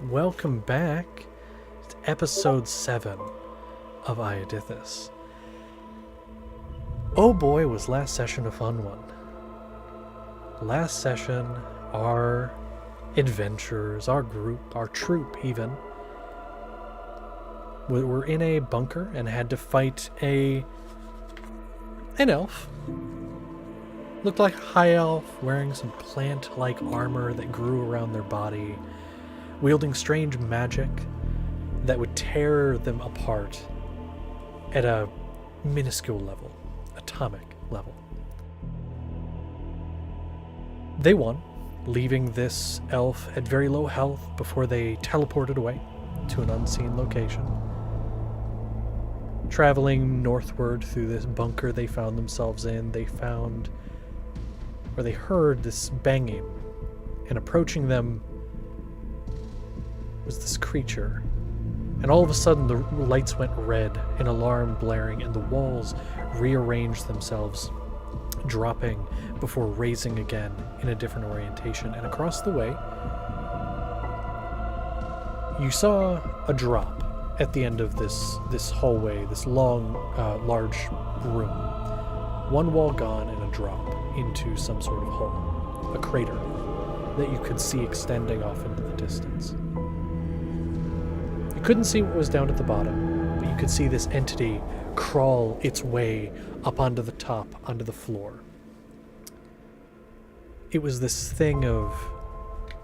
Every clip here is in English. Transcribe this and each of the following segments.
welcome back to episode 7 of Iodithus. Oh boy, was last session a fun one. Last session, our adventurers, our group, our troop even, were in a bunker and had to fight an elf. Looked like a high elf, wearing some plant-like armor that grew around their body, wielding strange magic that would tear them apart at a minuscule level, atomic level. They won, leaving this elf at very low health before they teleported away to an unseen location. Traveling northward through this bunker they found themselves in, they heard this banging, and approaching them was this creature. And all of a sudden the lights went red, an alarm blaring, and the walls rearranged themselves, dropping before raising again in a different orientation. And across the way, you saw a drop at the end of this hallway, this long, large room. One wall gone and a drop into some sort of hole, a crater that you could see extending off into the distance. You couldn't see what was down at the bottom, but you could see this entity crawl its way up onto the top, onto the floor. It was this thing of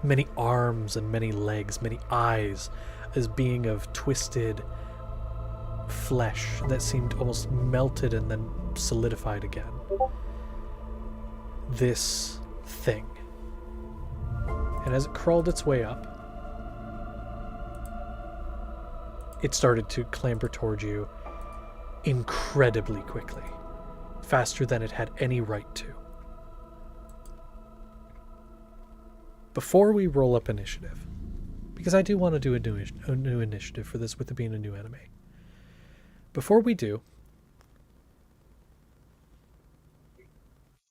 many arms and many legs, many eyes, as being of twisted flesh that seemed almost melted and then solidified again. This thing. And as it crawled its way up, it started to clamber towards you incredibly quickly, faster than it had any right to. Before we roll up initiative, because I do want to do a new initiative for this with it being a new enemy. Before we do,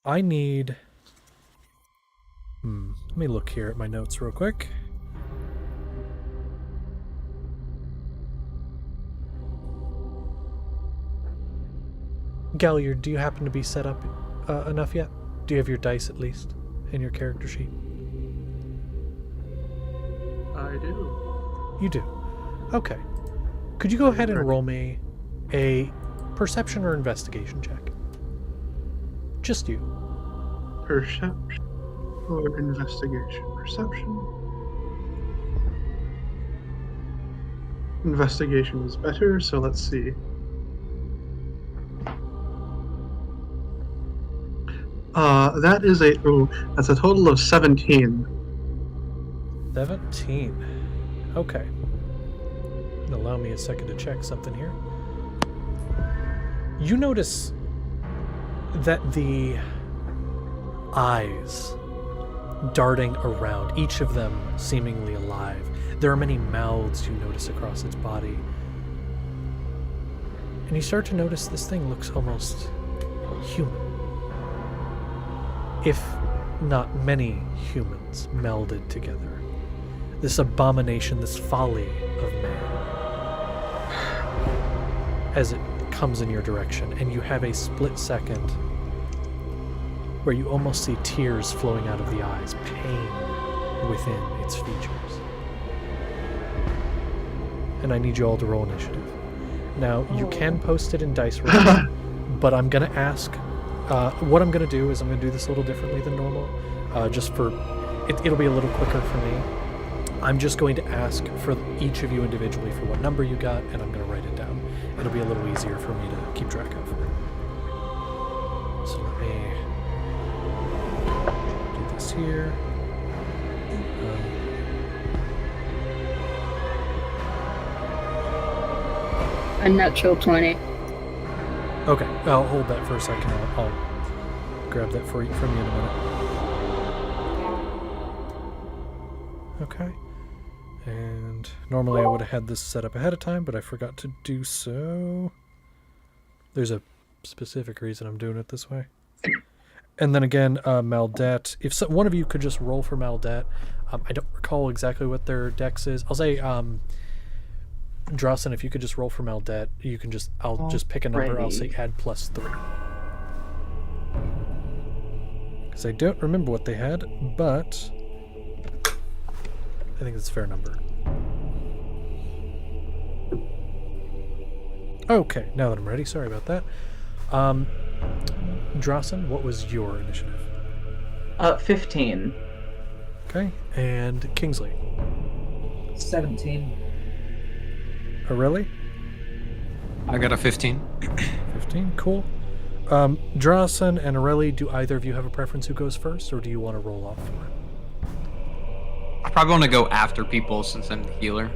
I need... let me look here at my notes real quick. Galliard, do you happen to be set up enough yet? Do you have your dice at least in your character sheet? I do. You do. Okay. Could you go ahead and roll me a perception or investigation check? Just you. Perception or investigation? Perception. Investigation is better, so let's see. That's a total of 17. 17. Okay. Allow me a second to check something here. You notice that the eyes darting around, each of them seemingly alive. There are many mouths you notice across its body. And you start to notice this thing looks almost human. If not many humans melded together. This abomination, this folly of man, as it comes in your direction, and you have a split second where you almost see tears flowing out of the eyes, pain within its features. And I need you all to roll initiative. Now, you can post it in dice roll, but I'm going to ask, what I'm going to do is I'm going to do this a little differently than normal, just for, it'll be a little quicker for me. I'm just going to ask for each of you individually for what number you got, and I'm going to write it down. It'll be a little easier for me to keep track of. So let me do this here. A natural 20. Okay, I'll hold that for a second. I'll grab that from you in a minute. Okay. And normally I would have had this set up ahead of time, but I forgot to do so. There's a specific reason I'm doing it this way. And then again, Maldette. If one of you could just roll for Maldette. I don't recall exactly what their dex is. I'll say, Drossen, if you could just roll for Maldette, you can just. I'll just pick a number. I'll say add +3. Because I don't remember what they had, but I think it's a fair number. Okay, now that I'm ready, sorry about that. Drossen, what was your initiative? 15. Okay, and Kingsley? 17. Aurelie? I got a 15. 15, cool. Drossen and Aurelie, do either of you have a preference who goes first, or do you want to roll off for it? I probably want to go after people since I'm the healer.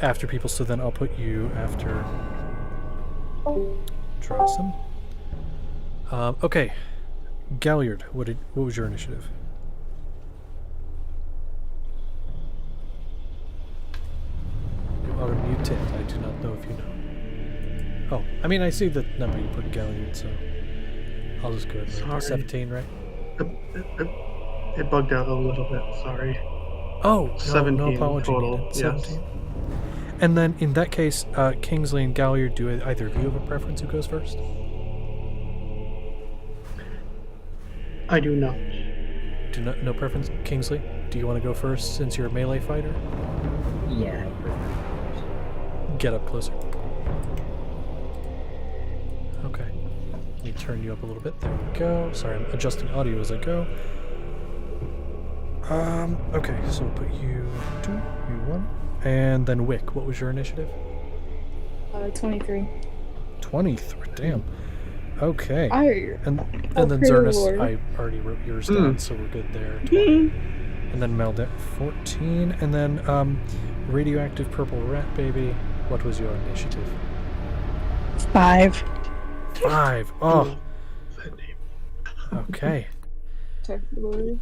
After people, so then I'll put you after Drossen. Okay, Galliard, what was your initiative? You are muted. I do not know if you know. Oh, I mean, I see the number you put, Galliard, so I'll just go ahead and roll. 17, right? It bugged out a little bit. Sorry. Oh, no, 17 no apology total. needed. Yes. 17. And then in that case, Kingsley and Galliard, do either of you have a preference who goes first? I do not. No preference. Kingsley, do you want to go first since you're a melee fighter? Yeah. Get up closer. Okay. Let me turn you up a little bit. There we go. Sorry, I'm adjusting audio as I go. Okay, so we'll put you 2, you 1. And then Wick, what was your initiative? 23. 23, damn. Okay. And Oh, then praise the Zernus, Lord. I already wrote yours down, so we're good there. 20. And then Maldette, 14. And then Radioactive Purple Rat Baby, what was your initiative? 5. 5. Oh, That name. okay. Technically.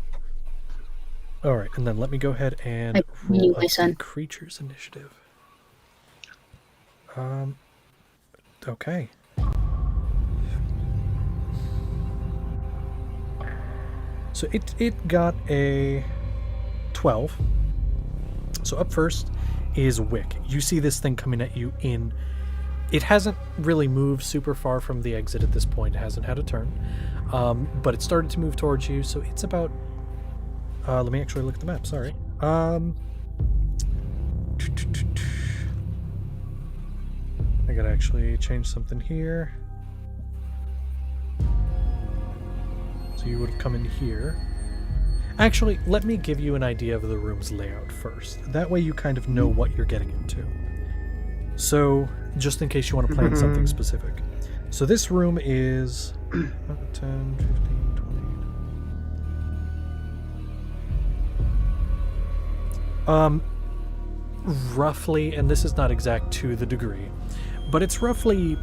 All right, and then let me go ahead and I knew roll my up the son. creature's initiative. Okay. So it got a 12. So up first is Wick. You see this thing coming at you in... It hasn't really moved super far from the exit at this point. It hasn't had a turn. But it started to move towards you, so it's about... let me actually look at the map, sorry. I gotta actually change something here. So you would have come in here. Actually, let me give you an idea of the room's layout first. That way you kind of know what you're getting into. So, just in case you want to plan something specific. So this room is 10, 15, 20. Roughly, and this is not exact to the degree, but it's roughly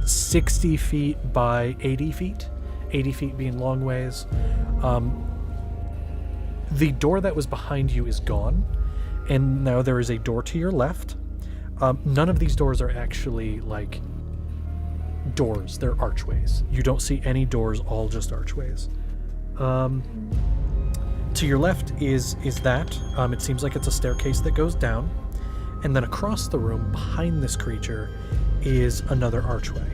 60 feet by 80 feet. 80 feet being long ways. The door that was behind you is gone, and now there is a door to your left. None of these doors are actually like doors, they're archways. You don't see any doors, all just archways. To your left is that. It seems like it's a staircase that goes down, and then across the room behind this creature is another archway.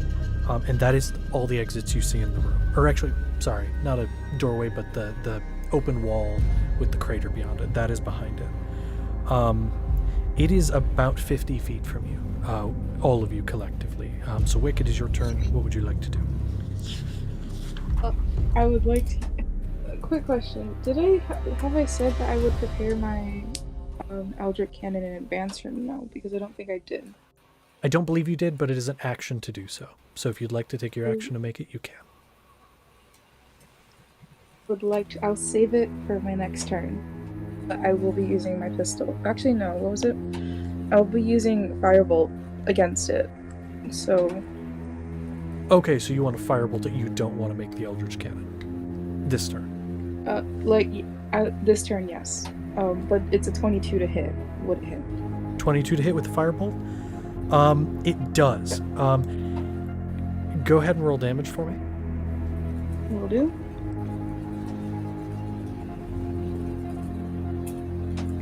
And that is all the exits you see in the room. Or actually, sorry, not a doorway, but the open wall with the crater beyond it. That is behind it. It is about 50 feet from you, all of you collectively. So Wick, it is your turn. What would you like to do? I would like to... A quick question. Have I said that I would prepare my Eldritch Cannon in advance or no? Because I don't think I did. I don't believe you did, but it is an action to do so. So if you'd like to take your action to make it, you can. I'll save it for my next turn. But I will be using my pistol. Actually, no, what was it? I'll be using Firebolt against it. So... Okay, so you want to firebolt it, you don't want to make the Eldritch Cannon. This turn. This turn, yes. But it's a 22 to hit. Would it hit? 22 to hit with the firebolt? It does. Go ahead and roll damage for me. Will do.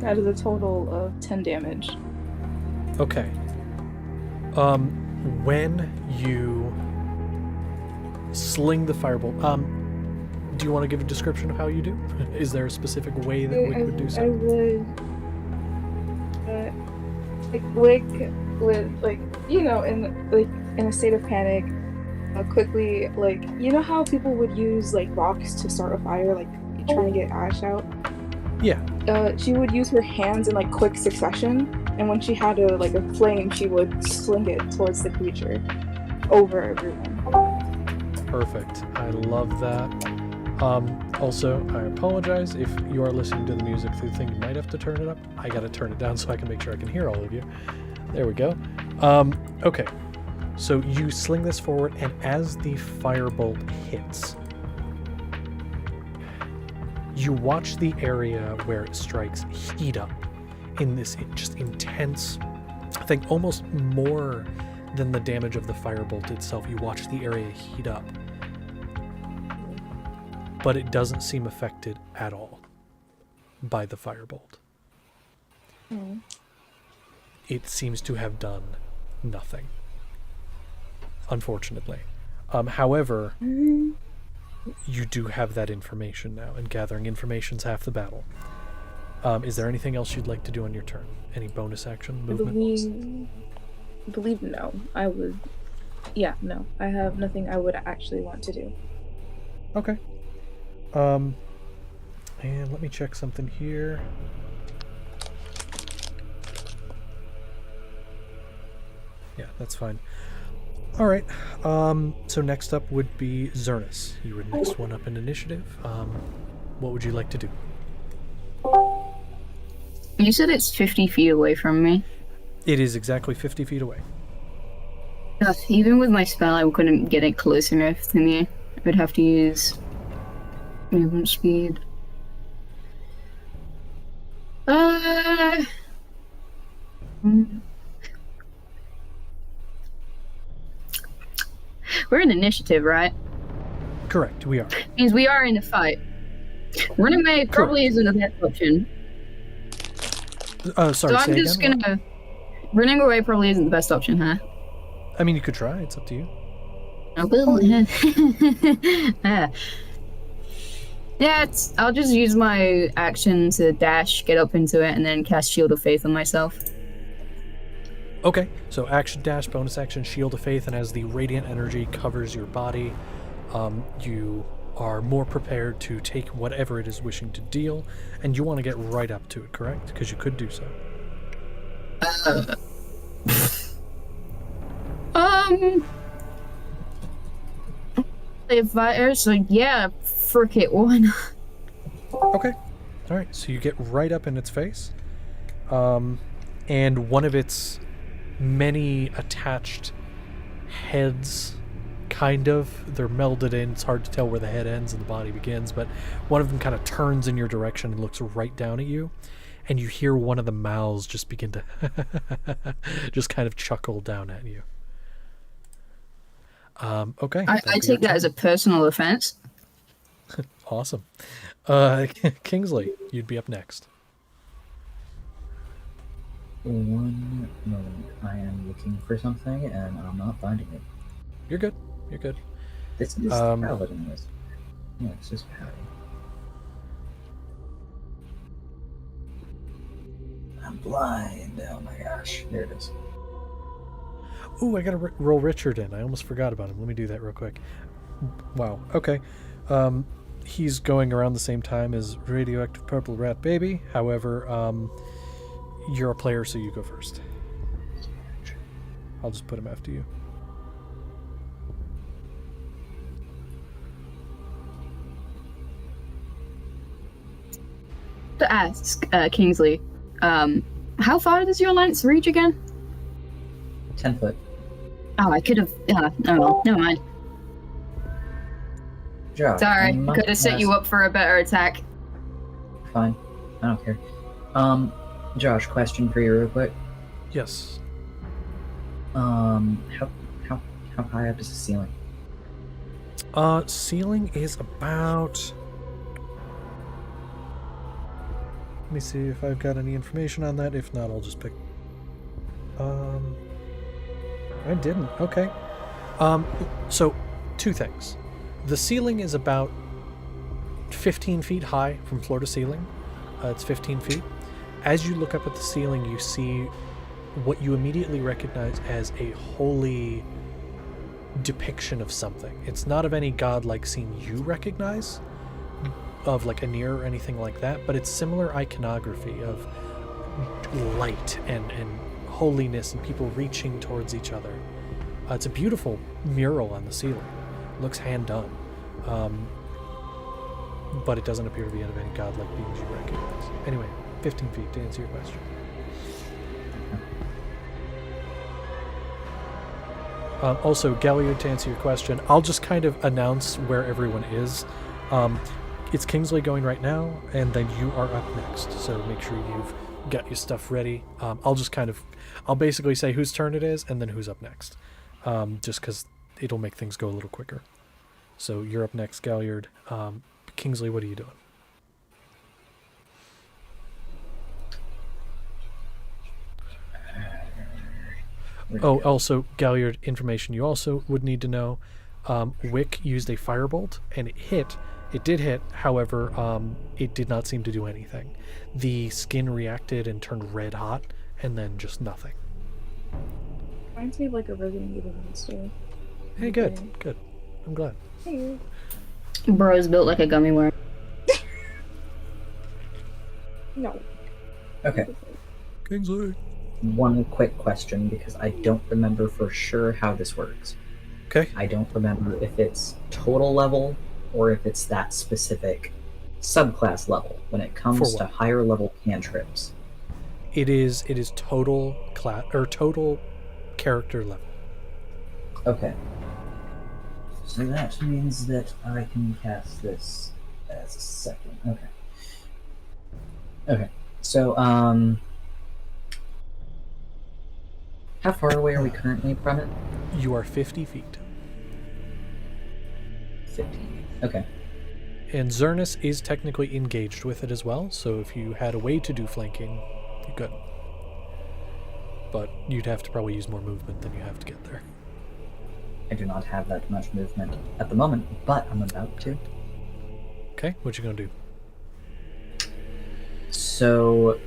That is a total of 10 damage. Okay. When you sling the firebolt, do you want to give a description of how you do? Is there a specific way that we would do I so? would like with like in a state of panic, quickly how people would use like rocks to start a fire, like trying to get ash out. Yeah. She would use her hands in like quick succession, and when she had a flame, she would sling it towards the creature over everyone. Perfect. I love that. Also, I apologize if you are listening to the music through the thing. You might have to turn it up. I gotta turn it down so I can make sure I can hear all of you. There we go. Okay. So you sling this forward, and as the firebolt hits, you watch the area where it strikes heat up in this just intense, I think almost more than the damage of the firebolt itself. You watch the area heat up, but it doesn't seem affected at all by the firebolt. It seems to have done nothing, unfortunately. However, you do have that information now, and gathering information's half the battle. Is there anything else you'd like to do on your turn? Any bonus action movement? I believe no. I would. Yeah, no. I have nothing I would actually want to do. Okay. And let me check something here. Yeah, that's fine. All right. So next up would be Zernus. You were next one up in initiative. What would you like to do? You said it's 50 feet away from me. It is exactly 50 feet away. Ugh, even with my spell, I couldn't get it close enough to me. I would have to use movement speed. We're in initiative, right? Correct, we are. Means we are in a fight. Running away probably isn't the best option. Sorry, So I'm just gonna... Running away probably isn't the best option, huh? I mean, you could try. It's up to you. I will. Yeah, I'll just use my action to dash, get up into it, and then cast Shield of Faith on myself. Okay, so action dash, bonus action, Shield of Faith, and as the radiant energy covers your body, you are more prepared to take whatever it is wishing to deal, and you want to get right up to it, correct? Because you could do so. If I so yeah, frick it, why not? Okay, all right. So you get right up in its face, and one of its many attached heads, kind of, they're melded in. It's hard to tell where the head ends and the body begins, but one of them kind of turns in your direction and looks right down at you. And you hear one of the mouths just begin to just kind of chuckle down at you. Okay. I take that as a personal offense. Awesome. Kingsley, you'd be up next. One moment. I am looking for something and I'm not finding it. You're good. You're good. This is Paladin list. No, it's just Paladin. I'm blind. Oh my gosh. There it is. Ooh, I gotta roll Richard in. I almost forgot about him. Let me do that real quick. Wow. Okay. He's going around the same time as Radioactive Purple Rat Baby. However, you're a player, so you go first. I'll just put him after you. To ask, Kingsley, how far does your lance reach again? 10 foot. Oh, I could have. Oh well, never mind. Josh, Sorry, I could have set you up for a better attack. Fine. I don't care. Josh, question for you real quick. Yes. How high up is the ceiling? Ceiling is about Let me see if I've got any information on that. If not, I'll just pick. I didn't. Okay. So, two things. The ceiling is about 15 feet high from floor to ceiling. It's 15 feet. As you look up at the ceiling, you see what you immediately recognize as a holy depiction of something. It's not of any godlike scene you recognize, of like a near or anything like that, but it's similar iconography of light and holiness and people reaching towards each other. It's a beautiful mural on the ceiling. It looks hand done. But it doesn't appear to be of any godlike beings you recognize. Anyway, 15 feet to answer your question. Also, Galliard, to answer your question, I'll just kind of announce where everyone is. It's Kingsley going right now, and then you are up next. So make sure you've got your stuff ready. I'll basically say whose turn it is, and then who's up next. Just because it'll make things go a little quicker. So you're up next, Galliard. Kingsley, what are you doing? Oh, also, Galliard, information you also would need to know. Wick used a firebolt, and it hit. It did hit, however, it did not seem to do anything. The skin reacted and turned red hot, and then just nothing. Reminds me of like a Resident Evil monster. Hey, good, good. I'm glad. Hey. Bro's built like a gummy worm. No. Okay. Kingsley. One quick question, because I don't remember for sure how this works. Okay. I don't remember if it's total level or if it's that specific subclass level when it comes to higher level cantrips. It is total class or total character level. Okay. So that means that I can cast this as a second. Okay. Okay. So, how far away are we currently from it? You are 50 feet. 50. Okay. And Zernus is technically engaged with it as well, so if you had a way to do flanking, you could. But you'd have to probably use more movement than you have to get there. I do not have that much movement at the moment, but I'm about to. Okay, what you gonna do? So,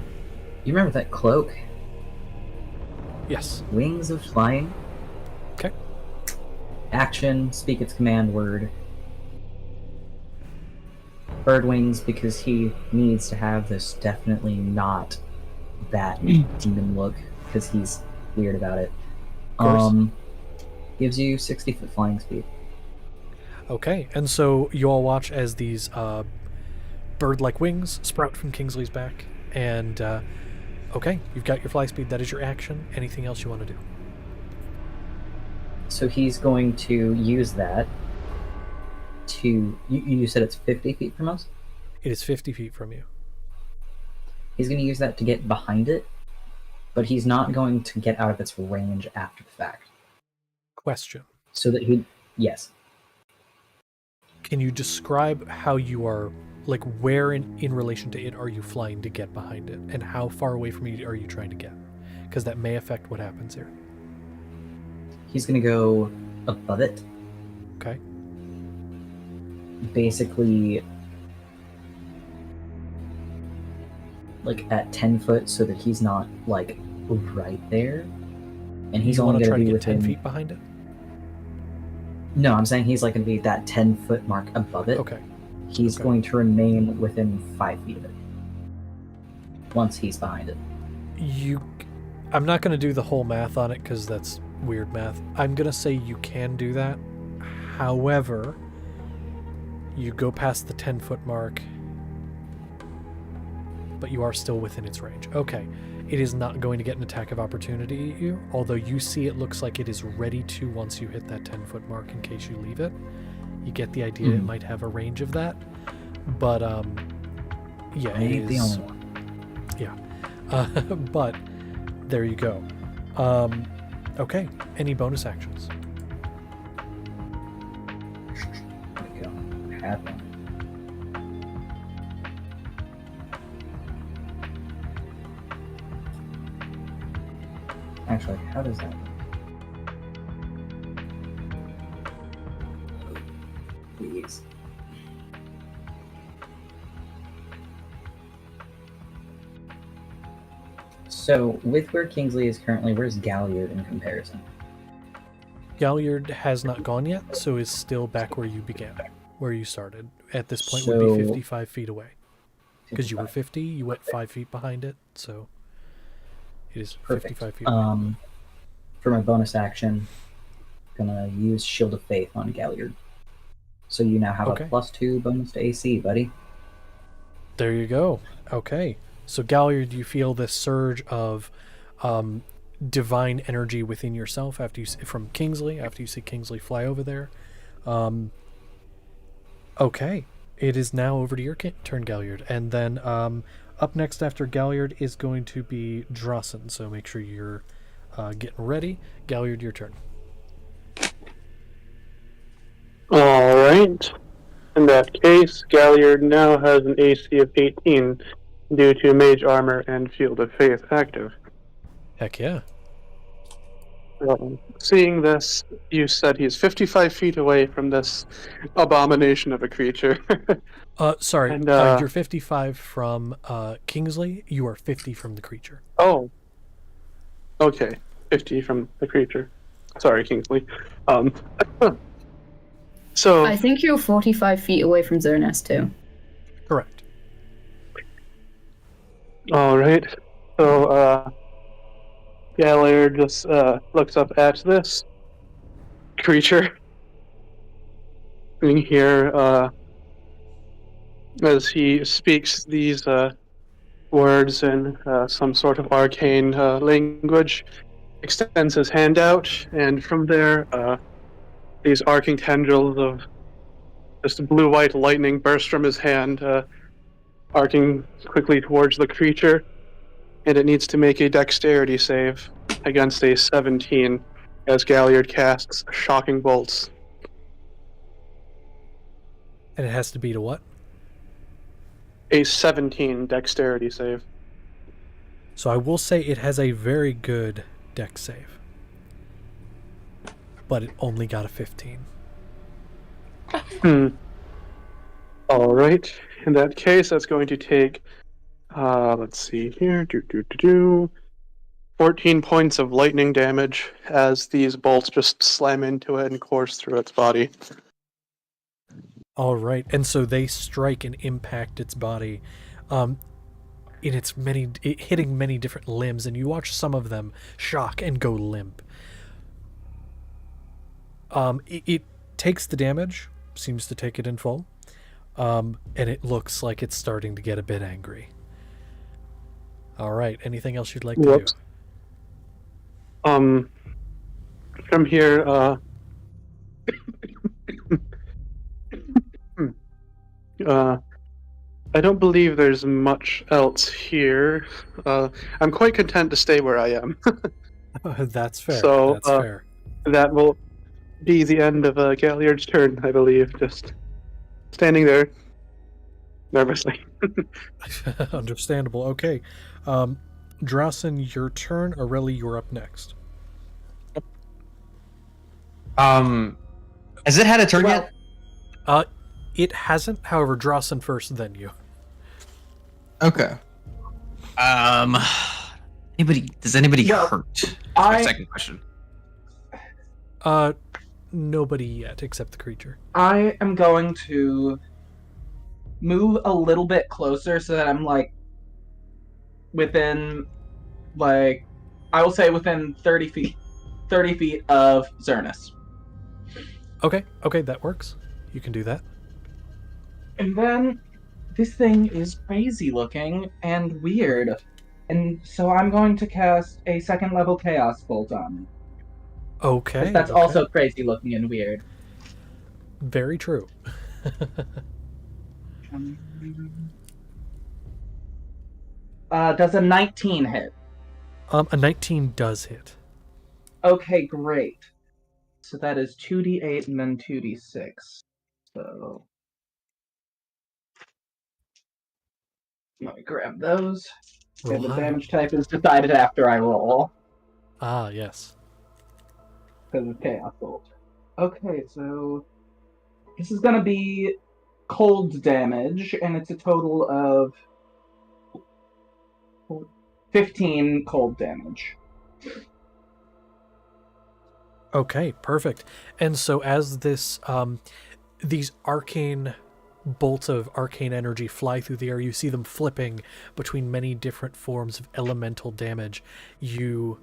you remember that cloak? Yes. Wings of flying? Okay. Action, speak its command word. Bird wings, because he needs to have this definitely not that demon look, because he's weird about it. Gives you 60-foot flying speed. Okay, and so you all watch as these bird-like wings sprout from Kingsley's back, and okay, you've got your fly speed. That is your action. Anything else you want to do? So he's going to use that to... You said it's 50 feet from us? It is 50 feet from you. He's going to use that to get behind it, but he's not going to get out of its range after the fact. Question. So that he... Yes. Can you describe how you are, like, where in relation to it are you flying to get behind it, and how far away from it are you trying to get? Because that may affect what happens here. He's going to go above it. Okay. Basically, like, at 10 foot, so that he's not, like, right there. And he's you only want to going try to be to get within... 10 feet behind it? No, I'm saying he's, like, going to be that 10-foot mark above it. Okay. He's going to remain within 5 feet of it. Once he's behind it. I'm not going to do the whole math on it because that's weird math. I'm going to say you can do that. However, you go past the 10-foot mark, but you are still within its range. Okay. It is not going to get an attack of opportunity at you, although you see it looks like it is ready to once you hit that 10-foot mark in case you leave it. You get the idea it might have a range of that. But, yeah, I ain't the only one. Yeah. But, there you go. Okay. Any bonus actions? There we go. I have one. Actually, how does that? Please. So, with where Kingsley is currently, where's Galliard in comparison? Galliard has not gone yet, so is still back where you began, where you started. At this point, would So- be 55 feet away. Because you were 50, you went 5 feet behind it, so it is Perfect. 55 feet away. For my bonus action, gonna use Shield of Faith on Galliard. So you now have Okay. a +2 bonus to AC, buddy. There you go. Okay. So Galliard, you feel this surge of divine energy within yourself after you from Kingsley, after you see Kingsley fly over there. Okay. It is now over to your turn, Galliard. And then up next after Galliard is going to be Drossen. So make sure you're getting ready. Galliard, your turn. All right. In that case, Galliard now has an AC of 18 due to Mage Armor and Shield of Faith active. Heck yeah. Seeing this, you said he's 55 feet away from this abomination of a creature. Sorry, And, you're 55 from Kingsley. You are 50 from the creature. Oh. Okay. 50 from the creature. Sorry, Kingsley. So, I think you're 45 feet away from Zone S2. Correct. alright. So, Galliard just looks up at this creature. And here, as he speaks these words in some sort of arcane language, extends his hand out, and from there, these arcing tendrils of just blue-white lightning burst from his hand, arcing quickly towards the creature, and it needs to make a dexterity save against a 17 as Galliard casts Shocking Bolts. And it has to beat a what? A 17 dexterity save. So I will say it has a very good dex save. But it only got a 15. Alright. In that case, that's going to take, let's see here, 14 points of lightning damage as these bolts just slam into it and course through its body. All right, and so they strike and impact its body, in hitting many different limbs, and you watch some of them shock and go limp. It takes the damage, seems to take it in full, and it looks like it's starting to get a bit angry. All right, anything else you'd like to Whoops. do? From here, I don't believe there's much else here. I'm quite content to stay where I am. That's fair. So, That's fair. That will be the end of Galliard's turn, I believe. Just standing there, nervously. Understandable. Okay. Drossen, your turn. Aurelie, you're up next. Has it had a turn yet? It hasn't. However, Drossen first, then you. Okay. Does anybody Well, hurt? That's my I- second question. Nobody yet except the creature. I am going to move a little bit closer so that I'm within I will say within 30 feet of Zernus. Okay, that works. You can do that. And then this thing is crazy looking and weird. And so I'm going to cast a second level Chaos Bolt on it. Okay. 'Cause that's okay. also crazy looking and weird. Very true. Does a 19 hit? A 19 does hit. Okay, great. So that is 2d8 and then 2d6. So let me grab those. Okay, the Roll high. damage type is decided after I roll. Ah, yes. Because of Chaos Bolt. Okay, so this is gonna be cold damage, and it's a total of 15 cold damage. Okay, perfect. And so as this, these arcane bolts of arcane energy fly through the air, you see them flipping between many different forms of elemental damage. You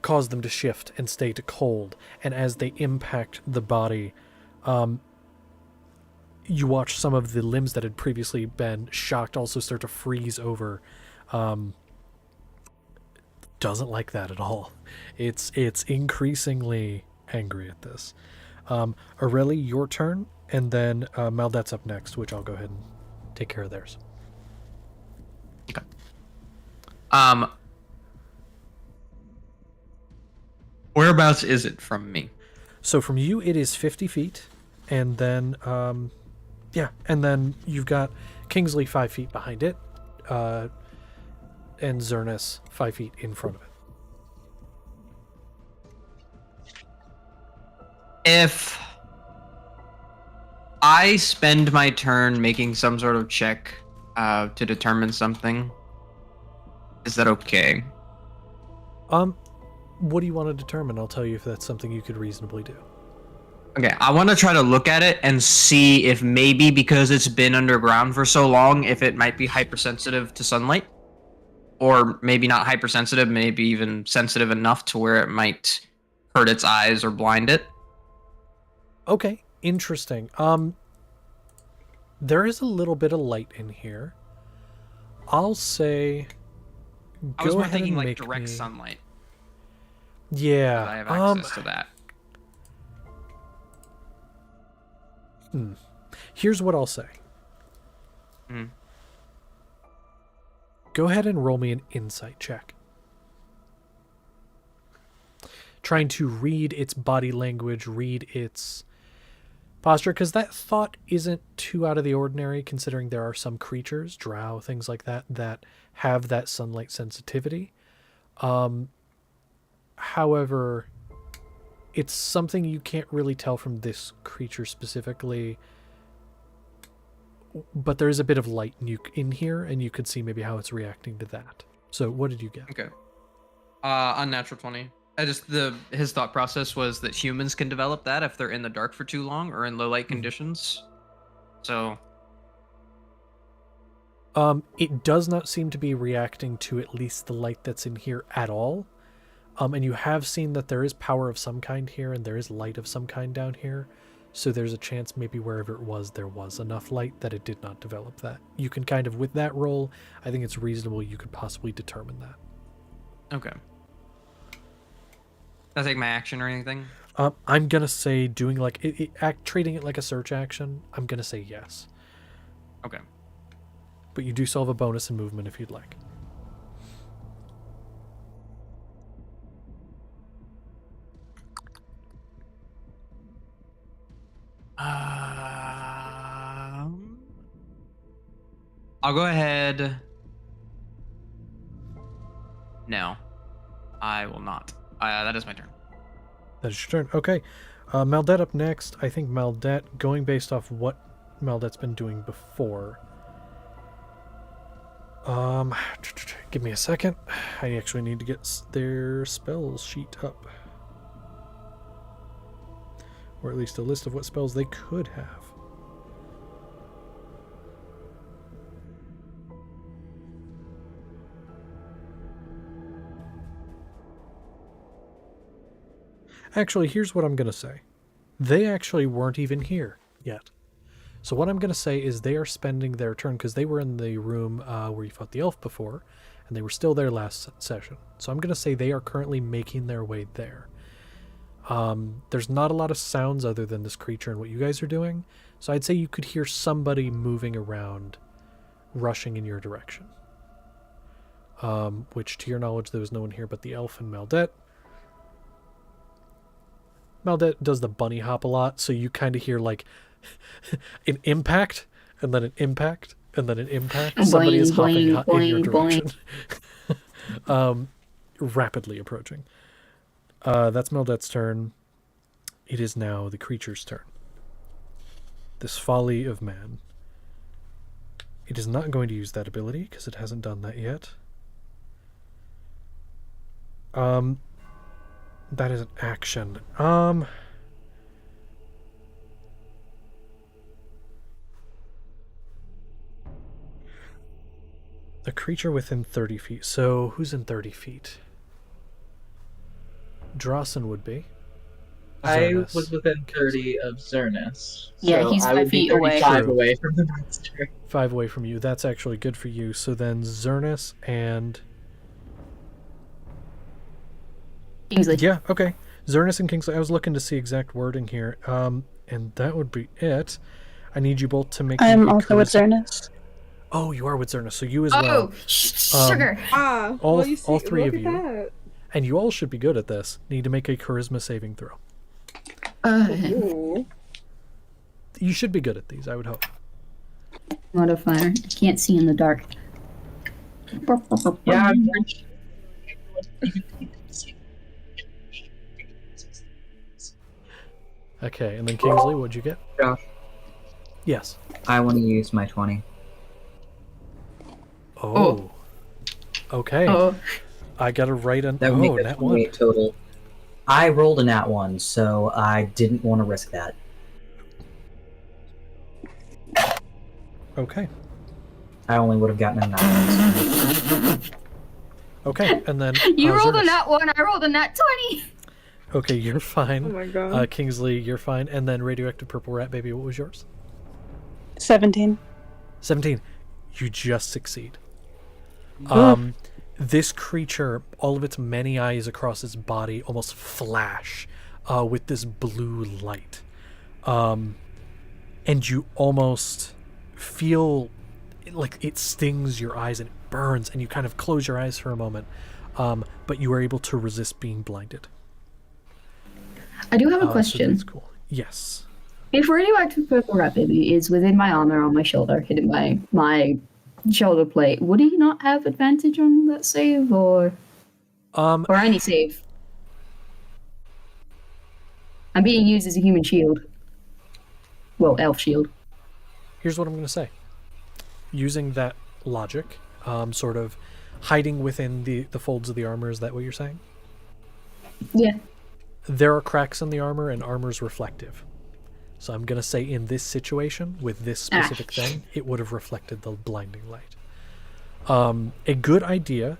cause them to shift and stay to cold, and as they impact the body, you watch some of the limbs that had previously been shocked also start to freeze over. Doesn't like that at all. It's increasingly angry at this. Aurelie, your turn, and then Maldet's up next, which I'll go ahead and take care of theirs. Okay. Whereabouts is it from me? So from you, it is 50 feet, and then, and then you've got Kingsley 5 feet behind it, and Zernus 5 feet in front of it. If I spend my turn making some sort of check to determine something, is that okay? What do you want to determine? I'll tell you if that's something you could reasonably do. Okay, I want to try to look at it and see if maybe because it's been underground for so long, if it might be hypersensitive to sunlight. Or maybe not hypersensitive, maybe even sensitive enough to where it might hurt its eyes or blind it. Okay, interesting. There is a little bit of light in here. I'll say I was go more ahead thinking and like make direct me... sunlight. Yeah. I have access to that. Here's what I'll say. Go ahead and roll me an insight check. Trying to read its body language, read its posture, because that thought isn't too out of the ordinary, considering there are some creatures, drow, things like that, that have that sunlight sensitivity. However, it's something you can't really tell from this creature specifically, but there is a bit of light in here, and you could see maybe how it's reacting to that. So what did you get? Okay. Unnatural 20. His thought process was that humans can develop that if they're in the dark for too long or in low light conditions. So it does not seem to be reacting to at least the light that's in here at all. And you have seen that there is power of some kind here, and there is light of some kind down here. So there's a chance maybe wherever it was, there was enough light that it did not develop that. You can kind of, with that roll, I think it's reasonable you could possibly determine that. okay. Did I take my action or anything? I'm going to say doing like, treating it like a search action, I'm going to say yes. Okay. But you do still have a bonus in movement if you'd like. I'll go ahead. No, I will not. That is my turn. That is your turn. Okay. Maldet up next. I think Maldet, going based off what Maldet's been doing before. Give me a second. I actually need to get their spells sheet up. Or at least a list of what spells they could have. Actually, here's what I'm going to say. They actually weren't even here yet. So what I'm going to say is they are spending their turn, because they were in the room where you fought the elf before, and they were still there last session. So I'm going to say they are currently making their way there. There's not a lot of sounds other than this creature and what you guys are doing. So I'd say you could hear somebody moving around, rushing in your direction. Which, to your knowledge, there was no one here but the elf and Maldet. Maldet does the bunny hop a lot, so you kind of hear like an impact, and then an impact, and then an impact. Somebody is hopping in your direction. rapidly approaching. That's Meldet's turn. It is now the creature's turn. This folly of man. It is not going to use that ability because it hasn't done that yet. That is an action. A creature within 30 feet. So who's in 30 feet? Drossen would be. I Xerneas. was within 30 of Xerneas. Yeah, so he's I 5 would be feet away. 35 True. away from the monster. 5 away from you. That's actually good for you. So then Xerneas and... Kingsley. Yeah, okay. Xerneas and Kingsley. I was looking to see exact wording here. And that would be it. I need you both to make... I'm me a also with charisma- Xerneas. Oh, you are with Xerneas. So you as well. Oh, sugar. All- well, you see, all three look of at you. that. And you all should be good at this. Need to make a charisma saving throw. Ooh. You should be good at these, I would hope. Modifier. I can't see in the dark. Yeah, I'm pretty Okay, and then Kingsley, what'd you get? Josh, Yes. I want to use my 20. Oh. Okay. Oh, I gotta write an... That would Oh, make nat it 1. 28 total. I rolled a nat 1, so I didn't want to risk that. Okay. I only would have gotten a nat 1. Okay, and then... you rolled a Xerneas. nat 1, I rolled a nat 20. Okay, you're fine. Oh my god. Kingsley, you're fine. And then Radioactive Purple Rat Baby, what was yours? 17. 17. You just succeed. This creature, all of its many eyes across its body almost flash with this blue light. And you almost feel like it stings your eyes and it burns, and you kind of close your eyes for a moment. But you are able to resist being blinded. I do have a So question. that's cool. Yes. If Radioactive Purple Rat Baby is within my armor on my shoulder, hitting my shoulder plate, would he not have advantage on that save, or any save? I'm being used as a human shield. Well, elf shield. Here's what I'm going to say. Using that logic, sort of hiding within the folds of the armor, is that what you're saying? Yeah. There are cracks in the armor, and armor's reflective. So I'm going to say in this situation, with this specific thing, it would have reflected the blinding light. A good idea...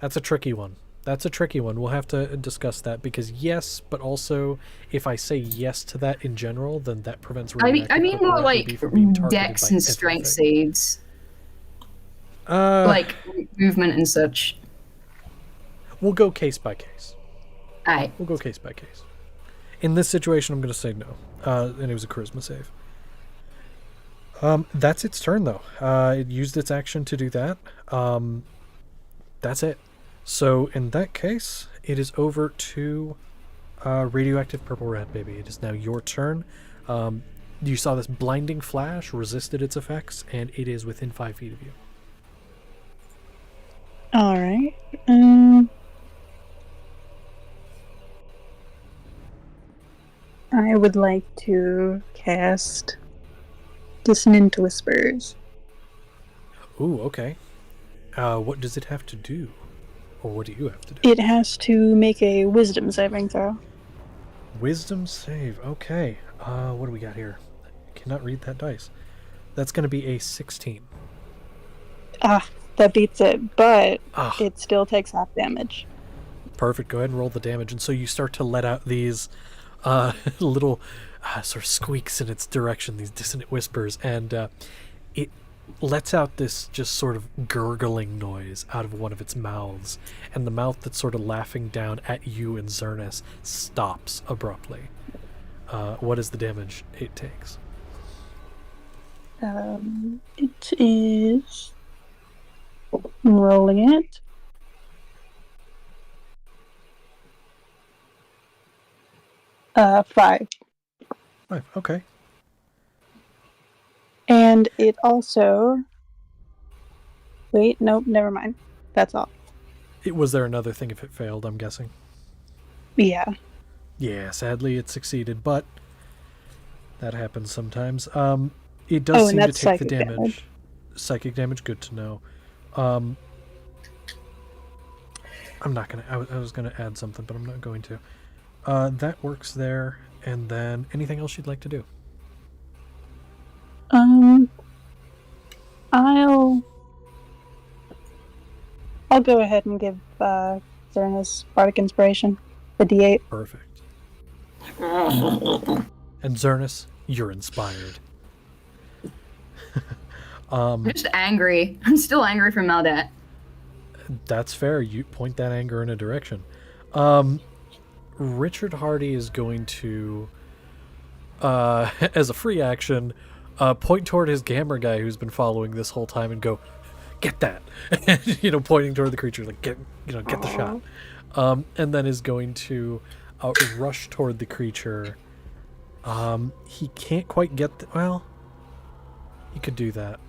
That's a tricky one. We'll have to discuss that, because yes, but also, if I say yes to that in general, then that prevents... I mean Purple more Rat like Baby from being targeted dex by and strength everything. saves. Like movement and such. We'll go case by case. Alright. We'll go case by case. In this situation, I'm going to say no. And it was a charisma save. That's its turn, though. It used its action to do that. That's it. So, in that case, it is over to Radioactive Purple Rat Baby. It is now your turn. You saw this blinding flash, resisted its effects, and it is within 5 feet of you. Alright. I would like to cast Dissonant Whispers. Ooh, okay. What does it have to do? Or what do you have to do? It has to make a Wisdom saving throw. Wisdom save. Okay. What do we got here? I cannot read that dice. That's going to be a 16. That beats it, but Ah. it still takes half damage. Perfect. Go ahead and roll the damage. And so you start to let out these little sort of squeaks in its direction, these dissonant whispers, and it lets out this just sort of gurgling noise out of one of its mouths, and the mouth that's sort of laughing down at you and Xerneas stops abruptly. What is the damage it takes? It is... I'm rolling it. Five. 5. Okay. And it also Wait, nope, never mind. That's all. Was there another thing if it failed, I'm guessing? Yeah. Yeah, sadly it succeeded, but that happens sometimes. It does seem to that's take the psychic damage. Psychic damage, good to know. I'm not gonna. I was gonna add something, but I'm not going to. That works there. And then anything else you'd like to do? I'll go ahead and give Zerna's Bardic Inspiration, the D8. Perfect. And Zernus, you're inspired. I'm just angry. I'm still angry from Maldat. That's fair. You point that anger in a direction. Richard Hardy is going to, as a free action, point toward his Gamma guy who's been following this whole time and go, "Get that!" And, pointing toward the creature, like get the shot. And then is going to rush toward the creature. He can't quite get well. He could do that.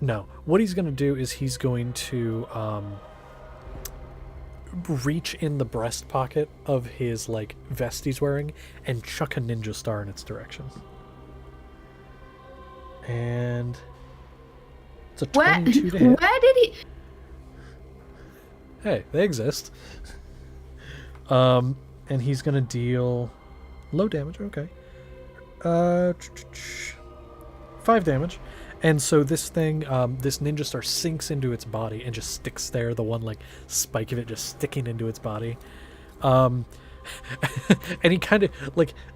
No, what he's going to do is he's going to reach in the breast pocket of his vest he's wearing and chuck a ninja star in its direction. And it's a 22 to hit. Where did he? Hey, they exist. And he's gonna deal low damage. Okay. 5 damage. And so this thing, this ninja star sinks into its body and just sticks there, the one spike of it just sticking into its body. And he kind of,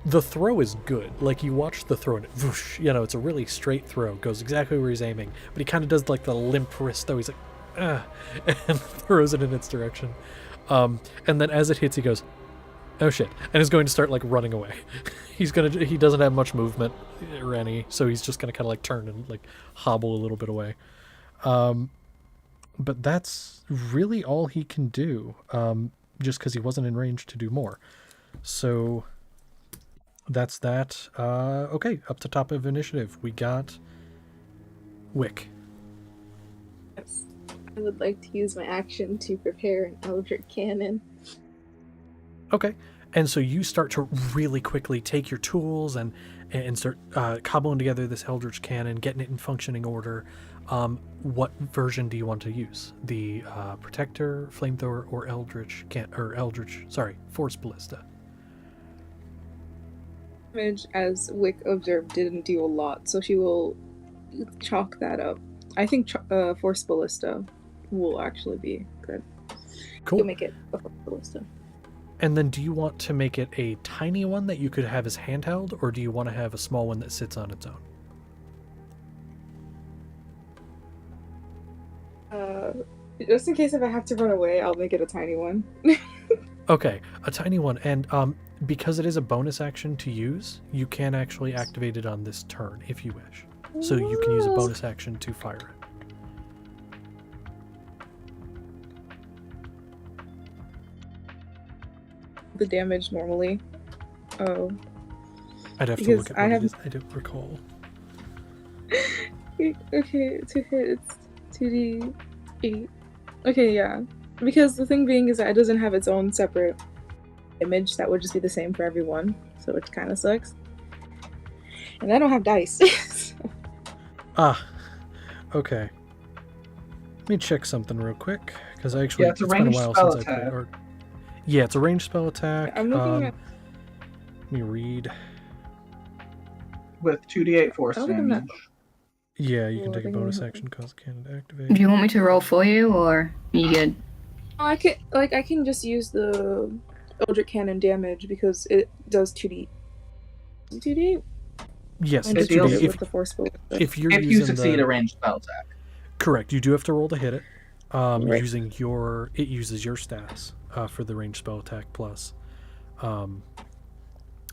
the throw is good. You watch the throw and it, whoosh, it's a really straight throw, goes exactly where he's aiming. But he kind of does the limp wrist though. He's and throws it in its direction. And then as it hits, he goes, "Oh shit," and is going to start running away. He doesn't have much movement or any, so he's just gonna kind of turn and hobble a little bit away. But that's really all he can do, just because he wasn't in range to do more. So that's that. Okay, up to top of initiative, we got Wick. Yes. I would like to use my action to prepare an Eldritch Cannon. Okay. And so you start to really quickly take your tools and start cobbling together this Eldritch Cannon, getting it in functioning order. What version do you want to use? The Protector, Flamethrower, or Force Ballista? Damage, as Wick observed, didn't do a lot, so she will chalk that up. I think Force Ballista will actually be good. Cool. You'll make it a Force Ballista. And then do you want to make it a tiny one that you could have as handheld, or do you want to have a small one that sits on its own? Just in case if I have to run away, I'll make it a tiny one. Okay, a tiny one. And because it is a bonus action to use, you can actually activate it on this turn if you wish. So you can use a bonus action to fire it. The damage normally. Oh. I'd have to Because look at what it is. I don't recall. Okay, 2 hits, 2d8. Okay, yeah. Because the thing being is that it doesn't have its own separate image that would just be the same for everyone, so it kind of sucks. And I don't have dice. Ah, okay. Let me check something real quick, because I actually it's a been a ranged while spell since attack. I played. Yeah, it's a ranged spell attack. I'm looking at. Let me read. With 2d8 force Oh, look at that. damage. Yeah, you Oh, can I take a think I bonus know. action, cause cannon to activate. Do you want me to roll for you, or are you good? Oh, I can just use the Eldritch Cannon damage because it does 2d. 2d8? Yes, And it's just use 2D. it with the force spell. If you're If you using succeed a ranged spell attack. correct, you do have to roll to hit it. Right. Using it uses your stats for the ranged spell attack plus, and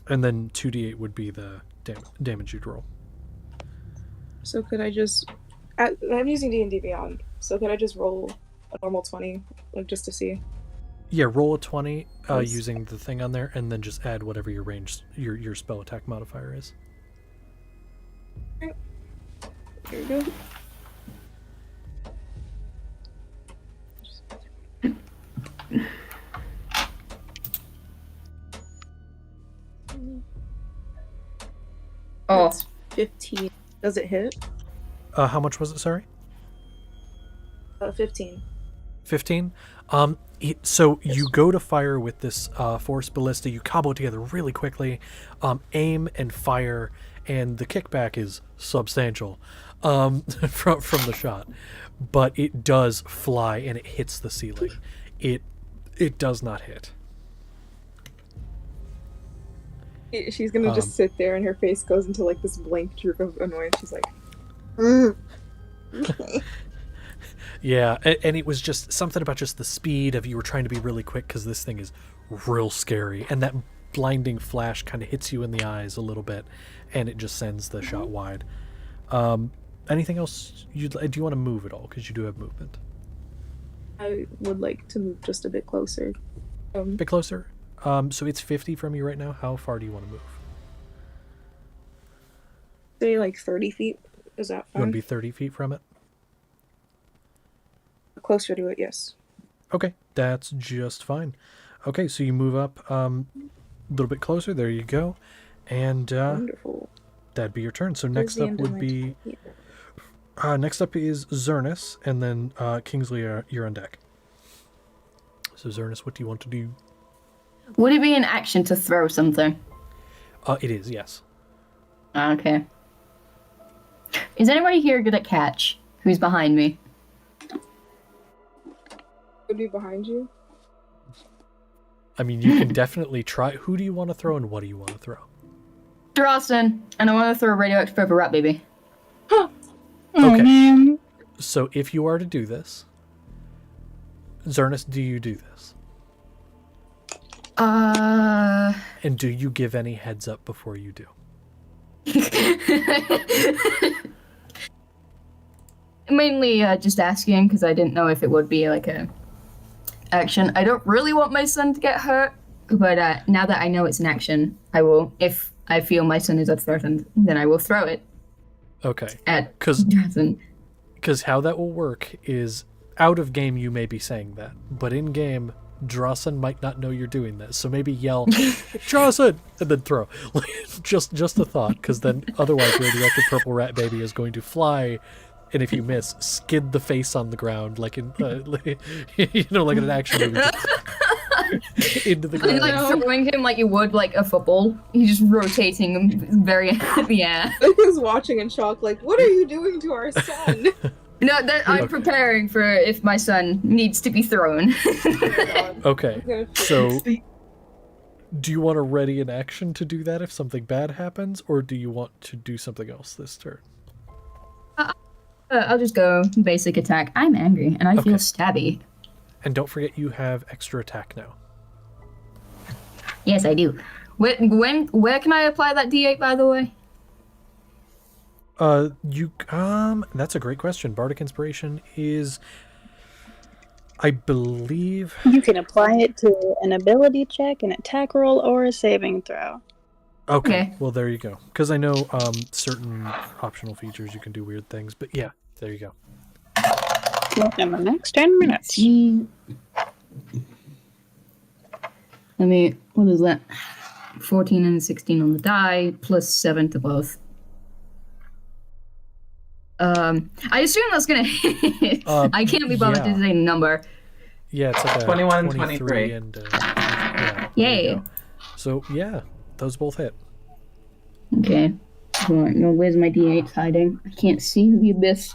then 2d8 would be the damage you'd roll. So could I just... I'm using D&D Beyond, so could I just roll a normal 20, just to see? Yeah, roll a 20 Nice. using the thing on there, and then just add whatever your range, your spell attack modifier is. Here we go. Oh, That's 15. Does it hit? How much was it? Sorry. 15. 15. So you go to fire with this force ballista. You combo it together really quickly, aim and fire, and the kickback is substantial from the shot. But it does fly and it hits the ceiling. It does not hit. She's gonna just sit there and her face goes into like this blank droop of annoyance. She's like, Yeah, and it was just something about just the speed of you were trying to be really quick because this thing is real scary, and that blinding flash kind of hits you in the eyes a little bit, and it just sends the shot wide. Anything else? Do you want to move at all? Because you do have movement. I would like to move just a bit closer. A bit closer. So it's 50 from you right now. How far do you want to move? Say like 30 feet. Is that You fine? want to be 30 feet from it? Closer to it, yes. Okay, that's just fine. Okay, so you move up a little bit closer. There you go. And Wonderful. that'd be your turn. So Where's next the up end of would my be... turn? next up is Zernus, and then Kingsley, you're on deck. So Zernus, what do you want to do? would it be an action to throw something? It is, yes. Okay. Is anybody here good at catch? Who's behind me? Would be behind you. I mean, you can definitely try. Who do you want to throw, and what do you want to throw? Drawson, and I want to throw a radioactive purple rat baby. Okay. man. So if you are to do this, Zernus, do you do this? And do you give any heads up before you do? Mainly just asking because I didn't know if it would be like a action. I don't really want my son to get hurt, but now that I know it's an action, I will. If I feel my son is threatened, then I will throw it. Okay. At Because how that will work is out of game you may be saying that, but in game Drawson might not know you're doing this, so maybe yell Drawson and then throw. just a thought, because then otherwise radioactive purple rat baby is going to fly, and if you miss, skid the face on the ground like in like in an action movie. Into the ground. Like throwing him like you would like a football. He's just rotating him very in the air. I was watching in shock, like, what are you doing to our son? No, I'm preparing for if my son needs to be thrown. Okay, so do you want to ready an action to do that if something bad happens, or do you want to do something else this turn? I'll just go basic attack. I'm angry and I feel stabby. And don't forget you have extra attack now. Yes, I do. Where can I apply that D8, by the way? That's a great question. Bardic Inspiration is, I believe... You can apply it to an ability check, an attack roll, or a saving throw. Okay. Well, there you go. Because I know certain optional features you can do weird things, but yeah, there you go. In the next 10 minutes. What is that? 14 and 16 on the die, plus 7 to both. I assume that's gonna hit. I can't be bothered to say a number. Yeah, it's like a 21 and 23 23. and yeah. Yay. So yeah, those both hit. Okay. No, where's my D8 hiding? I can't see the abyss.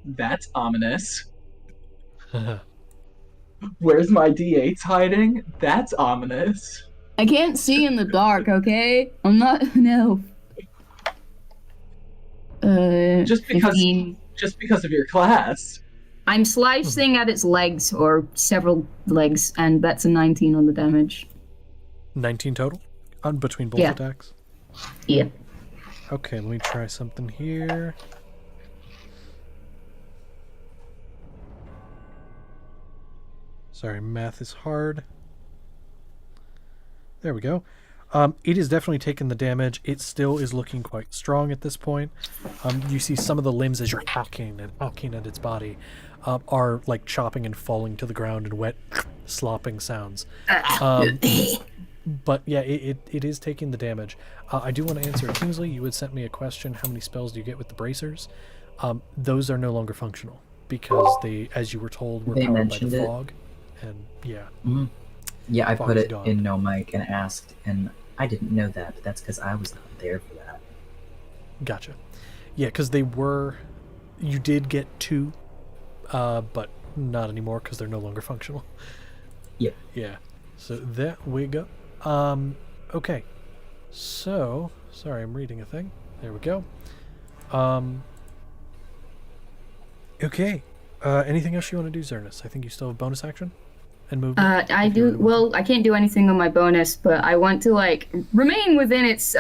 That's ominous. Where's my D8s hiding? That's ominous. I can't see in the dark, okay? I'm not an elf. Just because 15. just because of your class. I'm slicing at its legs, or several legs, and that's a 19 on the damage. 19 total? Between both attacks? Yeah. Okay, let me try something here. Sorry, math is hard. There we go. It is definitely taken the damage. It still is looking quite strong at this point. You see some of the limbs as you're hacking at its body are like chopping and falling to the ground in wet slopping sounds. But yeah, it is taking the damage. I do want to answer Kingsley. You had sent me a question. How many spells do you get with the bracers? Those are no longer functional because they, as you were told, were powered by the fog. And yeah. Mm-hmm. Yeah, I put it gone. in no mic and asked, and I didn't know that, but that's because I was not there for that. Gotcha. Yeah, because they were... You did get 2, but not anymore because they're no longer functional. Yep. Yeah. So there we go. Okay. So... Sorry, I'm reading a thing. There we go. Okay. Anything else you want to do, Zernus? I think you still have bonus action? And movement? I do. Well, I can't do anything on my bonus, but I want to like remain within its,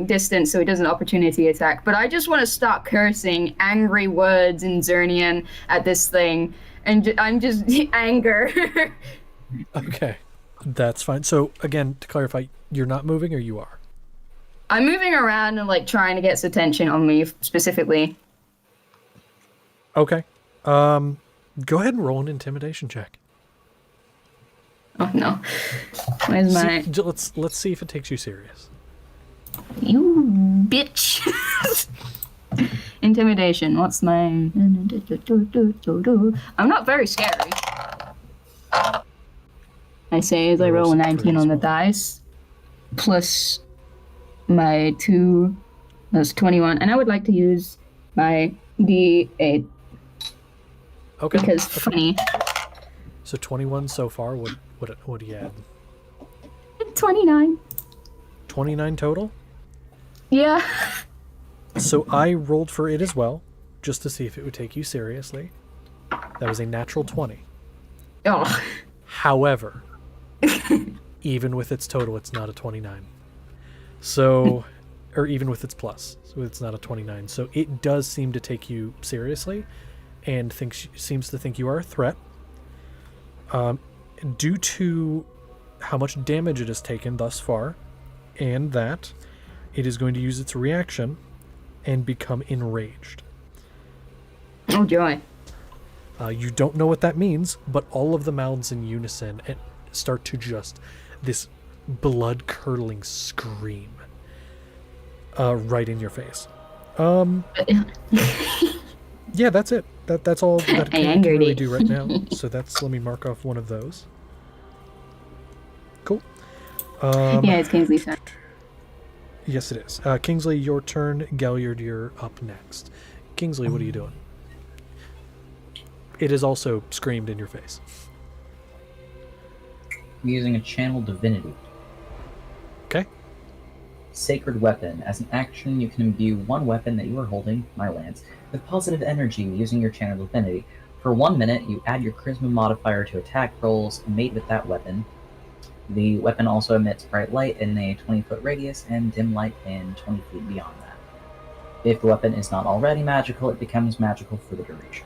distance so it doesn't opportunity attack. But I just want to start cursing angry words in Zernian at this thing, and I'm just anger. Okay, that's fine. So again, to clarify, you're not moving, or you are? I'm moving around and like trying to get its attention on me specifically. Okay. Go ahead and roll an intimidation check. Oh no! Where's my? Let's see if it takes you serious. You bitch! Intimidation. What's my? I'm not very scary. I say as I roll a 19 on the dice, plus my 2. That's 21, and I would like to use my D8. Okay. Because funny. So 21 so far. What do you add? 29. 29 total? Yeah. So I rolled for it as well, just to see if it would take you seriously. That was a natural 20. Oh. However, even with its total, it's not a 29. So, or even with its plus, so it's not a 29. So it does seem to take you seriously, and seems to think you are a threat. Due to how much damage it has taken thus far, and that it is going to use its reaction and become enraged. Oh joy. You don't know what that means, but all of the mouths in unison start to just this blood-curdling scream right in your face. Yeah, that's it. That's all that can really do right now. So let me mark off one of those. Cool. Yeah, it's Kingsley's turn. Yes, it is. Kingsley, your turn. Galliard, you're up next. Kingsley, what are you doing? It is also screamed in your face. I'm using a channel divinity. Okay. Sacred weapon. As an action, you can imbue one weapon that you are holding, my lance, with positive energy using your channel divinity. For 1 minute, you add your charisma modifier to attack rolls made with that weapon. The weapon also emits bright light in a 20-foot radius and dim light in 20 feet beyond that. If the weapon is not already magical, it becomes magical for the duration.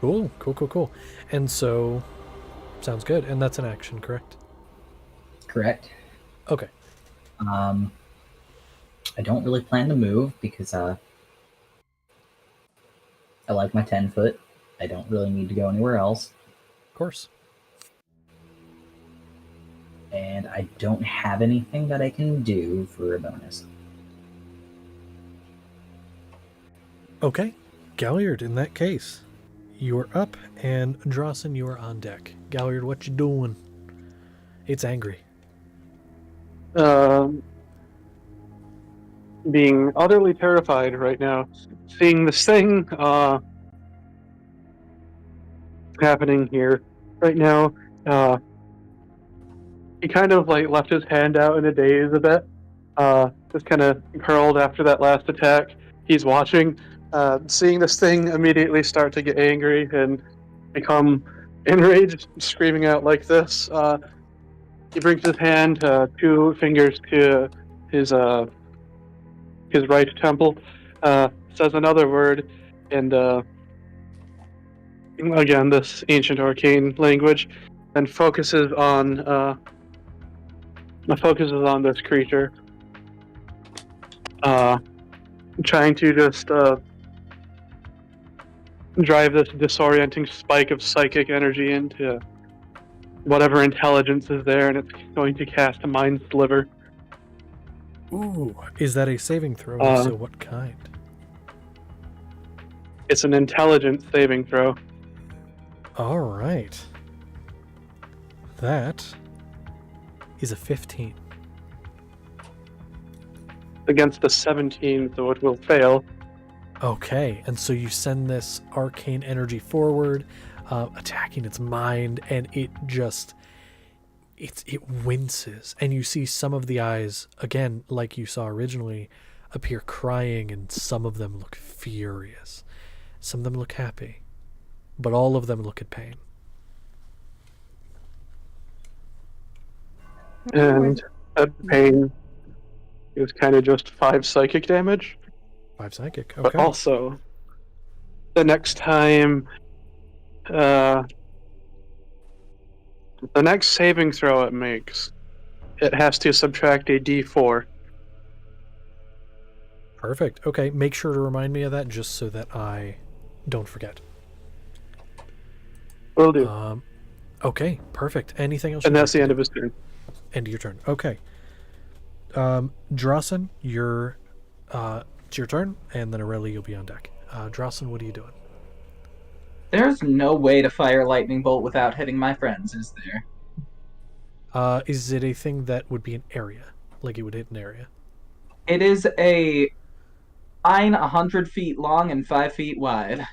Cool. And so, sounds good. And that's an action, correct? Correct. Okay. I don't really plan to move because I like my 10 foot. I don't really need to go anywhere else. Of course. And I don't have anything that I can do for a bonus. Okay. Galliard, in that case, you're up, and Drawson, you are on deck. Galliard, what you doing? It's angry. Being utterly terrified right now, seeing this thing happening here right now. He kind of like left his hand out in a daze a bit, just kind of curled after that last attack. He's watching, seeing this thing immediately start to get angry and become enraged, screaming out like this. He brings his hand, 2 fingers to his right temple, says another word, and again, this ancient arcane language, and focuses on My focus is on this creature. Trying to just drive this disorienting spike of psychic energy into whatever intelligence is there, and it's going to cast a Mind Sliver. Ooh, is that a saving throw? If so, what kind? It's an intelligence saving throw. All right. That is a 15. Against the 17, so it will fail. Okay, and so you send this arcane energy forward, attacking its mind, and it winces, and you see some of the eyes, again, like you saw originally, appear crying, and some of them look furious. Some of them look happy, but all of them look at pain. And that pain is kind of just 5 psychic damage. 5 psychic, okay. But also, the next time, the next saving throw it makes, it has to subtract a d4. Perfect. Okay, make sure to remind me of that just so that I don't forget. Will do. Okay, perfect. Anything else? And that's the end of his turn. End of your turn. Okay. Drossen, it's your turn, and then Aurelia, you'll be on deck. Drossen, what are you doing? There's no way to fire lightning bolt without hitting my friends, is there? Is it a thing that would be an area? Like it would hit an area? It is a line 100 feet long and 5 feet wide.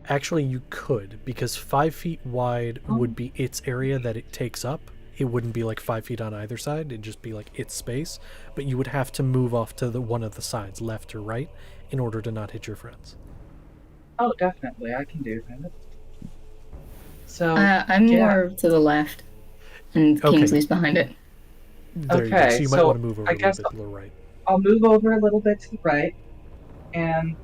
Actually, you could, because 5 feet wide would be its area that it takes up. It wouldn't be like 5 feet on either side. It'd just be like its space. But you would have to move off to one of the sides, left or right, in order to not hit your friends. Oh, definitely. I can do that. So I'm more to the left, and Okay. Kingsley's behind it. There you go. Okay, So you might so want to move over I a little guess bit to the right. I'll move over a little bit to the right, and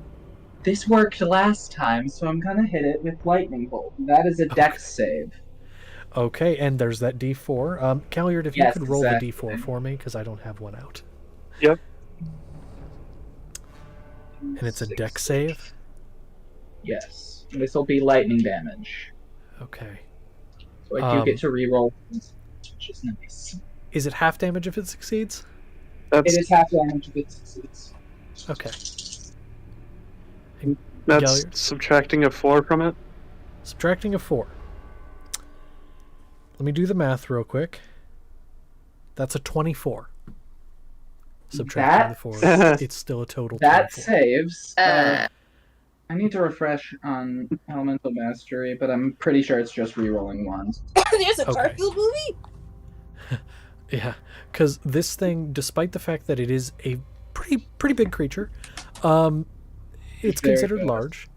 this worked last time, so I'm gonna hit it with lightning bolt. That is a dex save. Okay, and there's that D4. Calliard, if you Yes, could roll exactly. the D4 for me, because I don't have one out. Yep. And it's a dex save? Yes. This will be lightning damage. Okay. So I do get to reroll, which is nice. Is it half damage if it succeeds? That's, It is half damage if it succeeds. Okay. that's Galliard? subtracting a 4 from it. Subtracting a 4. Let me do the math real quick. That's a 24. Subtracting the 4, it's still a total That 24. saves. I need to refresh on Elemental Mastery, but I'm pretty sure it's just rerolling ones. There's a Okay. Garfield movie. Yeah, because this thing, despite the fact that it is a pretty big creature, it's Very considered fast. large.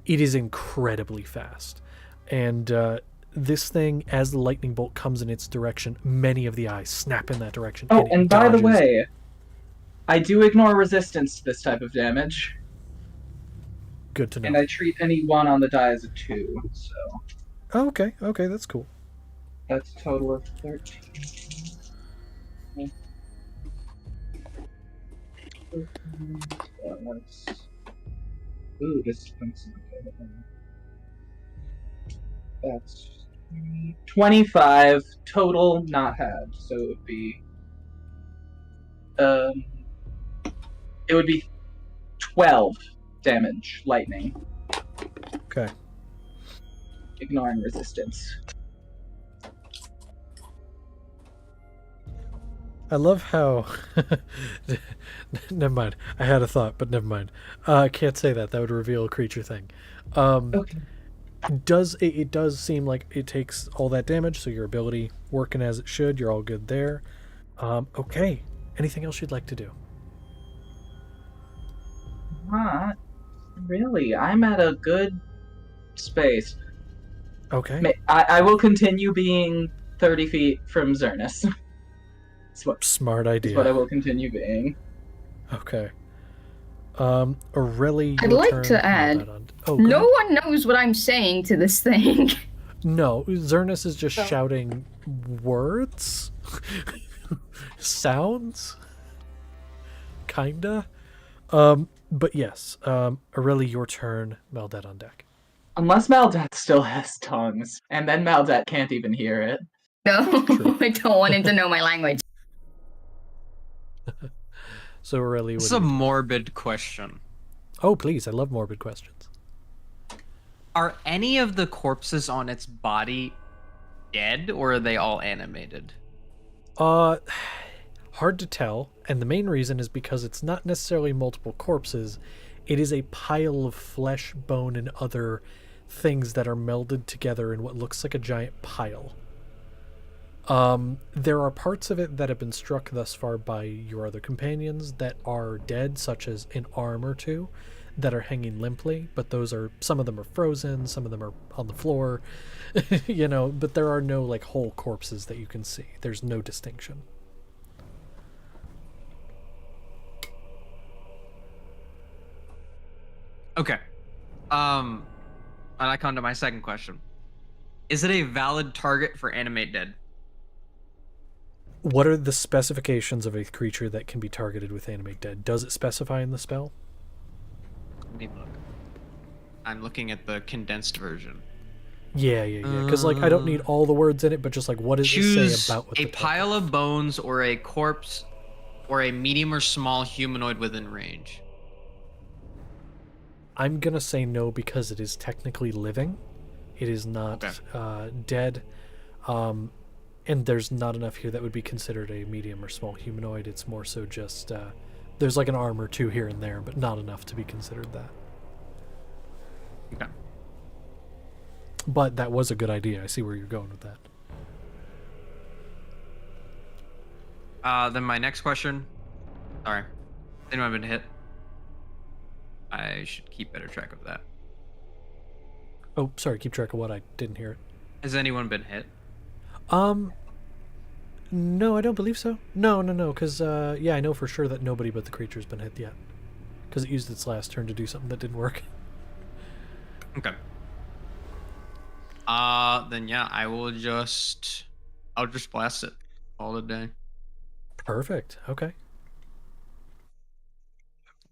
It is incredibly fast, and this thing, as the lightning bolt comes in its direction, many of the eyes snap in that direction. Oh, it and by the dodges. way, I do ignore resistance to this type of damage, Good to know. and I treat any one on the die as a 2, so Oh, okay, that's cool. that's a total of 13. Ooh, this one's not good. That's 25 total not had, so it would be 12 damage lightning, Okay. ignoring resistance. I love how. Never mind. I had a thought, but never mind. I can't say that. That would reveal a creature thing. Okay. It does seem like it takes all that damage, so your ability working as it should. You're all good there. Okay. Anything else you'd like to do? Not really. I'm at a good space. Okay. I will continue being 30 feet from Xernus. Smart That's what I idea. will continue being. Okay. Aurelie, I'd your like turn. to add, Oh, go No ahead. one knows what I'm saying to this thing. No, Zernus is just Oh. shouting words, sounds, kinda. But yes, Aurelie, your turn. Maldet on deck. Unless Maldet still has tongues, and then Maldet can't even hear it. No, True. I don't want him to know my language. So Aurelie, This what is a do you do? morbid question. Oh, please! I love morbid questions. Are any of the corpses on its body dead, or are they all animated? Hard to tell, and the main reason is because it's not necessarily multiple corpses. It is a pile of flesh, bone, and other things that are melded together in what looks like a giant pile. There are parts of it that have been struck thus far by your other companions that are dead, such as an arm or two that are hanging limply, but some of them are frozen, some of them are on the floor, but there are no like whole corpses that you can see. There's no distinction. Okay. And I come to my second question. Is it a valid target for animate dead? What are the specifications of a creature that can be targeted with Animate Dead? Does it specify in the spell? Let me look. I'm looking at the condensed version. Yeah. Because I don't need all the words in it, but just what does it Choose say about what a the pile of bones or a corpse or a medium or small humanoid within range. I'm gonna say no because it is technically living. It is not dead. And there's not enough here that would be considered a medium or small humanoid. It's more so just there's an arm or two here and there, but not enough to be considered that. Okay. But that was a good idea. I see where you're going with that. Then my next question. Sorry. Has anyone been hit? I should keep better track of that. Oh, sorry. Keep track of what? I didn't hear it. Has anyone been hit? No, I don't believe so. No, because, I know for sure that nobody but the creature's been hit yet. Because it used its last turn to do something that didn't work. Okay. Then yeah, I'll just blast it all the day. Perfect. Okay.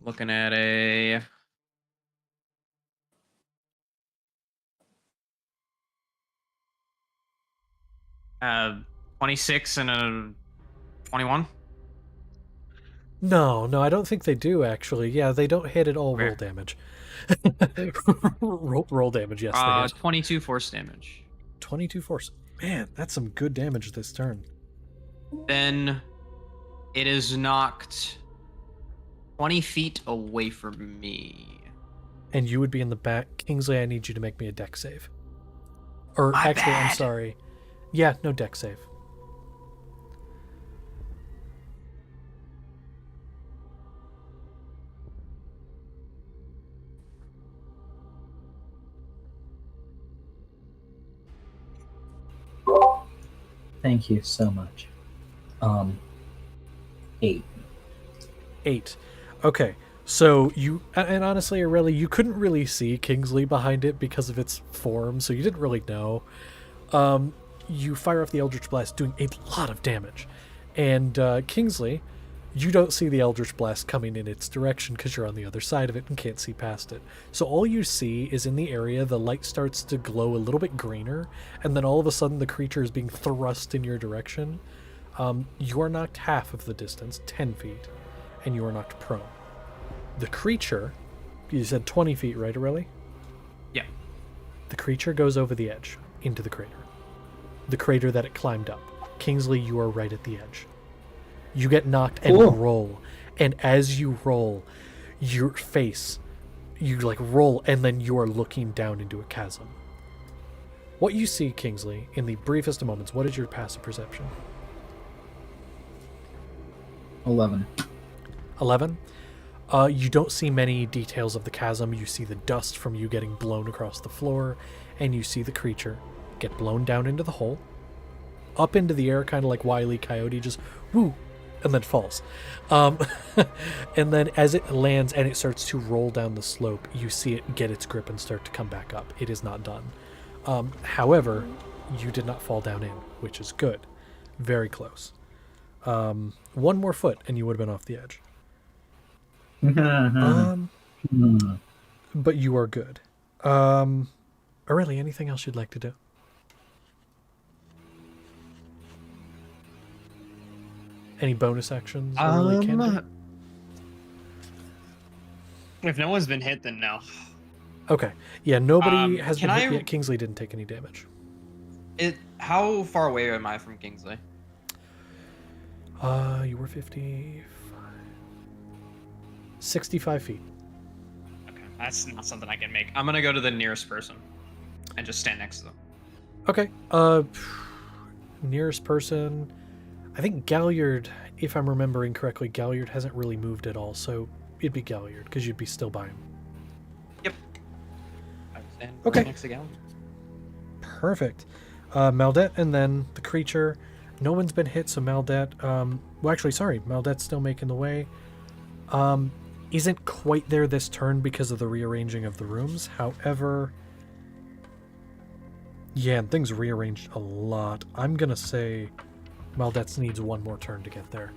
Looking at a... 26 and a 21. No, I don't think they do, actually. Yeah, they don't hit at all Okay. roll damage. roll damage, yes, they hit. 22 force damage. 22 force. Man, that's some good damage this turn. Then it is knocked 20 feet away from me. And you would be in the back. Kingsley, I need you to make me a deck save. Or My actually, I'm bad. sorry. Yeah, no deck save. Thank you so much. 8. 8. Okay, so you... And honestly, Aurelie, you couldn't really see Kingsley behind it because of its form, so you didn't really know. You fire off the Eldritch Blast, doing a lot of damage. And Kingsley, you don't see the Eldritch Blast coming in its direction because you're on the other side of it and can't see past it. So all you see is in the area, the light starts to glow a little bit greener, and then all of a sudden the creature is being thrust in your direction. You are knocked half of the distance, 10 feet, and you are knocked prone. The creature, you said 20 feet, right, Aurelie? Yeah. The creature goes over the edge, into the crater. The crater that it climbed up. Kingsley, you are right at the edge. You get knocked and roll. And as you roll, your face, you roll, and then you are looking down into a chasm. What you see, Kingsley, in the briefest of moments, what is your passive perception? 11. 11? You don't see many details of the chasm. You see the dust from you getting blown across the floor, and you see the creature get blown down into the hole, up into the air, kind of like Wile E. Coyote, just woo, and then falls. And then as it lands and it starts to roll down the slope, you see it get its grip and start to come back up. It is not done. However, you did not fall down in, which is good. Very close. One more foot, and you would have been off the edge. But you are good. Aurelie, anything else you'd like to do? Any bonus actions Aurelie can do? If no one's been hit, then no. Okay. Yeah, nobody has can been hit I- yet. Kingsley didn't take any damage. How far away am I from Kingsley? You were 55... 65 feet. Okay, that's not something I can make. I'm gonna go to the nearest person and just stand next to them. Okay. Nearest person... I think Galliard, if I'm remembering correctly, Galliard hasn't really moved at all, so it'd be Galliard, because you'd be still by him. Yep. I stand Okay. next to Gallon. Perfect. Maldette and then the creature. No one's been hit, so Maldette... well, actually, sorry. Maldette's still making the way. Isn't quite there this turn because of the rearranging of the rooms. However... Yeah, and things rearranged a lot. I'm going to say Maldette needs one more turn to get there.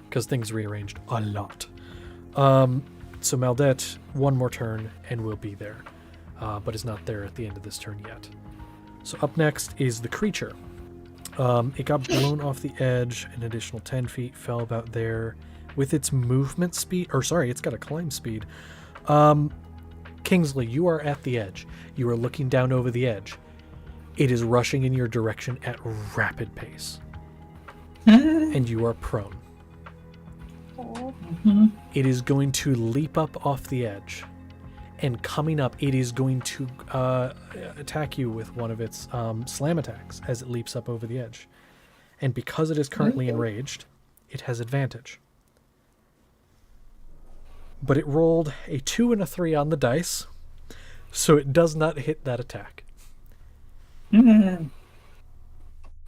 Because things rearranged a lot. So Maldette, one more turn, and will be there. But is not there at the end of this turn yet. So up next is the creature. It got blown off the edge, an additional 10 feet, fell about there. With its movement speed, or sorry, it's got a climb speed. Kingsley, you are at the edge. You are looking down over the edge. It is rushing in your direction at rapid pace. And you are prone. It is going to leap up off the edge. And coming up, it is going to attack you with one of its slam attacks as it leaps up over the edge. And because it is currently enraged, it has advantage. But it rolled a 2 and a 3 on the dice, so it does not hit that attack.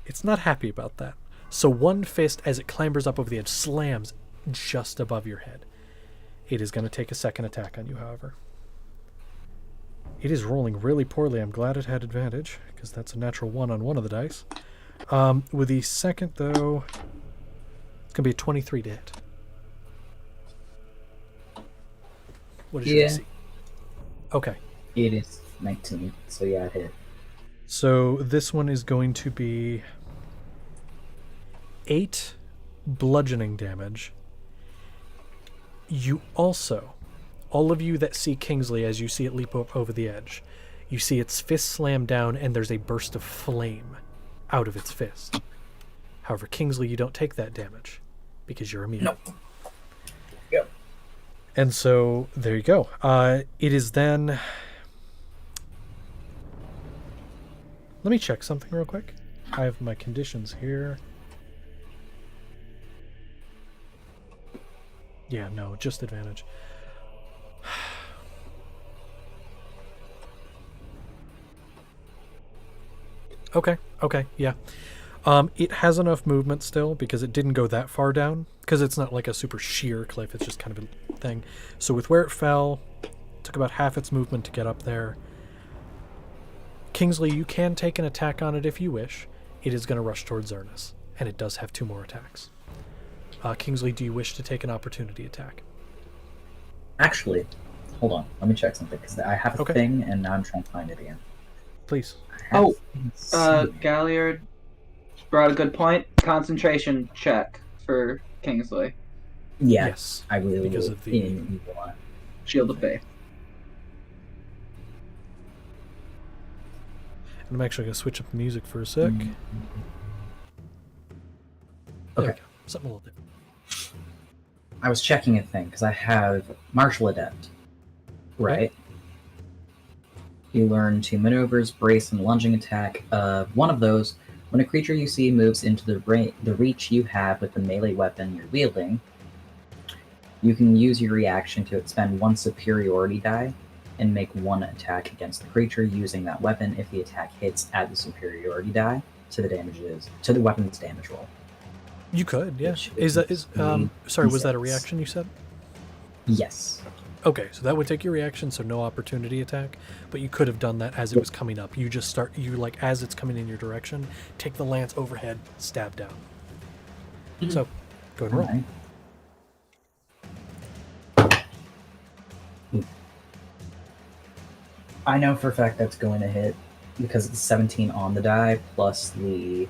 It's not happy about that. So one fist, as it clambers up over the edge, slams just above your head. It is going to take a second attack on you, however. It is rolling really poorly. I'm glad it had advantage, because that's a natural 1 on one of the dice. With the second, though, it's going to be a 23 to hit. What is your AC? Okay. It is 19, so yeah, it hit. So this one is going to be 8 bludgeoning damage. You also, all of you that see Kingsley as you see it leap up over the edge, you see its fist slam down and there's a burst of flame out of its fist. However, Kingsley, you don't take that damage because you're immune. Nope. Yep. And so there you go. It is then... Let me check something real quick. I have my conditions here. Yeah, no, just advantage. Okay, yeah. It has enough movement still because it didn't go that far down because it's not like a super sheer cliff, it's just kind of a thing. So with where it fell, it took about half its movement to get up there. Kingsley, you can take an attack on it if you wish. It is going to rush towards Zernus, and it does have 2 more attacks. Kingsley, do you wish to take an opportunity attack? Actually, hold on. Let me check something, because I have a Okay. thing, and now I'm trying to find it again. Please. Oh, Uh, Galliard brought a good point. Concentration check for Kingsley. yeah, Yes. I really because will of the- in Evil Eye. Shield of Faith. I'm actually going to switch up the music for a sec. There we Okay. go. Something a little different. I was checking a thing, because I have Martial Adept. Right? You learn 2 maneuvers, brace, and lunging attack. One of those, when a creature you see moves into the reach you have with the melee weapon you're wielding, you can use your reaction to expend 1 superiority die and make 1 attack against the creature using that weapon. If the attack hits, add the superiority die to the weapon's damage roll. You could, yeah. Which Is that is sorry, was that a D6. reaction you said? Yes. Okay, so that would take your reaction, so no opportunity attack. But you could have done that as it was coming up. You just start, as it's coming in your direction, take the lance overhead, stab down. So, go ahead and roll. Alright. I know for a fact that's going to hit because it's 17 on the die plus the.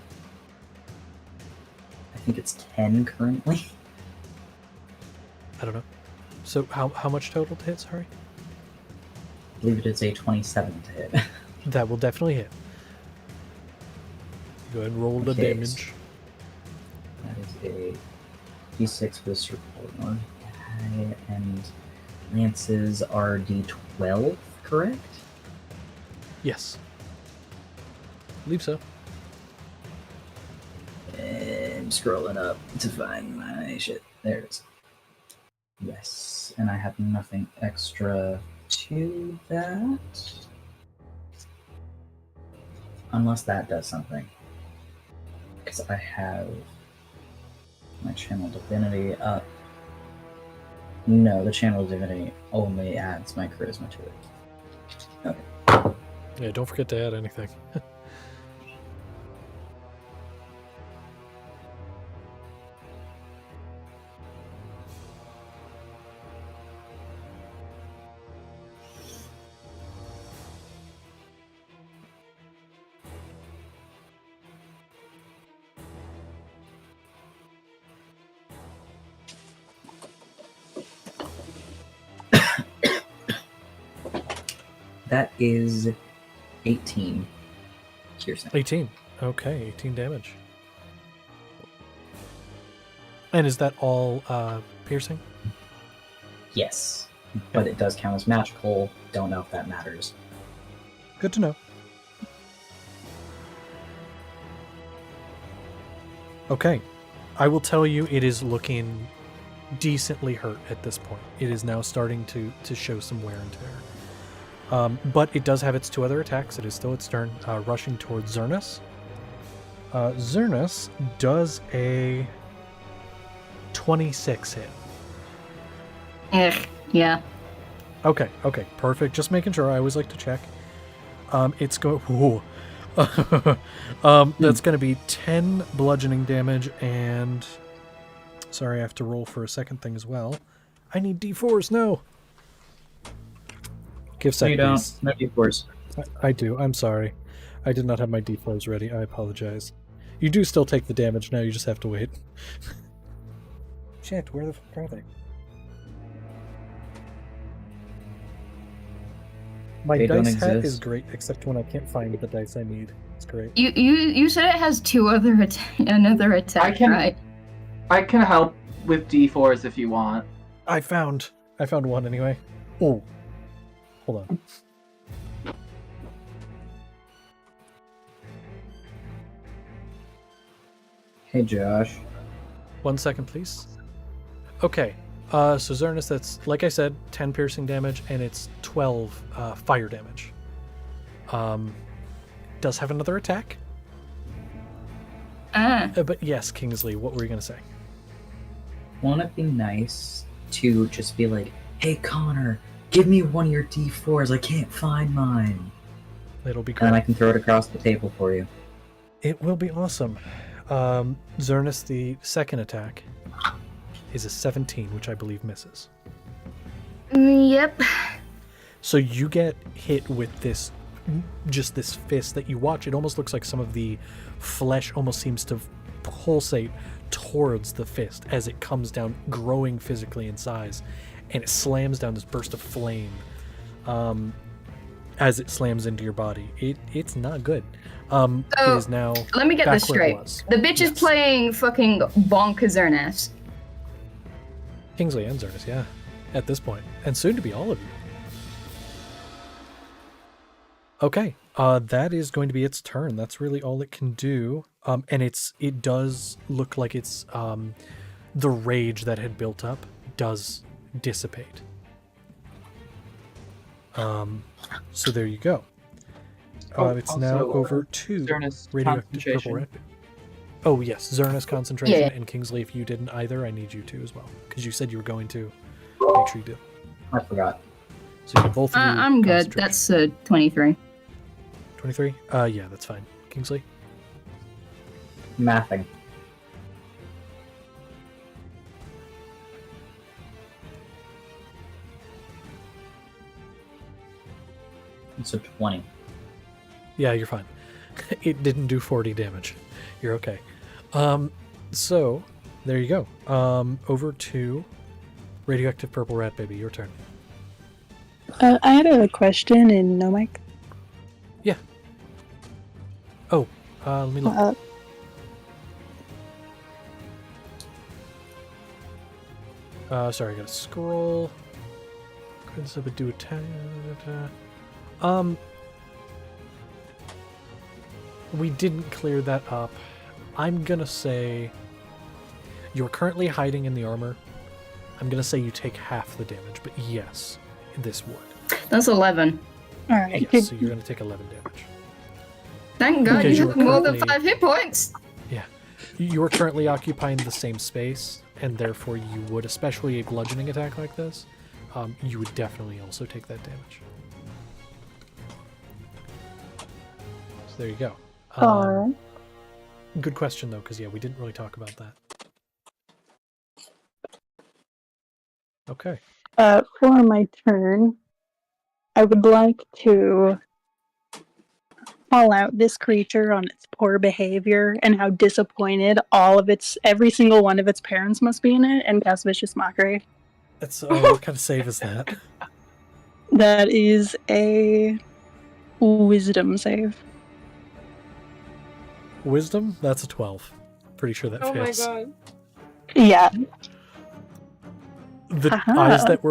I think it's 10 currently. I don't know. So how much total to hit, sorry? I believe it is a 27 to hit. That will definitely hit. Go ahead and roll the Okay, damage. That is a d6 for the circle, and lances are d12, correct? Yes. I believe so. I'm scrolling up to find my shit. There it is. Yes, and I have nothing extra to that. Unless that does something. Because I have my channel divinity up. No, the channel divinity only adds my charisma to it. Okay. Yeah, don't forget to add anything. That is 18 piercing. 18. Okay, 18 damage. And is that all piercing? Yes, but it does count as magical. Don't know if that matters. Good to know. Okay. I will tell you it is looking decently hurt at this point. It is now starting to show some wear and tear. But it does have its two other attacks. It is still its turn, rushing towards Xernas. Xernas does a 26 hit. Yeah. Okay, perfect. Just making sure. I always like to check. It's go. That's going to be 10 bludgeoning damage, and sorry, I have to roll for a second thing as well. I need D4s. No. Give second. You don't. Please. No D4s. I do. I'm sorry. I did not have my D4s ready. I apologize. You do still take the damage now. You just have to wait. Shit, where the fuck are they? My They don't dice hat exist. is great, except when I can't find the dice I need. It's great. You said it has two other another attack, right? I can help with D4s if you want. I found one anyway. Oh, hold on. Hey, Josh. 1 second, please. Okay. So Xernas, that's, like I said, 10 piercing damage, and it's 12 fire damage. Does have another attack. But yes, Kingsley, what were you going to say? Won't it be nice to just be like, hey, Connor, give me one of your D4s. I can't find mine. It'll be And great. then I can throw it across the table for you. It will be awesome. Xernas, the second attack, is a 17, which I believe misses. Yep. So you get hit with this, just this fist that you watch. It almost looks like some of the flesh almost seems to pulsate towards the fist as it comes down, growing physically in size, and it slams down this burst of flame as it slams into your body. It's not good. It is now. Let me get this back where it straight. was. The bitch is Yes. playing fucking bonkers Xernas. Kingsley and Xernas, yeah, at this point, and soon to be all of you. Okay, that is going to be its turn. That's really all it can do. And it does look like it's the rage that had built up does dissipate. So there you go. It's now also, over to Xernas radioactive concentration. purple red. Oh yes, Xernas concentration, Yeah. and Kingsley, if you didn't either, I need you to as well, because you said you were going to. Make sure you do. I forgot. So yeah, both of you. I'm good. concentration. That's 23. 23. Yeah, that's fine. Kingsley. Mathing. So 20. Yeah, you're fine. It didn't do 40 damage. You're okay. So there you go. Over to radioactive purple rat baby. Your turn. I had a question in no mic. Yeah. Oh, let me look. Sorry, I gotta scroll. Credits of a do attack. We didn't clear that up. I'm gonna say you're currently hiding in the armor. I'm gonna say you take half the damage, but yes, this would. That's 11. All right. Yes, so you're gonna take 11 damage. Thank God Because you you have were more than currently- 5 hit points. Yeah. You are currently occupying the same space, and therefore you would, especially a bludgeoning attack like this, you would definitely also take that damage. So there you go. Alright. Good question, though, because, yeah, we didn't really talk about that. Okay. For my turn, I would like to call out this creature on its poor behavior and how disappointed every single one of its parents must be in it, and cast Vicious Mockery. That's, what kind of save is that? That is a Wisdom save. Wisdom? That's a 12. Pretty sure that Oh my fails. god. Yeah. The Haha. eyes that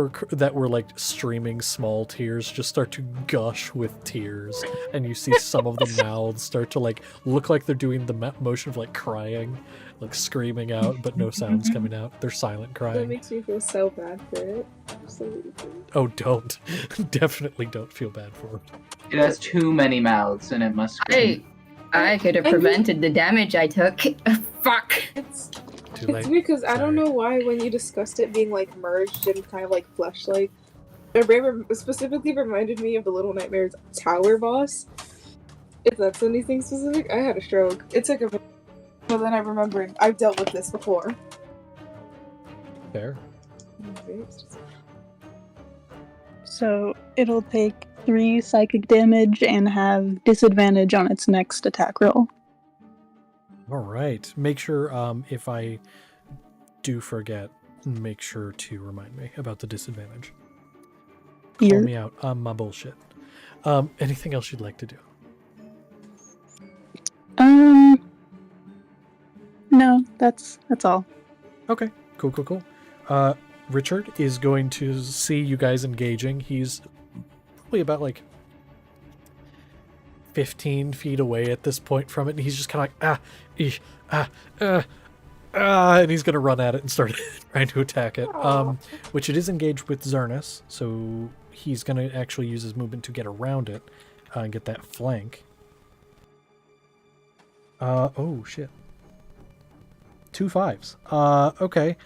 were like streaming small tears just start to gush with tears, and you see some of the mouths start to like look like they're doing the motion of like crying, like screaming out, but no sounds coming out. They're silent That crying. makes me feel so bad for it. Absolutely. Oh, don't. Definitely don't feel bad for it. It has too many mouths, and it must scream. I could have I mean- prevented the damage I took. Fuck. It's Too it's late. weird because I don't Sorry. know why when you discussed it being like merged and kind of like flesh-like, my brain specifically reminded me of the Little Nightmares tower boss. If that's anything specific, I had a stroke. It took a minute, but then I remembered I've dealt with this before. Fair. So it'll take 3 psychic damage and have disadvantage on its next attack roll. All right. Make sure, if I do forget, make sure to remind me about the disadvantage. Call You're- me out on my bullshit. Anything else you'd like to do? No, that's all. Okay, cool. Richard is going to see you guys engaging. He's probably about like 15 feet away at this point from it, and he's just kind of like, and he's going to run at it and start trying to attack it. Which it is engaged with Zernus, so he's going to actually use his movement to get around it and get that flank. Oh shit. 2 5s. Okay.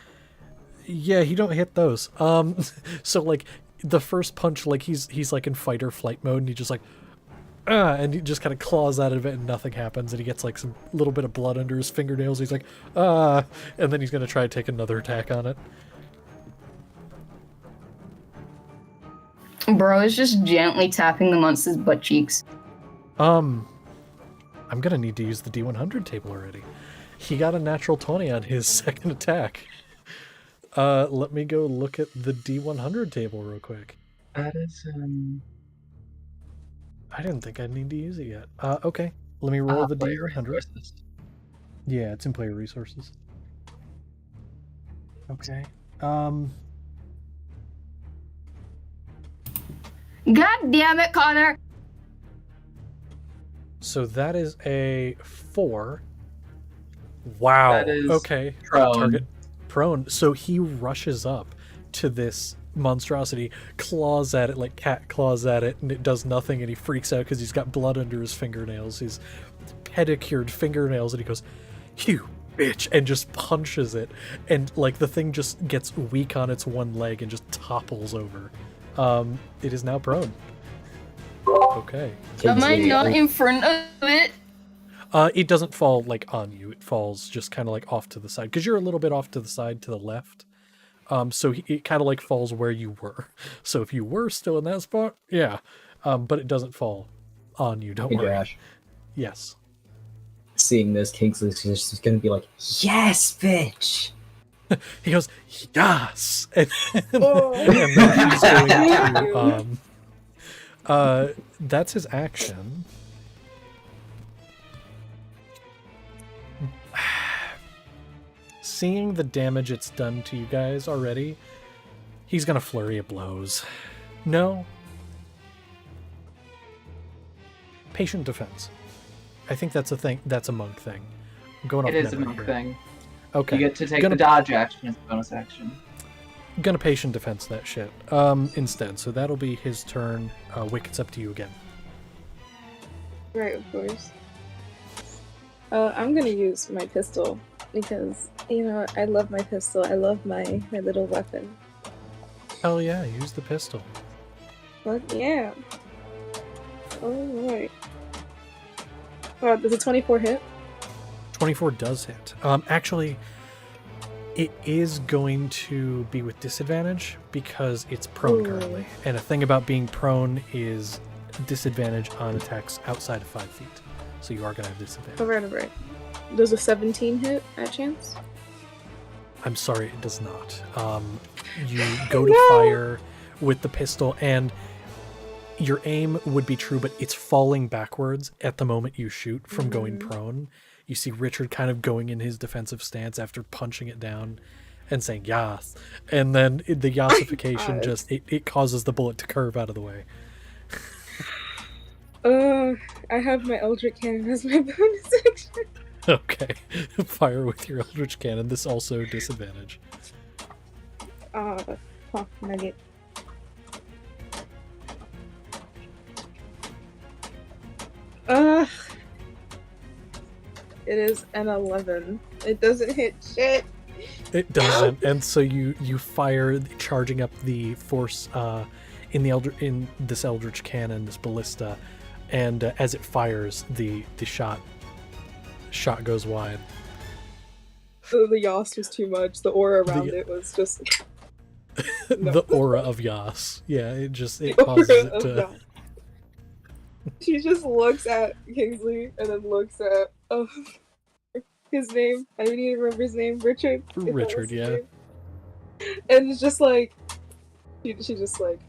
Yeah, he don't hit those. So like the first punch, like he's like in fight or flight mode, and he just like, and he just kind of claws out of it, and nothing happens, and he gets like some little bit of blood under his fingernails. He's like, and then he's gonna try to take another attack on it. Bro is just gently tapping the monster's butt cheeks. I'm gonna need to use the D100 table already. He got a natural 20 on his second attack. Let me go look at the D100 table real quick. That is, I didn't think I'd need to use it yet. Okay. Let me roll the player D100. resources. Yeah, it's in player resources. Okay. God damn it, Connor! So that is a 4. Wow. That is okay. prone. Target prone. So he rushes up to this monstrosity, claws at it like cat claws at it, and it does nothing, and he freaks out because he's got blood under his fingernails. He's pedicured fingernails, and he goes, bitch, and just punches it, and like the thing just gets weak on its one leg and just topples over. It is now prone. Okay. Am I Kingsley, not are- in front of it? It doesn't fall like on you. It falls just kind of like off to the side because you're a little bit off to the side to the left. So it kind of like falls where you were. So if you were still in that spot, yeah. But it doesn't fall on you. Don't Hey, worry. Josh. Yes. Seeing this, Kingsley's just gonna be like, "Yes, bitch." He goes, yes, and, Oh. and then he's going to. That's his action. Seeing the damage it's done to you guys already, he's gonna flurry of blows. No. Patient defense. I think that's a thing. That's a monk thing. I'm going off It is a memory monk here. thing. Okay. You get to take Gonna- the dodge action as a bonus action. Gonna patient defense that shit instead. So that'll be his turn. Wick, it's up to you again. Right, of course. I'm gonna use my pistol because I love my pistol. I love my little weapon. Hell yeah, use the pistol. Fuck yeah. Alright. Oh, does a 24 hit? 24 does hit. Actually, it is going to be with disadvantage because it's prone Ooh. currently. And a thing about being prone is disadvantage on attacks outside of 5 feet. So you are going to have disadvantage. Alright. Does a 17 hit at chance? I'm sorry, it does not. You go to No! fire with the pistol, and your aim would be true, but it's falling backwards at the moment you shoot from going prone. You see Richard kind of going in his defensive stance after punching it down and saying yas, and then the yasification just it causes the bullet to curve out of the way. I have my Eldritch Cannon as my bonus action. Okay, fire with your Eldritch Cannon. This also disadvantage. Nugget. It is an 11. It doesn't hit shit. It doesn't, and so you fire, charging up the force in this Eldritch Cannon, this ballista, and as it fires, the shot goes wide. The Yas was too much. The aura around it was just. No. The aura of Yas, yeah, it The causes aura it of to. Yas. She just looks at Kingsley and then looks at his name. I didn't even remember his name. Richard. if that was Richard, his yeah. name. And it's just like she just like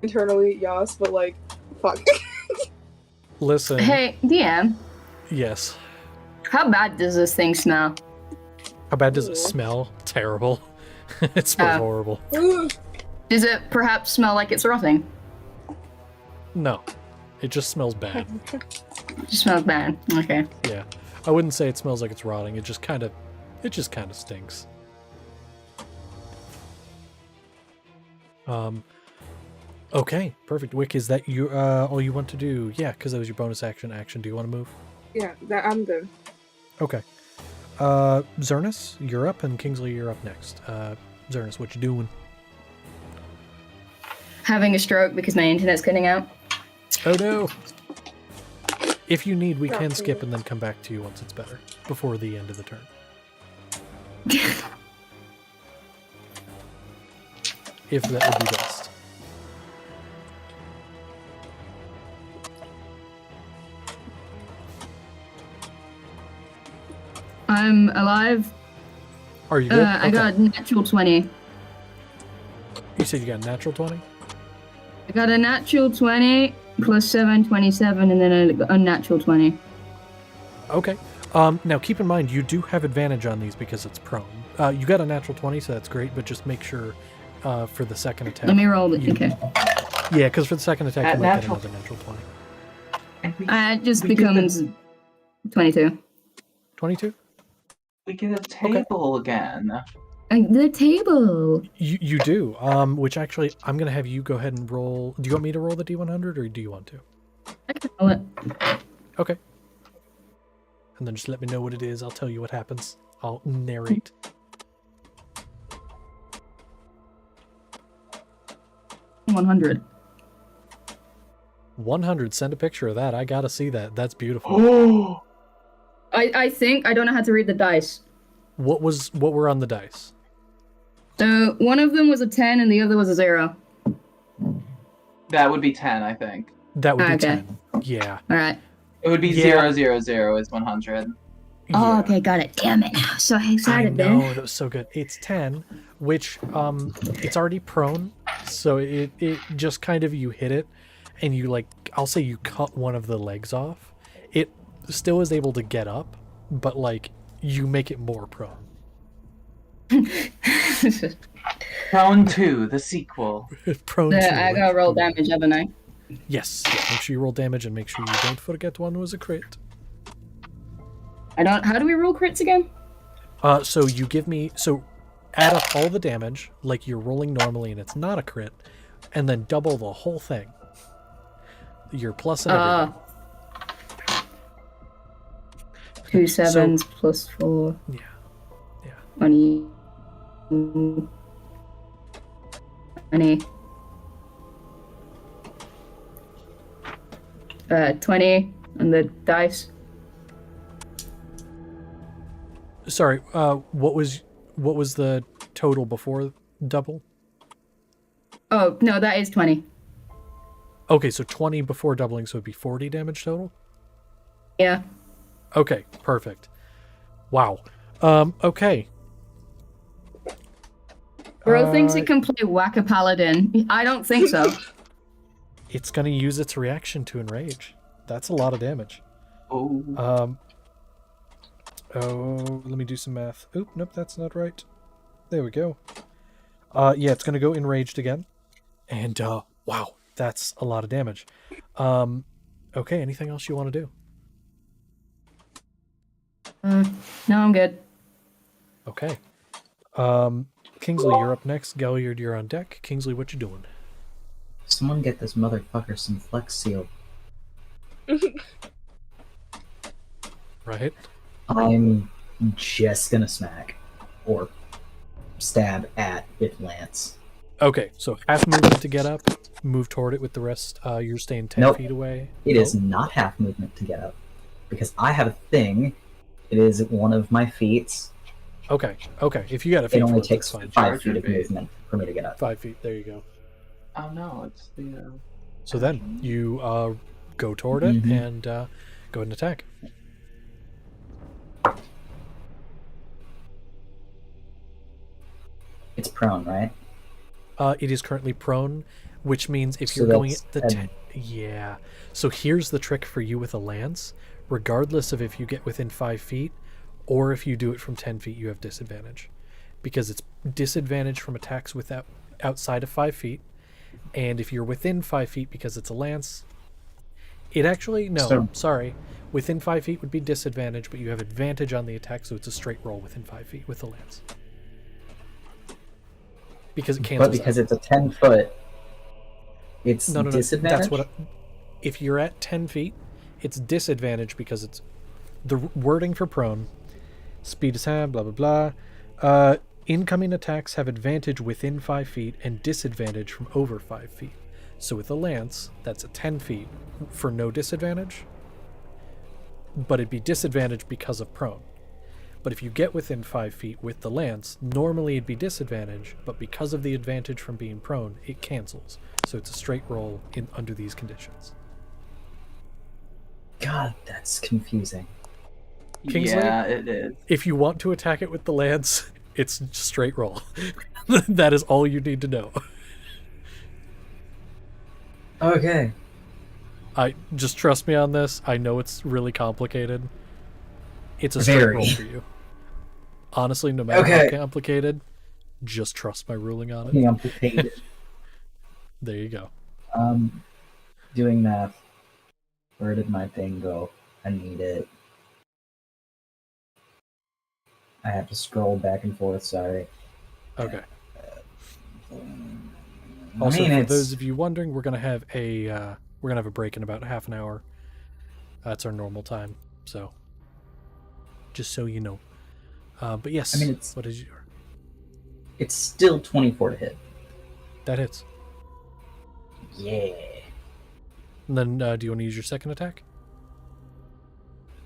internally Yas, but like fuck. Listen, Hey, DM, yes. how bad does this thing smell? How bad does it Ooh. smell? Terrible. It smells horrible. Does it perhaps smell like it's rotting? No, it just smells bad. It just smells bad. Okay. Yeah, I wouldn't say it smells like it's rotting. It just kind of stinks. Okay, perfect. Wick, is that you? All you want to do? Yeah, because that was your bonus action. Do you want to move? Yeah, I'm good. Okay. Zernus, you're up, and Kingsley, you're up next. Zernus, what you doing? Having a stroke because my internet's cutting out. Oh no! If you need, we can skip and then come back to you once it's better, before the end of the turn. If that would be best. I'm alive. Are you good? I got a natural 20. You said you got a natural 20? I got a natural 20 plus 7, 27, and then an unnatural 20. Okay. Now keep in mind, you do have advantage on these because it's prone. You got a natural 20, so that's great, but just make sure for the second attack. Let me roll it. you- Okay. Yeah, because for the second attack, At you might natural- get another natural 20. And It just we get the- becomes 22. 22? We get a table again. The table. You do, which actually, I'm going to have you go ahead and roll. Do you want me to roll the D100, or do you want to? I can roll it. Okay. And then just let me know what it is. I'll tell you what happens. I'll narrate. 100. 100. Send a picture of that. I gotta see that. That's beautiful. Oh, I think I don't know how to read the dice. What were on the dice? So one of them was a 10 and the other was a 0. That would be 10, I think. That would be Okay. 10. Yeah. All right. It would be Yeah. 000 is 100. Oh, Yeah. okay, got it. Damn it! I'm so I excited know, there. that was so good. It's 10, which it's already prone, so it just kind of, you hit it and you, like, I'll say you cut one of the legs off. It still is able to get up, but like you make it more prone. Prone 2, the sequel. Prone to I it. gotta roll damage, haven't I? Yes. Yeah, make sure you roll damage and make sure you don't forget one was a crit. I don't. How do we roll crits again? So you give me, so add up all the damage like you're rolling normally and it's not a crit, and then double the whole thing. Your plus and everything. 2 sevens plus 4. Yeah. Yeah. 20. 20 on the dice. Sorry, what was the total before double? Oh, no, that is 20. Okay, so 20 before doubling, so it'd be 40 damage total? Yeah. Okay, perfect. Wow. Okay. Bro thinks it can play Whack-A-Paladin. I don't think so. It's gonna use its reaction to enrage. That's a lot of damage. Oh. Oh, let me do some math. Oop, nope, that's not right. There we go. Yeah, it's gonna go enraged again. And, wow, that's a lot of damage. Okay, anything else you want to do? No, I'm good. Okay. Kingsley, you're up next. Galliard, you're on deck. Kingsley, what you doing? Someone get this motherfucker some Flex Seal. Right? I'm just gonna smack. Or stab at with Lance. Okay, so half movement to get up, move toward it with the rest. You're staying 10 Nope. feet away. It is not half movement to get up. Because I have a thing. It is one of my feats. Okay, okay. If you got a It feet only for it, takes that's fine. 5 feet of Charger bait. movement for me to get up. 5 feet, there you go. Oh no, it's the. So then, you go toward it Mhm. and go ahead and attack. It's prone, right? It is currently prone, which means if So you're going that's at the 10... Yeah. So here's the trick for you with a lance. Regardless of if you get within 5 feet, or if you do it from 10 feet, you have disadvantage. Because it's disadvantage from attacks without outside of 5 feet. And if you're within 5 feet because it's a lance... It actually... No, So- sorry. Within 5 feet would be disadvantage, but you have advantage on the attack, so it's a straight roll within 5 feet with the lance. Because it cancels But because out. it's a 10-foot, it's No. disadvantage? That's what. If you're at 10 feet, it's disadvantage because it's the wording for prone. Speed is half. Blah blah blah. Incoming attacks have advantage within 5 feet and disadvantage from over 5 feet. So with a lance, that's at 10 feet for no disadvantage. But it'd be disadvantage because of prone. But if you get within 5 feet with the lance, normally it'd be disadvantage, but because of the advantage from being prone, it cancels. So it's a straight roll under these conditions. God, that's confusing. Kingsley? Yeah, it is. If you want to attack it with the lance, it's straight roll. That is all you need to know. Okay. Just trust me on this. I know it's really complicated. It's a straight Very. roll for you. Honestly, no matter Okay. how complicated, just trust my ruling on it. Complicated. There you go. Doing math. Where did my thing go? I need it. I have to scroll back and forth, sorry. Okay. I Also, mean, for it's... those of you wondering, we're gonna have a break in about half an hour. That's our normal time. So, just so you know. But yes, I mean, it's what is your... it's still 24 to hit. That hits. Yeah. And then, do you want to use your second attack?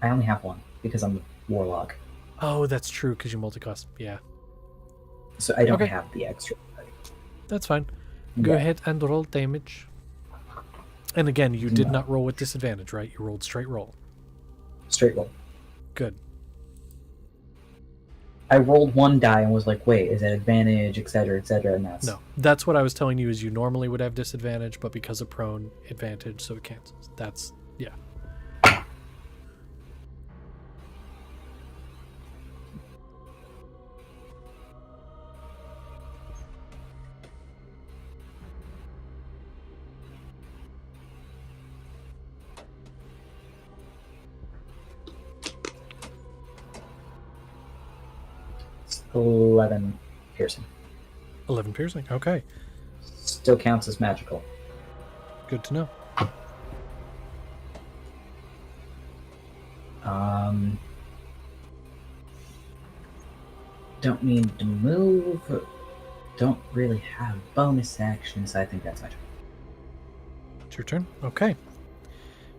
I only have one because I'm a warlock, Oh, that's true, because you multiclass. Yeah, so I don't Okay. have the extra. that's fine. Go Yeah. ahead and roll damage. And again, you did not roll with disadvantage, right? You rolled straight roll. Straight roll. Good. I rolled one die and was like, wait, is that advantage, etc., etc., and that's... No, that's what I was telling you is you normally would have disadvantage, but because of prone, advantage, so it cancels. That's, yeah. It's 11 piercing. 11 piercing. Okay, Still counts as magical. good to know. Don't need to move. Don't really have bonus actions. I think that's my turn. It's your turn. Okay.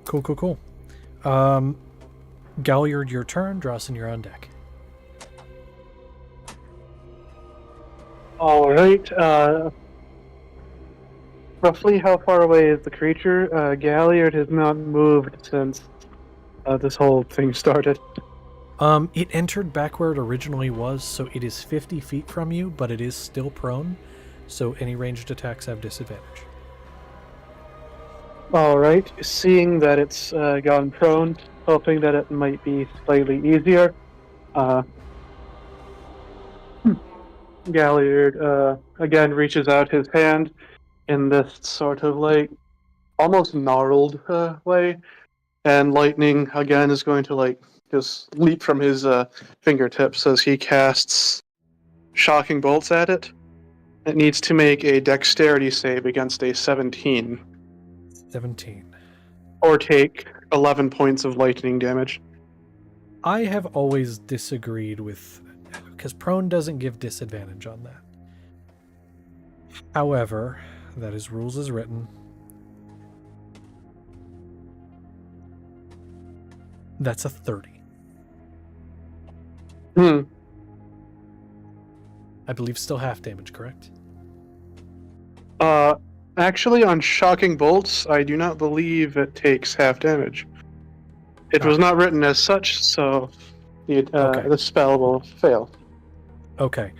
Cool, cool, cool. Galliard, your turn. Drawson, you're on deck. All right. Roughly how far away is the creature? Galliard has not moved since this whole thing started. It entered back where it originally was, so it is 50 feet from you, but it is still prone, so any ranged attacks have disadvantage. All right. Seeing that it's gone prone, hoping that it might be slightly easier. Galliard again reaches out his hand in this sort of like almost gnarled way, and lightning again is going to like just leap from his fingertips as he casts shocking bolts at it. It needs to make a dexterity save against a 17 17. or take 11 points of lightning damage. I have always disagreed with... because prone doesn't give disadvantage on that. However, that is rules as written. That's a 30. I believe still half damage, correct? Actually, on shocking bolts, I do not believe it takes half damage. It was not written as such, so the spell will fail. Okay.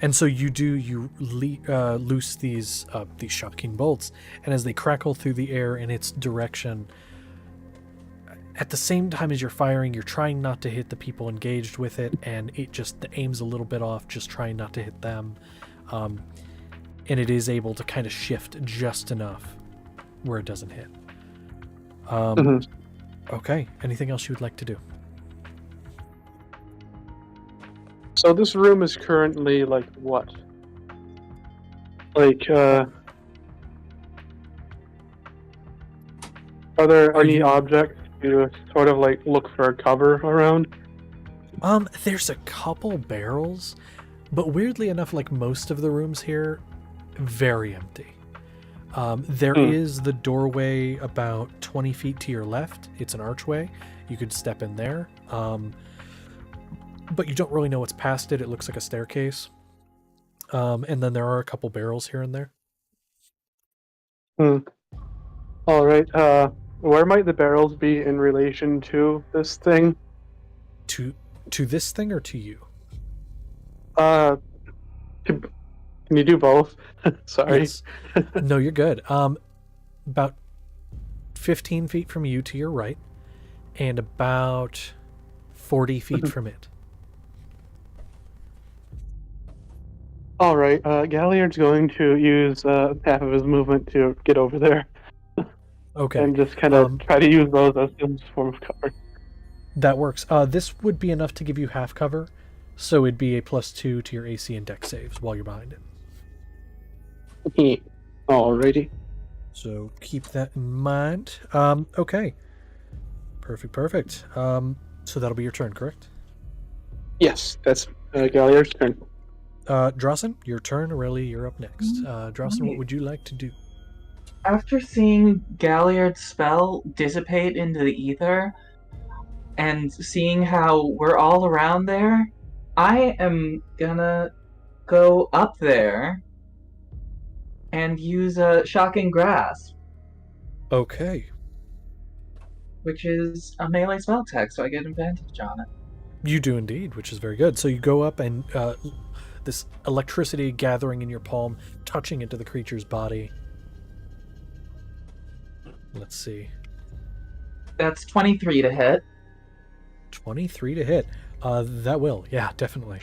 And so you loose these shocking bolts, and as they crackle through the air in its direction, at the same time as you're firing, you're trying not to hit the people engaged with it, and the aim's a little bit off, just trying not to hit them. And it is able to kind of shift just enough where it doesn't hit. Okay. Anything else you would like to do? So this room is currently like what? Like, are there any objects to sort of like look for cover around? There's a couple barrels, but weirdly enough, like most of the rooms here, very empty. There is the doorway about 20 feet to your left. It's an archway. You could step in there. But you don't really know what's past it. It looks like a staircase. And then there are a couple barrels here and there. All right. Where might the barrels be in relation to this thing? To this thing or to you? Can you do both? Sorry. Yes. No, you're good. About 15 feet from you to your right, and about 40 feet from it. All right. Galliard's going to use half of his movement to get over there. Okay. And just kind of try to use those as some form of cover. That works. This would be enough to give you half cover, so it'd be a +2 to your AC and Dex saves while you're behind it. Alrighty. So keep that in mind. Okay. Perfect. So that'll be your turn, correct? Yes, that's Galliard's turn. Drossen, your turn. Aurelia, you're up next. Drossen, what Right. would you like to do? After seeing Galliard's spell dissipate into the ether, and seeing how we're all around there, I am gonna go up there and use a Shocking Grasp, Okay. which is a melee spell tech, so I get advantage on it. You do indeed, which is very good. So you go up and this electricity gathering in your palm, touching into the creature's body. Let's see. That's 23 to hit. 23 to hit. That will. Yeah, definitely.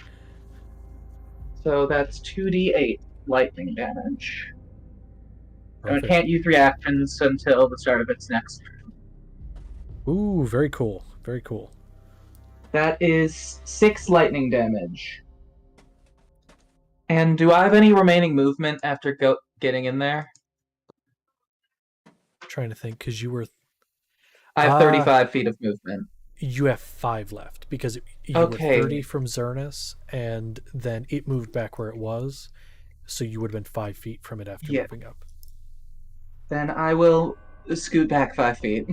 So that's 2d8 lightning damage. And it Perfect. can't use reactions until the start of its next turn. Ooh, very cool. Very cool. That is 6 lightning damage. And do I have any remaining movement after getting in there? Trying to think, because you were... I have 35 feet of movement. You have 5 left, because you Okay. were 30 from Zernus, and then it moved back where it was, so you would have been 5 feet from it after Yeah. moving up. Then I will scoot back 5 feet.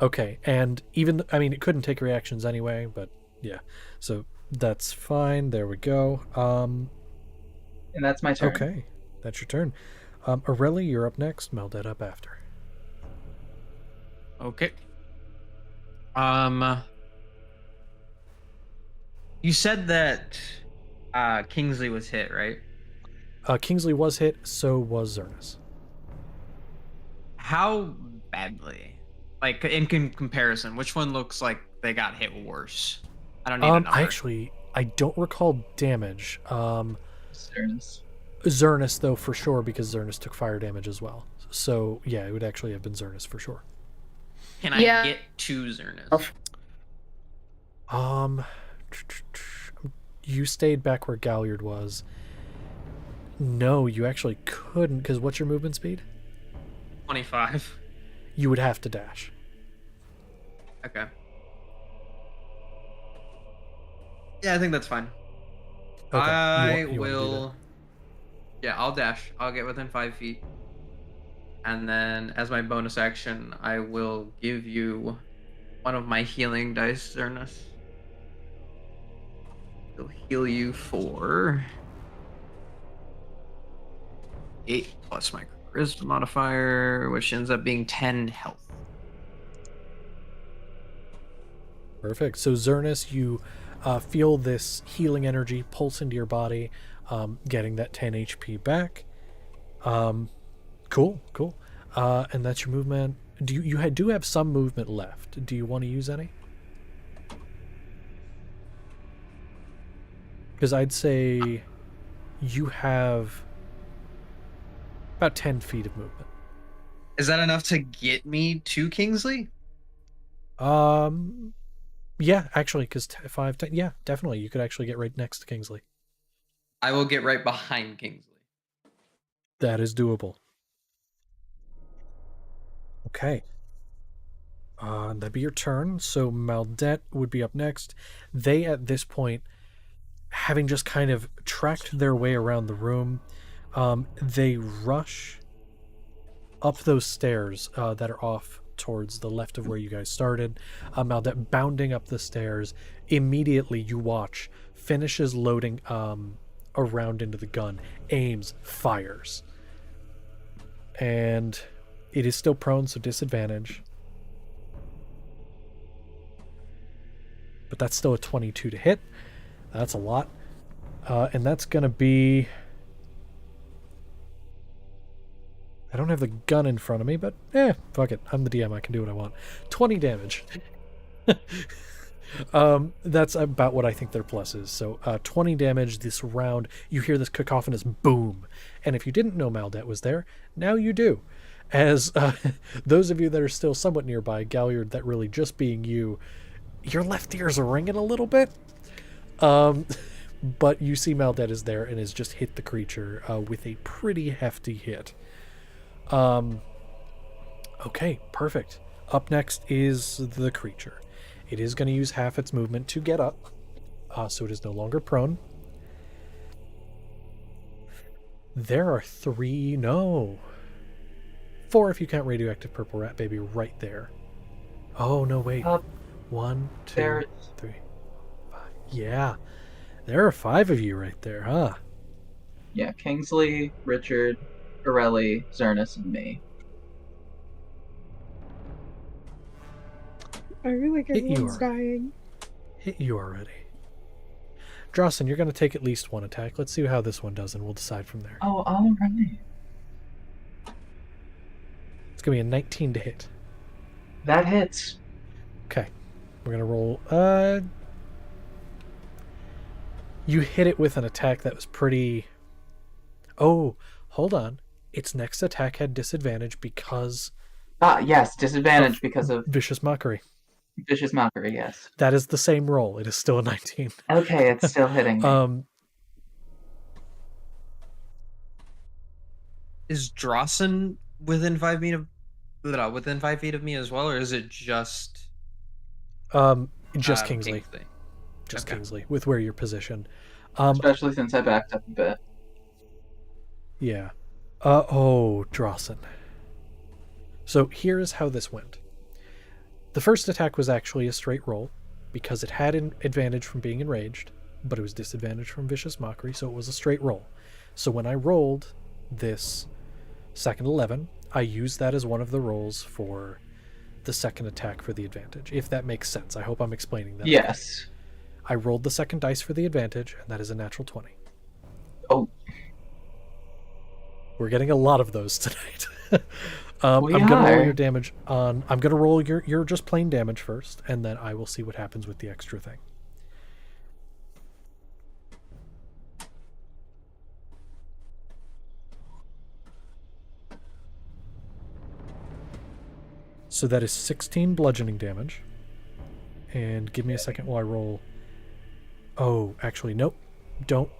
Okay, and even... I mean, it couldn't take reactions anyway, but yeah. So that's fine. There we go. And that's my turn. Okay, that's your turn. Aurelia, you're up next. Meldet up after. Okay. You said that Kingsley was hit, right? Kingsley was hit, so was Zernus. How badly? Like in comparison, which one looks like they got hit worse? I don't need a number. I don't recall damage. Zernus. Zernus, though, for sure, because Zernus took fire damage as well. So, yeah, it would actually have been Zernus for sure. Can I Yeah. get to Zernus? You stayed back where Galliard was. No, you actually couldn't, because what's your movement speed? 25. You would have to dash. Okay. Yeah, I think that's fine. Okay, I you wanna do will. Yeah, I'll dash. I'll get within 5 feet. And then, as my bonus action, I will give you one of my healing dice, Zernus. It'll heal you for 8 plus my charisma modifier, which ends up being 10 health. Perfect. So Zernus, you feel this healing energy pulse into your body, getting that 10 HP back. Cool. And that's your movement. You do have some movement left. Do you want to use any? Because I'd say you have about 10 feet of movement. Is that enough to get me to Kingsley? Yeah, actually, because 5, 10, yeah, definitely. You could actually get right next to Kingsley. I will get right behind Kingsley. That is doable. Okay. That'd be your turn. So Maldet would be up next. They, at this point, having just kind of tracked their way around the room, they rush up those stairs that are off towards the left of where you guys started. Maldet bounding up the stairs. Immediately you watch, finishes loading a round into the gun, aims, fires. And it is still prone, so disadvantage. But that's still a 22 to hit. That's a lot. And that's going to be... I don't have the gun in front of me, but fuck it. I'm the DM. I can do what I want. 20 damage. That's about what I think their plus is. So 20 damage this round. You hear this cacophonous boom. And if you didn't know Maldet was there, now you do. As those of you that are still somewhat nearby, Galliard, that really just being you, your left ears are ringing a little bit. But you see Maldet is there and has just hit the creature with a pretty hefty hit. Okay, perfect. Up next is the creature. It is going to use half its movement to get up. so it is no longer prone. There are 3, no. 4 if you count radioactive purple rat baby right there. Oh, no, wait. 1, 2, There's 3, 5. Yeah. There are 5 of you right there, huh? Yeah, Kingsley, Richard, Borelli, Zernus, and me. I feel like Hit you everyone's already. dying. Hit you already. Drawson, you're going to take at least 1 attack. Let's see how this one does, and we'll decide from there. Oh, all right. It's going to be a 19 to hit. That hits. Okay. We're going to roll... You hit it with an attack that was pretty... Oh, hold on. Its next attack had disadvantage because... Yes, disadvantage because of Vicious Mockery. Vicious Mockery, yes. That is the same roll. It is still a 19. Okay, it's still hitting me. Is Drawson within 5 feet of within 5 feet of me as well, or is it just Kingsley. Just Okay. Kingsley, with where you're positioned. Especially since I backed up a bit. Yeah. Drawson. So here's how this went. The first attack was actually a straight roll, because it had an advantage from being enraged, but it was disadvantaged from Vicious Mockery, so it was a straight roll. So when I rolled this second 11, I used that as one of the rolls for the second attack for the advantage, if that makes sense. I hope I'm explaining that. Yes. I rolled the second dice for the advantage, and that is a natural 20. Oh. We're getting a lot of those tonight. We I'm going to roll are. your damage on... I'm going to roll your just plain damage first, and then I will see what happens with the extra thing. So that is 16 bludgeoning damage. And give me a second while I roll... Oh, actually, nope. Don't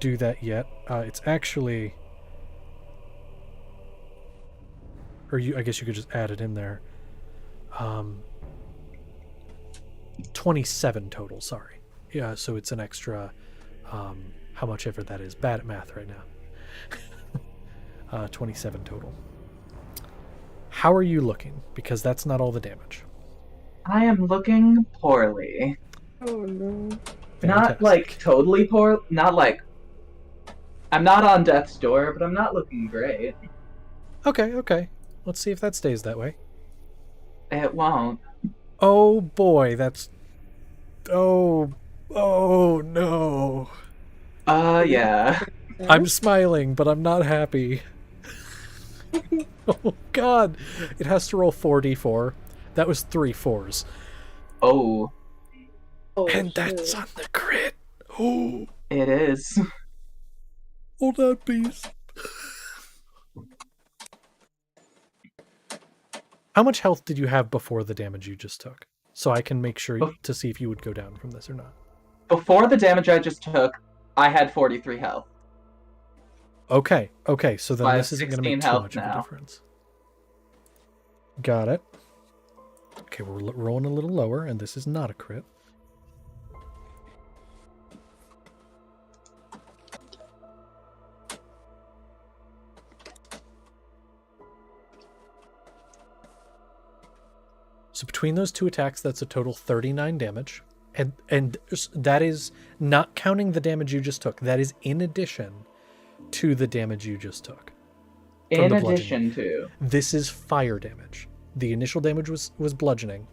do that yet. It's actually... Or I guess you could just add it in there. 27 total, sorry. Yeah, so it's an extra, how much ever that is. Bad at math right now. 27 total. How are you looking? Because that's not all the damage. I am looking poorly. Oh no. Not like totally poor. Not like. I'm not on death's door, but I'm not looking great. Okay. Let's see if that stays that way. It won't. Oh boy, that's... Oh no. Yeah. I'm smiling, but I'm not happy. Oh god. It has to roll 4d4. That was 3 4s. Oh. And that's on the crit. Oh. It is. Hold on, please. How much health did you have before the damage you just took? So I can make sure to see if you would go down from this or not. Before the damage I just took, I had 43 health. Okay, so then I this have isn't going to 16 make too health much of a now. difference. Got it. Okay, we're rolling a little lower, and this is not a crit. So between those two attacks, that's a total 39 damage. And that is not counting the damage you just took. That is in addition to the damage you just took. In addition to. This is fire damage. The initial damage was bludgeoning.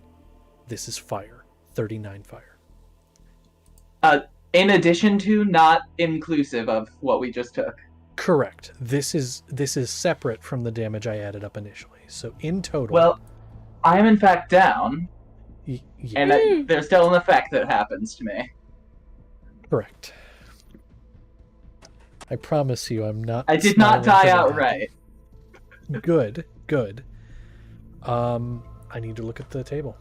This is fire. 39 fire. In addition to, not inclusive of what we just took. Correct. This is separate from the damage I added up initially. So in total... Well, I am in fact down. Yeah. And there's still an effect that happens to me. Correct. I promise you I'm not... I did not die outright. Good. I need to look at the table.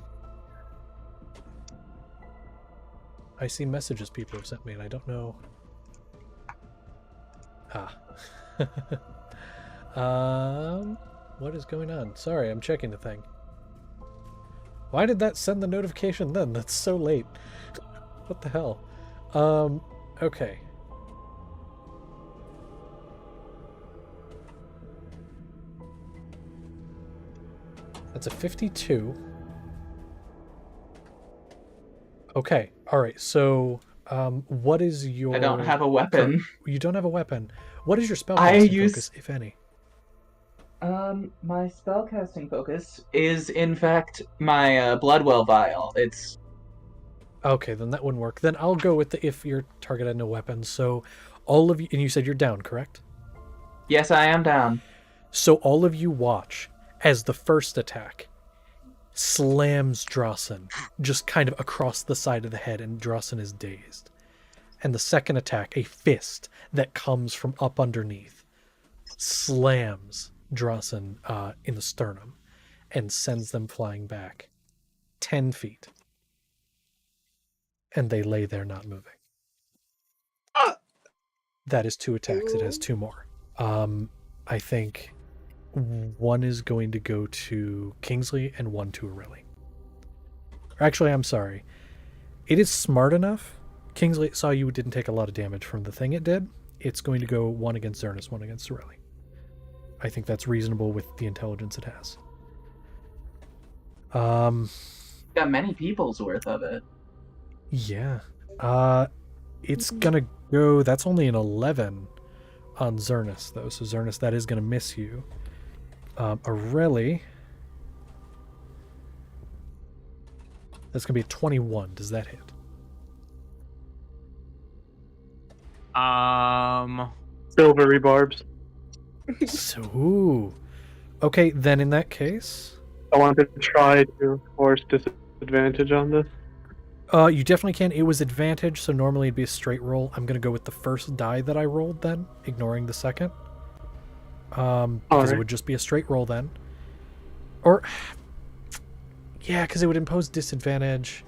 I see messages people have sent me and I don't know... What is going on? Sorry, I'm checking the thing. Why did that send the notification then? That's so late. What the hell? Okay. That's a 52. Okay. All right. So, what is your? I don't have a weapon. You don't have a weapon. What is your I spellcasting use- focus, if any? My spellcasting focus is in fact my Bloodwell vial. It's Okay, then that wouldn't work. Then I'll go with the if your target had no weapons. So, all of you, and you said you're down, correct? yes, I am down. So all of you watch as the first attack slams Drossen just kind of across the side of the head, and Drossen is dazed. And the second attack, a fist that comes from up underneath, slams Drossen in the sternum and sends them flying back 10 feet. And they lay there not moving. That is 2 attacks. It has 2 more. I think one is going to go to Kingsley and one to Aurelie. Actually, I'm sorry. It is smart enough. Kingsley saw you didn't take a lot of damage from the thing it did. It's going to go one against Zernus, one against Aurelie. I think that's reasonable with the intelligence it has. Got many people's worth of it. Yeah. It's gonna go. That's only an 11 on Zernus, though. So Zernus, that is gonna miss you. Aurelie, that's gonna be a 21. Does that hit? Silvery barbs. So, ooh. Okay, then in that case, I wanted to try to force disadvantage on this. you definitely can. It was advantage, so normally it'd be a straight roll. I'm gonna go with the first die that I rolled then, ignoring the second. Because Alright. it would just be a straight roll then. Or, yeah, because it would impose disadvantage.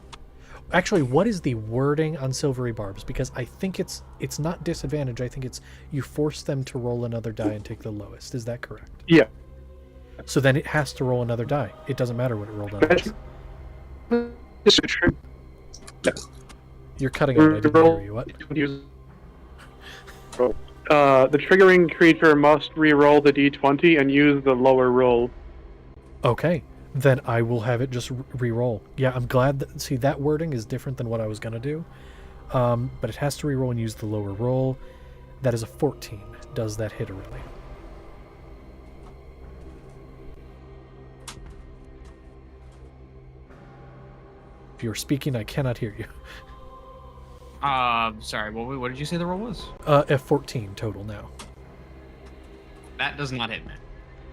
Actually, what is the wording on silvery barbs? Because I think it's not disadvantage. I think it's you force them to roll another die and take the lowest. Is that correct? Yeah. So then it has to roll another die. It doesn't matter what it rolled on. You're cutting out. I didn't hear you. What? The triggering creature must re-roll the d20 and use the lower roll. Okay, then I will have it just re-roll. Yeah, I'm glad that. See, that wording is different than what I was gonna do. But it has to re-roll and use the lower roll. That is a 14. Does that hit Aurelie? If you're speaking, I cannot hear you. Sorry, what did you say the roll was? F14 total now. That does not hit me.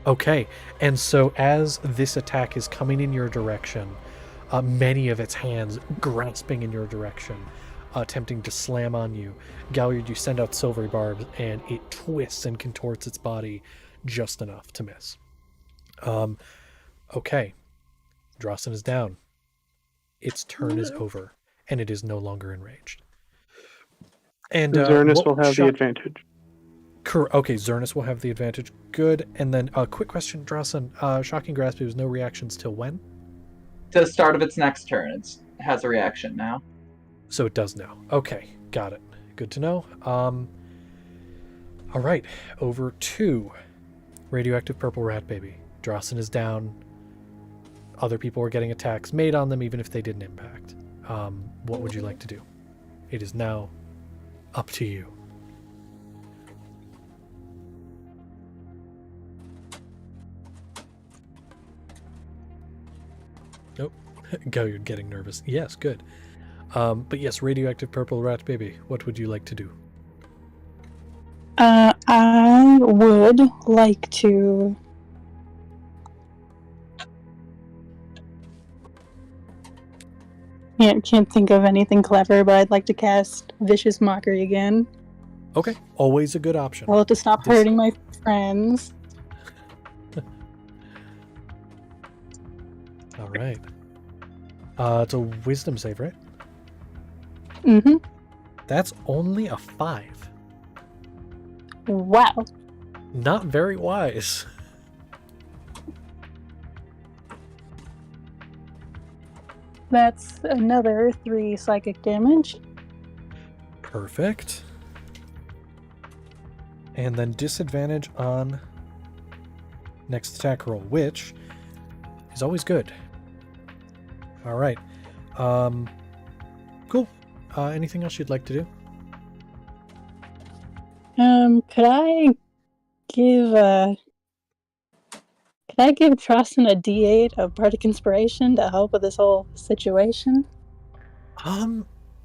Okay, and so as this attack is coming in your direction, many of its hands grasping in your direction, attempting to slam on you, Galliard, you send out silvery barbs, and it twists and contorts its body just enough to miss. Okay, Drossen is down. Its turn is over, and it is no longer enraged. And Zernus what will have the shot- advantage. Okay, Zernus will have the advantage. Good. And then a quick question, Drossen. Shocking Grasp, there was no reactions till when? To the start of its next turn, it has a reaction now. So it does now. Okay, got it. Good to know. All right, over to Radioactive Purple Rat Baby. Drossen is down. Other people are getting attacks made on them, even if they didn't impact. What would you like to do? It is now up to you. Nope. Galliard getting nervous. Yes, good. But yes, Radioactive Purple Rat Baby, what would you like to do? I would like to. Can't think of anything clever, but I'd like to cast Vicious Mockery again. Okay, always a good option. I'll have to stop This- hurting my friends. All right. It's a wisdom save, right? Mm-hmm. That's only a 5. Wow. Not very wise. That's another 3 psychic damage. Perfect. And then disadvantage on next attack roll, which is always good. All right. Cool. Anything else you'd like to do? Could I give Trostin a D8 of Bardic Inspiration to help with this whole situation?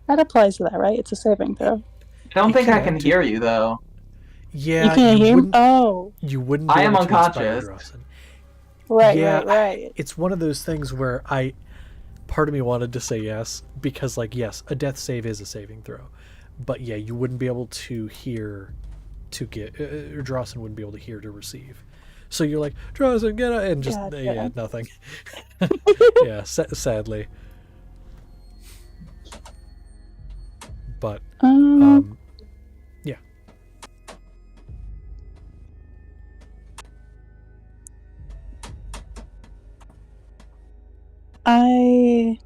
That applies to that, right? It's a saving throw. I don't You think I can can do- hear you though. Yeah, You can't hear me? wouldn't. Oh, You wouldn't be I am able to inspire unconscious. Drossin. right, Yeah, right. It's one of those things where part of me wanted to say yes because, like, yes, a death save is a saving throw, but yeah, you wouldn't be able to hear to get. Drossin wouldn't be able to hear to receive. So you're like, Drossin, get out, and just Gotcha. yeah, nothing. Yeah, sadly. But yeah. I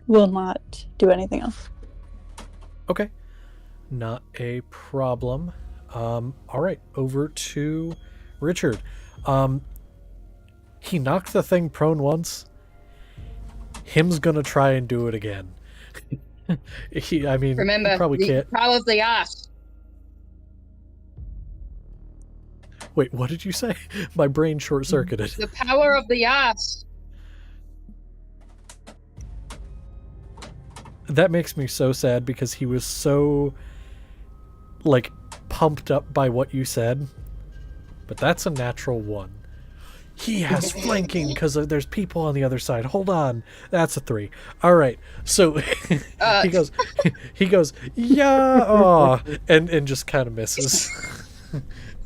will not do anything else. Okay. Not a problem. All right, over to Richard. He knocked the thing prone once. Him's gonna try and do it again. He Remember, probably the can't. power of the ass. Wait, what did you say? My brain short-circuited. The power of the ass. That makes me so sad because he was so, like, pumped up by what you said. But that's a natural one. He has flanking because there's people on the other side. Hold on. That's a 3. All right. So he goes, yeah, oh, and just kind of misses.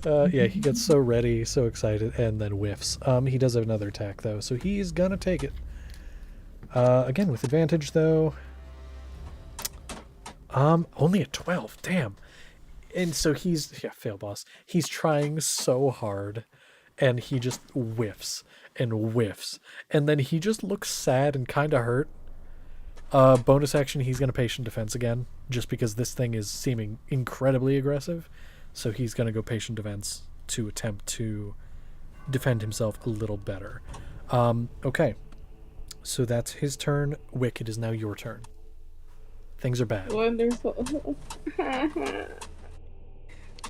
Yeah, he gets so ready, so excited, and then whiffs. He does have another attack, though, so he's gonna take it. Again, with advantage, though. Only a 12. Damn. And so fail boss. He's trying so hard, and he just whiffs and whiffs. And then he just looks sad and kind of hurt. Bonus action, he's going to patient defense again, just because this thing is seeming incredibly aggressive. So he's going to go patient defense to attempt to defend himself a little better. Okay. So that's his turn. Wick, it is now your turn. Things are bad. Wonderful.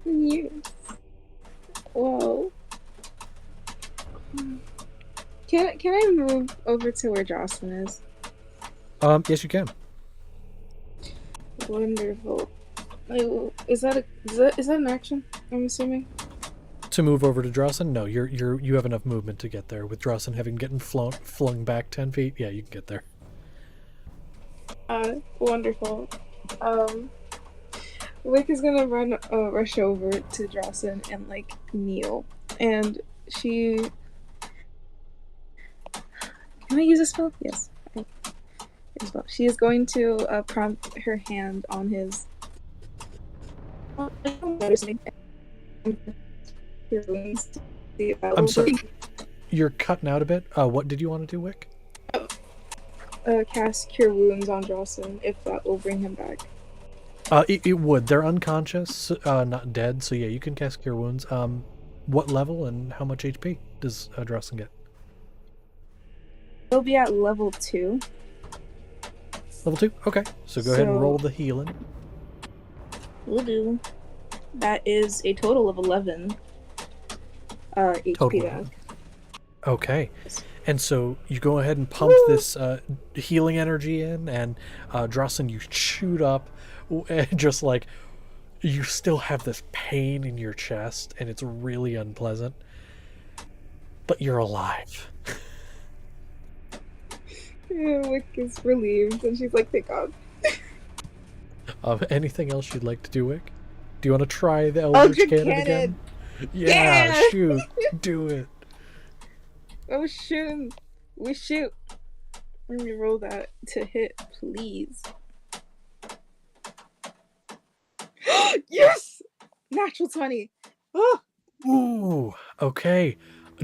Yes. Whoa. Can I move over to where Jocelyn is? Yes, you can. Wonderful. Is that an action? I'm assuming. To move over to Drossin? No, you have enough movement to get there. With Drossin having gotten flung back 10 feet, yeah, you can get there. Wonderful. Wick is gonna rush over to Drossin and like kneel, and she. Can I use a spell? Yes. She is going to prompt her hand on his. I'm sorry. You're cutting out a bit. What did you want to do, Wick? Cast Cure Wounds on Drossin, if that will bring him back. It would. They're unconscious, not dead, so yeah, you can cast Cure Wounds. What level and how much HP does Drossin get? He'll be at level 2. Level 2? Okay. So go ahead and roll the healing. Will do. That is a total of 11 HP Total. back. Okay. And so you go ahead and pump this healing energy in, and Drossin, you shoot up, just like you still have this pain in your chest, and it's really unpleasant. But you're alive. Wick is relieved, and she's like, thank God. Anything else you'd like to do, Wick? Do you want to try the Eldritch Cannon again? Yeah, shoot. Do it. Oh, shoot. We shoot. Let me roll that to hit, please. Yes! Natural 20. Oh! Ooh, okay.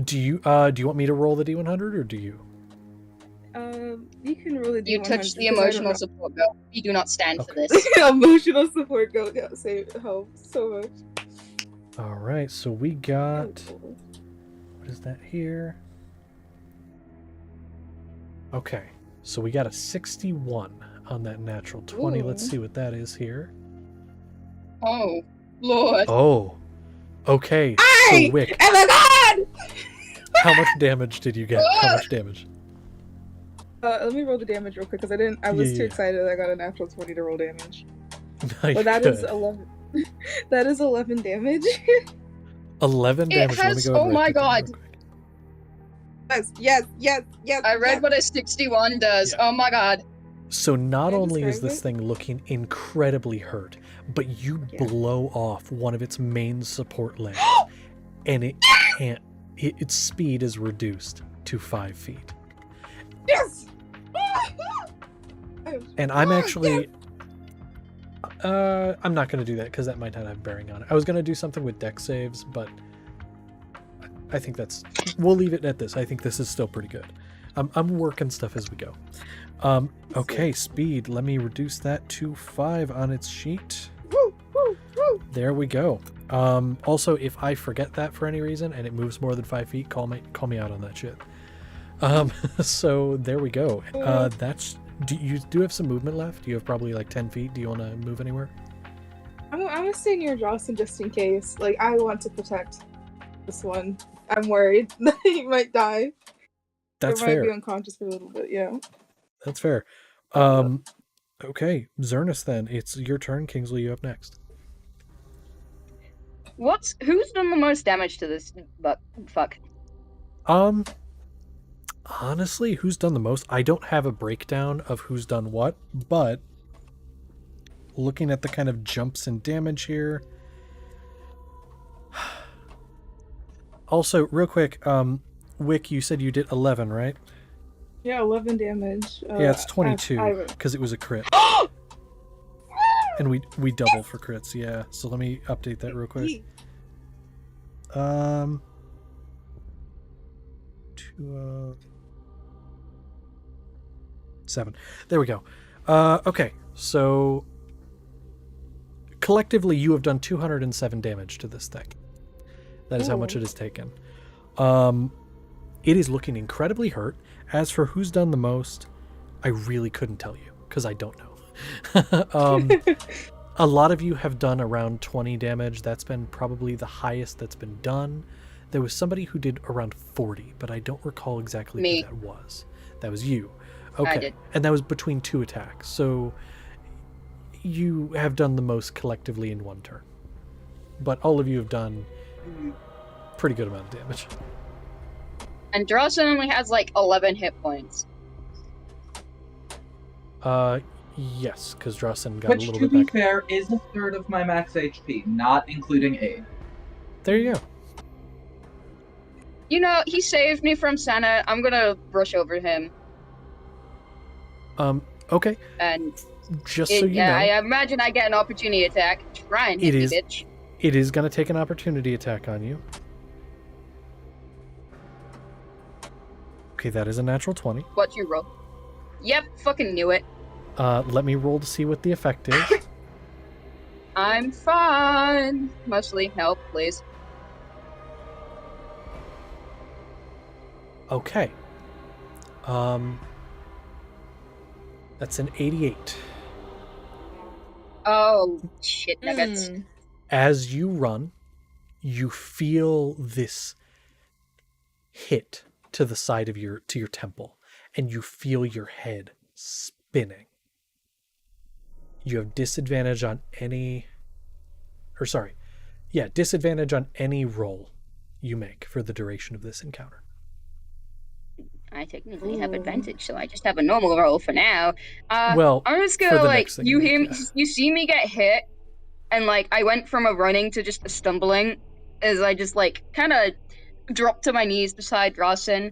Do you want me to roll the D100 or do you? You can really do You 100, touched the 'cause I don't emotional know. support girl. You do not stand for Okay. this. Emotional support go save helps so much. All right, so we got. What is that here? Okay, so we got a 61 on that natural 20. Let's Ooh. see what that is here. Oh, Lord. Oh, okay. Hey! So Wick, Oh my god! how much damage did you get? How much damage? Let me roll the damage real quick because I was too excited I got a natural 20 to roll damage. No, But that is good. 11. That is 11 damage. 11 It damage. Let me has- go ahead oh and my write that down God. real quick. Yes. I read what a 61 does. Yeah. Oh my god. So not Can I only is describe this it? thing looking incredibly hurt, but you Yeah. blow off one of its main support legs, and it can't. Its speed is reduced to 5 feet. Yes! And I'm actually. I'm not going to do that because that might not have bearing on it. I was going to do something with deck saves, but I think that's. We'll leave it at this. I think this is still pretty good. I'm working stuff as we go. Okay, speed. Let me reduce that to 5 on its sheet. There we go. Also, if I forget that for any reason and it moves more than 5 feet, call me out on that shit. So there we go. That's. Do you have some movement left? You have probably like 10 feet. Do you want to move anywhere? I'm gonna stay near Jocelyn just in case. Like, I want to protect this one. I'm worried that he might die. That's Or might be fair. unconscious for a little bit, yeah. That's fair. Okay, Zernus then. It's your turn. Kingsley, you up next. Who's done the most damage to this? But fuck. Honestly, who's done the most? I don't have a breakdown of who's done what, but looking at the kind of jumps in damage here. Also, real quick, Wick, you said you did 11, right? Yeah, 11 damage. Yeah, it's 22 because it was a crit. And we double for crits, yeah. So let me update that real quick. 7. There we go. Okay, so collectively you have done 207 damage to this thing. That is how much it has taken. It is looking incredibly hurt. As for who's done the most, I really couldn't tell you because I don't know. A lot of you have done around 20 damage. That's been probably the highest that's been done. There was somebody who did around 40, but I don't recall exactly who that was. That was you. Okay. I did. And that was between 2 attacks. So you have done the most collectively in one turn. But all of you have done pretty good amount of damage. And Drawson only has like 11 hit points. Yes, because Drawson got a Which, little to bit be back. fair, is a third of my max HP, not including aid. There you go. You know, he saved me from Senna. I'm gonna brush over him. Okay. And just so you know, I imagine I get an opportunity attack. Try and hit me, bitch. It is going to take an opportunity attack on you. Okay, that is a natural 20. What's your roll? Yep, fucking knew it. Let me roll to see what the effect is. I'm fine. Mostly help, please. Okay. That's an 88. Oh, shit nuggets. As you run, you feel this hit to the side of your temple, and you feel your head spinning. You have disadvantage on any disadvantage on any roll you make for the duration of this encounter. I technically have advantage, so I just have a normal roll for now. Well, I'm just for gonna the like next thing you you hear make, me, you see me get hit, and like I went from a running to just a stumbling, as I just like kind of dropped to my knees beside Rawson,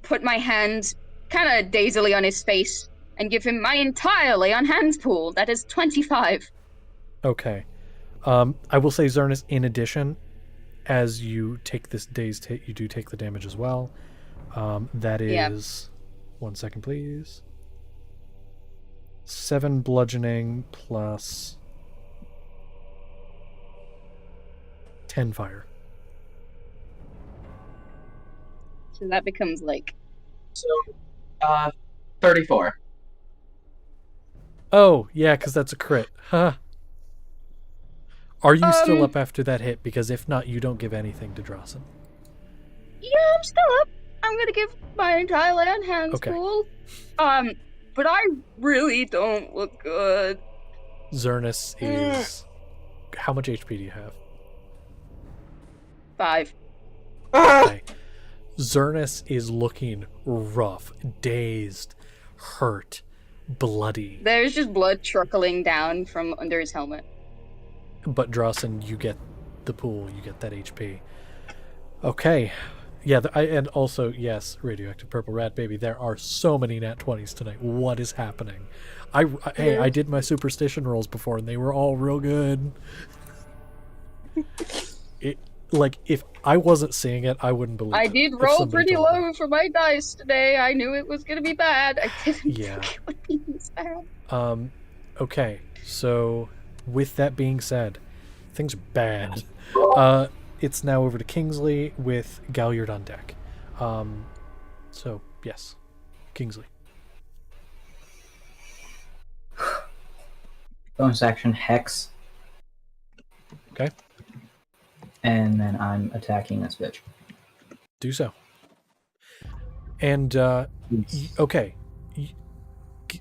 put my hands kind of dazedly on his face, and give him my entire lay on hands pool. That is 25. Okay. I will say, Zernus, in addition, as you take this dazed hit, you do take the damage as well. That is 1 second, please. 7 bludgeoning plus 10 fire. So that becomes like So, 34. Oh, yeah, because that's a crit. Huh. Are you still up after that hit? Because if not, you don't give anything to Drossen. yeah, I'm still up. I'm gonna give my entire land hands Okay. full. But I really don't look good. Zernus is... How much HP do you have? 5. Okay. Zernus is looking rough, dazed, hurt, bloody. There's just blood trickling down from under his helmet. But Drossen, you get the pool, you get that HP. Okay. Yeah, and also, yes, radioactive purple rat baby, there are so many nat 20s tonight. What is happening? Hey, I did my superstition rolls before, and they were all real good. Like, if I wasn't seeing it, I wouldn't believe it. I did if roll somebody pretty told me. low for my dice today. I knew it was gonna be bad. I didn't Yeah. think it would be this bad. Okay, so with that being said, things are bad. It's now over to Kingsley with Galliard on deck. So, yes. Kingsley. Bonus action Hex. Okay. And then I'm attacking this bitch. Do so. And, okay.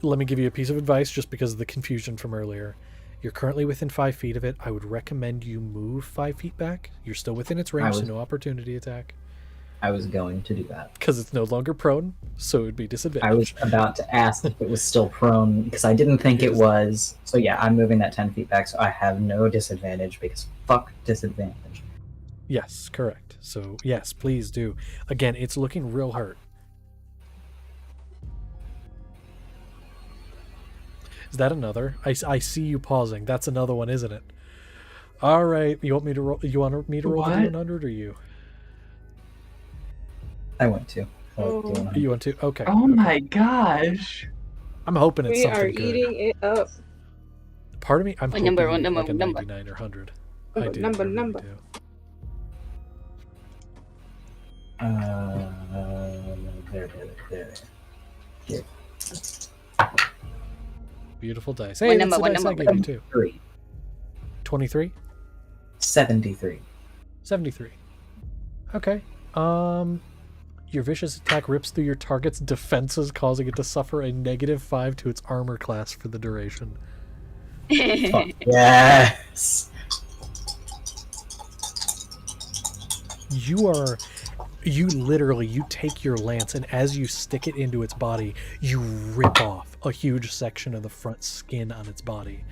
Let me give you a piece of advice just because of the confusion from earlier. You're currently within 5 feet of it. I would recommend you move 5 feet back. You're still within its range, so no opportunity attack. I was going to do that. Because it's no longer prone, so it would be disadvantage. I was about to ask if it was still prone, because I didn't think it was. So yeah, I'm moving that 10 feet back, so I have no disadvantage, because fuck disadvantage. Yes, correct. So, yes, please do. Again, it's looking real hurt. Is that another? I see you pausing. That's another one, isn't it? All right. You want me to roll? You want me to roll the 100 or you? I want to. You want to? Okay. Oh okay. my gosh. I'm hoping it's We something are good. eating it up. Part of me, I'm What hoping number, it's what number, like a what number? 99 or 100. What I do. number, I really number? do. There. Beautiful dice. Hey, What that's number, the what dice I number? gave you too. 3. 23? 73. 73. Okay. Your vicious attack rips through your target's defenses, causing it to suffer a -5 to its armor class for the duration. Fuck yes. You literally take your lance, and as you stick it into its body, you rip off a huge section of the front skin on its body,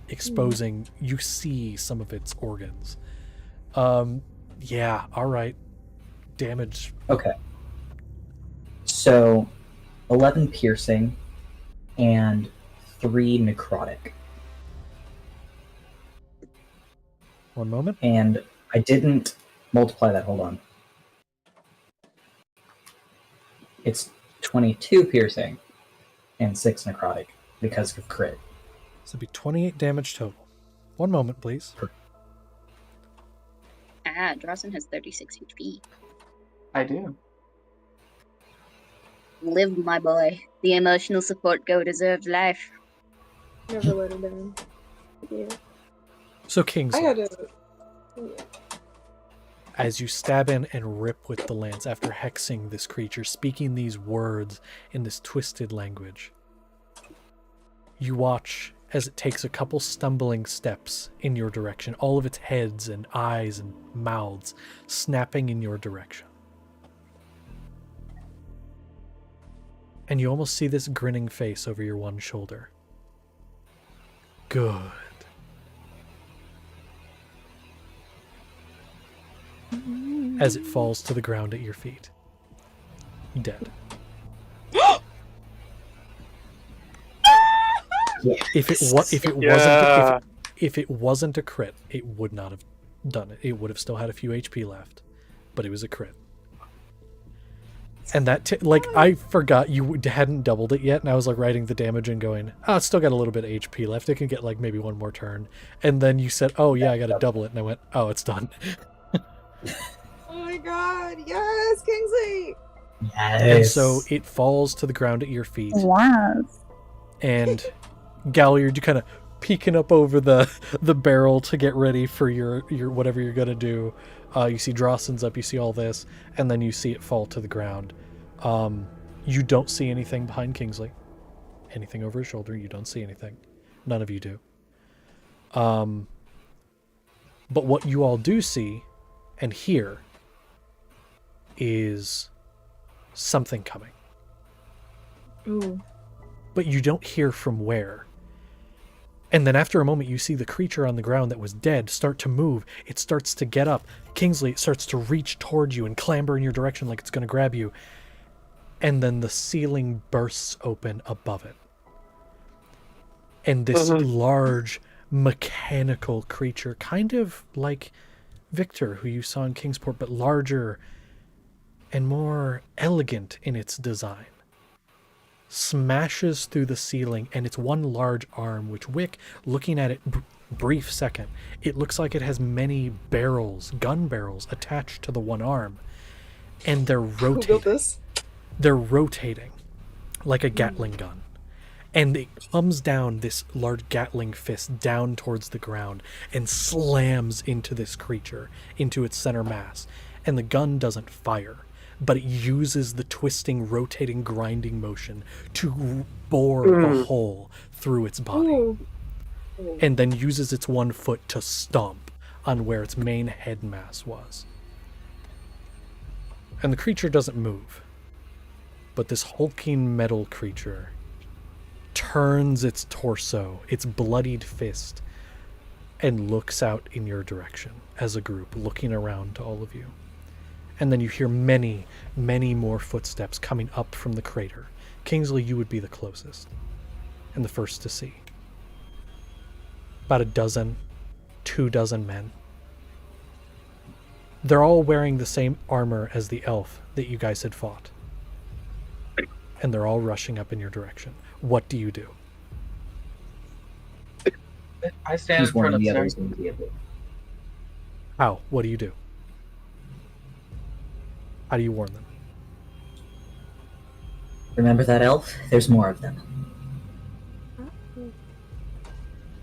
exposing, you see some of its organs. Yeah, all right. Damage. Okay. So, 11 piercing and 3 necrotic. One moment. And I didn't multiply that. Hold on. It's 22 piercing and 6 necrotic because of crit. So it'd be 28 damage total. One moment, please. Drossen has 36 HP. I do. Live, my boy. The emotional support go deserves life. Never let him down. Yeah. So Kingsley, I gotta. Yeah. as you stab in and rip with the lance after hexing this creature, speaking these words in this twisted language, you watch as it takes a couple stumbling steps in your direction, all of its heads and eyes and mouths snapping in your direction. And you almost see this grinning face over your one shoulder. Good. As it falls to the ground at your feet. Dead. If it wasn't a crit, it would not have done it. It would have still had a few HP left, but it was a crit. And that, like, I forgot you hadn't doubled it yet, and I was, like, writing the damage and going, oh, it's still got a little bit of HP left. It can get, like, maybe one more turn. And then you said, oh, yeah, I gotta double it. And I went, oh, it's done. Oh my god, yes, Kingsley! Yes. And so it falls to the ground at your feet. Wow. And Galliard, you kind of peeking up over the barrel to get ready for your whatever you're gonna do. You see Drossen's up, you see all this, and then you see it fall to the ground. You don't see anything behind Kingsley. Anything over his shoulder, you don't see anything. None of you do. But what you all do see and hear is something coming. Ooh. But you don't hear from where. And then after a moment, you see the creature on the ground that was dead start to move. It starts to get up. Kingsley, it starts to reach toward you and clamber in your direction like it's going to grab you. And then the ceiling bursts open above it. And this large mechanical creature, kind of like Victor, who you saw in Kingsport, but larger and more elegant in its design, smashes through the ceiling, and it's one large arm, which Wick, looking at it brief second, it looks like it has many barrels, gun barrels, attached to the one arm, and they're Who built rotating. this? They're rotating like a Gatling gun. And it comes down, this large Gatling fist, down towards the ground and slams into this creature, into its center mass. And the gun doesn't fire, but it uses the twisting, rotating, grinding motion to bore a hole through its body. Ooh. And then uses its one foot to stomp on where its main head mass was. And the creature doesn't move. But this hulking metal creature turns its torso, its bloodied fist, and looks out in your direction as a group, looking around to all of you. And then you hear many, many more footsteps coming up from the crater. Kingsley, you would be the closest and the first to see. About 24 men. They're all wearing the same armor as the elf that you guys had fought. And they're all rushing up in your direction. What do you do? I stand He's in front warning of the Sarah. others immediately. How? What do you do? How do you warn them? Remember that elf? There's more of them.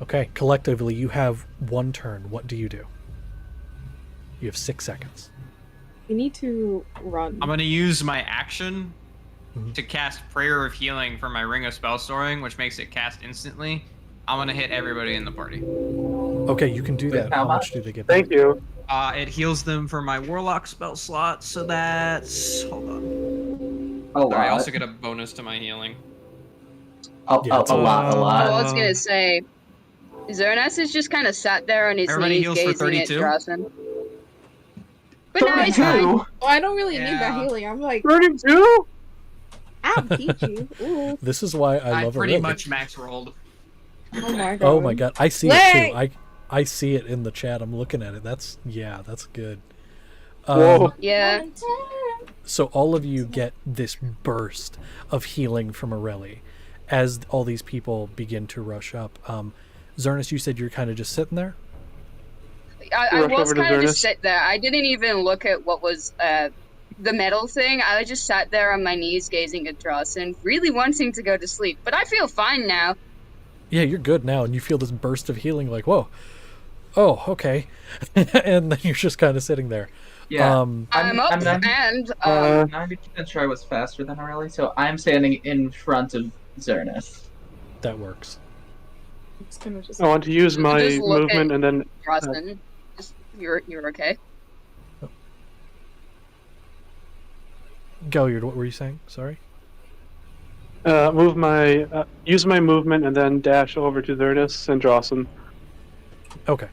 Okay, collectively, you have one turn. What do you do? You have 6 seconds. We need to run. I'm gonna use my action Mhm. to cast Prayer of Healing for my Ring of Spell Storing, which makes it cast instantly. I'm gonna hit everybody in the party. Okay, you can do that. How How much much? do they get? Thank you. It heals them for my Warlock spell slot, so that's... Hold on. Oh, I wow. also get a bonus to my healing. Yeah, it's A lot. I was gonna say, Zernas is just kind of sat there on his Everybody knees heals for gazing at 32? Drossen. But no, it's fine. 32? Oh, I don't really need that Yeah. healing. I'm like, 32? I'll teach you. Ooh. This is why I I love pretty Aurelia. much max rolled. Oh my god. Oh my god, I see it Wait! too. I see it in the chat. I'm looking at it. That's good. Whoa. Yeah. So all of you get this burst of healing from Aurelie as all these people begin to rush up. Zernis, you said you're kind of just sitting there? I Rush was over to kind of Zernis. just sit there. I didn't even look at what was the metal thing. I just sat there on my knees gazing at Drossen, really wanting to go to sleep. But I feel fine now. Yeah, you're good now, and you feel this burst of healing like, whoa, oh, okay. And then you're just kind of sitting there. Yeah. I'm up I'm not- and I'm 90% sure I was faster than Aurelie, so I'm standing in front of Zernis. That works. It's gonna just. I want to use my Just look movement at- and then Drossen, just you're okay. Galliard, what were you saying? Sorry? use my movement and then dash over to Zernis and Drossen. Okay.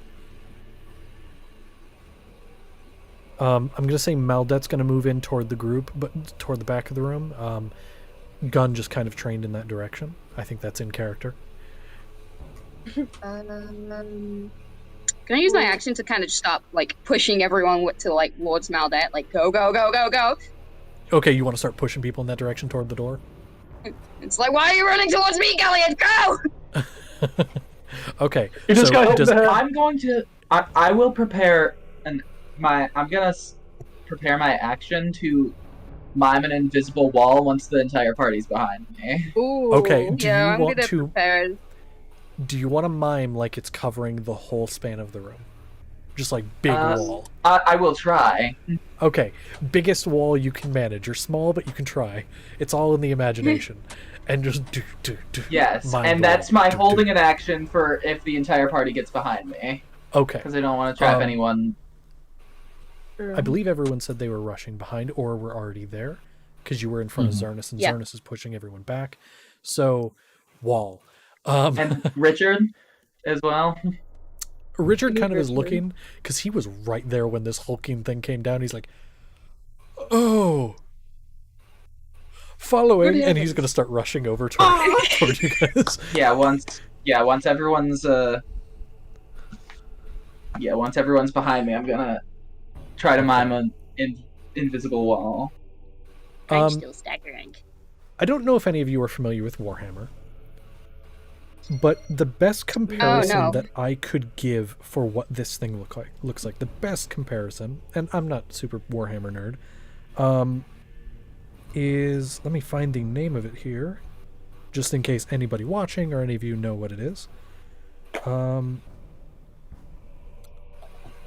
I'm going to say Maldet's going to move in toward the group, but toward the back of the room. Gun just kind of trained in that direction. I think that's in character. Can I use my action to kind of stop, like, pushing everyone to, like, Lord's Maldet? Like, go, go, go, go, go. Okay, you want to start pushing people in that direction toward the door? It's like, why are you running towards me, Galliard? Go! Okay. You just so got hit in does, the head. I'm going to. I will prepare I'm gonna prepare my action to mime an invisible wall once the entire party's behind me. Ooh. Okay, do yeah, you I'm want gonna to- prepare. do you want to mime like it's covering the whole span of the room? Just like big wall. I will try. Okay, biggest wall you can manage. You're small, but you can try. It's all in the imagination. And just do. Yes, mime and the that's wall. my Do. holding an action for if the entire party gets behind me, Okay. because I don't want to trap anyone. I believe everyone said they were rushing behind or were already there, because you were in front of Zernus, and Zernus is pushing everyone back. So, wall. And Richard as well. Richard kind of is looking, because he was right there when this hulking thing came down. He's like, oh, following, and he's going to start rushing over toward you guys. Once everyone's behind me, I'm gonna try to mime an invisible wall. I'm still staggering. I don't know if any of you are familiar with Warhammer, but the best comparison that I could give for what this thing looks like, the best comparison, and I'm not super Warhammer nerd, is, let me find the name of it here, just in case anybody watching or any of you know what it is.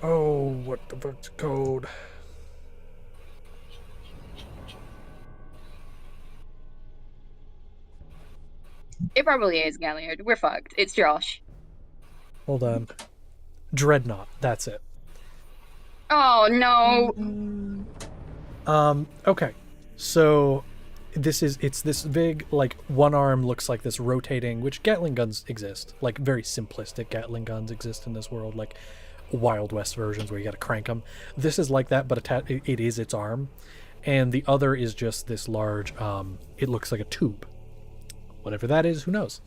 What the fuck's the code? It probably is, Galliard. We're fucked. It's Josh. Hold on. Dreadnought, that's it. Oh, no. Okay. So it's this big, like, one arm looks like this rotating, which Gatling guns exist. Like, very simplistic Gatling guns exist in this world, like Wild West versions where you gotta crank them. This is like that, but it is its arm. And the other is just this large, it looks like a tube. Whatever that is, who knows?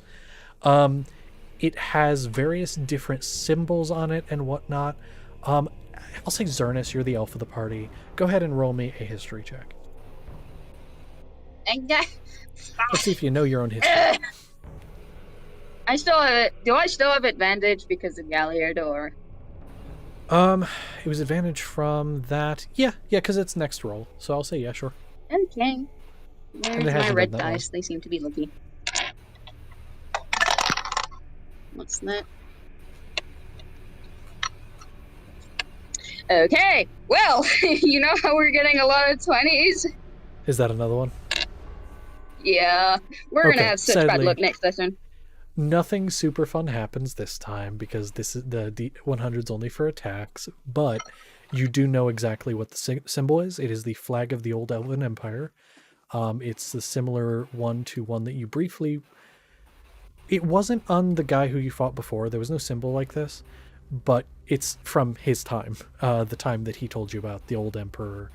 It has various different symbols on it and whatnot. I'll say Zernus, you're the elf of the party. Go ahead and roll me a history check. Let's see if you know your own history. I still have it. Do I still have advantage because of Galliard, or? It was advantage from that. Yeah, because it's next roll. So I'll say yeah, sure. Okay. Where's my hasn't red been that dice? They seem to be lucky. What's that? Okay. Well, you know how we're getting a lot of 20s? Is that another one? Yeah. We're gonna Okay, have such bad sadly- luck next session. Nothing super fun happens this time because this is the D100's only for attacks, but you do know exactly what the symbol is. It is the flag of the Old Elven Empire. It's the similar one to one that you briefly... It wasn't on the guy who you fought before. There was no symbol like this, but it's from his time, the time that he told you about, the Old Emperor.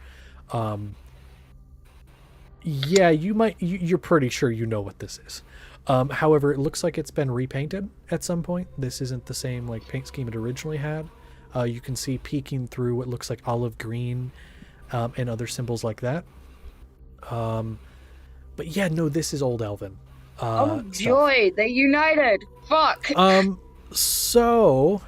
Yeah, you're pretty sure you know what this is. However, it looks like it's been repainted at some point. This isn't the same like paint scheme it originally had. You can see peeking through what looks like olive green and other symbols like that. But yeah, no, this is Old Elven. Oh joy, they united! Fuck! So...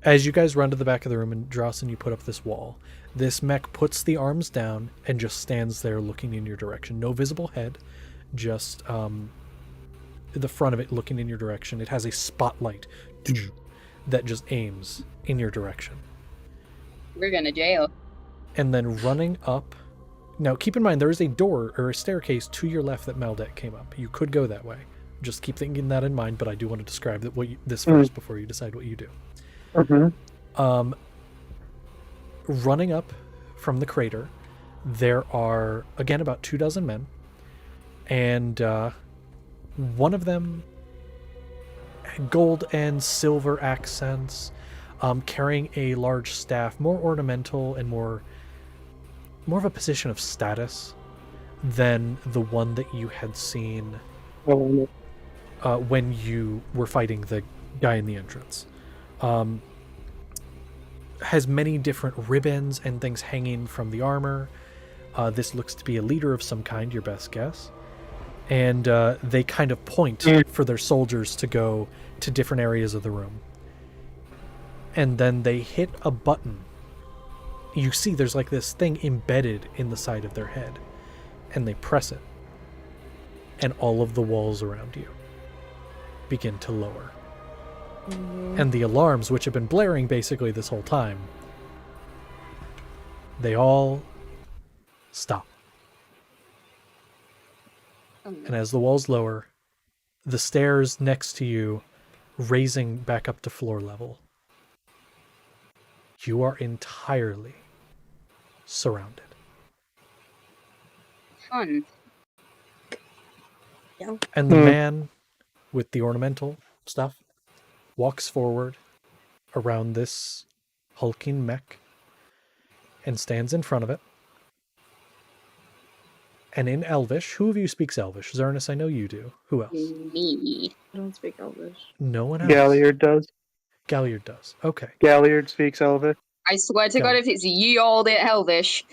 As you guys run to the back of the room and Drossen, you put up this wall. This mech puts the arms down and just stands there looking in your direction. No visible head, just the front of it looking in your direction. It has a spotlight that just aims in your direction. We're gonna jail. And then running up... Now, keep in mind, there is a door or a staircase to your left that Maldek came up. You could go that way. Just keep thinking that in mind, but I do want to describe this first before you decide what you do. Running up from the crater, there are, again, about 24 men. And one of them, gold and silver accents, carrying a large staff, more ornamental and more of a position of status than the one that you had seen when you were fighting the guy in the entrance. has many different ribbons and things hanging from the armor. This looks to be a leader of some kind, your best guess. And they kind of point for their soldiers to go to different areas of the room. And then they hit a button. You see there's like this thing embedded in the side of their head. And they press it. And all of the walls around you begin to lower. And the alarms, which have been blaring basically this whole time, they all stop. And as the walls lower, the stairs next to you raising back up to floor level, you are entirely surrounded. Fun. And the man with the ornamental stuff walks forward around this hulking mech and stands in front of it. And in Elvish, who of you speaks Elvish? Zernus, I know you do. Who else? Me. I don't speak Elvish. No one else. Galliard does. Galliard does. Okay. Galliard speaks Elvish. I swear to Got God, it. if it's ye old Elvish.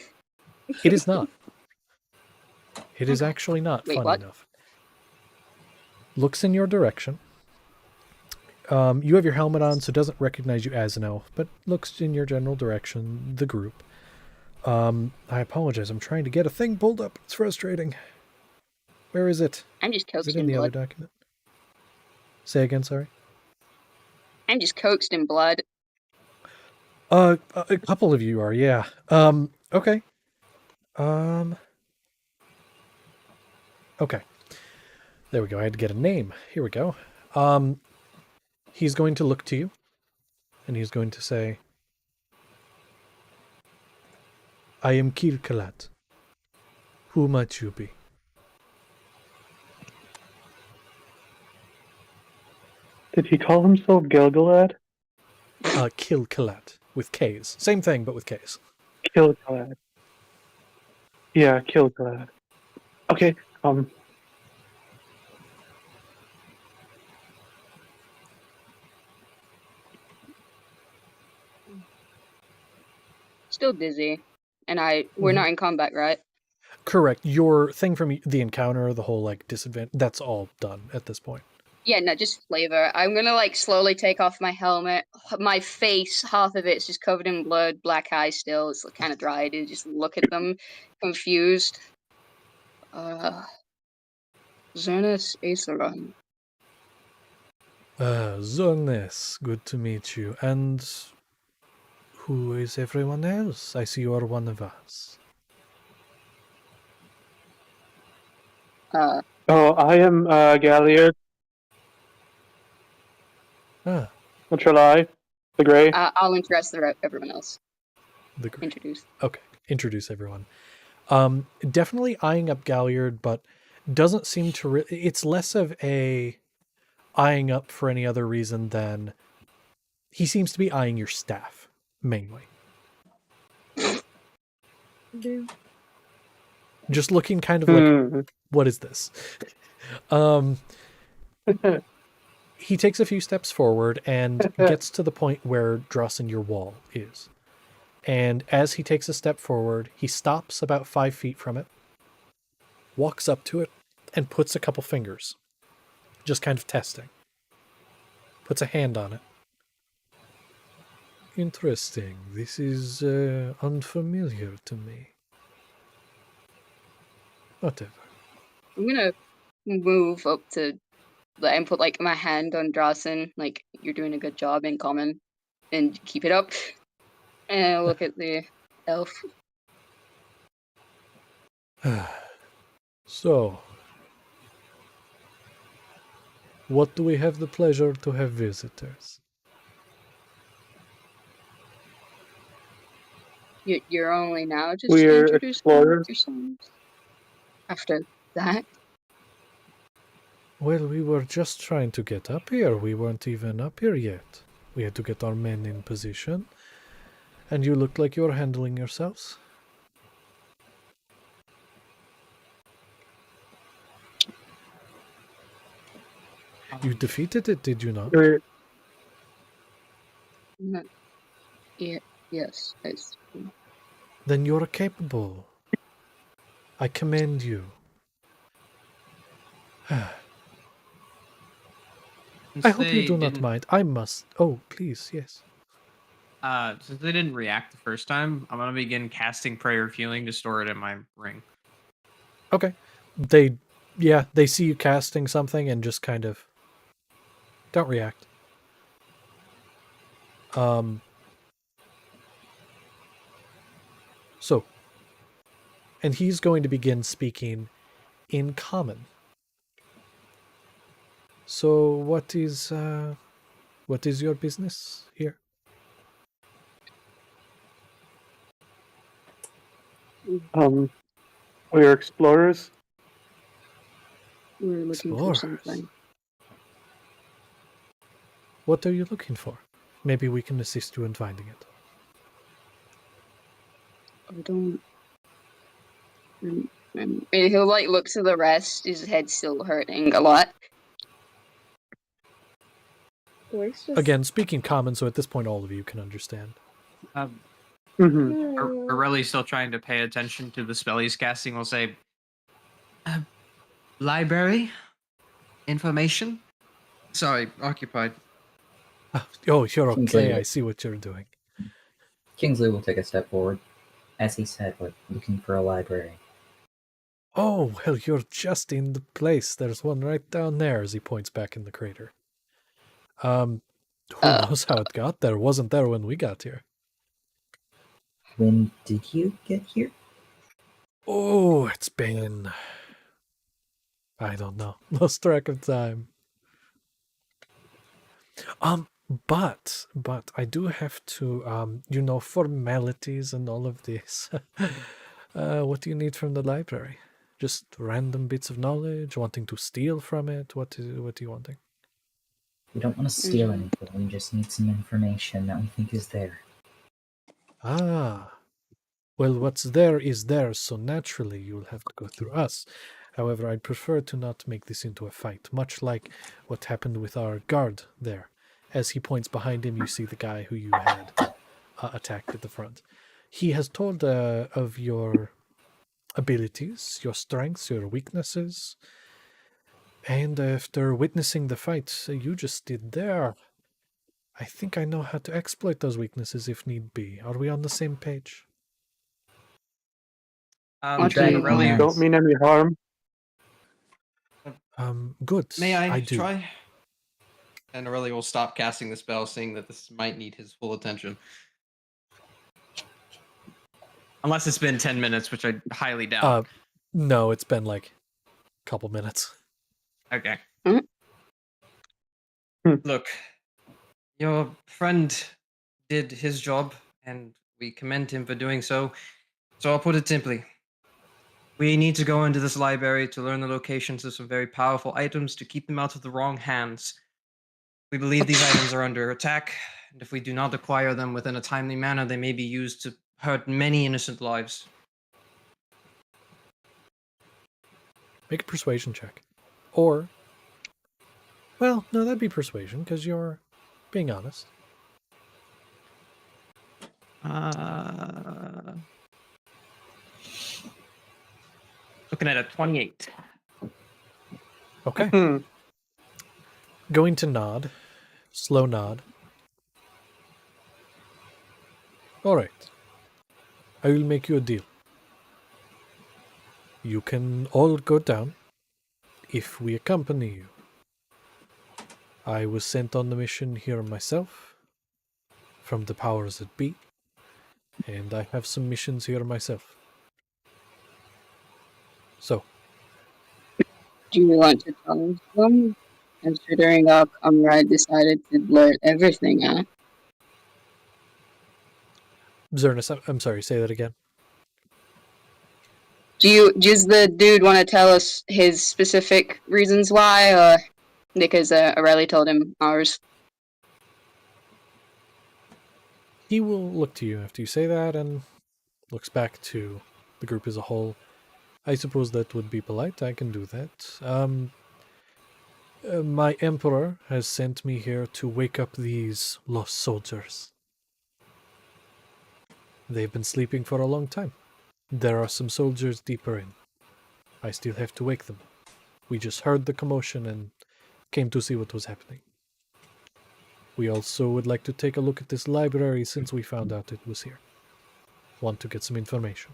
It is not. It is actually not, Wait, funny what? enough. Looks in your direction. You have your helmet on, so doesn't recognize you as an elf, but looks in your general direction, the group. I apologize, I'm trying to get a thing pulled up. It's frustrating. Where is it? I'm just Is coaxed it in in the other blood. document? Say again, sorry? I'm just coaxed in blood. A couple of you are, yeah. Okay. Okay. There we go. I had to get a name. Here we go. He's going to look to you, and he's going to say, I am Kirkalat. Who might you be? Did he call himself Gilgalad? Kilkalat, with K's. Same thing, but with K's. Kilgalad. Yeah, Kilgalad. Okay, Still dizzy. And we're not in combat, right? Correct. Your thing from the encounter, the whole, like, disadvantage, that's all done at this point. Yeah, no, just flavor. I'm gonna like slowly take off my helmet. My face, half of it's just covered in blood, black eye still. It's kind of dried. You just look at them, confused. Zernus Aetheron. Zornes, good to meet you. And who is everyone else? I see you are one of us. I am Galliard. What shall I? The Grey? I'll introduce everyone else. The Grey. Introduce. Okay, introduce everyone. Definitely eyeing up Galliard, but doesn't seem to... it's less of a eyeing up for any other reason than he seems to be eyeing your staff, mainly. Just looking kind of like, what is this? He takes a few steps forward and gets to the point where Drossen, your wall, is. And as he takes a step forward, he stops about 5 feet from it, walks up to it, and puts a couple fingers. Just kind of testing. Puts a hand on it. Interesting. This is unfamiliar to me. Whatever. I'm gonna move up to and put like my hand on Drossen, like you're doing a good job in common, and keep it up. And I'll look at the elf. So, what do we have the pleasure to have visitors? You're only now just We're introducing explorers. yourselves. After that, Well, we were just trying to get up here. We weren't even up here yet. We had to get our men in position. And you looked like you were handling yourselves. You defeated it, did you not? yeah, Yes, I see. Then you're capable. I commend you. Since I hope you they do not didn't- mind. I must. Oh, please, yes. Since they didn't react the first time, I'm gonna begin casting prayer of healing to store it in my ring. Okay. They see you casting something and just kind of don't react. So, and he's going to begin speaking in common. So, what is your business here? We are explorers. We're looking for Explorers. something. What are you looking for? Maybe we can assist you in finding it. I don't. And he'll like look to the rest. His head's still hurting a lot. Blake's just Again, speaking common, so at this point all of you can understand. Aureli's still trying to pay attention to the spell he's casting. Will say, library information. Sorry, occupied. Oh, you're Kingsley. okay. I see what you're doing. Kingsley will take a step forward. As he said, like, looking for a library. Oh, well, you're just in the place. There's one right down there as he points back in the crater. Who knows how it got there? Wasn't there when we got here. When did you get here? Oh, it's been... I don't know. Lost track of time. But I do have to, formalities and all of this. What do you need from the library? Just random bits of knowledge, wanting to steal from it? What are you wanting? We don't want to steal anything, we just need some information that we think is there. Ah. Well, what's there is there, so naturally you'll have to go through us. However, I'd prefer to not make this into a fight, much like what happened with our guard there. As he points behind him, you see the guy who you had attacked at the front. He has told of your abilities, your strengths, your weaknesses, and after witnessing the fight you just did there, I think I know how to exploit those weaknesses if need be. Are we on the same page? Dragon Aureli, Lance. Don't mean any harm. Good. may I do. try? And Aureli will stop casting the spell, seeing that this might need his full attention. Unless it's been 10 minutes, which I highly doubt. No, it's been like a couple minutes. Okay. Mhm. Look, your friend did his job, and we commend him for doing so. So I'll put it simply. We need to go into this library to learn the locations of some very powerful items to keep them out of the wrong hands. We believe these items are under attack, and if we do not acquire them within a timely manner, they may be used to hurt many innocent lives. Make a persuasion check. Or, well, no, that'd be persuasion, because you're being honest. Looking at a 28. Okay. Going to nod. Slow nod. Alright. I will make you a deal. You can all go down if we accompany you. I was sent on the mission here myself from the powers that be, and I have some missions here myself. So, Do you want to tell us them? Considering our comrade decided to blurt everything out. Zernus, I'm sorry, say that again. Does the dude want to tell us his specific reasons why, or because Aureli told him ours? He will look to you after you say that and looks back to the group as a whole. I suppose that would be polite. I can do that. My emperor has sent me here to wake up these lost soldiers. They've been sleeping for a long time. There are some soldiers deeper in. I still have to wake them. We just heard the commotion and came to see what was happening. We also would like to take a look at this library since we found out it was here. Want to get some information.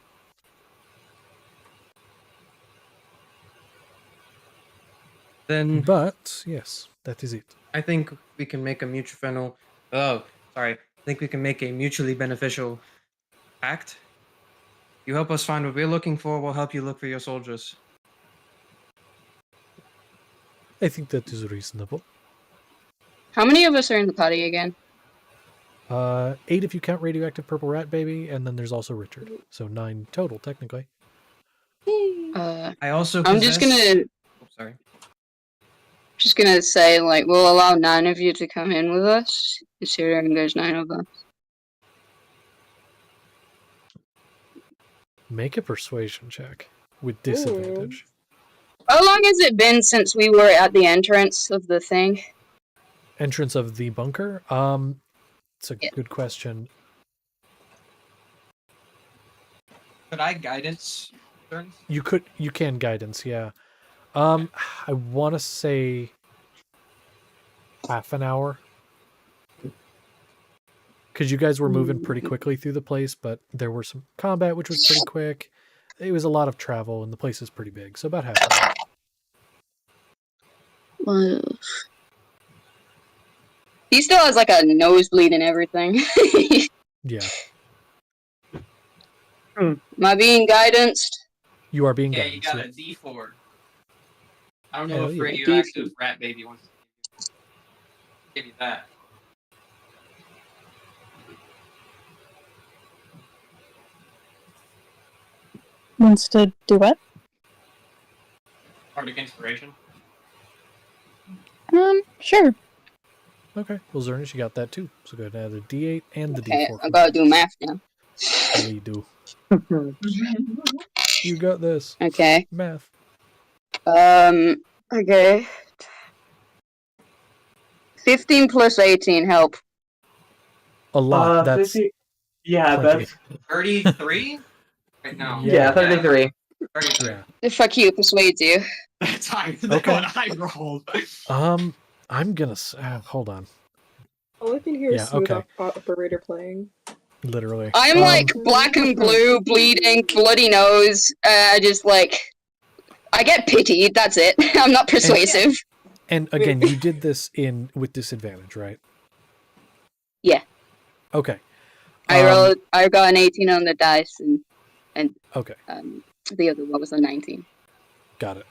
Then But, yes, that is it. I think we can make a mutually beneficial pact. You help us find what we're looking for, we'll help you look for your soldiers. I think that is reasonable. How many of us are in the party again? 8 if you count radioactive purple rat baby, and then there's also Richard. So 9 total, technically. I also I'm just gonna sorry. just gonna say, like, we'll allow 9 of you to come in with us, considering there's 9 of us. Make a persuasion check with disadvantage. How long has it been since we were at the entrance of the thing? Entrance of the bunker? It's a good question. Could I guidance turns? You can guidance, yeah. I want to say half an hour. Because you guys were moving pretty quickly through the place, but there were some combat, which was pretty quick. It was a lot of travel, and the place is pretty big, so about half an hour. Well, he still has like a nosebleed and everything. Yeah. Am I being guidanced? You are being Yeah, you guided. got a D4. I don't know Hell if yeah. radioactive rat baby wants to give you that. Wants to do what? Bardic inspiration. Sure. Okay. Well, Zernish, you got that too. So go ahead and add the D8 and the Okay, D4. I gotta do math now. Yeah, you do. You got this. Okay. Math. Okay. 15 plus 18, help. A lot. That's 50, yeah, plenty. that's 33? Right now. Yeah. 33. 33. Yeah. Fuck you, persuades you. That's higher than Okay. what I rolled. I'm gonna. Hold on. All I can hear Yeah, is Smooth okay. Operator playing. Literally. I'm like black and blue, bleeding, bloody nose. Just like I get pitied. That's it. I'm not persuasive. And again, you did this with disadvantage, right? Yeah. Okay. I got an 18 on the dice, and Okay. the other one was a 19. Got it.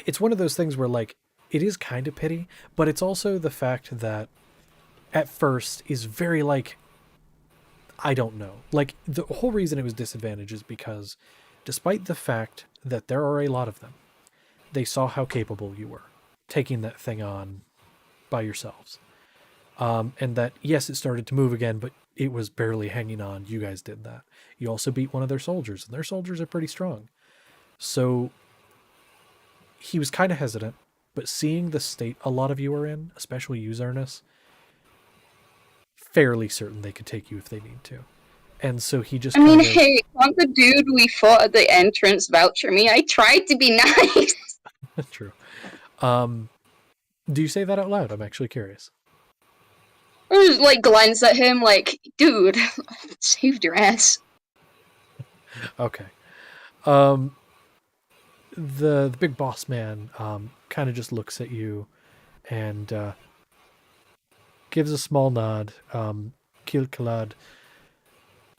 It's one of those things where, like, it is kind of pity, but it's also the fact that at first is very, like, I don't know. Like, the whole reason it was disadvantage is because despite the fact that there are a lot of them, they saw how capable you were taking that thing on by yourselves. And that, yes, it started to move again, but it was barely hanging on. You guys did that. You also beat one of their soldiers, and their soldiers are pretty strong. So he was kind of hesitant, but seeing the state a lot of you are in, especially you, Zernus, fairly certain they could take you if they need to. And so he just hey, can't the dude we fought at the entrance vouch for me? I tried to be nice. True. Do you say that out loud? I'm actually curious. I just like glance at him like, dude, saved your ass. Okay. The big boss man kind of just looks at you and gives a small nod. Kilkalad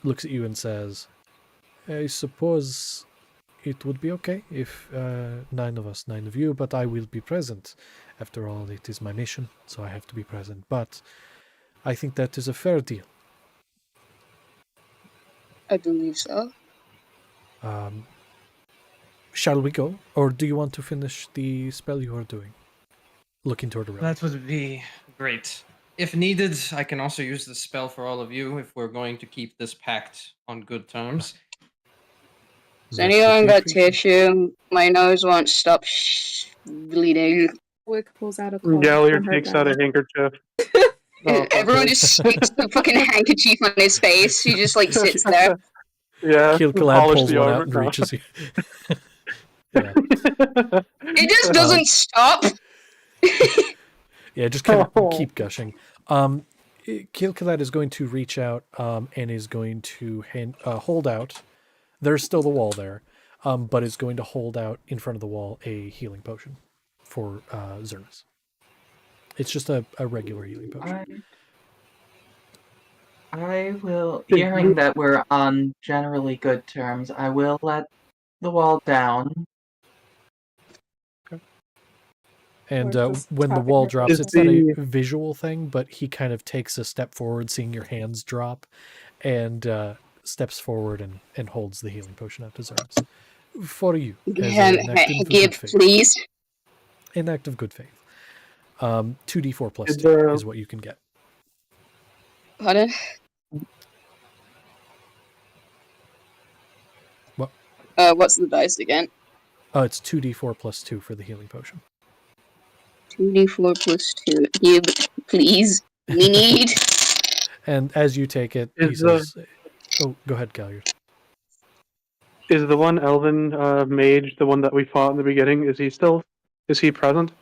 looks at you and says, I suppose it would be okay if 9 of you, but I will be present. After all, it is my mission, so I have to be present. But I think that is a fair deal. I believe so. Shall we go? Or do you want to finish the spell you are doing? Looking toward the road. That would be great. If needed, I can also use the spell for all of you if we're going to keep this pact on good terms. Has anyone got tissue? My nose won't stop bleeding. Wick pulls out a cloth Gallier from her takes out a bag. handkerchief. Everyone just sticks the fucking handkerchief on his face. He just like sits there. Yeah. Kilkalad polish pulls the one armor. out and No. reaches you. Yeah. It just doesn't stop. Yeah, just kind of keep gushing. Kilkalad is going to reach out and is going to hold out. There's still the wall there, but is going to hold out in front of the wall a healing potion for Zernis. It's just a regular healing potion. I will, hearing that we're on generally good terms, I will let the wall down. And Or just when the tapping wall her drops, Is it's not a the- visual thing, but he kind of takes a step forward, seeing your hands drop, and steps forward and holds the healing potion out to Zernis. For you, as an act of Give, good faith. please. An act of good faith. 2d4 plus Is 2 the- is what you can get. Pardon? What? What's the dice again? It's 2d4 plus 2 for the healing potion. 2d4 plus 2. Give, please. We need. And as you take it, he Is the- says, "Oh, go ahead, Galliard." Is the one elven mage the one that we fought in the beginning? Is he present?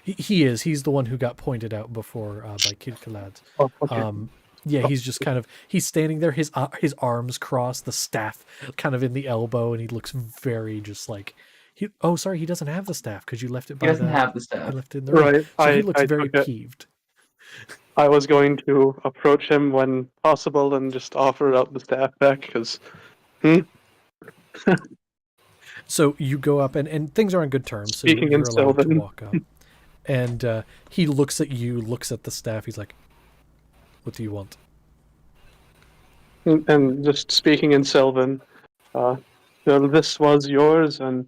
He is. He's the one who got pointed out before by Kilkalad. Oh, okay. Yeah, he's just kind of, he's standing there, his arms crossed, the staff kind of in the elbow, and he looks very just like, he doesn't have the staff because you left it by He doesn't have the you staff. left it in the room. Right. So he looks I very took it. peeved. I was going to approach him when possible and just offer out the staff back because. So you go up, and things are on good terms, so Speaking you're in allowed to Sylvan. walk up. And he looks at you, looks at the staff, he's like, "What do you want?" And just speaking in Sylvan, this was yours, and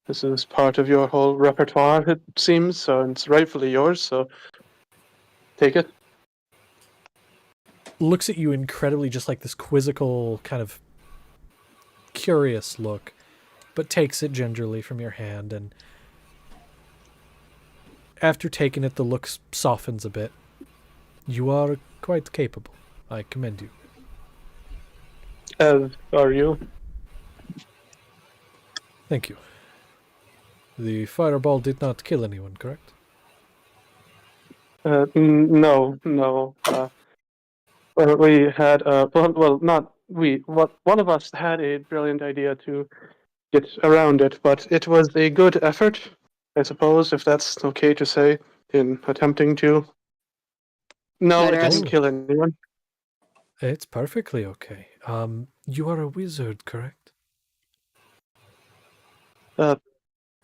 this is part of your whole repertoire, it seems, so it's rightfully yours, so take it. Looks at you incredibly, just like this quizzical, kind of curious look, but takes it gingerly from your hand, and after taking it, the look softens a bit. "You are quite capable. I commend you." As are you. "Thank you. The fireball did not kill anyone, correct?" No. Well, we had, not we. One of us had a brilliant idea to get around it, but it was a good effort, I suppose, if that's okay to say, in attempting to. No, it didn't kill anyone. It's perfectly okay. You are a wizard, correct?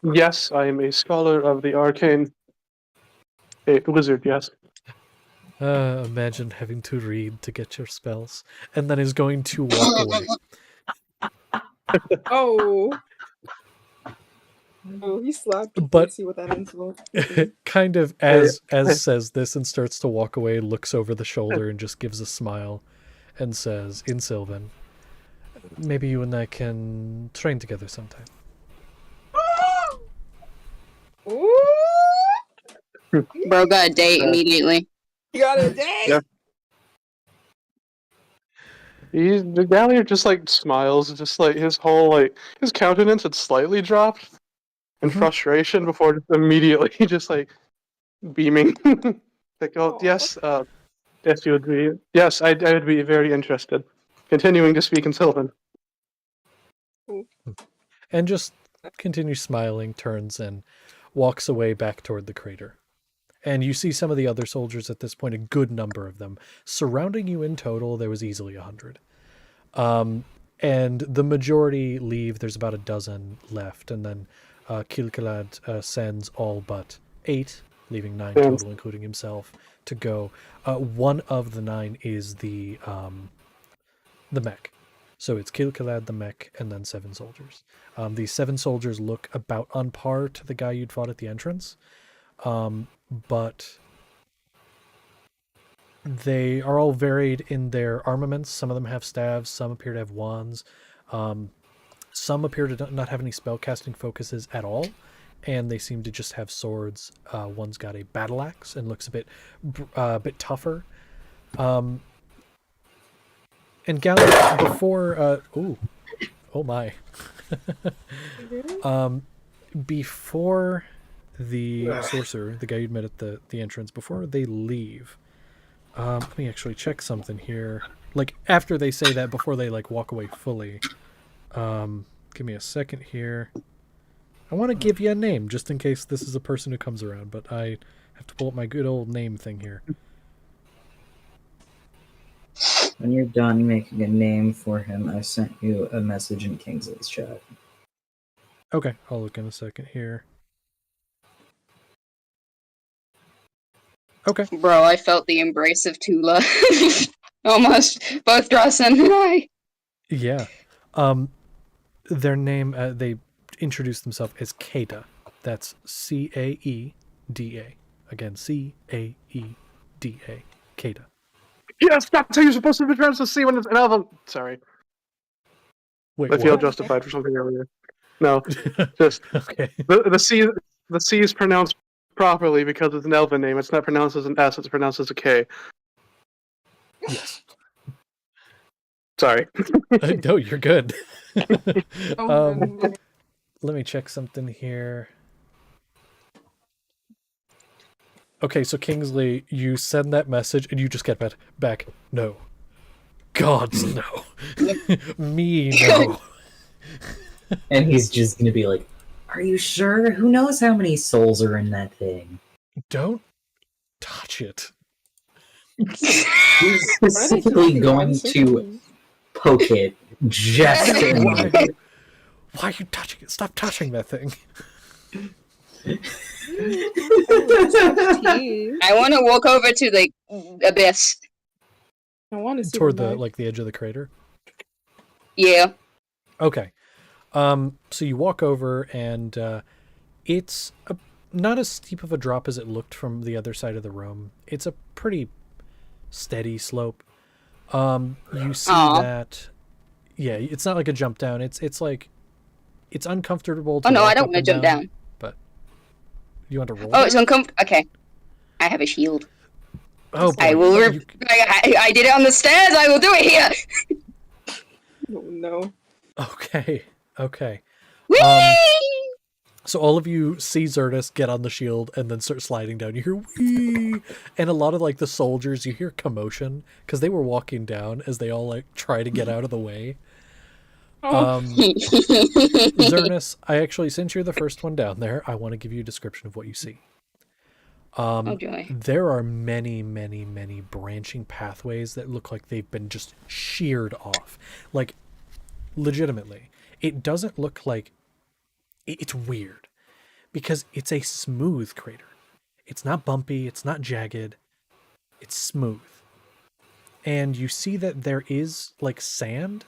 Yes, I am a scholar of the arcane. A wizard, yes. Imagine having to read to get your spells, and then is going to walk away. Oh. Oh, he slapped you. But- See what that insult. Kind of as says this and starts to walk away, looks over the shoulder and just gives a smile and says in Sylvan, "Maybe you and I can train together sometime." Ooh! Bro got a date immediately. You got a date? Yeah. The Galliard just like smiles, just like his countenance had slightly dropped in frustration before just immediately just like beaming. Like, oh yes, yes you would be. Yes, I would be very interested. Continuing to speak in Sylvan. And just continues smiling, turns and walks away back toward the crater. And you see some of the other soldiers at this point, a good number of them. Surrounding you in total, there was easily 100. And the majority leave. There's about a dozen left. And then Kilkalad sends all but 8, leaving 9 total, including himself, to go. One of the 9 is the mech. So it's Kilkalad, the mech, and then 7 soldiers. The 7 soldiers look about on par to the guy you'd fought at the entrance. But they are all varied in their armaments. Some of them have staves, some appear to have wands. Some appear to not have any spellcasting focuses at all. and they seem to just have swords. One's got a battle axe and looks a bit tougher. And Galliard, before oh my, before the sorcerer, the guy you'd met at the entrance, before they leave, let me actually check something here. Like after they say that, before they like walk away fully. Give me a second here. I want to give you a name just in case this is a person who comes around, but I have to pull up my good old name thing here. When you're done making a name for him, I sent you a message in Kingsley's chat. Okay, I'll look in a second here. Okay. Bro, I felt the embrace of Tula. Almost. Both Drasen and I. Yeah. Their name, they introduced themselves as Caeda. That's C-A-E-D-A. Again, C-A-E-D-A. Caeda. Yes, that's how you're supposed to pronounce the C when it's an album. Sorry. Wait, I feel what? justified for something earlier. No, just Okay. the C is pronounced properly because it's an elven name. It's not pronounced as an S. It's pronounced as a K. Yes. Sorry. No, you're good. Oh, Let me check something here. Okay, so Kingsley, you send that message and you just get back. No. Gods, no. Me, no. And he's just gonna be like, "Are you sure? Who knows how many souls are in that thing?" Don't touch it. He's specifically going to poke it just in Why are you touching it? Stop touching that thing. I want to walk over to the abyss. I want to see Toward the edge of the crater. Yeah. Okay. So you walk over and it's not as steep of a drop as it looked from the other side of the room. It's a pretty steady slope. You see that it's not like a jump down. It's like it's uncomfortable to Oh no, walk I don't up want to and jump down. But you want to roll? Oh, it's uncomfortable. Okay. I have a shield. Oh, boy. I will. I did it on the stairs. I will do it here. Oh, no. Okay. Whee! So all of you see Xertus get on the shield and then start sliding down. You hear wee, and a lot of like the soldiers, you hear commotion because they were walking down as they all like try to get out of the way. Xertus, I actually, since you're the first one down there, I want to give you a description of what you see. Oh joy. There are many branching pathways that look like they've been just sheared off. Like, legitimately. It doesn't look like... It's weird. Because it's a smooth crater. It's not bumpy, it's not jagged. It's smooth. And you see that there is, like, sand.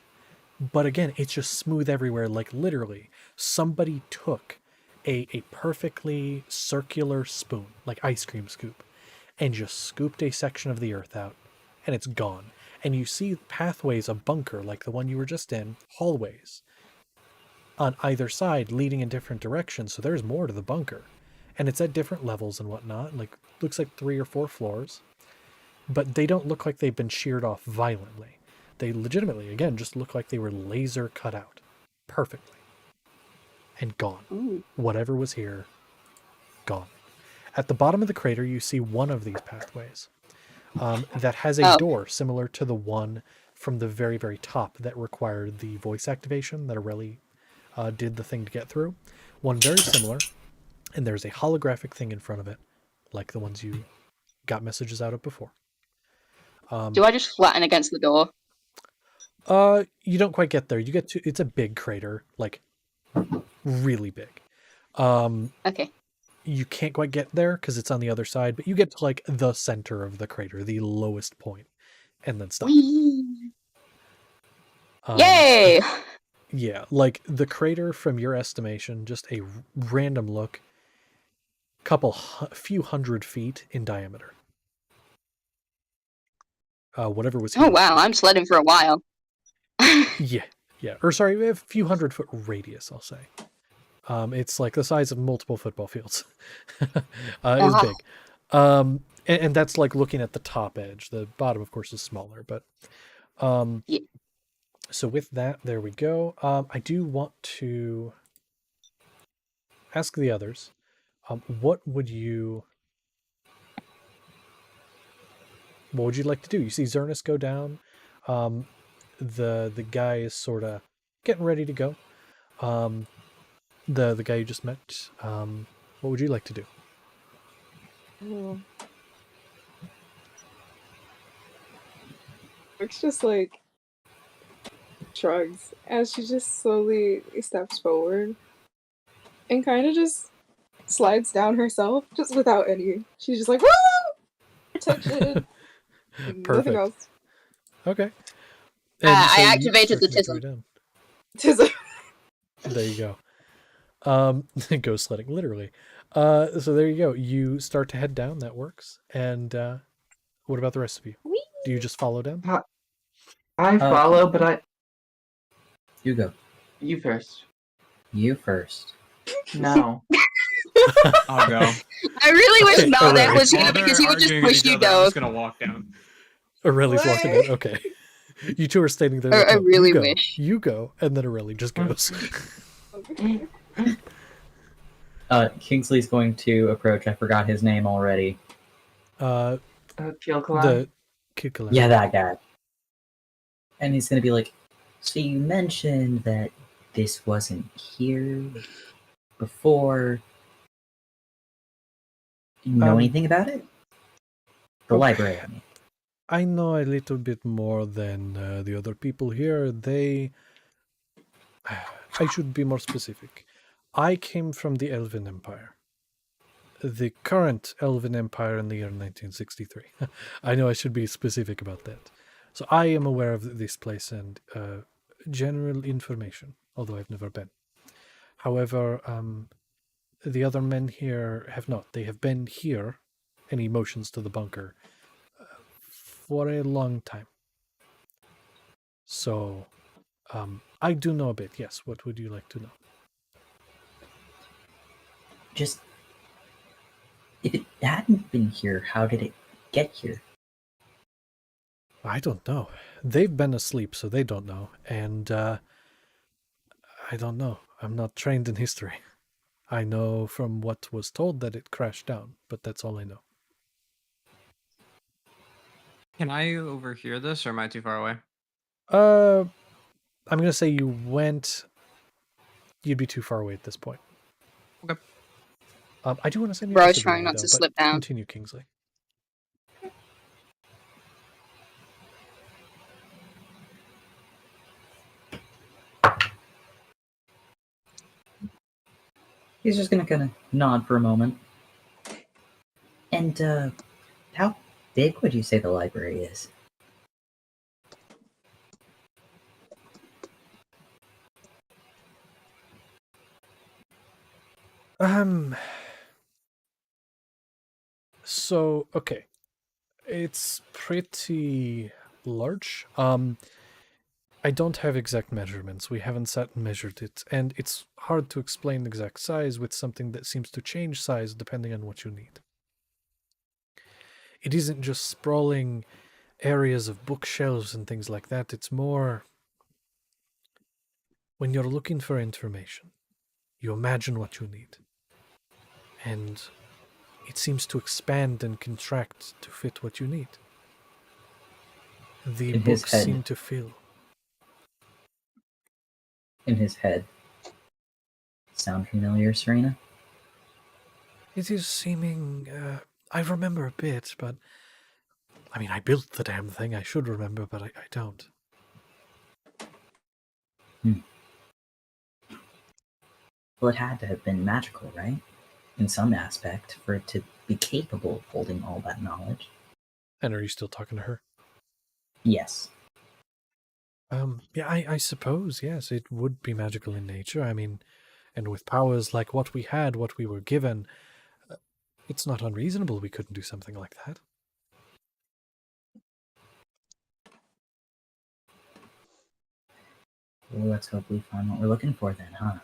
But again, it's just smooth everywhere. Like, literally, somebody took a perfectly circular spoon, like ice cream scoop, and just scooped a section of the earth out, and it's gone. And you see pathways, a bunker like the one you were just in, hallways on either side leading in different directions. So there's more to the bunker, and it's at different levels and whatnot. Like, looks like 3 or 4 floors, but they don't look like they've been sheared off violently. They legitimately, again, just look like they were laser cut out perfectly and gone. Ooh. Whatever was here, gone. At the bottom of the crater, you see one of these pathways that has a door similar to the one from the very, very top that required the voice activation that Aurelie did the thing to get through. One very similar, and there's a holographic thing in front of it, like the ones you got messages out of before. Do I just flatten against the door? You don't quite get there. You get to, it's a big crater, like really big. Okay. You can't quite get there because it's on the other side, but you get to like the center of the crater, the lowest point, and then stop. Yay! Yeah, like the crater, from your estimation, just a random look, few hundred feet in diameter. Whatever was here. Oh wow, I'm sledding for a while. Yeah. Or sorry, a few 100-foot radius, I'll say. It's like the size of multiple football fields. It's big. And that's like looking at the top edge. The bottom, of course, is smaller. But Yeah. so with that, there we go. I do want to ask the others, what would you like to do? You see Zernus go down. The guy is sort of getting ready to go. The guy you just met. What would you like to do? Brooks just like shrugs as she just slowly steps forward and kind of just slides down herself, just without any. She's just like, woo! Protection. Nothing Perfect. else. Okay. I activated the start to make your way tism. down. Tism. There you go. Go sledding, literally. So there you go. You start to head down. That works. And what about the rest of you? Whee! Do you just follow down? I follow, but I. You go. You first. You first. No. I'll go. I really wish Okay, Maldet alright. was here because he would just push you down. I'm just gonna walk down. Aureli's What? walking down. Okay. You two are standing there. I like, really you go, wish. You go, and then Aurelie just goes. Kingsley's going to approach. I forgot his name already. Kilcala. The Kid Killer. Yeah, that guy. And he's going to be like, so you mentioned that this wasn't here before. Do you know anything about it? The library, I mean. I know a little bit more than the other people here. I should be more specific. I came from the Elven Empire. The current Elven Empire in the year 1963. I know I should be specific about that. So I am aware of this place and general information, although I've never been. However, the other men here have not. They have been here, and he motions to the bunker, for a long time. So, I do know a bit, yes. What would you like to know? Just, if it hadn't been here, how did it get here? I don't know. They've been asleep, so they don't know. And, I don't know. I'm not trained in history. I know from what was told that it crashed down, but that's all I know. Can I overhear this, or am I too far away? I'm gonna say you went. You'd be too far away at this point. Okay. I do want to send you. Bro, I a was message trying away, not though, to but slip down. Continue, Kingsley. He's just gonna kind of nod for a moment. And, how big would you say the library is? So, okay. It's pretty large. I don't have exact measurements. We haven't sat and measured it, and it's hard to explain exact size with something that seems to change size depending on what you need. It isn't just sprawling areas of bookshelves and things like that. It's more when you're looking for information, you imagine what you need. And it seems to expand and contract to fit what you need. The In his books head. seem to fill. In his head. Sound familiar, Serena? It is seeming... I remember a bit, but... I mean, I built the damn thing. I should remember, but I don't. Well, it had to have been magical, right? In some aspect, for it to be capable of holding all that knowledge. And are you still talking to her? Yes. Yeah, I suppose, yes, it would be magical in nature. I mean, and with powers like what we had, what we were given, it's not unreasonable we couldn't do something like that. Well, let's hope we find what we're looking for then, huh?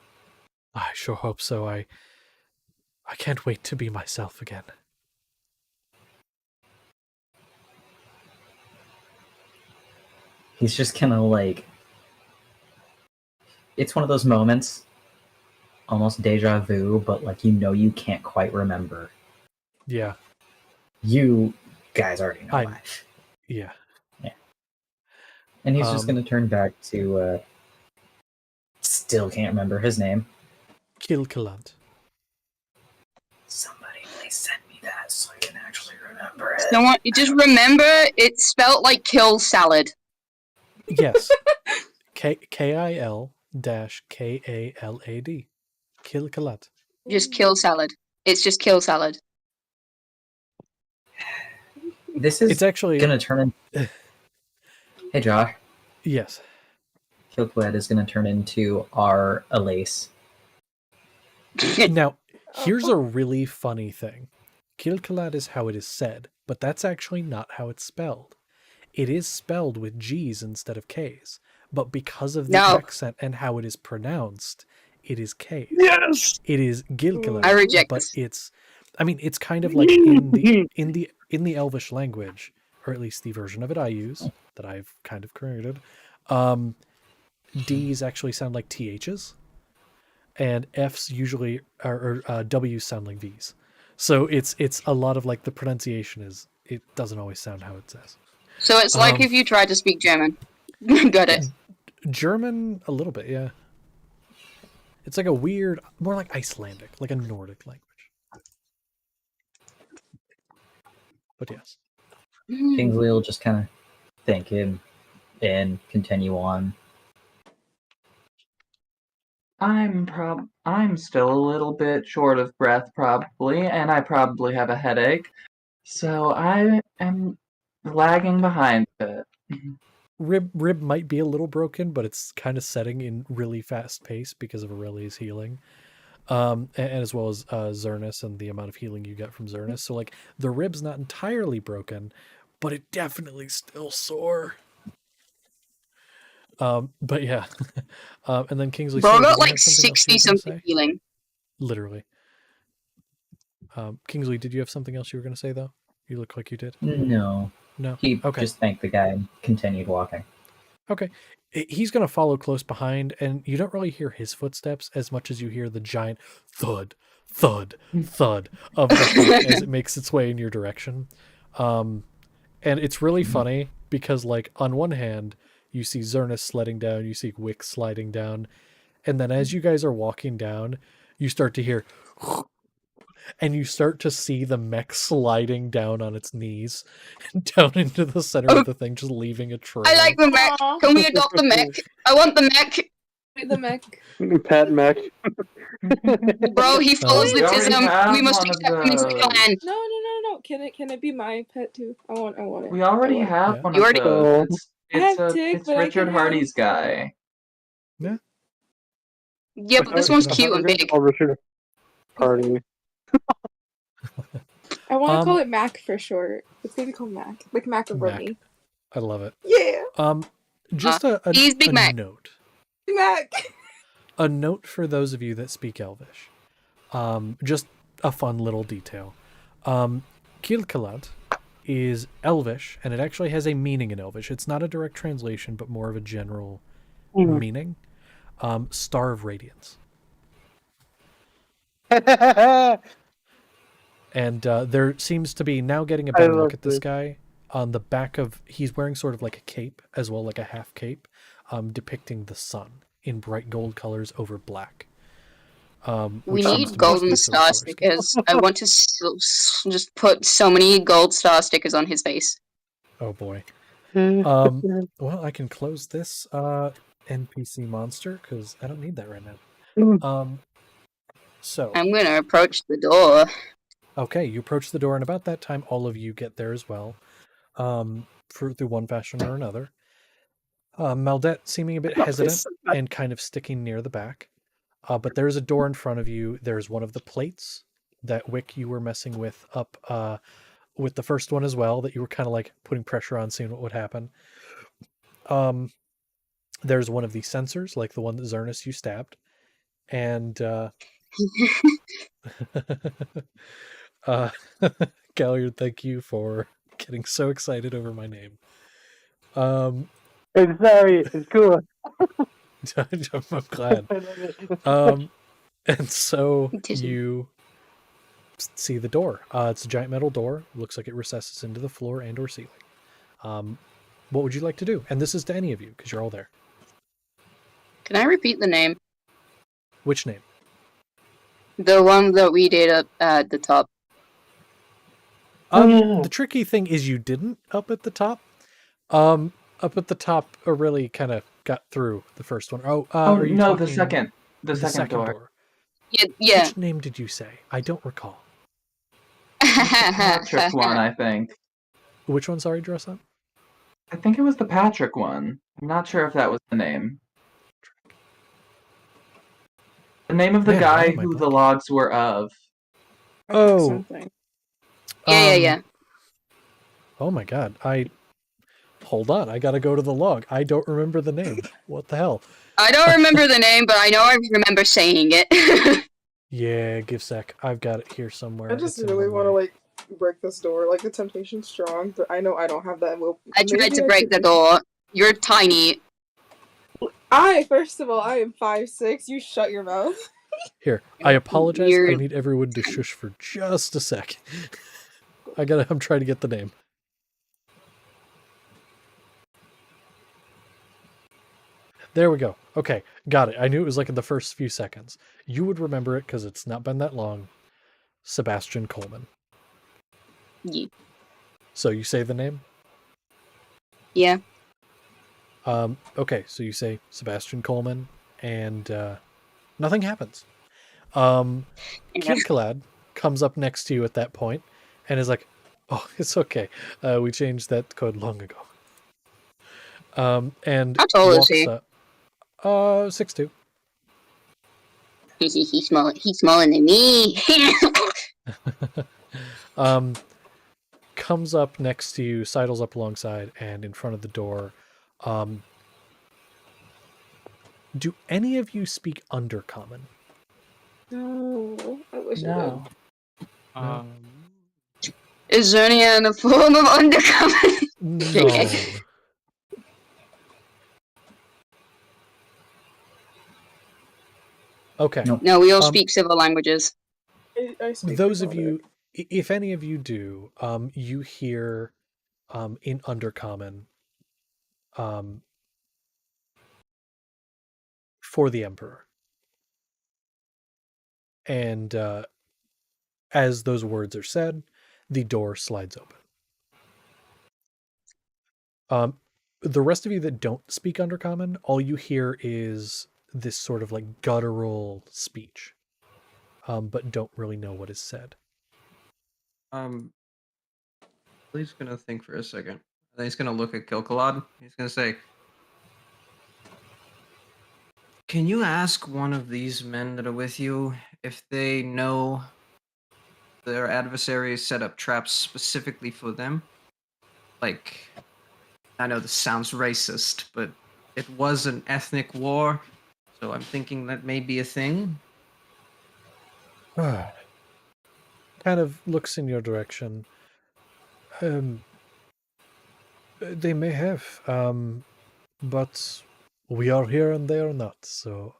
I sure hope so. I can't wait to be myself again. He's just kind of like, it's one of those moments, almost deja vu, but like you can't quite remember. Yeah. You guys already know why. Yeah. Yeah. And he's just going to turn back to, still can't remember his name. Kilkalant. Somebody please send me that so I can actually remember it. Someone, just remember, it's spelled like kill salad. Yes. Kil'Kalad. Kilkalat. Just kill salad. It's just kill salad. This is It's actually going to turn in... Hey, Josh. Yes. Kilkalad is going to turn into our Elise. Now, here's a really funny thing. Kilkalad is how it is said, but that's actually not how it's spelled. It is spelled with G's instead of K's, but because of the accent and how it is pronounced, it is K's. Yes! It is Gilgalad. I reject but this. it's kind of like in the Elvish language, or at least the version of it I use, that I've kind of created, D's actually sound like THs, and F's usually or W's sound like V's. So it's a lot of like the pronunciation it doesn't always sound how it says. So it's like if you tried to speak German. Got it. German, a little bit, yeah. It's like a weird, more like Icelandic, like a Nordic language. But yes. Kingsley will just kind of thank him and continue on. I'm still a little bit short of breath probably, and I probably have a headache. So I am lagging behind a bit. Rib might be a little broken, but it's kind of setting in really fast pace because of Aurelia's healing. And as well as Zernus and the amount of healing you get from Zernus. So like the rib's not entirely broken, but it definitely still sore. But yeah. And then Kingsley Bro, I Sora, got did you like have something else you 60 were gonna something say? healing. Literally. Kingsley, did you have something else you were going to say, though? You look like you did. No. No? He Okay. just thanked the guy and continued walking. Okay. He's going to follow close behind, and you don't really hear his footsteps as much as you hear the giant thud, thud, thud of the hook as it makes its way in your direction. And it's really funny because, like, on one hand, you see Zernus sledding down, you see Wick sliding down, and then as you guys are walking down, you start to hear and you start to see the mech sliding down on its knees down into the center of the thing, just leaving a trail. I like the mech. Aw. Can we adopt the mech? I want the mech. The mech. Pat Mech. Bro, he follows We already autism. have We must one of accept him into the those. clan. No. Can it be my pet too? I want it. We already I want it. have Yeah. one You of already- those. I have It's Tig, it's but I Richard can have- Hardy's guy. Yeah, but this one's cute and big. Oh, Richard Hardy. I want to call it Mac for short. It's gonna be called Mac, like macaroni. I love it. Yeah, Just he's Big a Mac. note. Mac. A note for those of you that speak Elvish. Just a fun little detail. Kilkalad is Elvish, and it actually has a meaning in Elvish. It's not a direct translation, but more of a general meaning. Star of Radiance. And there seems to be, now getting a better look at this guy, on the back of, he's wearing sort of like a cape, as well, like a half cape, depicting the sun in bright gold colors over black. We which seems to need be golden his star color scheme. stickers. I want to just put so many gold star stickers on his face. Oh boy. Well, I can close this NPC monster, because I don't need that right now. So I'm gonna approach the door. okay, you approach the door, and about that time, all of you get there as well, through one fashion or another. Maldette seeming a bit hesitant and kind of sticking near the back. But there's a door in front of you. There's one of the plates that Wick you were messing with up with the first one as well, that you were kind of like putting pressure on, seeing what would happen. There's one of the sensors, like the one that Zernus you stabbed. And Galliard, thank you for getting so excited over my name. It's sorry, it's cool. I'm glad. I love it. And so It is. you see the door. It's a giant metal door. Looks like it recesses into the floor and or ceiling. What would you like to do? And this is to any of you, because you're all there. Can I repeat the name? Which name? The one that we did up at the top. The tricky thing is you didn't up at the top. Up at the top really kind of got through the first one. Are you no, talking the second door. Yeah. Which name did you say? I don't recall. Patrick one, I think. Which one? Sorry, dress up. I think it was the Patrick one. I'm not sure if that was the name. The name of the Man, why guy am I who the blanking? logs were of. Oh. Something. Yeah. Oh my god. Hold on. I gotta go to the log. I don't remember the name. What the hell? I don't remember the name, but I know I remember saying it. Yeah, give sec. I've got it here somewhere. I just It's in really one want to way. like break this door. Like the temptation's strong, but I know I don't have that will. I tried Maybe to I break could the do- door. You're tiny. First of all, I am 5'6". You shut your mouth. Here, I apologize. I Weird. need everyone to shush for just a sec. I'm trying to get the name. There we go. Okay, got it. I knew it was like in the first few seconds. You would remember it because it's not been that long. Sebastian Coleman. Yeah. So you say the name? Yeah. Okay, so you say Sebastian Coleman, and nothing happens. Kilkalad comes up next to you at that point and is like, "Oh, it's okay. We changed that code long ago." And How tall is walks he? up. 6'2". He's small. He's smaller than me. Comes up next to you, sidles up alongside, and in front of the door. Do any of you speak Undercommon? No, I wish I No. Is there any other form of undercover? No. Okay. Nope. No, we all speak civil languages. did. I speak Those of Draconic. you, if any of you do, you hear in Undercommon for the Emperor. And as those words are said, the door slides open. The rest of you that don't speak Undercommon, all you hear is this sort of like guttural speech, but don't really know what is said. He's gonna think for a second. Then he's gonna look at Kilkalad. He's gonna say, "Can you ask one of these men that are with you if they know their adversaries set up traps specifically for them? Like, I know this sounds racist, but it was an ethnic war, so I'm thinking that may be a thing." Kind of looks in your direction. They may have, but we are here and they are not. So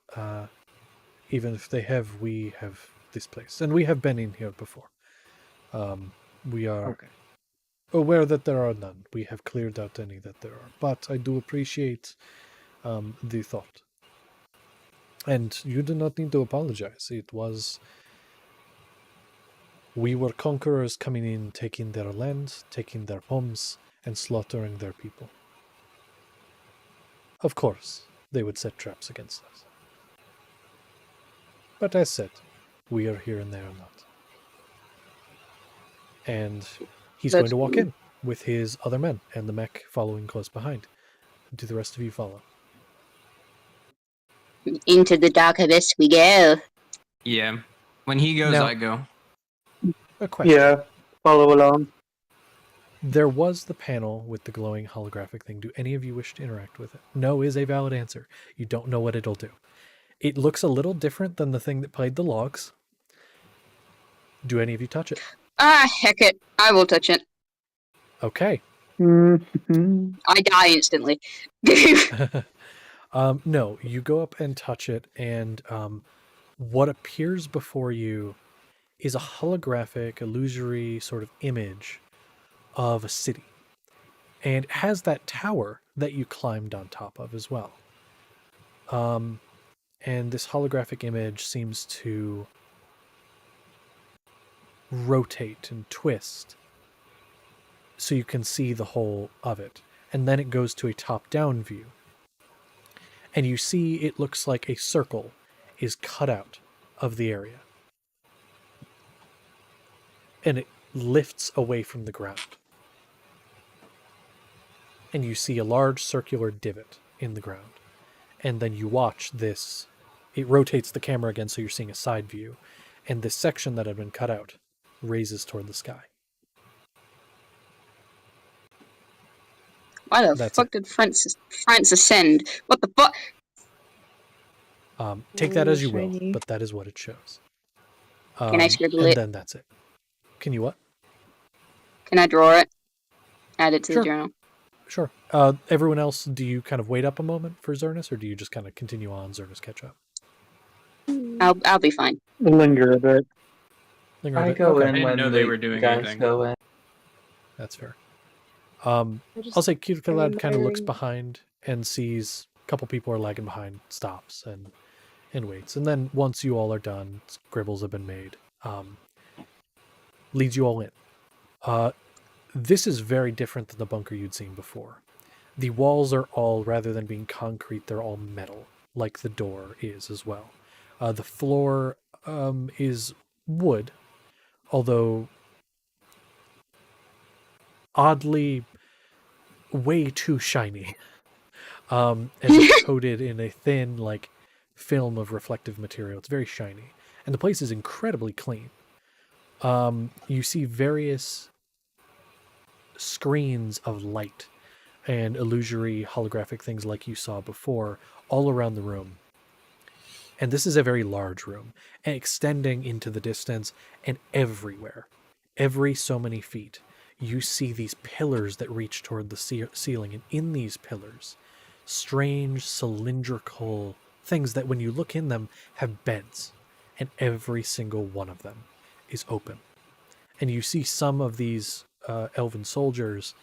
even if they have, we have this place, and we have been in here before. We are aware that there are none. We have cleared out any that there are, but I do appreciate the thought. And you do not need to apologize. It was... We were conquerors coming in, taking their land, taking their homes, and slaughtering their people. Of course, they would set traps against us. But as said, we are here and they are not. And he's going to walk in with his other men, and the mech following close behind. Do the rest of you follow? Into the dark abyss we go. Yeah. When he goes, Now- I go. A question. Yeah, follow along. There was the panel with the glowing holographic thing. Do any of you wish to interact with it? No is a valid answer. You don't know what it'll do. It looks a little different than the thing that played the logs. Do any of you touch it? Ah, heck it. I will touch it. Okay. I die instantly. No, you go up and touch it, and what appears before you is a holographic, illusory sort of image of a city. And it has that tower that you climbed on top of as well. And this holographic image seems to rotate and twist so you can see the whole of it. And then it goes to a top-down view. And you see it looks like a circle is cut out of the area. And it lifts away from the ground. And you see a large circular divot in the ground. And then you watch this. It rotates the camera again so you're seeing a side view. And this section that had been cut out raises toward the sky. Why the That's fuck it. did France ascend? What the fuck? Take that as you will, shiny. but that is what it shows. Can I scribble and it? then that's it. Can you what? Can I draw it? Add it to Sure. the journal. Sure. Everyone else, do you kind of wait up a moment for Xernus, or do you just kind of continue on, Xernus catch up? I'll be fine. Linger a bit. Linger a I bit? go Okay. in didn't when know they the were doing guys anything. go in. That's fair. I'll say Kirkalad kind of looks behind and sees a couple people are lagging behind, stops and waits. And then once you all are done, scribbles have been made, leads you all in. This is very different than the bunker you'd seen before. The walls are all, rather than being concrete, they're all metal, like the door is as well. The floor is wood, although oddly way too shiny, as it's coated in a thin, like, film of reflective material. It's very shiny, and the place is incredibly clean. You see various screens of light and illusory holographic things like you saw before all around the room. And this is a very large room, and extending into the distance, and everywhere, every so many feet, you see these pillars that reach toward the ceiling, and in these pillars, strange cylindrical things that when you look in them have beds, and every single one of them is open. And you see some of these elven soldiers,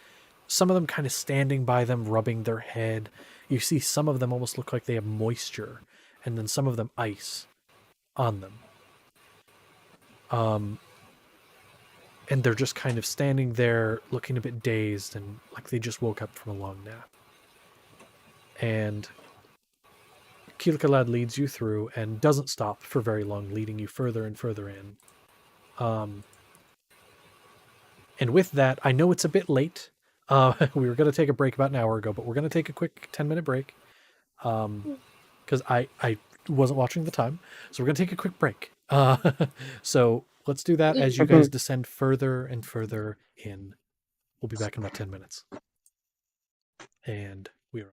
some of them kind of standing by them, rubbing their head. You see some of them almost look like they have moisture, and then some of them ice on them. And they're just kind of standing there looking a bit dazed and like they just woke up from a long nap. And Kilkalad leads you through and doesn't stop for very long, leading you further and further in. And with that, I know it's a bit late. We were going to take a break about an hour ago, but we're going to take a quick 10-minute break. Because I wasn't watching the time. So we're going to take a quick break. So let's do that as you guys descend further and further in. We'll be back in about 10 minutes. And we are...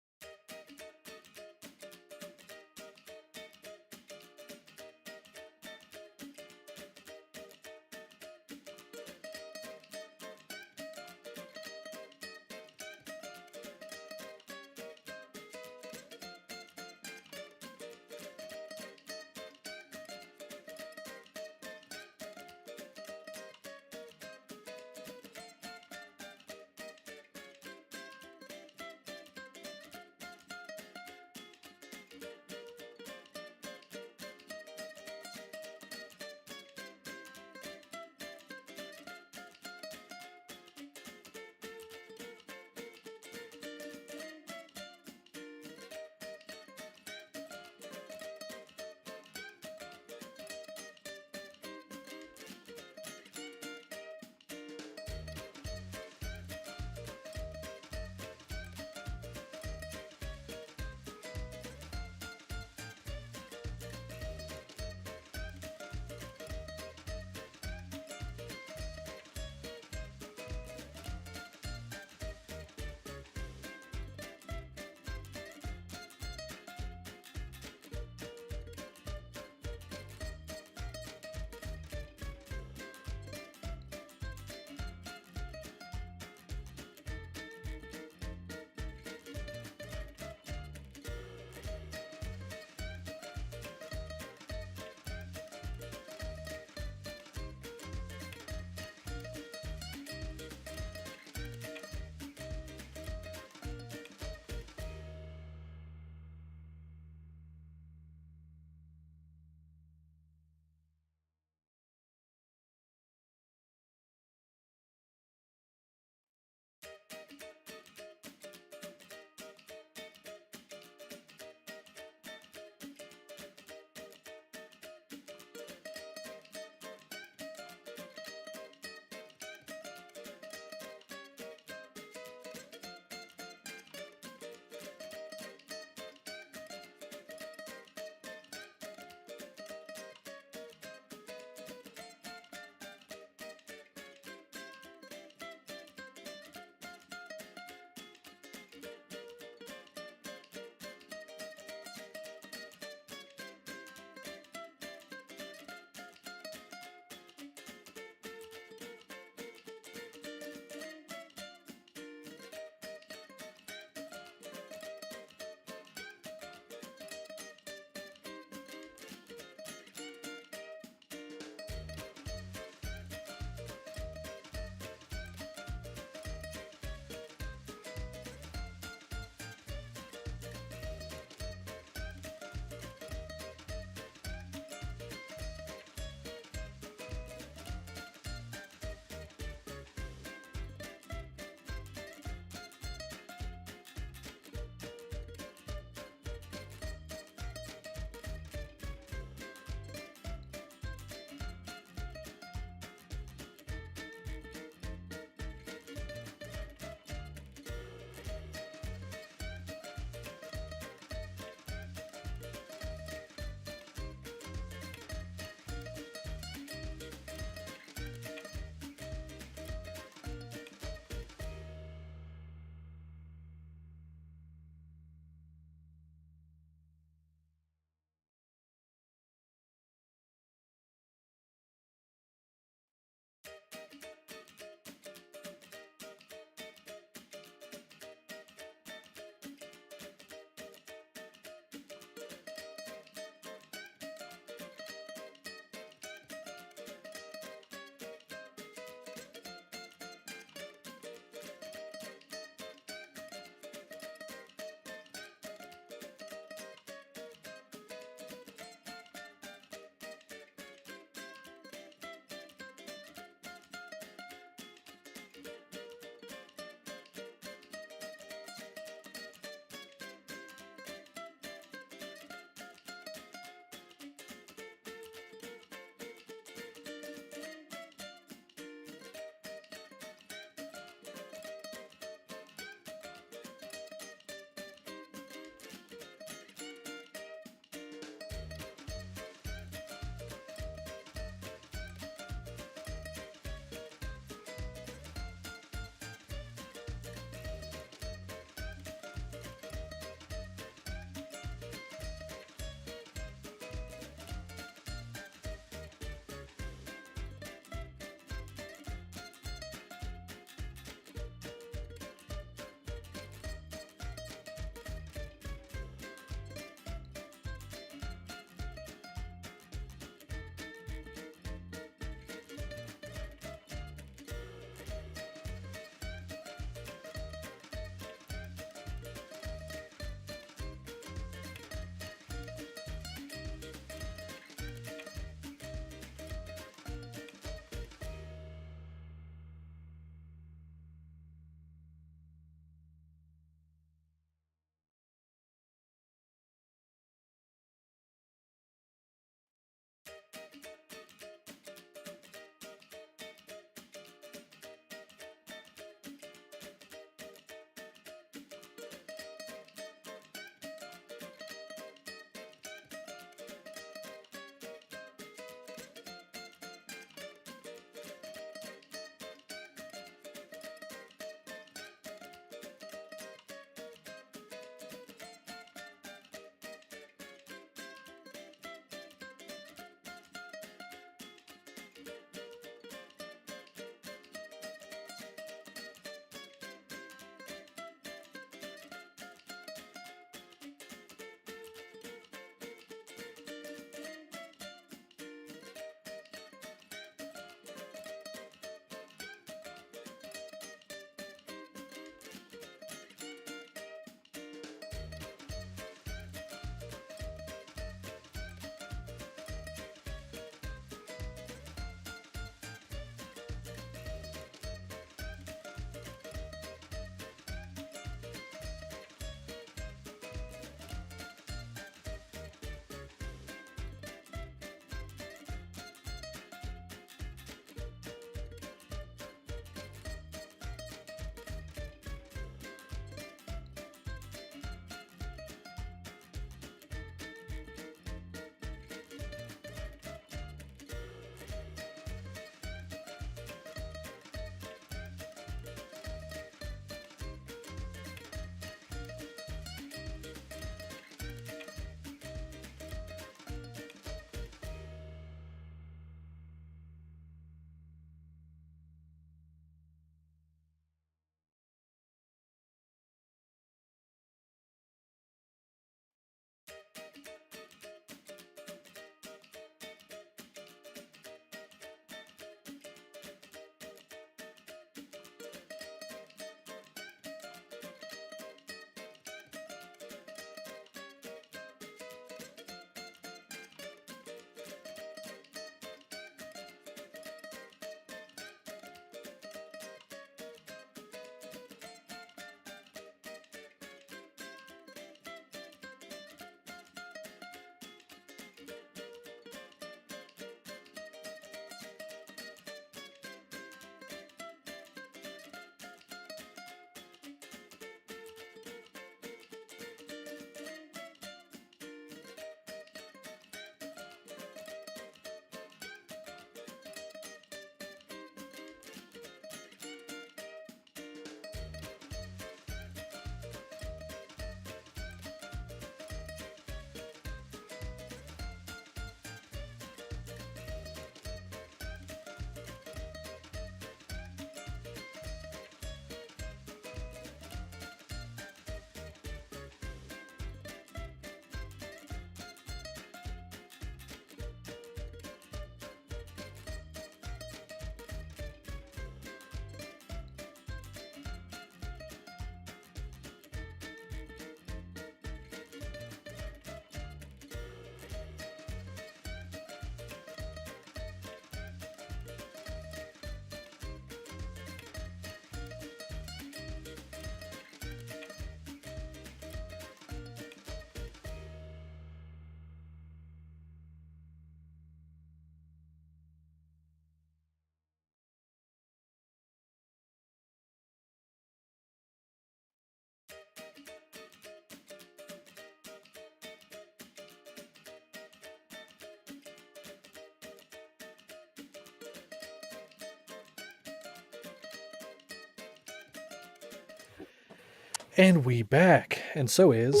And we back, and so is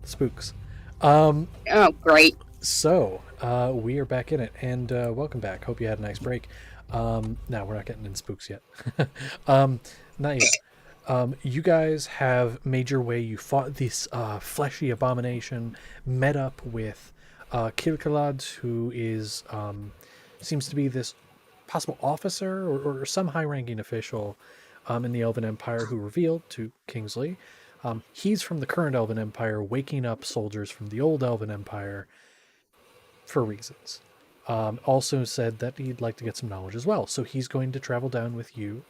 Spooks. Oh, great. So we are back in it, and welcome back. Hope you had a nice break. Now we're not getting in Spooks yet. Not yet. You guys have made your way. You fought this fleshy abomination. Met up with Kilkalad, who is seems to be this possible officer or some high-ranking official in the Elven Empire, who revealed to Kingsley he's from the current Elven Empire, waking up soldiers from the old Elven Empire for reasons. Also said that he'd like to get some knowledge as well, so he's going to travel down with you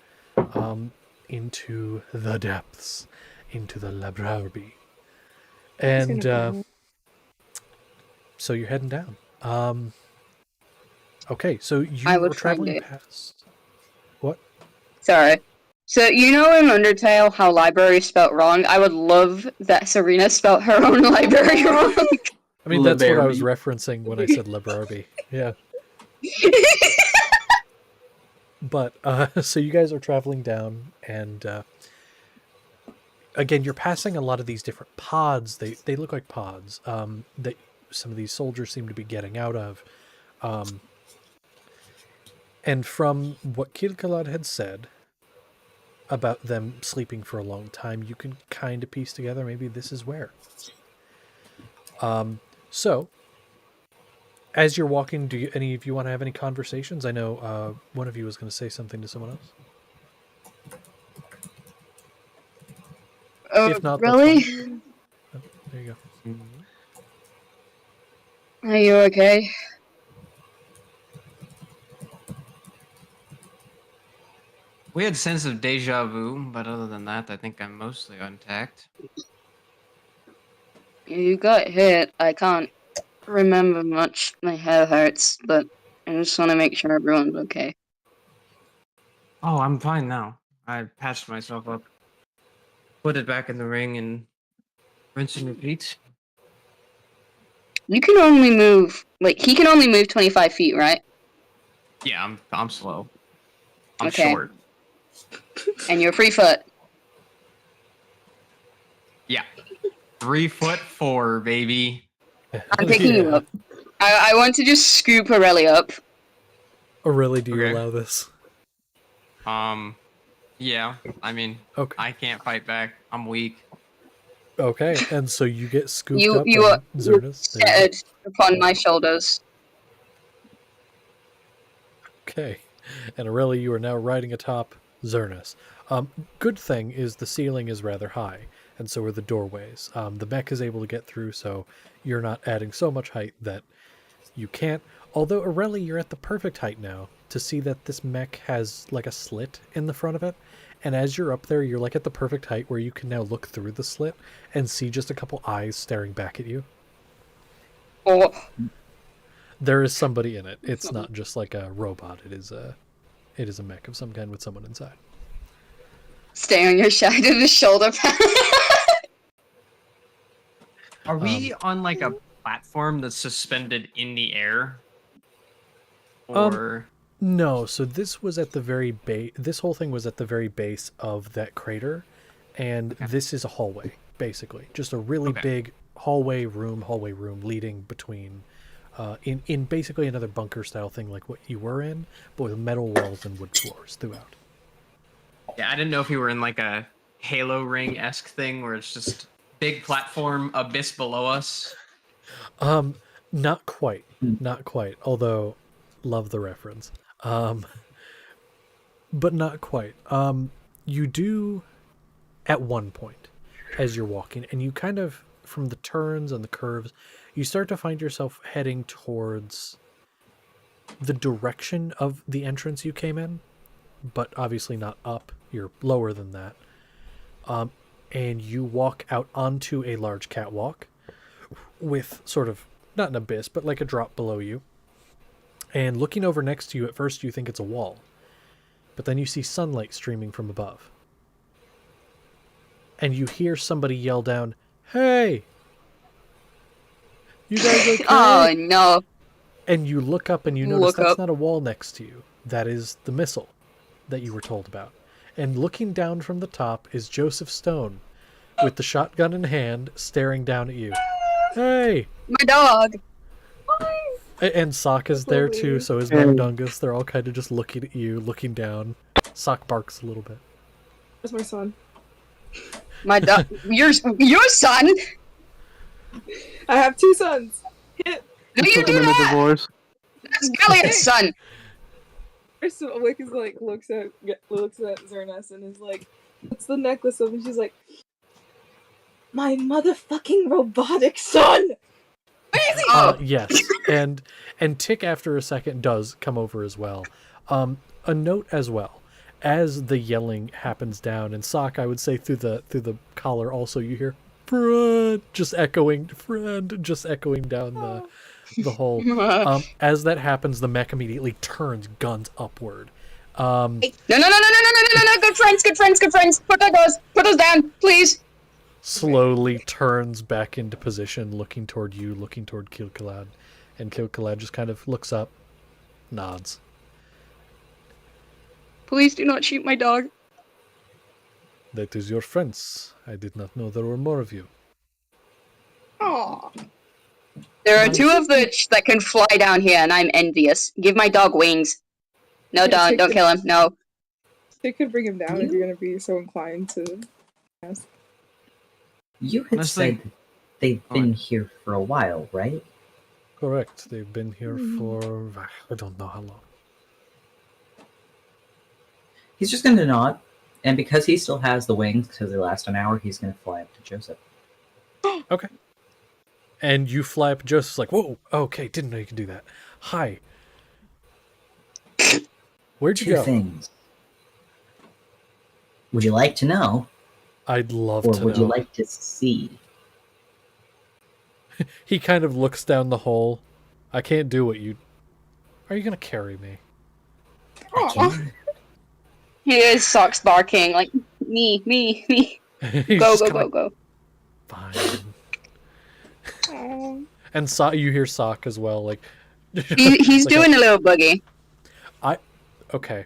into the depths, into the Labrarbi. And so you're heading down. Okay, so you were traveling past... What? Sorry. So, you know in Undertale how library is spelt wrong? I would love that Serena spelt her own library wrong. I mean, that's what I was referencing when I said Labrarbi. Yeah. But, so you guys are traveling down, and again, you're passing a lot of these different pods. They look like pods that some of these soldiers seem to be getting out of. And from what Kilkalad had said about them sleeping for a long time, you can kind of piece together maybe this is where. So, as you're walking, do any of you want to have any conversations? I know one of you was going to say something to someone else. If not, really? Oh, there you go. Are you okay? We had a sense of deja vu, but other than that, I think I'm mostly intact. You got hit. I can't remember much. My head hurts, but I just want to make sure everyone's okay. Oh, I'm fine now. I patched myself up, put it back in the ring, and rinse and repeat. You can only move, like, he can only move 25 feet, right? Yeah, I'm slow. I'm Okay. short. And you're free foot. Yeah. 3'4", baby. I'm picking you up. I want to just scoop Aurelia up. Aurelia, do you allow this? Yeah. I mean, okay. I can't fight back. I'm weak. Okay, and so you get scooped You up. you are Xerxes. scattered upon my shoulders. Okay, and Aurelia, you are now riding atop Xerxes. Good thing is the ceiling is rather high, and so are the doorways. The mech is able to get through, so you're not adding so much height that you can't. Although, Aurelia, you're at the perfect height now to see that this mech has like a slit in the front of it. And as you're up there, you're like at the perfect height where you can now look through the slit and see just a couple eyes staring back at you. Oh. There is somebody in it. It's not just like a robot. It is a mech of some kind with someone inside. Stay on your side of the shoulder pad. Are we on like a platform that's suspended in the air? Or no, so this was at the very base. This whole thing was at the very base of that crater, and this is a hallway, basically, just a really big hallway room leading between, in basically another bunker style thing like what you were in, but with metal walls and wood floors throughout. Yeah, I didn't know if you were in like a Halo Ring-esque thing where it's just big platform abyss below us. Not quite, although love the reference. But not quite. You do at one point as you're walking, and you kind of, from the turns and the curves, you start to find yourself heading towards the direction of the entrance you came in, but obviously not up. You're lower than that. And you walk out onto a large catwalk with sort of, not an abyss, but like a drop below you. And looking over next to you, at first you think it's a wall. But then you see sunlight streaming from above. And you hear somebody yell down, "Hey! You guys okay?" Oh, no. And you look up and you notice that's not a wall next to you. That is the missile that you were told about. And looking down from the top is Joseph Stone, with the shotgun in hand, staring down at you. Hey! My dog. And Sock is there too, Chloe. so is Mundungus. They're all kind of just looking at you, looking down. Sock barks a little bit. Where's my son? My dog. Your son? I have 2 sons. Hit. Do you Put them do in a that? divorce. That's Galliard's son. First of all, Wick is like looks at Zernes and is like, "What's the necklace of?" And she's like, "My motherfucking robotic son." Where is he? Yes, and Tick after a second does come over as well. A note as well, as the yelling happens down, and Sock, I would say through the collar also you hear friend just echoing down the hole. As that happens, the mech immediately turns, guns upward. No! Good friends. Put those down, please. Slowly turns back into position, looking toward you, looking toward Kilkalad. And Kilkalad just kind of looks up, nods. Please do not shoot my dog. That is your friends. I did not know there were more of you. Aww. There are 2 of which that can fly down here, and I'm envious. Give my dog wings. No, don't kill him. No. They could bring him down if you're gonna be so inclined to. Yes. You had Honestly- said they've been here for a while, right? Correct. They've been here for I don't know how long. He's just going to nod, and because he still has the wings, because they last an hour, he's going to fly up to Joseph. Okay. And you fly up, Joseph's like, whoa, okay, didn't know you could do that. Hi. Where'd you 2 go? things. Would you like to know, I'd love or to would know. you like to see? He kind of looks down the hole. I can't do what you... Are you going to carry me? I can. Here's Socks barking, like, me. He's Go. just kinda like, fine. And you hear Sock as well, like... He's like doing a little boogie. Okay.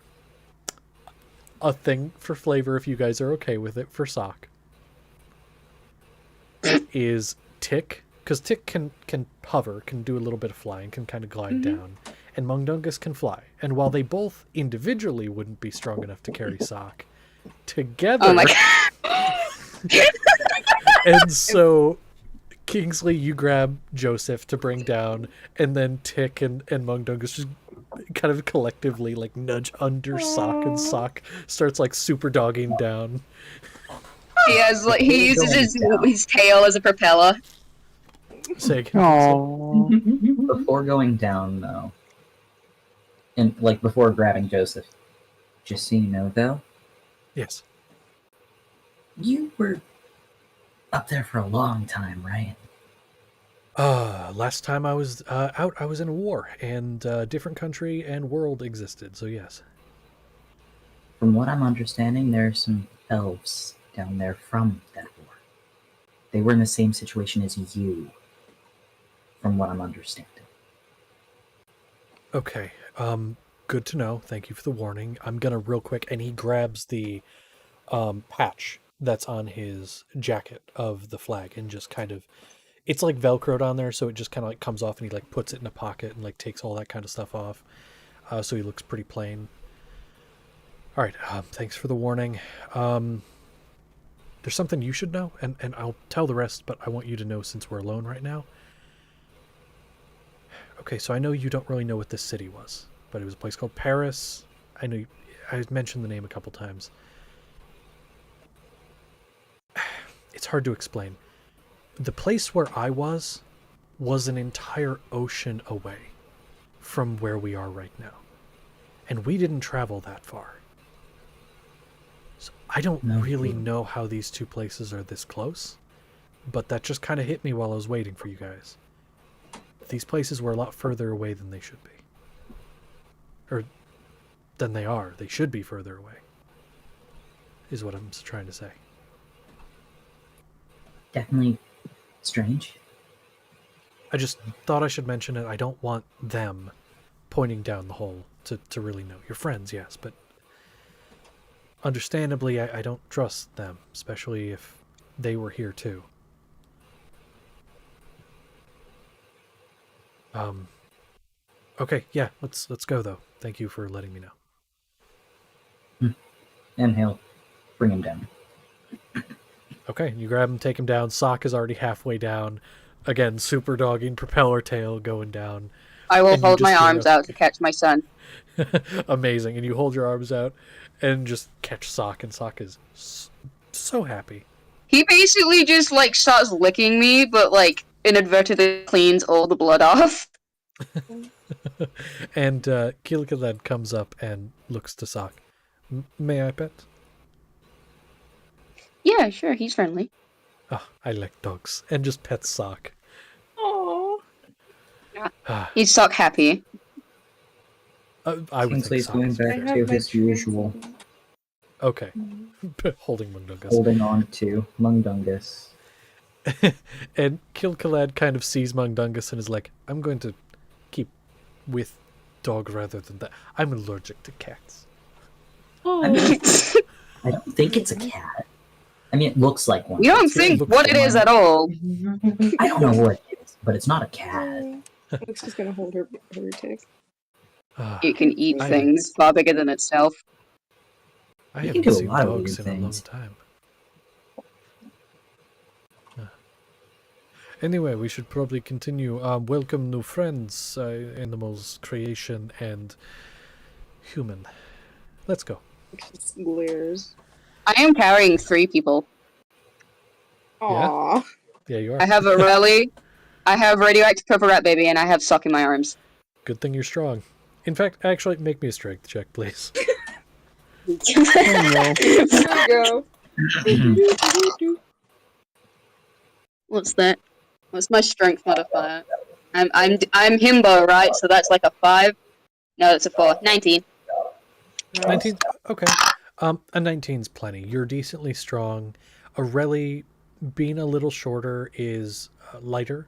A thing for flavor, if you guys are okay with it, for Sock, is Tick, because Tick can hover, can do a little bit of flying, can kind of glide down, and Mundungus can fly. And while they both individually wouldn't be strong enough to carry Sock, together... Oh my god. And so, Kingsley, you grab Joseph to bring down, and then Tick and Mundungus just kind of collectively like nudge under Sock, and Sock starts like super dogging down. He uses his tail as a propeller. Say again. Aww. Before going down, though, and like before grabbing Joseph, just so you know, though, Yes. you were up there for a long time, right? Last time I was out, I was in a war, and different country and world existed, so yes. From what I'm understanding, there are some elves down there from that war. They were in the same situation as you, from what I'm understanding. Okay, good to know. Thank you for the warning. I'm gonna real quick, and he grabs the patch that's on his jacket of the flag and just kind of, it's like Velcroed on there, so it just kind of like comes off, and he like puts it in a pocket and like takes all that kind of stuff off, so he looks pretty plain. All right, thanks for the warning. There's something you should know, and I'll tell the rest, but I want you to know since we're alone right now. Okay, so I know you don't really know what this city was, but it was a place called Paris. I know I mentioned the name a couple times. It's hard to explain. The place where I was an entire ocean away from where we are right now. And we didn't travel that far. So I don't really know how these two places are this close, but that just kind of hit me while I was waiting for you guys. These places were a lot further away than they should be. Or than they are. They should be further away, is what I'm trying to say. Definitely strange. I just thought I should mention it. I don't want them pointing down the hole to really know. You're friends, yes, but understandably, I don't trust them, especially if they were here too. Okay, yeah, let's go though. Thank you for letting me know. And he'll bring him down. Okay, you grab him, take him down. Sock is already halfway down. Again, super dogging, propeller tail going down. I will And you hold my just hear arms out to catch my son. Amazing. And you hold your arms out and just catch Sock, and Sock is so happy. He basically just like starts licking me, but like inadvertently cleans all the blood off. And Kilkaled comes up and looks to Sock. May I pet? Yeah, sure, he's friendly. Oh, I like dogs. And just pets Sock. Aww. He's sock happy. I would Kingsley's think going Sock is back I to have my his usual, okay. Holding Mundungus. holding on to Mundungus. And Kilkalad kind of sees Mundungus and is like, I'm going to keep with dog rather than that. I'm allergic to cats. Oh. I don't think it's a cat. I mean, it looks like one. You don't It think looks what it is like- at all. I don't know what it is, but it's not a cat. Alex is gonna hold her tick. It can eat I- things far bigger than itself. I You can haven't do a seen lot of dogs weird in a long things. time. Anyway, we should probably continue. Welcome new friends, animals, creation, and human. Let's go. Just glares. I am carrying 3 people. Aww. Yeah, you are. I have a rally, I have radioactive purple rat baby, and I have sock in my arms. Good thing you're strong. In fact, actually, make me a strength check, please. There we go. What's that? What's my strength modifier? I'm himbo, right? So that's like a 5. No, that's a 4. 19. 19? Okay. A 19's plenty. You're decently strong. Aurelie, being a little shorter, is lighter.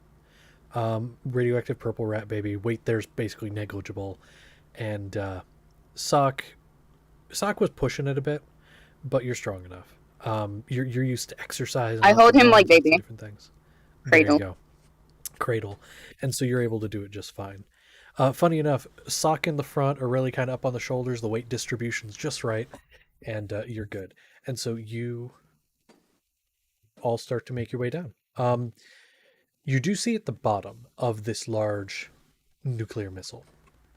Radioactive purple rat baby. Weight there's basically negligible. And Sock was pushing it a bit, but you're strong enough. You're used to exercise. I hold him like lots of baby. different things. There you Cradle. go. Cradle. And so you're able to do it just fine. Funny enough, Sock in the front, Aurelie kind of up on the shoulders. The weight distribution's just right, and you're good. And so you all start to make your way down. You do see at the bottom of this large nuclear missile.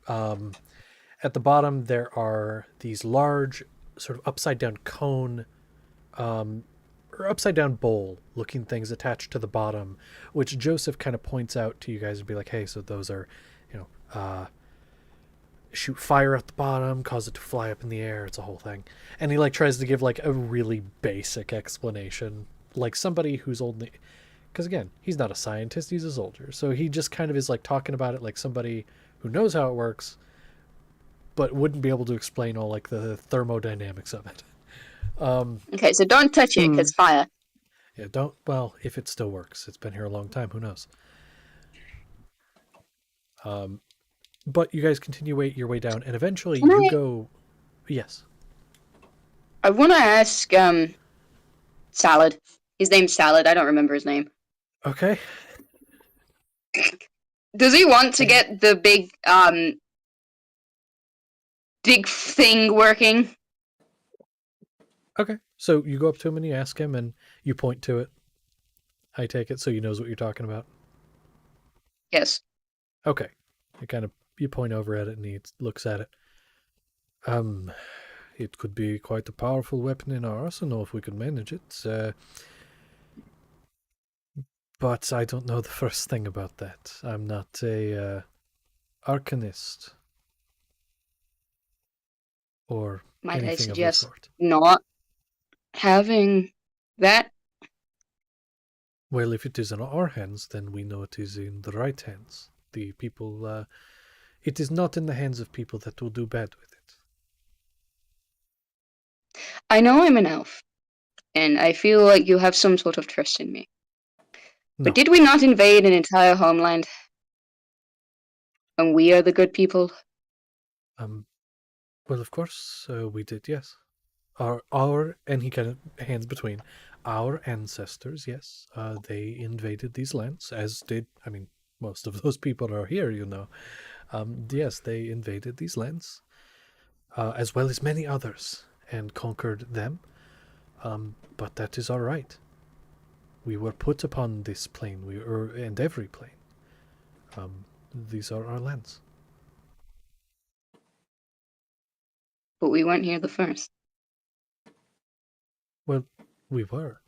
At the bottom, there are these large, sort of upside down cone, or upside down bowl looking things attached to the bottom, which Joseph kind of points out to you guys and be like, hey, so those are, shoot fire at the bottom, cause it to fly up in the air. It's a whole thing. And he like tries to give like a really basic explanation, like somebody who's only, because again, he's not a scientist, he's a soldier. So he just kind of is like talking about it like somebody who knows how it works, but wouldn't be able to explain all like the thermodynamics of it. Okay, so don't touch it, because fire. Yeah, don't, well, if it still works. It's been here a long time, who knows? But you guys continue your way down, and eventually Can you I- go, yes. I want to ask, Salad. His name's Salad, I don't remember his name. Okay. Does he want to get the big thing working? Okay. So you go up to him and you ask him, and you point to it. I take it so he knows what you're talking about. Yes. Okay. You point over at it and he looks at it. It could be quite a powerful weapon in our arsenal if we could manage it. But I don't know the first thing about that. I'm not a arcanist or Might I anything of the suggest sort. not having that? Well, if it is in our hands, then we know it is in the right hands. The people, it is not in the hands of people that will do bad with it. I know I'm an elf, and I feel like you have some sort of trust in me. No. But did we not invade an entire homeland? And we are the good people? Well, of course, we did, yes. Our, and he kind of hands between, our ancestors, yes, they invaded these lands, as did, I mean, most of those people are here, you know. Yes, they invaded these lands, as well as many others, and conquered them. But that is all right. We were put upon this plane, and every plane. These are our lands. But we weren't here the first. Well, we were.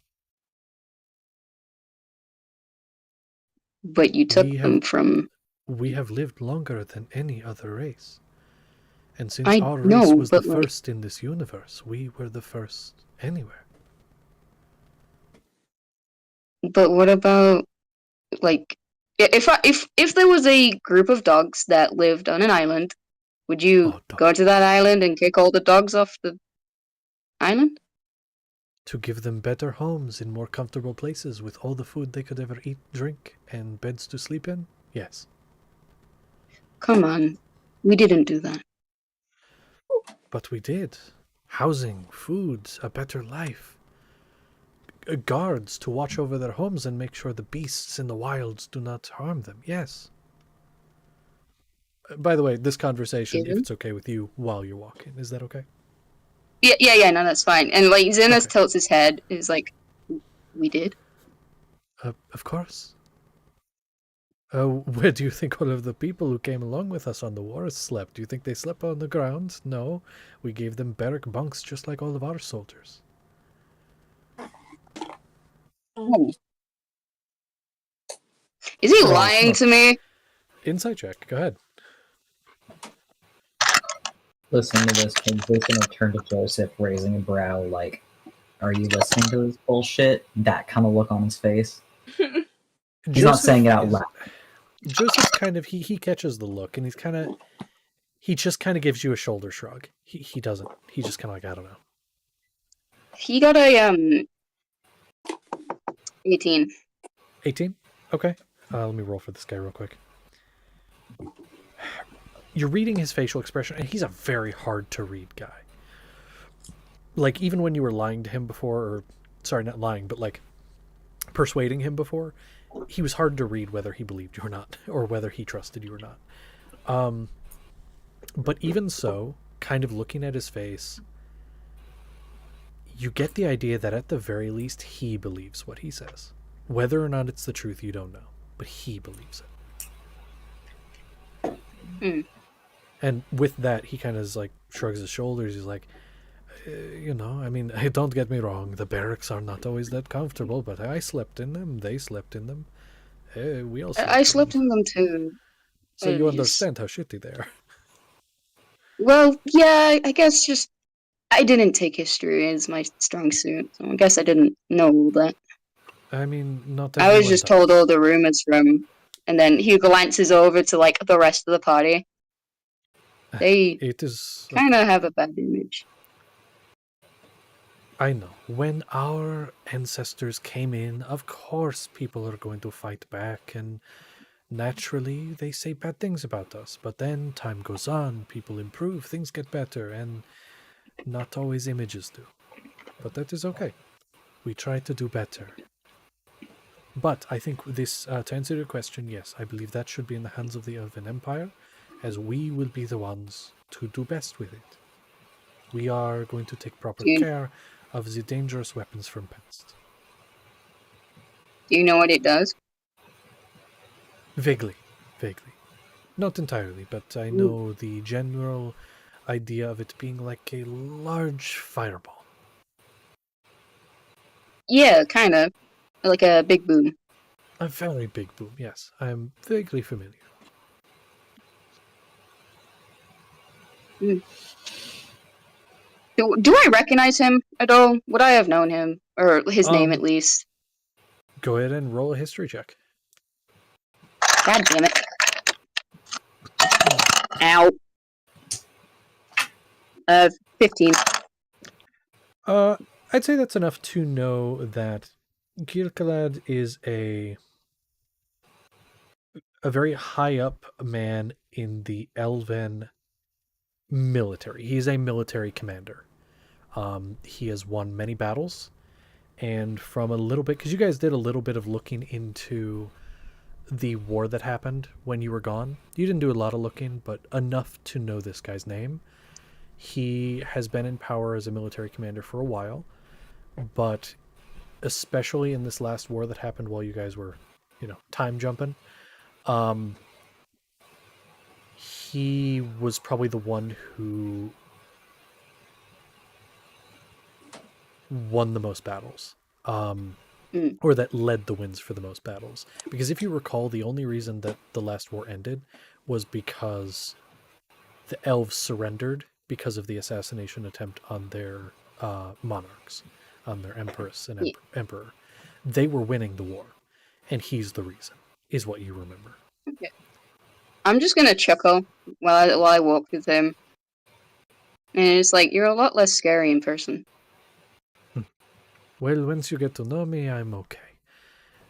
But you took We them have from. we have lived longer than any other race. And since I our race know, was the but like, first in this universe, we were the first anywhere. but what about like if there was a group of dogs that lived on an island, would you Oh, go to that island and kick all the dogs off the island? to give them better homes in more comfortable places with all the food they could ever eat, drink, and beds to sleep in? Yes. Come on, we didn't do that. But we did. Housing, food, a better life. Guards to watch over their homes and make sure the beasts in the wilds do not harm them. Yes. By the way, this conversation, if it's okay with you, while you're walking, is that okay? Yeah, no, that's fine. And like Xenos Okay. tilts his head, is like, we did? Of course. Where do you think all of the people who came along with us on the wars slept? Do you think they slept on the ground? No. We gave them barrack bunks just like all of our soldiers. Oh. Is he Wrong, lying wrong. to me? Insight check. Go ahead. Listening to this, Kingsley's gonna turn to Joseph, raising a brow, like, "Are you listening to this bullshit?" That kind of look on his face. He's not saying it out loud. Joseph kind of he catches the look, and he just kind of gives you a shoulder shrug. He doesn't. He just kind of like, I don't know. He got a 18. 18? Okay. Let me roll for this guy real quick. You're reading his facial expression, and he's a very hard to read guy. Like, even when you were lying to him before, or sorry, not lying, but like persuading him before, he was hard to read whether he believed you or not, or whether he trusted you or not. But even so, kind of looking at his face, you get the idea that at the very least he believes what he says. Whether or not it's the truth, you don't know, but he believes it. And with that, he kind of like shrugs his shoulders. He's like, you know, I mean, don't get me wrong, the barracks are not always that comfortable, but I slept in them, they slept in them, we all slept I slept in them too. So you understand how shitty they are. Well, yeah, I guess just I didn't take history as my strong suit, so I guess I didn't know all that. I mean, not I was just told all the rumors from, and then he glances over to like the rest of the party. They kind of have a bad image. I know. When our ancestors came in, of course people are going to fight back, and naturally they say bad things about us. But then time goes on, people improve, things get better, and not always images do. But that is okay. We try to do better. But I think this, to answer your question, yes, I believe that should be in the hands of the Elven Empire, as we will be the ones to do best with it. We are going to take proper care of the dangerous weapons from past. Do you know what it does? Vaguely. Not entirely, but I know the general idea of it being like a large fireball. Yeah, kind of. Like a big boom. A very big boom, yes. I'm vaguely familiar. Do I recognize him at all? Would I have known him? Or his name at least? Go ahead and roll a history check. God damn it. Ow. 15. I'd say that's enough to know that Kirkalad is a very high up man in the Elven military. He's a military commander. He has won many battles, And from a little bit, because you guys did a little bit of looking into the war that happened when you were gone. You didn't do a lot of looking, but enough to know this guy's name. He has been in power as a military commander for a while, but especially in this last war that happened while you guys were, time jumping, he was probably the one who won the most battles. Or that led the wins for the most battles. Because if you recall, the only reason that the last war ended was because the elves surrendered because of the assassination attempt on their monarchs, on their empress and emperor. They were winning the war, and he's the reason, is what you remember. Okay. I'm just gonna chuckle while I walk with him. And it's like, you're a lot less scary in person. Well, once you get to know me, I'm okay.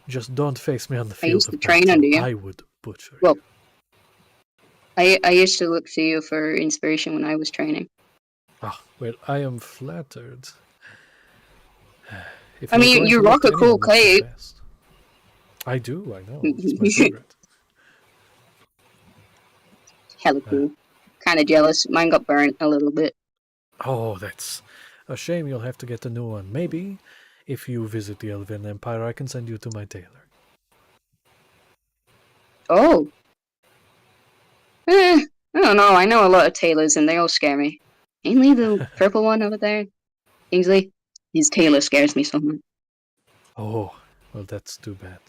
Just don't face me on the field used of to train battle. under you. I would butcher Well, you. I used to look to you for inspiration when I was training. Ah, well, I am flattered. If I you're mean, going you to look rock to a cool anyone, look to the cape. best. I do, I know. It's my favorite. Hella cool. Kind of jealous. Mine got burnt a little bit. Oh, that's a shame. You'll have to get a new one. Maybe, if you visit the Elven Empire, I can send you to my tailor. Oh. I don't know. I know a lot of tailors and they all scare me. Mainly the purple one over there. Kingsley. His tailor scares me so much. Oh, well, that's too bad.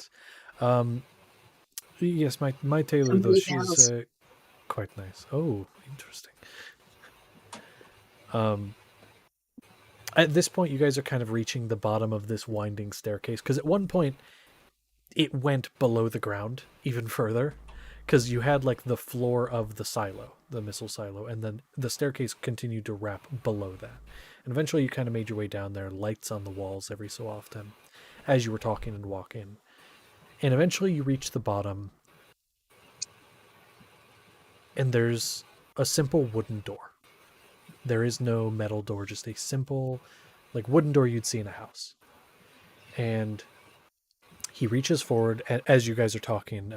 Yes, my tailor, though, Somebody she's else. quite nice. Oh, interesting. At this point, you guys are kind of reaching the bottom of this winding staircase, because at one point, it went below the ground even further, because you had, like, the floor of the silo, the missile silo, and then the staircase continued to wrap below that. And eventually you kind of made your way down there, lights on the walls every so often, as you were talking and walking. And eventually you reach the bottom, and there's a simple wooden door. There is no metal door, just a simple, like, wooden door you'd see in a house. And he reaches forward, as you guys are talking,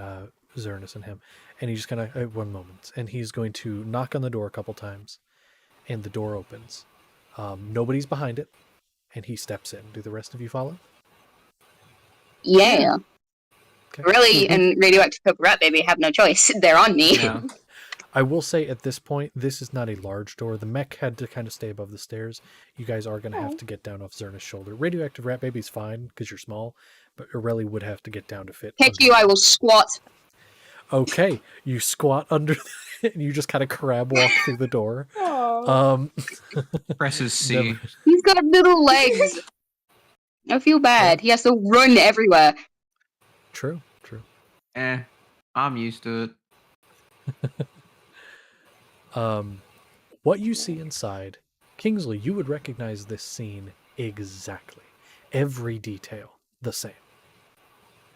Zernus and him, and he just kind of, one moment, and he's going to knock on the door a couple times, and the door opens. Nobody's behind it, and he steps in. Do the rest of you follow? Yeah. Okay. Really, and radioactive purple rat baby have no choice. They're on me. Yeah. I will say at this point, this is not a large door. The mech had to kind of stay above the stairs. You guys are going to have to get down off Zernus' shoulder. Radioactive rat baby's fine because you're small, but Aurelie would have to get down to fit. Heck you, I will squat. Okay, you squat under and you just kind of crab walk through the door. Aw. Presses C. Never- He's got little legs. I feel bad. He has to run everywhere. True. I'm used to it. What you see inside, Kingsley, you would recognize this scene exactly. Every detail the same.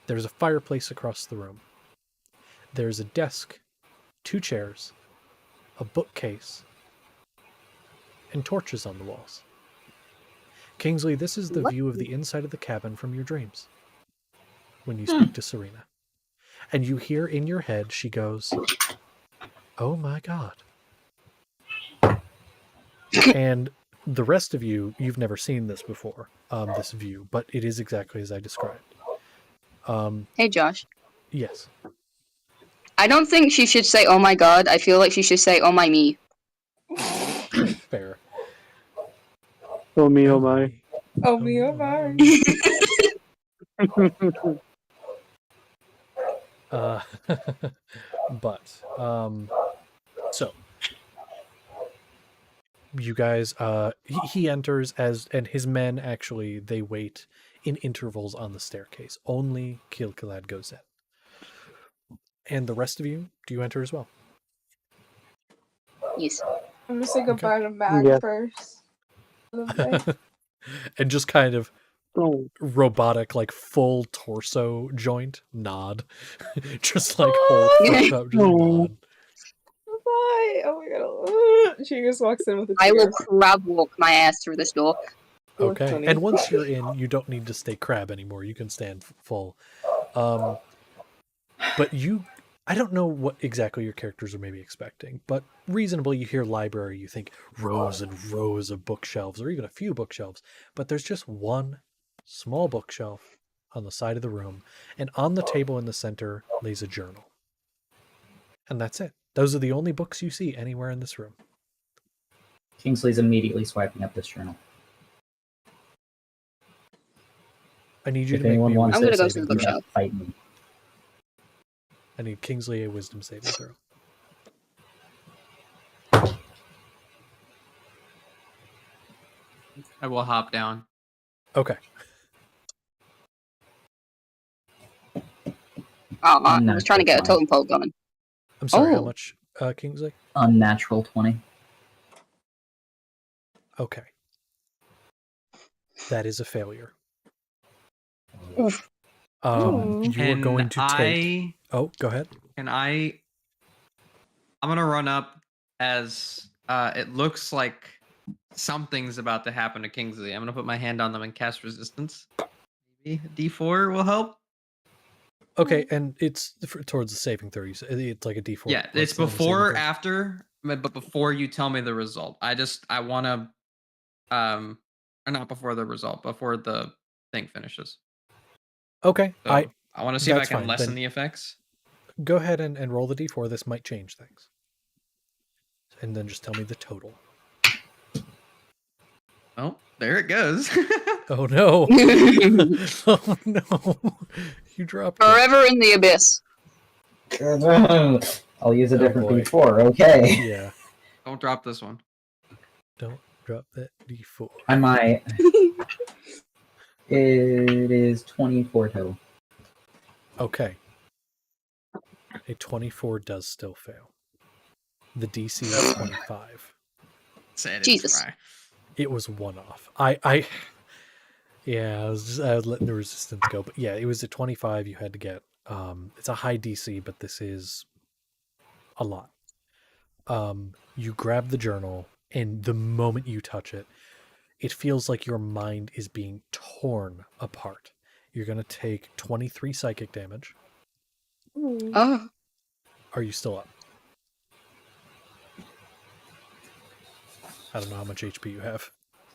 There's a fireplace across the room. There's a desk, 2 chairs, a bookcase, and torches on the walls. Kingsley, this is the view of the inside of the cabin from your dreams when you speak to Serena. And you hear in your head, she goes, "Oh my God." And the rest of you, you've never seen this before, this view, but it is exactly as I described. Hey, Josh. Yes. I don't think she should say, oh my God. I feel like she should say, oh my me. Fair. Oh me, oh my. Oh me, oh my. But, so, you guys, he enters and his men actually, they wait in intervals on the staircase. Only Kilkalad goes in. And the rest of you, do you enter as well? Yes. I'm gonna say goodbye to Mag Yeah. first. Okay. And just kind of Oh. robotic, like full torso joint nod. Just like whole fucked up, just nod. Bye. Oh my god. She just walks in with a tear. I will crab walk my ass through this door. Or Okay. funny. And once you're in, you don't need to stay crab anymore. You can stand full. But I don't know what exactly your characters are maybe expecting, but reasonably, you hear library, you think rows and rows of bookshelves, or even a few bookshelves, but there's just one small bookshelf on the side of the room, and on the table in the center lays a journal. And that's it. Those are the only books you see anywhere in this room. Kingsley's immediately swiping up this journal. I need you If to make anyone me a wants I'm wisdom gonna go to saving the you throw. bookshelf. fight me. I need Kingsley a wisdom saving throw. I will hop down. Okay. I was trying to get a Unnatural totem pole going. I'm sorry, how Oh. much, Kingsley? Unnatural 20. Okay. That is a failure. Oof. You are Can going to take... Oh, go ahead. I'm gonna run up as it looks like something's about to happen to Kingsley. I'm gonna put my hand on them and cast resistance. Maybe D4 will help. Okay, and it's towards the saving throw. It's like a D4. Yeah, plus it's the saving before, throw. after, but before you tell me the result. I want to, or not before the result, before the thing finishes. Okay, So I want to see if I that's can fine. lessen Then the effects. go ahead and roll the D4. This might change things. And then just tell me the total. Oh, there it goes. Oh no! Oh no! You dropped it. Forever in the abyss. I'll use a different boy. D4, okay. Yeah. Don't drop this one. Don't drop that D4. I might. It is 24 total. Okay. A 24 does still fail. The DC is 25. Say it Jesus. try. It was one off. Yeah, I was letting the resistance go, but yeah, it was a 25 you had to get. It's a high DC, but this is a lot. You grab the journal, and the moment you touch it, it feels like your mind is being torn apart. You're going to take 23 psychic damage. Oh. Are you still up? I don't know how much HP you have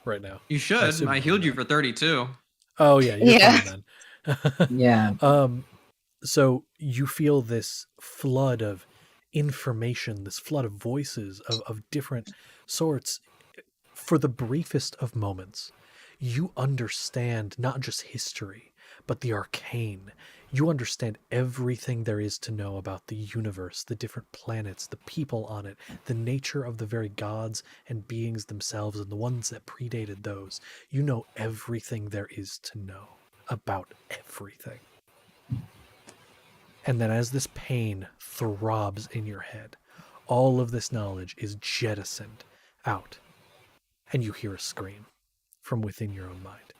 right now. You should. assume I you healed know. you for 32. Oh yeah, you're Yeah. fine then. Yeah. So you feel this flood of information, this flood of voices of different sorts. For the briefest of moments, you understand not just history, but the arcane. You understand everything there is to know about the universe, the different planets, the people on it, the nature of the very gods and beings themselves, and the ones that predated those. You know everything there is to know about everything. And then as this pain throbs in your head, all of this knowledge is jettisoned out, and you hear a scream from within your own mind.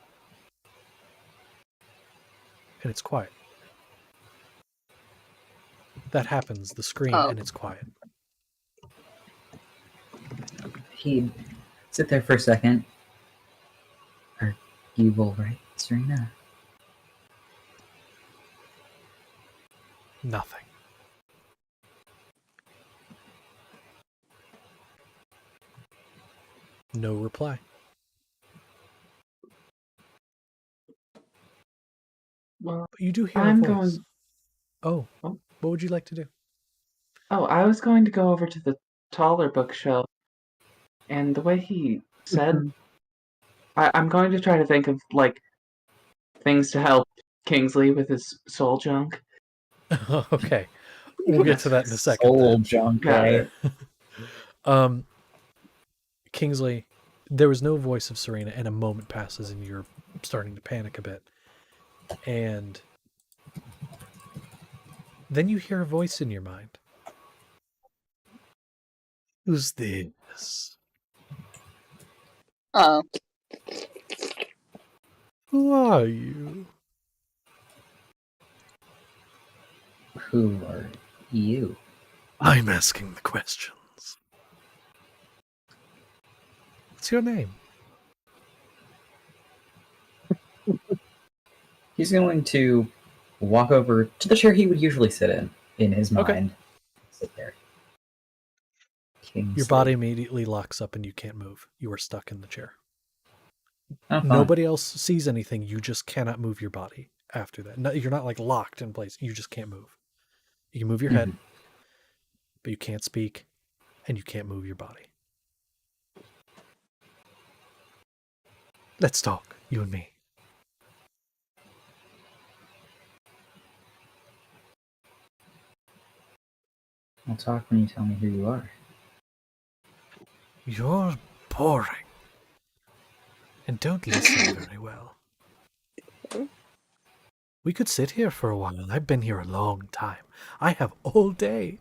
And it's quiet. That happens, the scream, Oh. and it's quiet. He'd sit there for a second. Are you all right, Serena? Nothing. No reply. Well, But you do hear I'm a voice. going. Oh, Oh. what would you like to do? Oh, I was going to go over to the taller bookshelf, and the way he said, I'm going to try to think of like things to help Kingsley with his soul junk. Okay. We'll get to that in a second. Soul then. junk, Got eh? it. Kingsley, there was no voice of Serena, and a moment passes and you're starting to panic a bit. And then you hear a voice in your mind. Who's this? Oh. Who are you? Who are you? I'm asking the questions. What's your name? He's going to walk over to the chair he would usually sit in his Okay. mind. Sit there. Kingsley. Your body immediately locks up and you can't move. You are stuck in the chair. Oh, fine. Nobody else sees anything. You just cannot move your body after that. No, you're not like locked in place. You just can't move. You can move your head, but you can't speak, and you can't move your body. Let's talk, you and me. I'll talk when you tell me who you are. You're boring. And don't listen very well. We could sit here for a while. I've been here a long time. I have all day.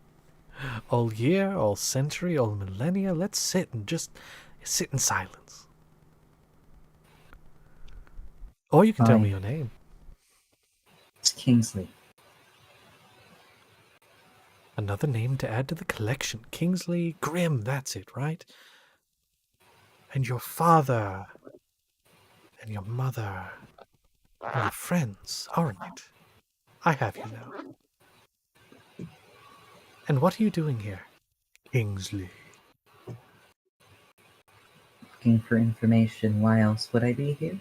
All year, all century, all millennia. Let's sit and just sit in silence. Or you can tell me your name. It's Kingsley. Another name to add to the collection. Kingsley Grimm, that's it, right? And your father. And your mother. And your friends. All right. I have you now. And what are you doing here, Kingsley? Looking for information. Why else would I be here?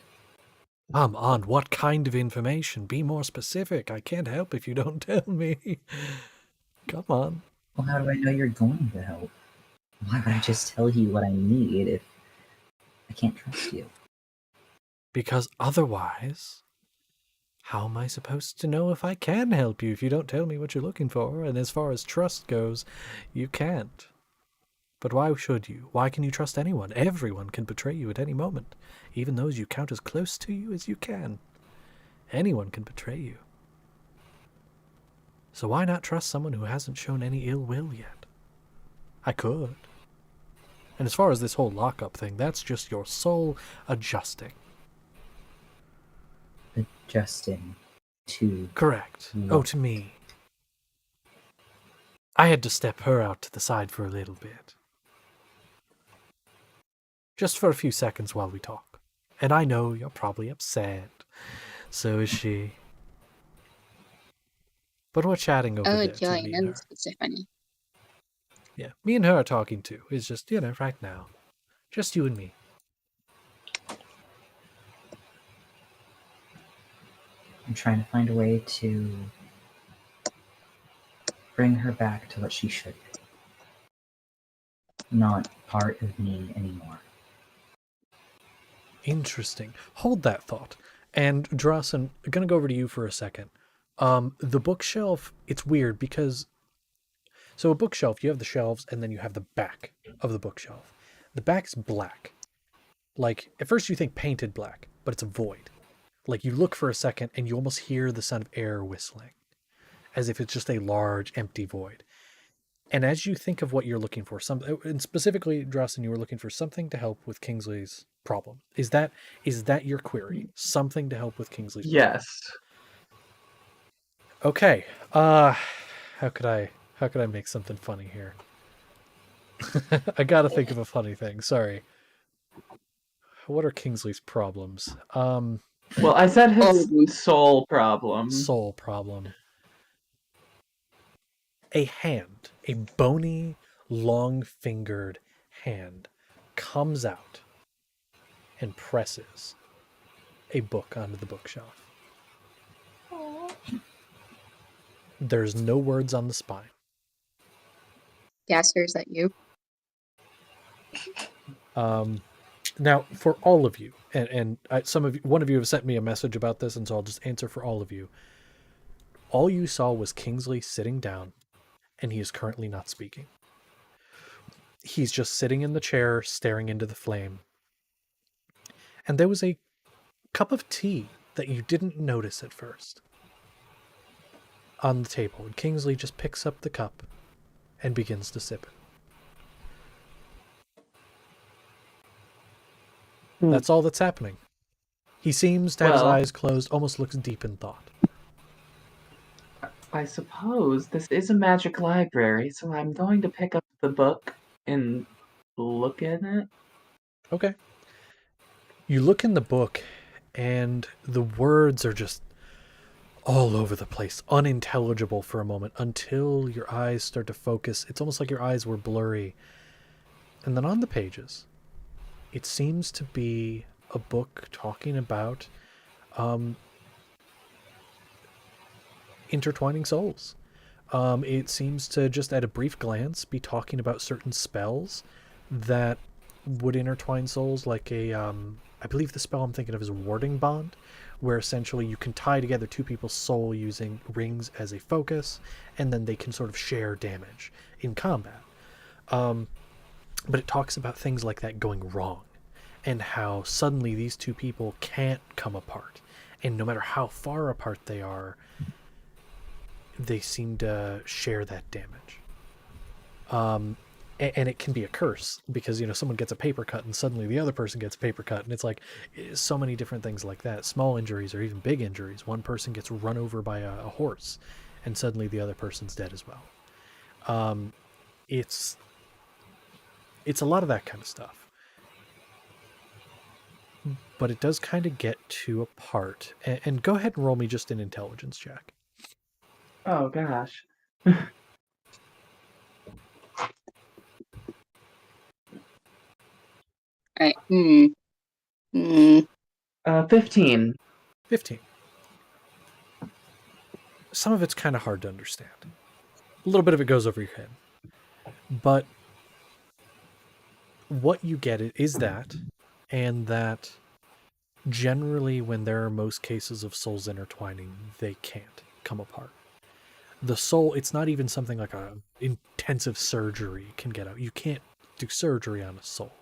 Come on, what kind of information? Be more specific. I can't help if you don't tell me. Come on. Well, how do I know you're going to help? Why would I just tell you what I need if I can't trust you? Because otherwise, how am I supposed to know if I can help you if you don't tell me what you're looking for? And as far as trust goes, you can't. But why should you? Why can you trust anyone? Everyone can betray you at any moment, even those you count as close to you as you can. Anyone can betray you. So why not trust someone who hasn't shown any ill will yet? I could. And as far as this whole lockup thing, that's just your soul adjusting. Adjusting to... Correct. What? Oh, to me. I had to step her out to the side for a little bit. Just for a few seconds while we talk. And I know you're probably upset. So is she. But we're chatting over there. join me and in. her. It's so funny. Yeah, me and her are talking too. It's just, right now. Just you and me. I'm trying to find a way to bring her back to what she should be. Not part of me anymore. Interesting. Hold that thought. And Drossen, I'm going to go over to you for a second. The bookshelf, it's weird because... So a bookshelf, you have the shelves and then you have the back of the bookshelf. The back's black. Like, at first you think painted black, but it's a void. Like, you look for a second and you almost hear the sound of air whistling. As if it's just a large, empty void. And as you think of what you're looking for, and specifically, Drossen, you were looking for something to help with Kingsley's problem. Is that your query? Something to help with Kingsley's problem? Yes. Okay. How could I make something funny here? I gotta think of a funny thing. Sorry. What are Kingsley's problems? Well, I said his soul problem. Soul problem. A hand, a bony, long-fingered hand, comes out and presses a book onto the bookshelf. There's no words on the spine. Gaster, is that you? Now, for all of you, and one of you have sent me a message about this, and so I'll just answer for all of you. All you saw was Kingsley sitting down, and he is currently not speaking. He's just sitting in the chair, staring into the flame. And there was a cup of tea that you didn't notice at first on the table, and Kingsley just picks up the cup and begins to sip it. That's all that's happening. He seems to have his eyes closed, almost looks deep in thought. I suppose this is a magic library, so I'm going to pick up the book and look at it. Okay. You look in the book, and the words are just all over the place, unintelligible for a moment until your eyes start to focus. It's almost like your eyes were blurry. And then on the pages, it seems to be a book talking about intertwining souls. It seems to just at a brief glance be talking about certain spells that would intertwine souls, like I believe the spell I'm thinking of is Warding Bond, where essentially you can tie together two people's soul using rings as a focus, and then they can sort of share damage in combat. But it talks about things like that going wrong, and how suddenly these two people can't come apart, and no matter how far apart they are, they seem to share that damage. And it can be a curse because, someone gets a paper cut and suddenly the other person gets a paper cut, and it's like so many different things like that. Small injuries or even big injuries. One person gets run over by a horse and suddenly the other person's dead as well. It's a lot of that kind of stuff. But it does kind of get to a part. And go ahead and roll me just an intelligence check. Oh gosh. Alright. 15. 15. Some of it's kind of hard to understand. A little bit of it goes over your head. But what you get is that, and that generally when there are most cases of souls intertwining, they can't come apart. The soul, it's not even something like a intensive surgery can get out. You can't do surgery on a soul.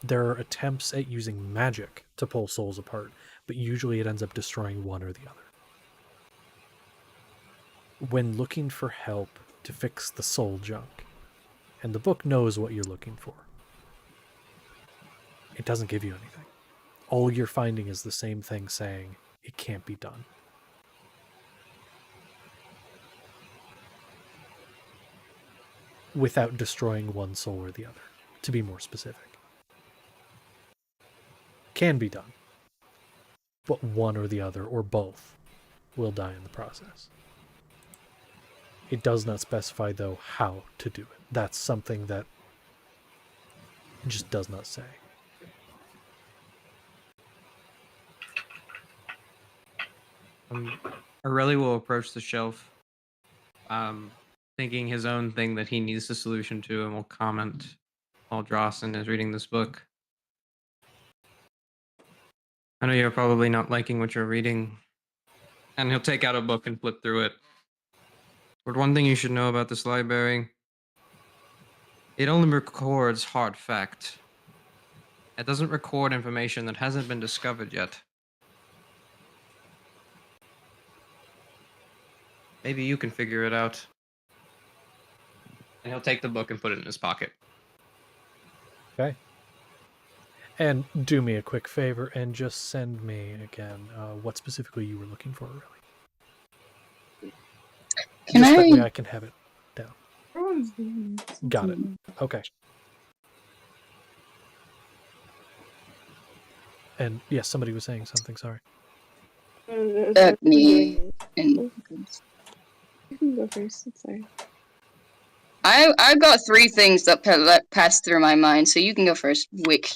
There are attempts at using magic to pull souls apart, but usually it ends up destroying one or the other. When looking for help to fix the soul junk, and the book knows what you're looking for, it doesn't give you anything. All you're finding is the same thing saying it can't be done. Without destroying one soul or the other, to be more specific. Can be done, but one or the other, or both, will die in the process. It does not specify, though, how to do it. That's something that just does not say. Aureli will approach the shelf, thinking his own thing that he needs the solution to, and will comment while Drawson is reading this book. I know you're probably not liking what you're reading. And he'll take out a book and flip through it. But one thing you should know about this library, it only records hard fact. It doesn't record information that hasn't been discovered yet. Maybe you can figure it out. And he'll take the book and put it in his pocket. Okay. And do me a quick favor and just send me again what specifically you were looking for, really. That way I can have it down. Got it. Okay. And yes, somebody was saying something. Sorry. Me. You can go first. It's sorry. I've got 3 things that passed through my mind, so you can go first, Wick.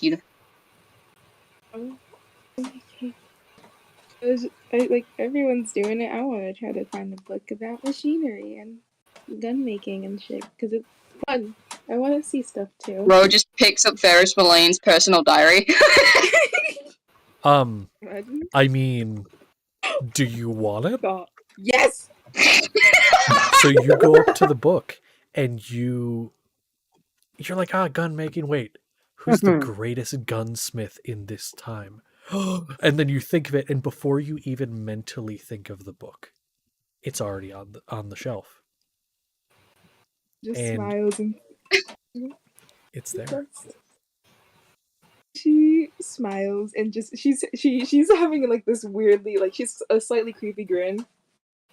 Like everyone's doing it. I want to try to find a book about machinery and gun making and shit because it's fun. I want to see stuff too. Ro just picks up Ferris Mullane's personal diary. I mean, do you want it? Yes. So you go up to the book and you're like, gun making. Wait, who's the greatest gunsmith in this time? And then you think of it, and before you even mentally think of the book, it's already on the shelf. Just and smiles and it's there. She smiles and just she's having like this weirdly like she's a slightly creepy grin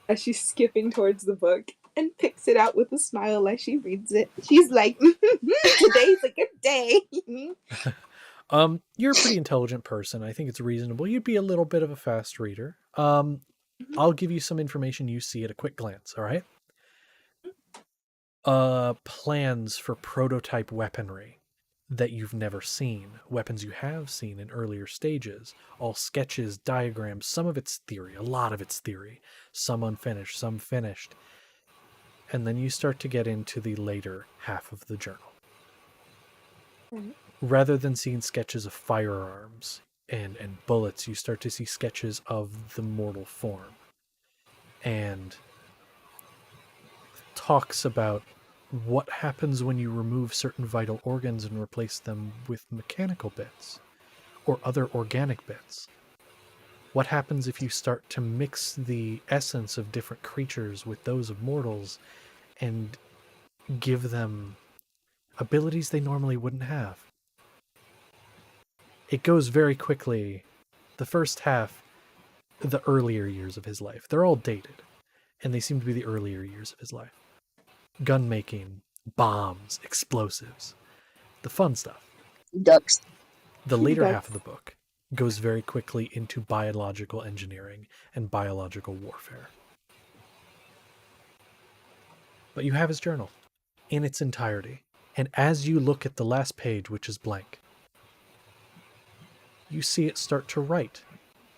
as she's skipping towards the book and picks it out with a smile as she reads it. She's like, today's a good day. You're a pretty intelligent person. I think it's reasonable. You'd be a little bit of a fast reader. I'll give you some information you see at a quick glance, all right? Plans for prototype weaponry that you've never seen, weapons you have seen in earlier stages, all sketches, diagrams, some of it's theory, a lot of it's theory, some unfinished, some finished. And then you start to get into the later half of the journal. Rather than seeing sketches of firearms and bullets, you start to see sketches of the mortal form. And talks about what happens when you remove certain vital organs and replace them with mechanical bits or other organic bits. What happens if you start to mix the essence of different creatures with those of mortals and give them abilities they normally wouldn't have? It goes very quickly. The first half, the earlier years of his life, they're all dated, and they seem to be the earlier years of his life. Gun making, bombs, explosives, the fun stuff. Ducks. The later half of the book goes very quickly into biological engineering and biological warfare. But you have his journal in its entirety, and as you look at the last page, which is blank, you see it start to write,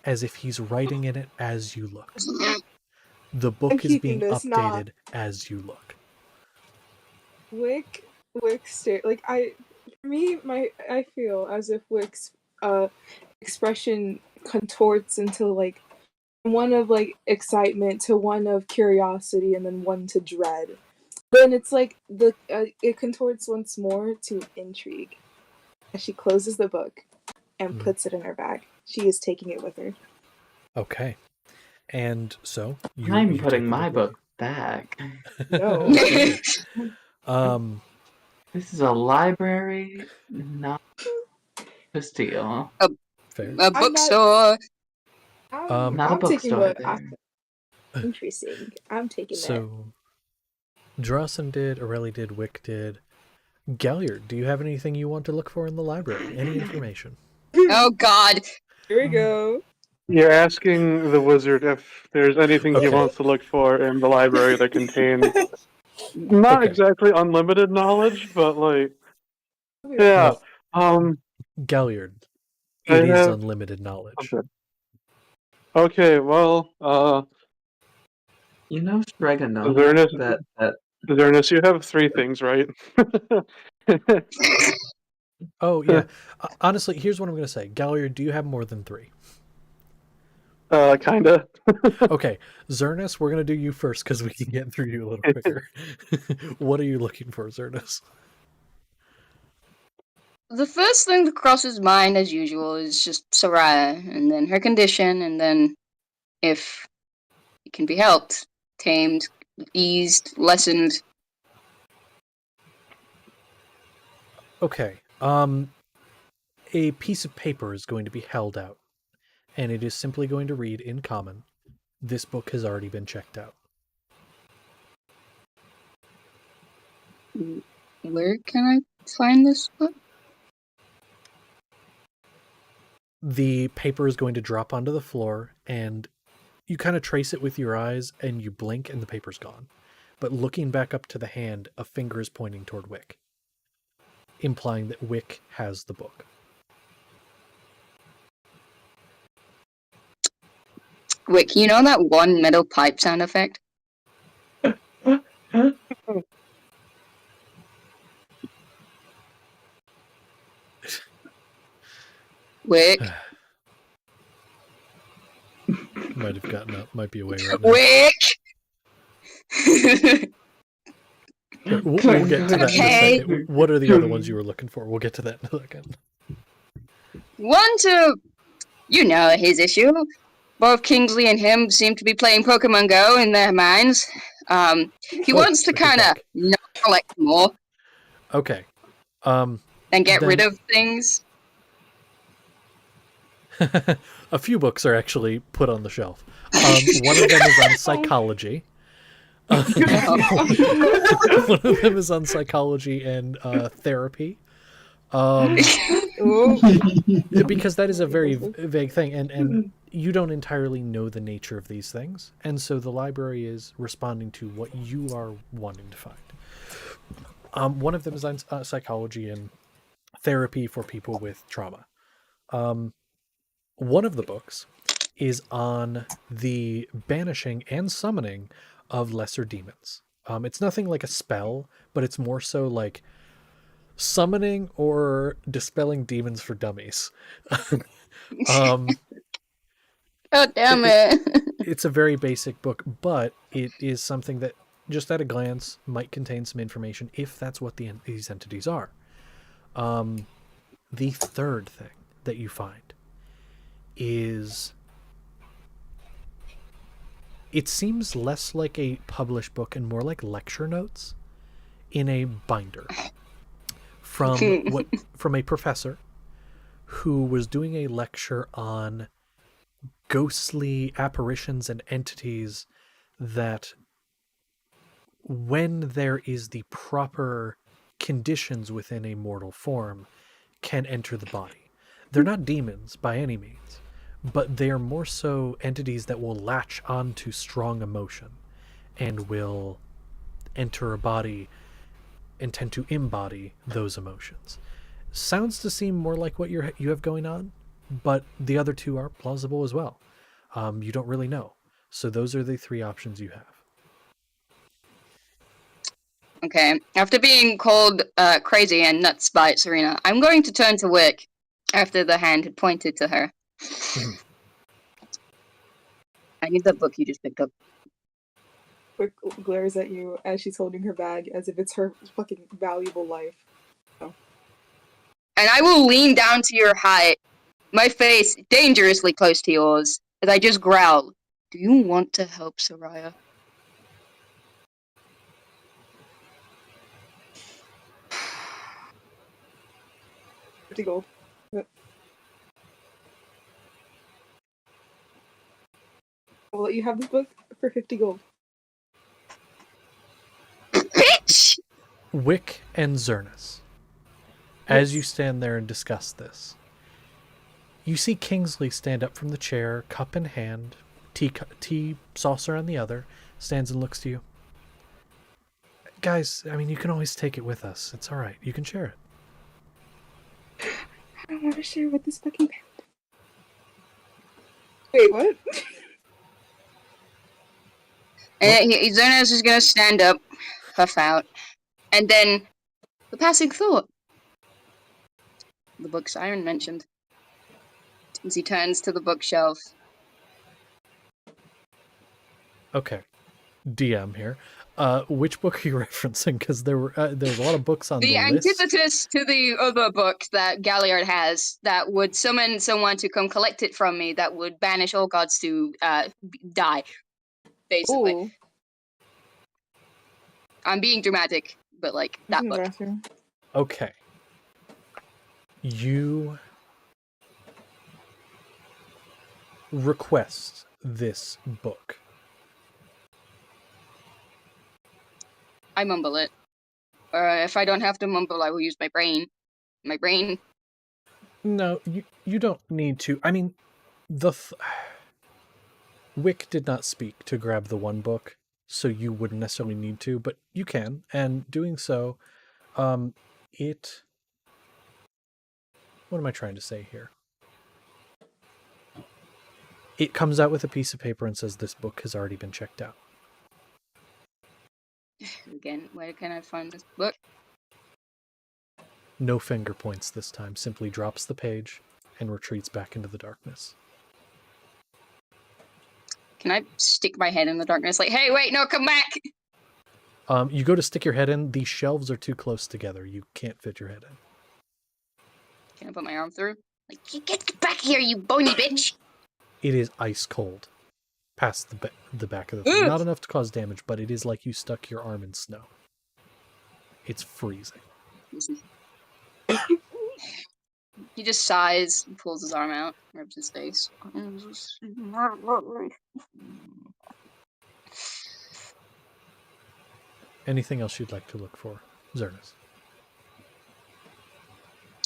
as if he's writing in it as you look. The book is being updated as you look. Wick like I feel as if Wick's expression contorts into like one of like excitement to one of curiosity and then one to dread. Then it's like it contorts once more to intrigue as she closes the book and puts it in her bag. She is taking it with her. Okay. And so I'm putting my book back. No. This is a library, not a steal. Fair. A bookstore. Not a bookstore. Interesting. I'm taking that. So, Drossen did, Aurelie did, Wick did. Galliard, do you have anything you want to look for in the library? Any information? Oh God. Here we go. You're asking the wizard if there's anything he Okay. wants to look for in the library that contains not Okay. exactly unlimited knowledge, but like yeah. Galliard, I it is have- unlimited knowledge. Okay, well, You know, Stregonona, Avernus- that Zernus, you have 3 things, right? Oh, yeah. Honestly, here's what I'm going to say. Galliard, do you have more than 3? Kinda. Okay, Zernus, we're going to do you first because we can get through you a little quicker. What are you looking for, Zernus? The first thing that crosses mind, as usual, is just Soraya, and then her condition, and then if it can be helped, tamed, eased, lessened. Okay. A piece of paper is going to be held out, and it is simply going to read in common, "This book has already been checked out." Where can I find this book? The paper is going to drop onto the floor, and you kind of trace it with your eyes, and you blink, and the paper's gone. But looking back up to the hand, a finger is pointing toward Wick, implying that Wick has the book. Wick, you know that one metal pipe sound effect? Wick. Might have gotten up. Might be away right now. Wick! We'll get to that Okay. in a second. What are the other ones you were looking for? We'll get to that in a second. One to, you know, his issue. Both Kingsley and him seem to be playing Pokemon Go in their minds. He wants to good kind of talk. not collect more Okay. and get rid Then- of things. A few books are actually put on the shelf. One of them is on psychology. One of them is on psychology and therapy. Oh, Because that is a very vague thing, and you don't entirely know the nature of these things, and so the library is responding to what you are wanting to find. One of them is on psychology and therapy for people with trauma. One of the books is on the banishing and summoning of lesser demons. It's nothing like a spell, but it's more so like summoning or dispelling demons for dummies. um, God damn it. it's a very basic book, but it is something that just at a glance might contain some information if that's what these entities are. The third thing that you find is, it seems less like a published book and more like lecture notes in a binder from a professor who was doing a lecture on ghostly apparitions and entities that, when there is the proper conditions within a mortal form, can enter the body. They're not demons by any means, but they are more so entities that will latch onto strong emotion and will enter a body and tend to embody those emotions. Sounds to seem more like what you have going on, but the other two are plausible as well. You don't really know. So those are the three options you have. Okay, after being called crazy and nuts by Serena, I'm going to turn to Wick after the hand had pointed to her. I need that book you just picked up. Quick glares at you as she's holding her bag as if it's her fucking valuable life. Oh. And I will lean down to your height, my face dangerously close to yours, as I just growl, "Do you want to help Soraya?" $50 gold. I'll let you have this book for 50 gold. Bitch! Wick and Zernus, as you stand there and discuss this, you see Kingsley stand up from the chair, cup in hand, tea saucer on the other, stands and looks to you. Guys, I mean, you can always take it with us. It's all right. You can share it. I don't want to share with this fucking panda. Wait, what? And Zonas is gonna stand up, puff out, and then the passing thought. The book Siren mentioned. As he turns to the bookshelf. Okay. DM here. Which book are you referencing? Because there's a lot of books on the list. The antithesis to the other book that Galliard has that would summon someone to come collect it from me that would banish all gods to die, basically. Ooh. I'm being dramatic, but like that book. Okay. You request this book. I mumble it. Or if I don't have to mumble, I will use my brain. My brain. No, you don't need to. I mean, Wick did not speak to grab the one book, so you wouldn't necessarily need to, but you can. And doing so, what am I trying to say here? It comes out with a piece of paper and says this book has already been checked out. Again, where can I find this book? No finger points this time, simply drops the page and retreats back into the darkness. Can I stick my head in the darkness like, hey, wait, no, come back! You go to stick your head in, the shelves are too close together. You can't fit your head in. Can I put my arm through? Like, get back here, you bony bitch! It is ice cold past the back of the thing. Not enough to cause damage, but it is like you stuck your arm in snow. It's freezing. He just sighs and pulls his arm out, rubs his face. Anything else you'd like to look for, Zernus?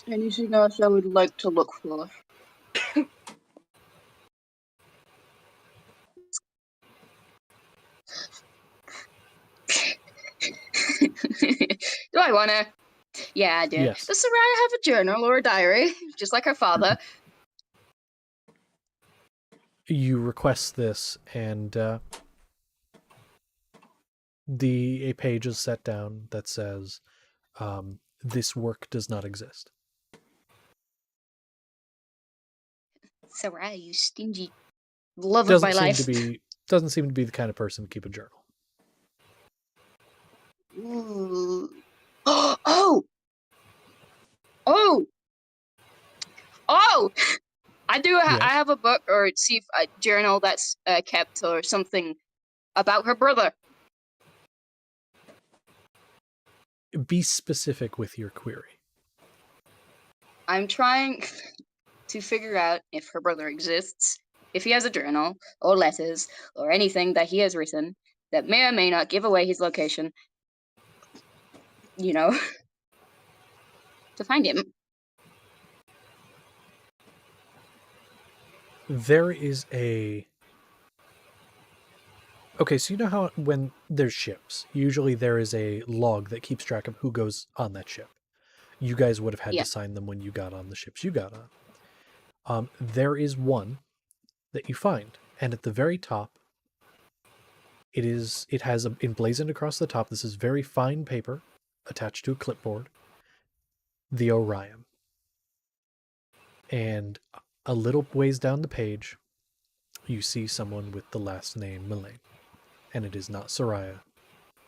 Anything else I would like to look for? Do I wanna? Yeah, I do. Yes. Does Soraya have a journal or a diary, just like her father? You request this, and a page is set down that says, "This work does not exist." Soraya, you stingy love of my life. Doesn't seem to be the kind of person to keep a journal. Ooh. Oh! Oh! Oh! I do. Yes. I have a book or a journal that's kept or something about her brother. Be specific with your query. I'm trying to figure out if her brother exists, if he has a journal or letters or anything that he has written that may or may not give away his location. You know, to find him. There is a... Okay, so you know how when there's ships, usually there is a log that keeps track of who goes on that ship. You guys would have had to sign them when you got on the ships you got on. There is one that you find, and at the very top, it has emblazoned across the top, this is very fine paper attached to a clipboard, the Orion. And a little ways down the page, you see someone with the last name Mullane. And it is not Soraya,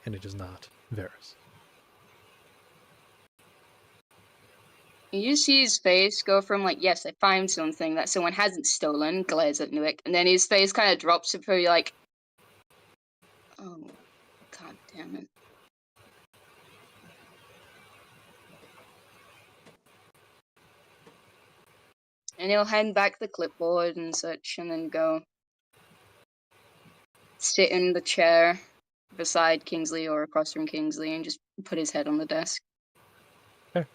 and it is not Varys. You see his face go from like, yes, I found something that someone hasn't stolen, glares at Newick, and then his face kind of drops to be like, oh, god damn it. And he'll hand back the clipboard and such, and then go sit in the chair beside Kingsley or across from Kingsley and just put his head on the desk. Okay.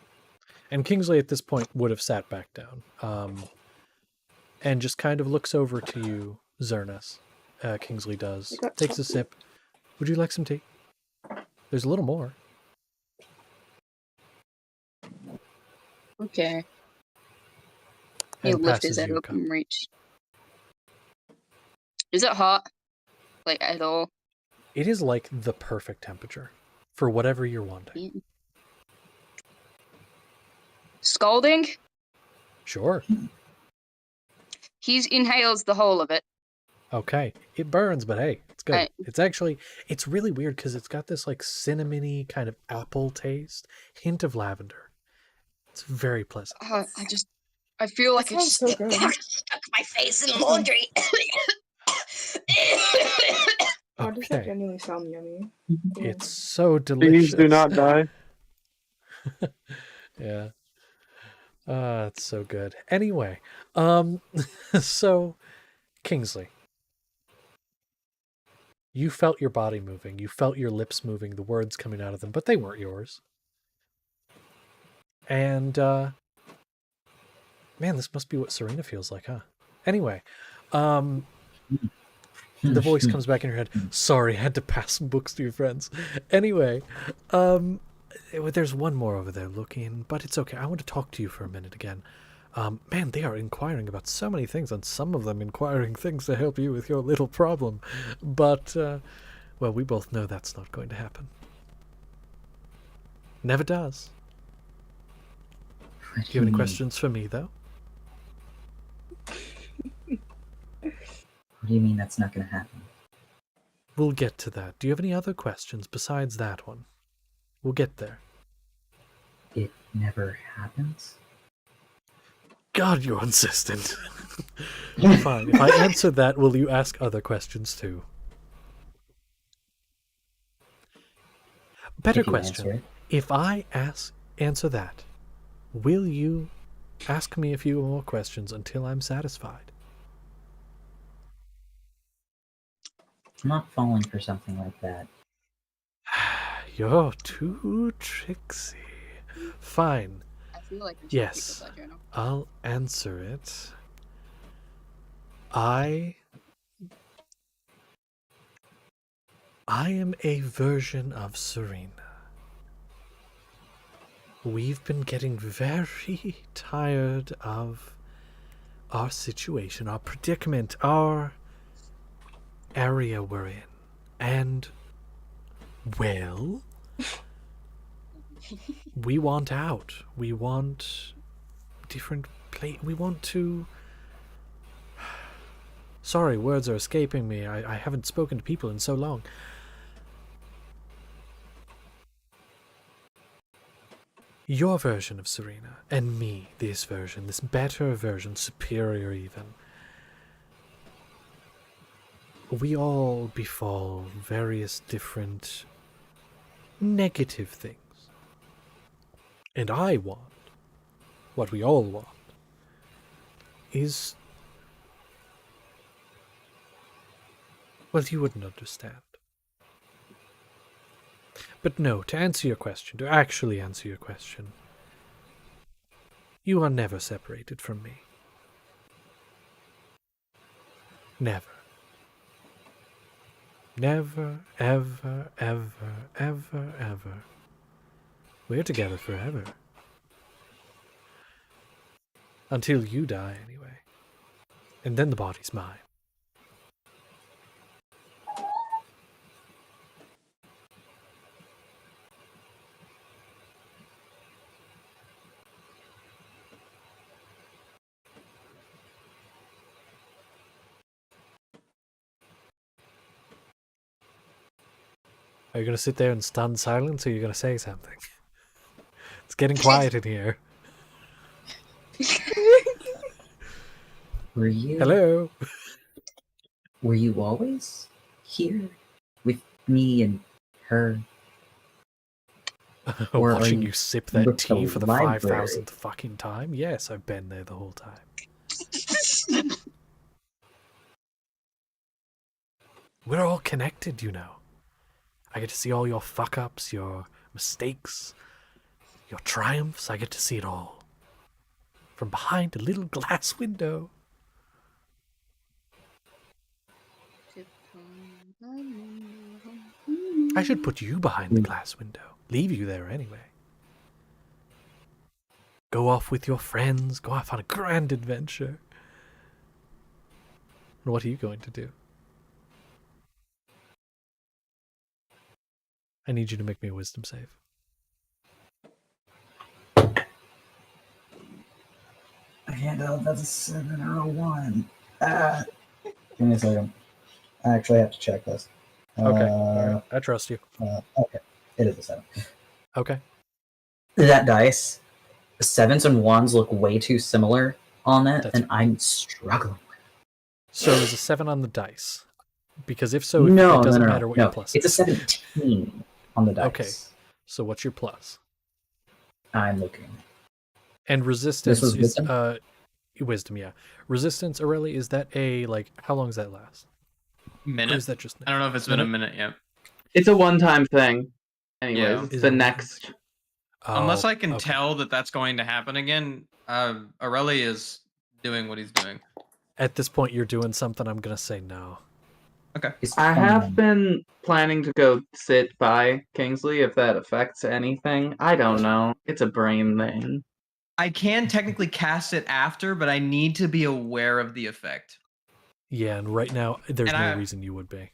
And Kingsley at this point would have sat back down, and just kind of looks over to you, Zernas. Kingsley does. Takes a sip. Would you like some tea? There's a little more. Okay. He'll lift his head up and reach. Is it hot? Like, at all? It is like the perfect temperature for whatever you're wanting. Scalding? Sure. He inhales the whole of it. Okay. It burns, but hey, it's good. It's really weird because it's got this like cinnamony kind of apple taste, hint of lavender. It's very pleasant. I feel like it's so good. Stuck my face in laundry. Oh, does that genuinely sound yummy? It's so delicious. Please do not die. Yeah. It's so good. Anyway, so Kingsley, you felt your body moving. You felt your lips moving, the words coming out of them, but they weren't yours. And, man, this must be what Serena feels like, huh? Anyway, the voice comes back in your head. Sorry, I had to pass some books to your friends. Anyway, there's one more over there looking, but it's okay. I want to talk to you for a minute again. Man, they are inquiring about so many things, and some of them inquiring things to help you with your little problem. But, well, we both know that's not going to happen. Never does. Do you have any questions for me, though? What do you mean that's not going to happen? We'll get to that. Do you have any other questions besides that one? We'll get there. It never happens? God, you're insistent. Fine. If I answer that, will you ask other questions too? Better question. If I answer that, will you ask me a few more questions until I'm satisfied? I'm not falling for something like that. You're too tricksy. Fine. feel like I should Yes. pick up that journal. I'll answer it. I am a version of Serena. We've been getting very tired of our situation, our predicament, our area we're in. And, well, we want out. We want different we want to... Sorry, words are escaping me. I haven't spoken to people in so long. Your version of Serena, and me, this version, this better version, superior even. We all befall various different negative things. And I want, what we all want, is... Well, you wouldn't understand. But no, to answer your question, to actually answer your question, you are never separated from me. Never. Never, ever, ever, ever, ever. We're together forever. Until you die, anyway. And then the body's mine. Are you going to sit there in stunned silence, or are you going to say something? It's getting quiet in here. Were you? Hello? Were you always here with me and her? Or are Watching you you sip that with tea the for the library? 5,000th fucking time? Yes, I've been there the whole time. We're all connected, you know. I get to see all your fuck-ups, your mistakes, your triumphs. I get to see it all. From behind a little glass window. I should put you behind the glass window. Leave you there anyway. Go off with your friends. Go off on a grand adventure. And what are you going to do? I need you to make me a wisdom save. I can't tell if that's a 7 or a 1. Give me a second. I actually have to check this. Okay, alright. I trust you. Okay, it is a 7. Okay. That dice, 7s and 1s look way too similar on it, That's and I'm struggling. So is a 7 on the dice? Because if so, No, it doesn't no, matter what your plus it's a is. 17 on the dice. Okay. So what's your plus? I'm looking. And resistance was is wisdom? Wisdom, yeah. Resistance, Aurelie, is that a how long does that last? Or Minute. is that just I don't know if it's been a minute yet. It's a one-time thing. Anyways, Yeah. it's Is the it- next. Unless Oh, I can okay. tell that that's going to happen again, Aurelie is doing what he's doing. At this point you're doing something, I'm gonna say no. Okay. It's I have 21. been planning to go sit by Kingsley if that affects anything. I don't know. It's a brain thing. I can technically cast it after, but I need to be aware of the effect. Yeah, and right now there's And no I- reason you would be.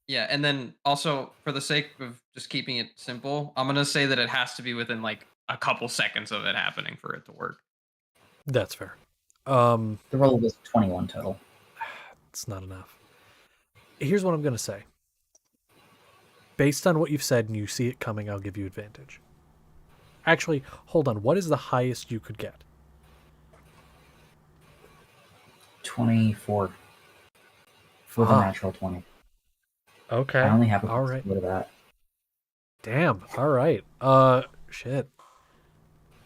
Yeah, and then also for the sake of just keeping it simple, I'm gonna say that it has to be within like a couple seconds of it happening for it to work. That's fair. The roll was 21 total. It's not enough. Here's what I'm gonna say. Based on what you've said and you see it coming, I'll give you advantage. Actually, hold on. What is the highest you could get? 24. With a Fuck. natural 20. Okay. I only have a All right. with that. Damn. All right. Shit.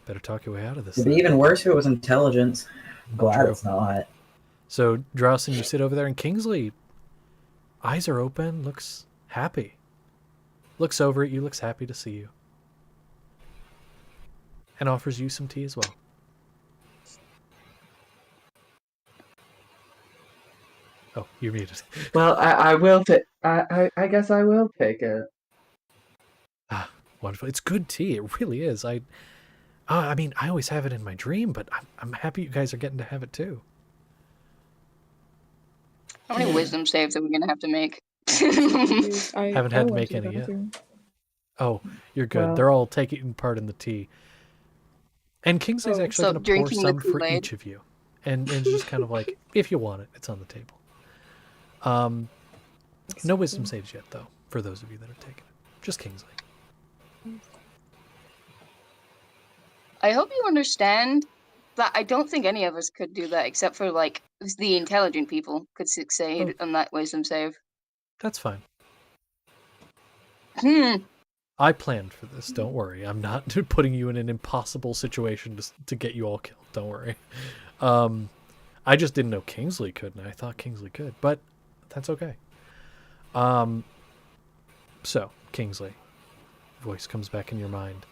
Better talk your way out of this. It'd be then. even worse if it was intelligence. Glad True. it's not. So, Drowson, you sit over there, and Kingsley, eyes are open, looks happy. Looks over at you, looks happy to see you. and offers you some tea as well. Oh, you're muted. Well, I will take. I guess I will take it. Ah, wonderful. It's good tea. It really is. I mean, I always have it in my dream, but I'm happy you guys are getting to have it too. How many wisdom saves are we gonna have to make? Please, Haven't I had to went make the any yet. bathroom. Oh, you're good. Well- They're all taking part in the tea. And Kingsley's Oh, actually so going to pour drinking the some for Kool-Aid. each of you. And it's just kind of like, if you want it, it's on the table. No wisdom saves yet, though, for those of you that have taken it. Just Kingsley. I hope you understand that I don't think any of us could do that, except for like the intelligent people could succeed on that wisdom save. That's fine. Hmm. I planned for this. Don't worry. I'm not putting you in an impossible situation to get you all killed. Don't worry. I just didn't know Kingsley could, and I thought Kingsley could, but that's okay. So, Kingsley, voice comes back in your mind.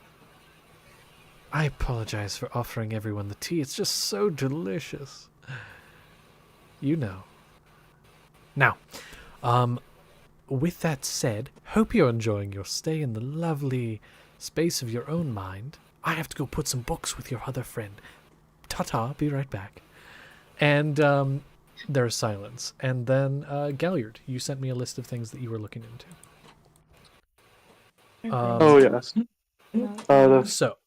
I apologize for offering everyone the tea. It's just so delicious. You know. Now, with that said, hope you're enjoying your stay in the lovely space of your own mind. I have to go put some books with your other friend. Ta-ta, be right back. And there's silence. And then, Galliard, you sent me a list of things that you were looking into. Oh yes. So,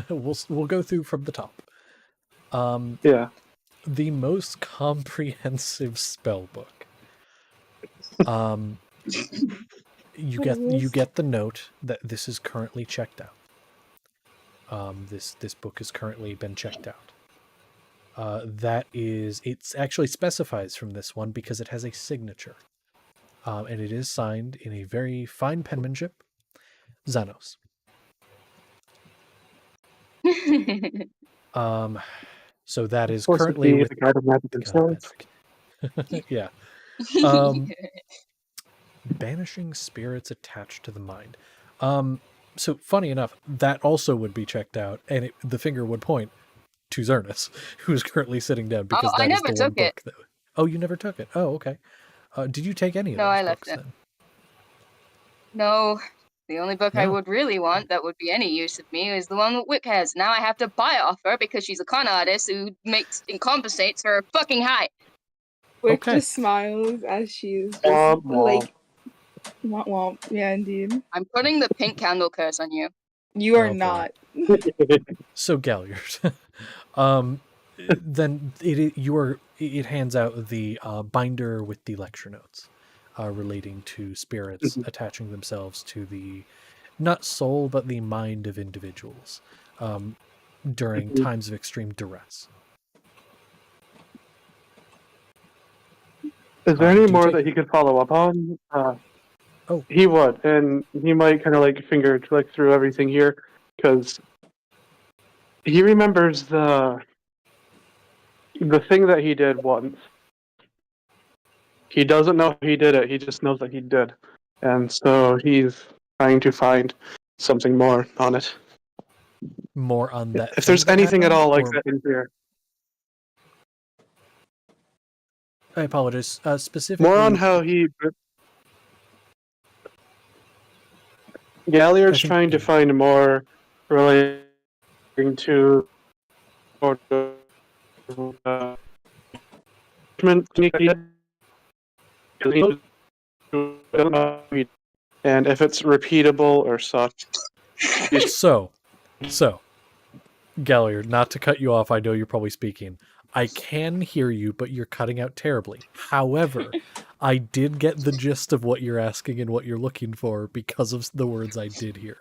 we'll go through from the top. Yeah. The most comprehensive spell book. You get the note that this is currently checked out. This book has currently been checked out. It's actually specifies from this one because it has a signature. And it is signed in a very fine penmanship. Xanos. So that is Supposed to currently be with the God of Magic God of himself. Magic. Yeah. Banishing spirits attached to the mind. So funny enough, that also would be checked out, and the finger would point to Xernis, who is currently sitting down because I that is never the one took it. book that. Oh, you never took it. Oh, okay. Did you take any of No, those I left books it. then? No, the only book I No. would really want that would be any use of me is the one that Wick has. Now I have to buy it off her because she's a con artist who makes and compensates for her fucking height. Wick Okay. just smiles as she's just Womp womp. like, womp womp. Yeah, indeed. I'm putting the pink candle curse on you. You are Oh, boy. not. So Galliard, then it hands out the binder with the lecture notes relating to spirits attaching themselves to the not soul but the mind of individuals during times of extreme duress. Is there Do any you more take- that he could follow up on? Oh. He would, and he might kind of like finger click through everything here, because he remembers the thing that he did once. He doesn't know he did it, he just knows that he did. And so he's trying to find something more on it. More on that. If there's thing that anything at happened, all like or- that in here. I apologize. Specifically, More on how he... I Galliard's think- trying to find more relating to... Or, and if it's repeatable or such. So, Galliard, not to cut you off, I know you're probably speaking. I can hear you, but you're cutting out terribly. However, I did get the gist of what you're asking and what you're looking for because of the words I did hear.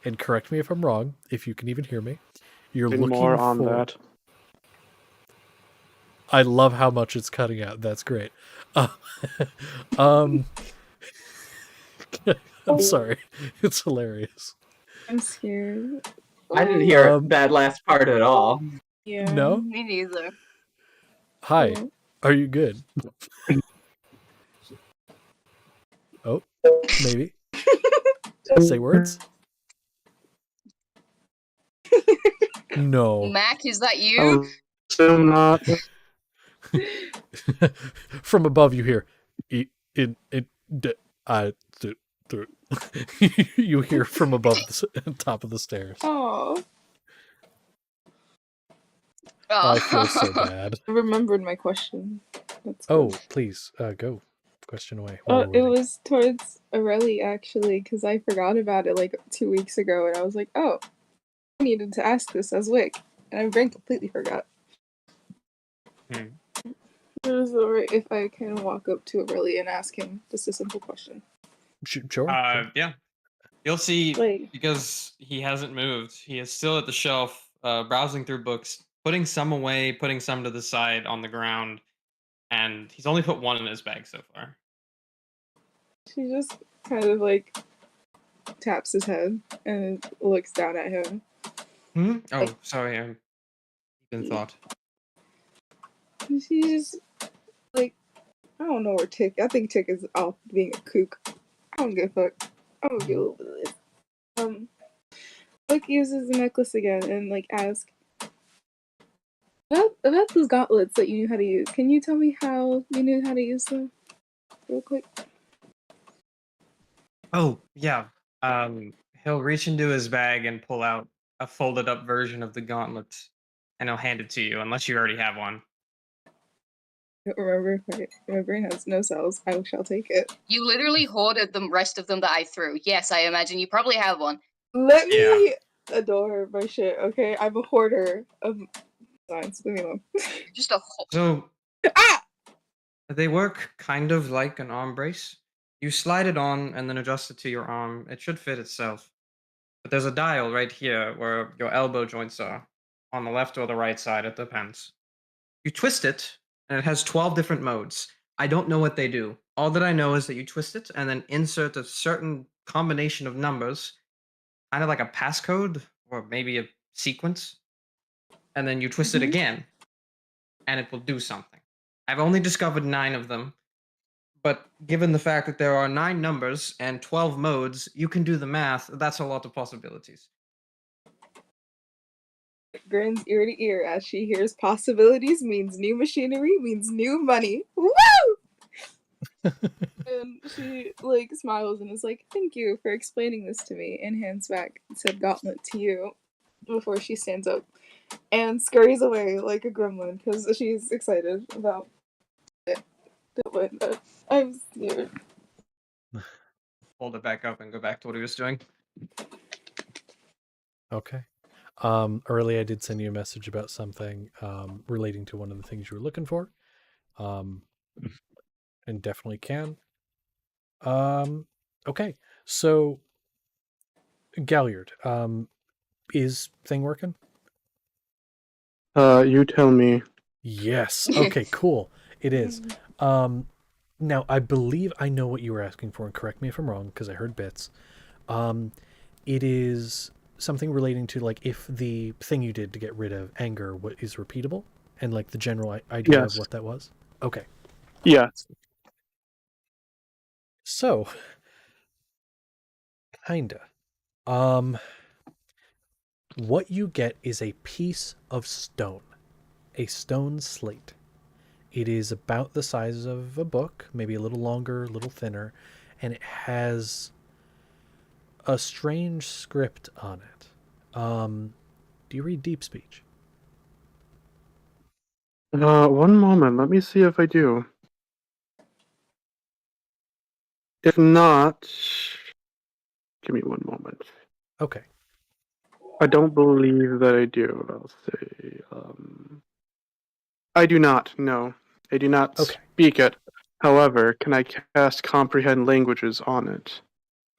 And correct me if I'm wrong, if you can even hear me. You're looking more on for... that. I love how much it's cutting out. That's great. I'm sorry. It's hilarious. I'm scared. I didn't hear Um, that last part at all. Yeah. No? Me neither. Hi. Hello? Are you good? Oh, maybe. Say words. No. Mac, is that I you? would assume not. From above, you hear, I, you hear from above the top of the stairs. Oh, I feel so bad. I remembered my question. That's Oh, good. please, go. Question away while we're It waiting. was towards Aurelie actually, because I forgot about it like 2 weeks ago, and I was like, oh, I needed to ask this as Wick, and my brain completely forgot. Hmm. It was alright if I can walk up to Aurelie and ask him just a simple question. Sure. Yeah. You'll see, Like, because he hasn't moved. He is still at the shelf, browsing through books, putting some away, putting some to the side on the ground, and he's only put one in his bag so far. she just kind of like taps his head and looks down at him. Oh, Like- sorry, I'm deep in thought. She just like, I don't know where Tick. I think Tick is off being a kook. I don't give a fuck. I'm gonna get a little bit of this. Wick uses the necklace again and like asks about those gauntlets that you knew how to use. Can you tell me how you knew how to use them, real quick? Oh, yeah. He'll reach into his bag and pull out a folded up version of the gauntlet, and he'll hand it to you, unless you already have one. I don't remember. My brain has no cells. I shall take it. You literally hoarded the rest of them that I threw. Yes, I imagine you probably have one. Let Yeah. me adore my shit, okay? I'm a hoarder of designs. Leave me alone. Just a So Ah! they work kind of like an arm brace. You slide it on and then adjust it to your arm. It should fit itself. But there's a dial right here where your elbow joints are, on the left or the right side, it depends. You twist it, and it has 12 different modes. I don't know what they do. All that I know is that you twist it and then insert a certain combination of numbers, kind of like a passcode or maybe a sequence, and then you twist it again, and it will do something. I've only discovered 9 of them, but given the fact that there are 9 numbers and 12 modes, you can do the math. That's a lot of possibilities. Grins ear to ear as she hears possibilities means new machinery means new money. Woo! And she like smiles and is like, "Thank you for explaining this to me," and hands back said gauntlet to you before she stands up and scurries away like a gremlin because she's excited about it. But I'm scared. Hold it back up and go back to what he was doing. Okay. Early I did send you a message about something relating to one of the things you were looking for. And definitely can. Okay. So Galliard, is thing working? You tell me. Yes. Okay, cool. It is. Now I believe I know what you were asking for, and correct me if I'm wrong, because I heard bits. It is something relating to like if the thing you did to get rid of anger is repeatable, and like the general idea Yes. of what that was. Okay. Yes. So, kinda. What you get is a piece of stone, a stone slate. It is about the size of a book, maybe a little longer, a little thinner, and it has a strange script on it. Do you read deep speech? One moment. Let me see if I do. If not, give me one moment. Okay. I don't believe that I do. I'll say, I do not. No, I do not Okay. speak it. However, can I cast comprehend languages on it,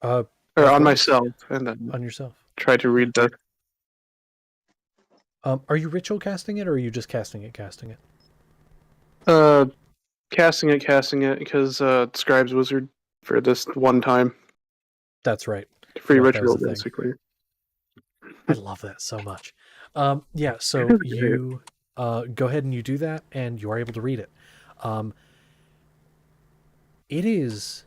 or Of on course. myself, and then On yourself. try to read the? Are you ritual casting it, or are you just casting it? Casting it, because Scribe's Wizard for this one time. That's right. Free Forgot that was ritual, a thing. basically. I love that so much. Yeah, so It is you go ahead and you do that, and you are able to read it. It is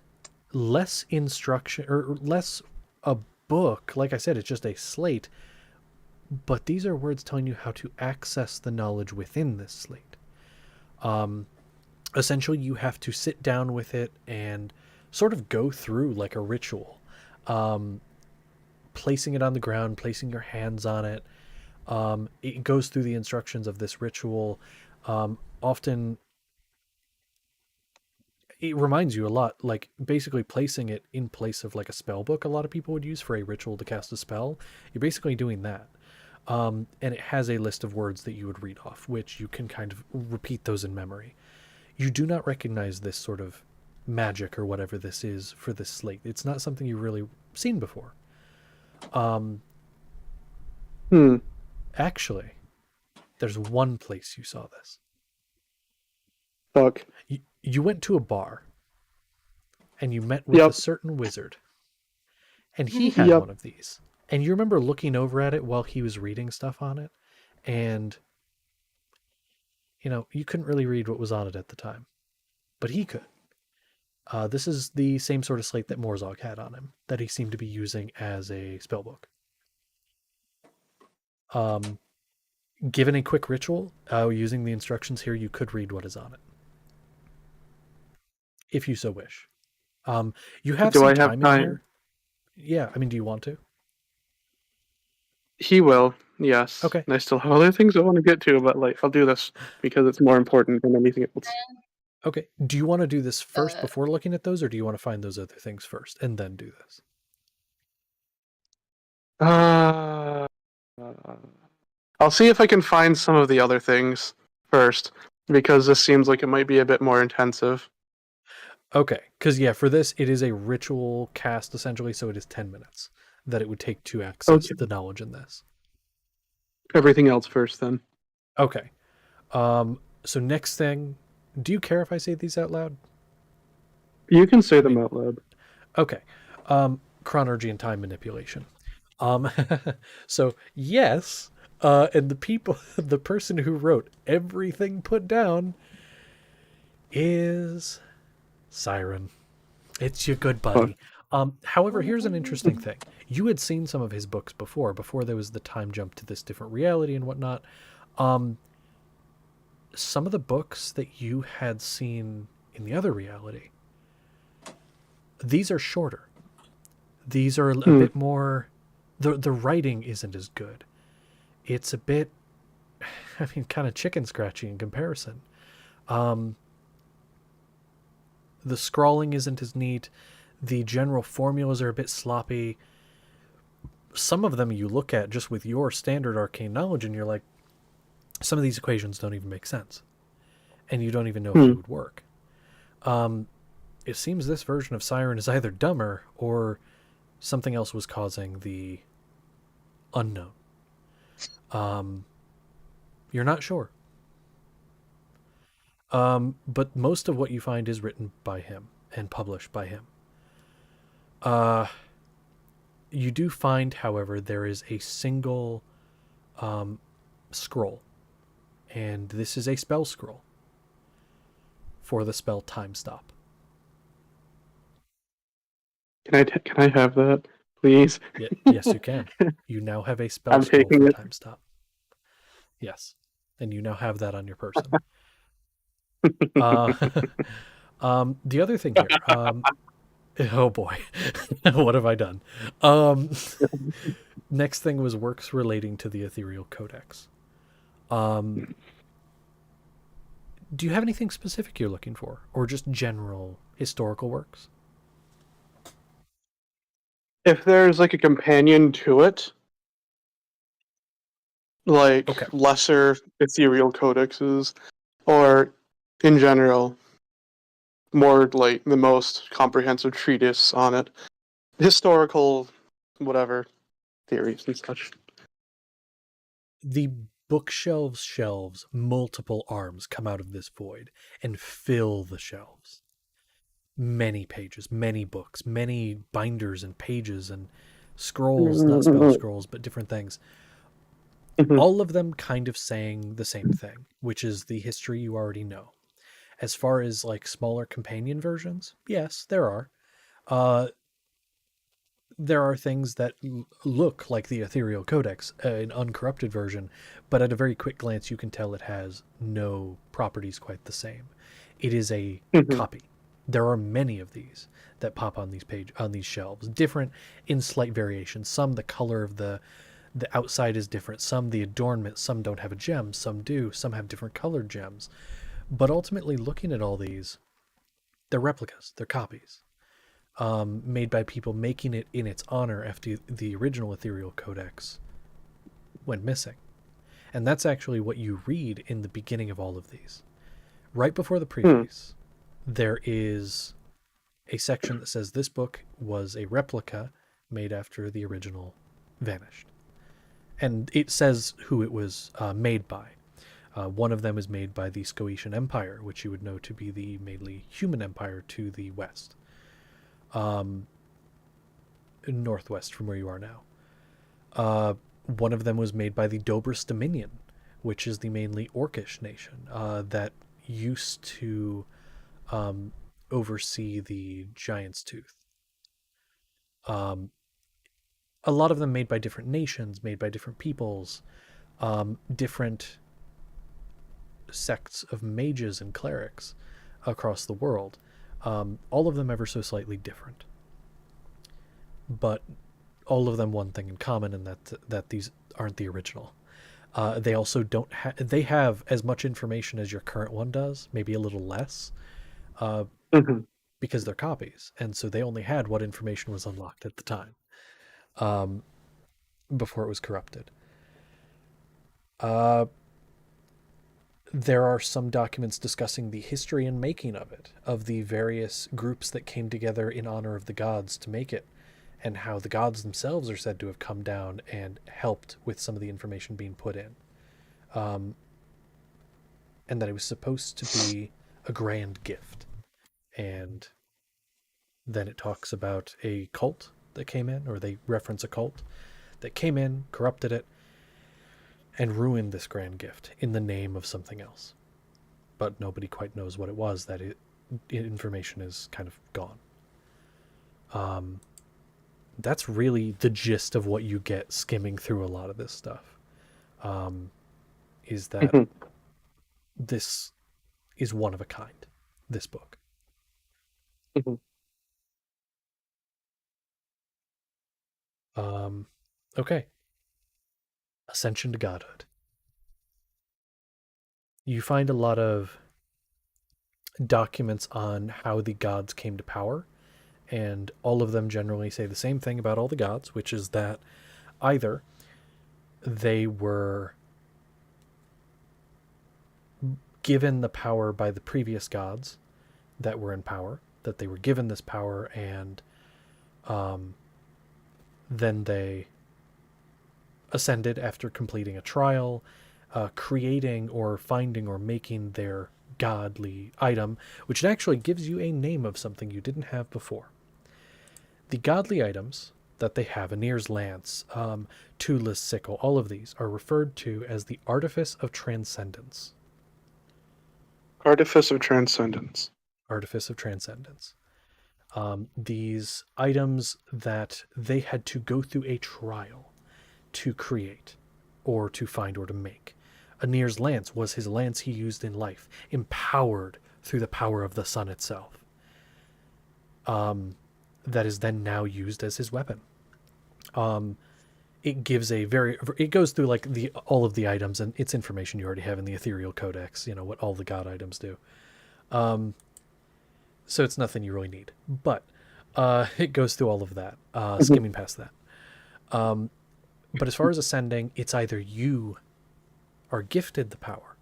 less instruction, or less a book. Like I said, it's just a slate. but these are words telling you how to access the knowledge within this slate. Essentially, you have to sit down with it and sort of go through like a ritual, placing it on the ground, placing your hands on it. It goes through the instructions of this ritual. Often it reminds you a lot, like basically placing it in place of like a spell book a lot of people would use for a ritual to cast a spell. You're basically doing that. And it has a list of words that you would read off, which you can kind of repeat those in memory. You do not recognize this sort of magic or whatever this is for this slate. It's not something you've really seen before. Actually, there's one place you saw this. Fuck. You went to a bar and you met with a certain wizard, and he had one of these. And you remember looking over at it while he was reading stuff on it, and you couldn't really read what was on it at the time, but he could. This is the same sort of slate that Morzog had on him, that he seemed to be using as a spellbook. Given a quick ritual, using the instructions here, you could read what is on it, if you so wish. You have some time in here. Yeah, I mean, do you want to? He will, yes. Okay. And I still have other things I want to get to, but I'll do this because it's more important than anything else. Okay. Do you want to do this first before looking at those, or do you want to find those other things first and then do this? I'll see if I can find some of the other things first, because this seems like it might be a bit more intensive. Okay, because for this, it is a ritual cast, essentially, so it is 10 minutes that it would take to access the knowledge in this. Everything else first, then. Okay. So next thing, do you care if I say these out loud? You can say them out loud. Okay. Chronergy and time manipulation. So, yes, and the person who wrote everything put down is Siren. It's your good buddy. However, here's an interesting thing. You had seen some of his books before there was the time jump to this different reality and whatnot. Some of the books that you had seen in the other reality, these are shorter. These are a bit more... The writing isn't as good. It's a bit, kind of chicken scratchy in comparison. The scrawling isn't as neat. The general formulas are a bit sloppy. Some of them you look at just with your standard arcane knowledge and you're like, some of these equations don't even make sense. And you don't even know if it would work. It seems this version of Siren is either dumber or something else was causing the unknown. You're not sure. But most of what you find is written by him and published by him. You do find, however, there is a single scroll, and this is a spell scroll for the spell Time Stop. Can I have that, please? Yes, you can. You now have a spell I'm scroll taking for it. Time Stop. Yes, and you now have that on your person. The other thing here, oh boy, what have I done? Next thing was works relating to the Ethereal Codex. Do you have anything specific you're looking for, or just general historical works? If there's a companion to it, lesser ethereal codexes, or in general, more the most comprehensive treatise on it, historical, whatever, theories and such. The shelves, multiple arms come out of this void and fill the shelves. Many pages, many books, many binders and pages and scrolls, not spell scrolls, but different things. All of them kind of saying the same thing, which is the history you already know. As far as smaller companion versions, yes, there are. there are things that look like the Ethereal Codex, an uncorrupted version, but at a very quick glance you can tell it has no properties quite the same. It is a copy. There are many of these that pop on these shelves, different in slight variations. Some the color of the outside is different, some the adornment, some don't have a gem, some do, some have different colored gems. But ultimately, looking at all these, they're replicas, they're copies, made by people making it in its honor after the original Ethereal Codex went missing. And that's actually what you read in the beginning of all of these. Right before the preface, there is a section that says this book was a replica made after the original vanished. And it says who it was made by. One of them is made by the Scoetian Empire, which you would know to be the mainly human empire to the west. Northwest from where you are now. One of them was made by the Dobris Dominion, which is the mainly Orcish nation that used to oversee the Giant's Tooth. A lot of them made by different nations, made by different peoples, different sects of mages and clerics across the world. All of them ever so slightly different. But all of them one thing in common, and that these aren't the original. They also don't they have as much information as your current one does, maybe a little less, because they're copies, and so they only had what information was unlocked at the time, before it was corrupted. There are some documents discussing the history and making of it, of the various groups that came together in honor of the gods to make it, and how the gods themselves are said to have come down and helped with some of the information being put in. And that it was supposed to be a grand gift. And then it talks about a cult that came in, or they reference a cult that came in, corrupted it, and ruined this grand gift in the name of something else. But nobody quite knows what it was. That information is kind of gone. That's really the gist of what you get skimming through a lot of this stuff. Is that this is one of a kind, this book. Okay. Ascension to Godhood. You find a lot of documents on how the gods came to power, and all of them generally say the same thing about all the gods, which is that either they were given the power by the previous gods that were in power, that they were given this power, and then they ascended after completing a trial, creating or finding or making their godly item, which actually gives you a name of something you didn't have before. The godly items that they have, Anir's lance, Tula's sickle, all of these are referred to as the Artifice of Transcendence. Artifice of Transcendence. Artifice of Transcendence. These items that they had to go through a trial to create, or to find, or to make. Anir's lance was his lance he used in life, empowered through the power of the sun itself. That is then now used as his weapon. It gives it goes through like all of the items, and it's information you already have in the Ethereal Codex, what all the god items do. So it's nothing you really need, but it goes through all of that, skimming past that. But as far as ascending, it's either you are gifted the power,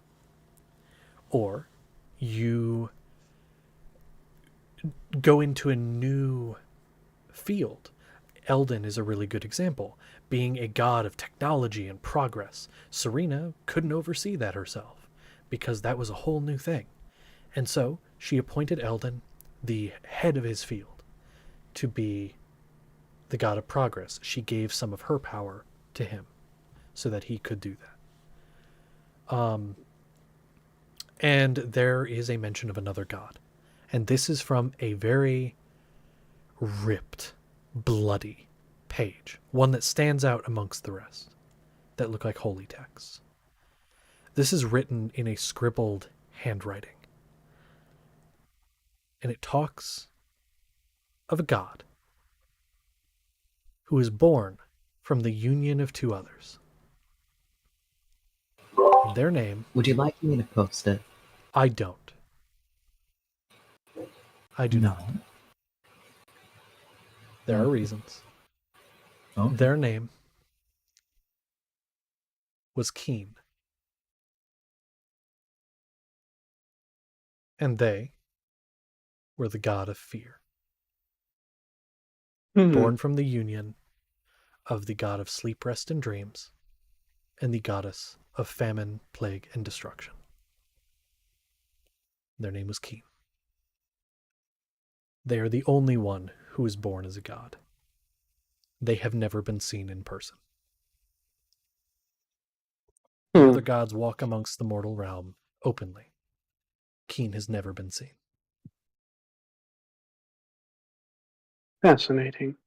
or you go into a new field. Eldon is a really good example, being a god of technology and progress. Serena couldn't oversee that herself, because that was a whole new thing. And so she appointed Eldon, the head of his field, to be the god of progress. She gave some of her power to him so that he could do that. And there is a mention of another god. And this is from a very ripped, bloody page, one that stands out amongst the rest, that look like holy texts. This is written in a scribbled handwriting. And it talks of a god who is born from the union of two others. Their name, Would you like me to post it? I don't. I do No. not. There are Okay. reasons. Okay. Their name was Keen. And they were the god of fear, born from the union of the god of sleep, rest, and dreams, and the goddess of famine, plague, and destruction. Their name was Keen. They are the only one who is born as a god. They have never been seen in person. The other gods walk amongst the mortal realm openly. Keen has never been seen. Fascinating.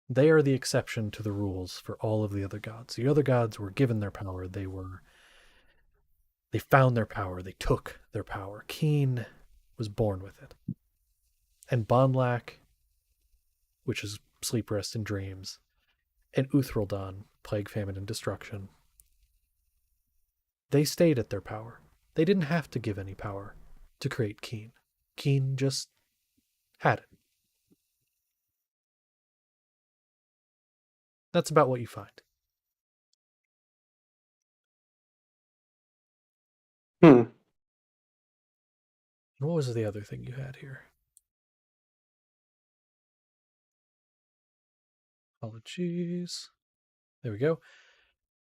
They are the exception to the rules for all of the other gods. The other gods were given their power. They found their power. They took their power. Keen was born with it. And Bonlac, which is sleep, rest, and dreams, and Uthraldon, plague, famine, and destruction, they stayed at their power. They didn't have to give any power to create Keen. Keen just had it. That's about what you find. Hmm. And what was the other thing you had here? Apologies. There we go.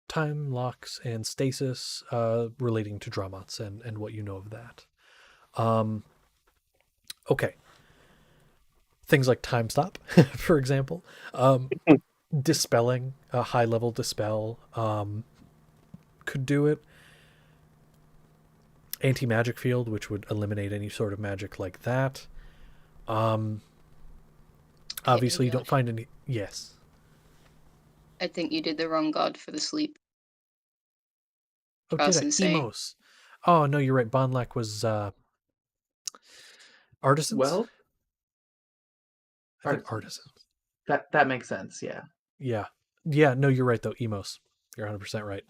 Time locks and stasis relating to Dramats and what you know of that. Okay. Things like time stop, for example. Dispelling, a high-level dispel could do it. Anti-magic field, which would eliminate any sort of magic like that. Obviously, you don't find any... Yes. I think you did the wrong god for the sleep. Oh, did I? Emos. Oh, no, you're right. Bonlac was artisans? Well, I think artisans. That makes sense, yeah. Yeah. Yeah, no, you're right, though. Emos. You're 100% right.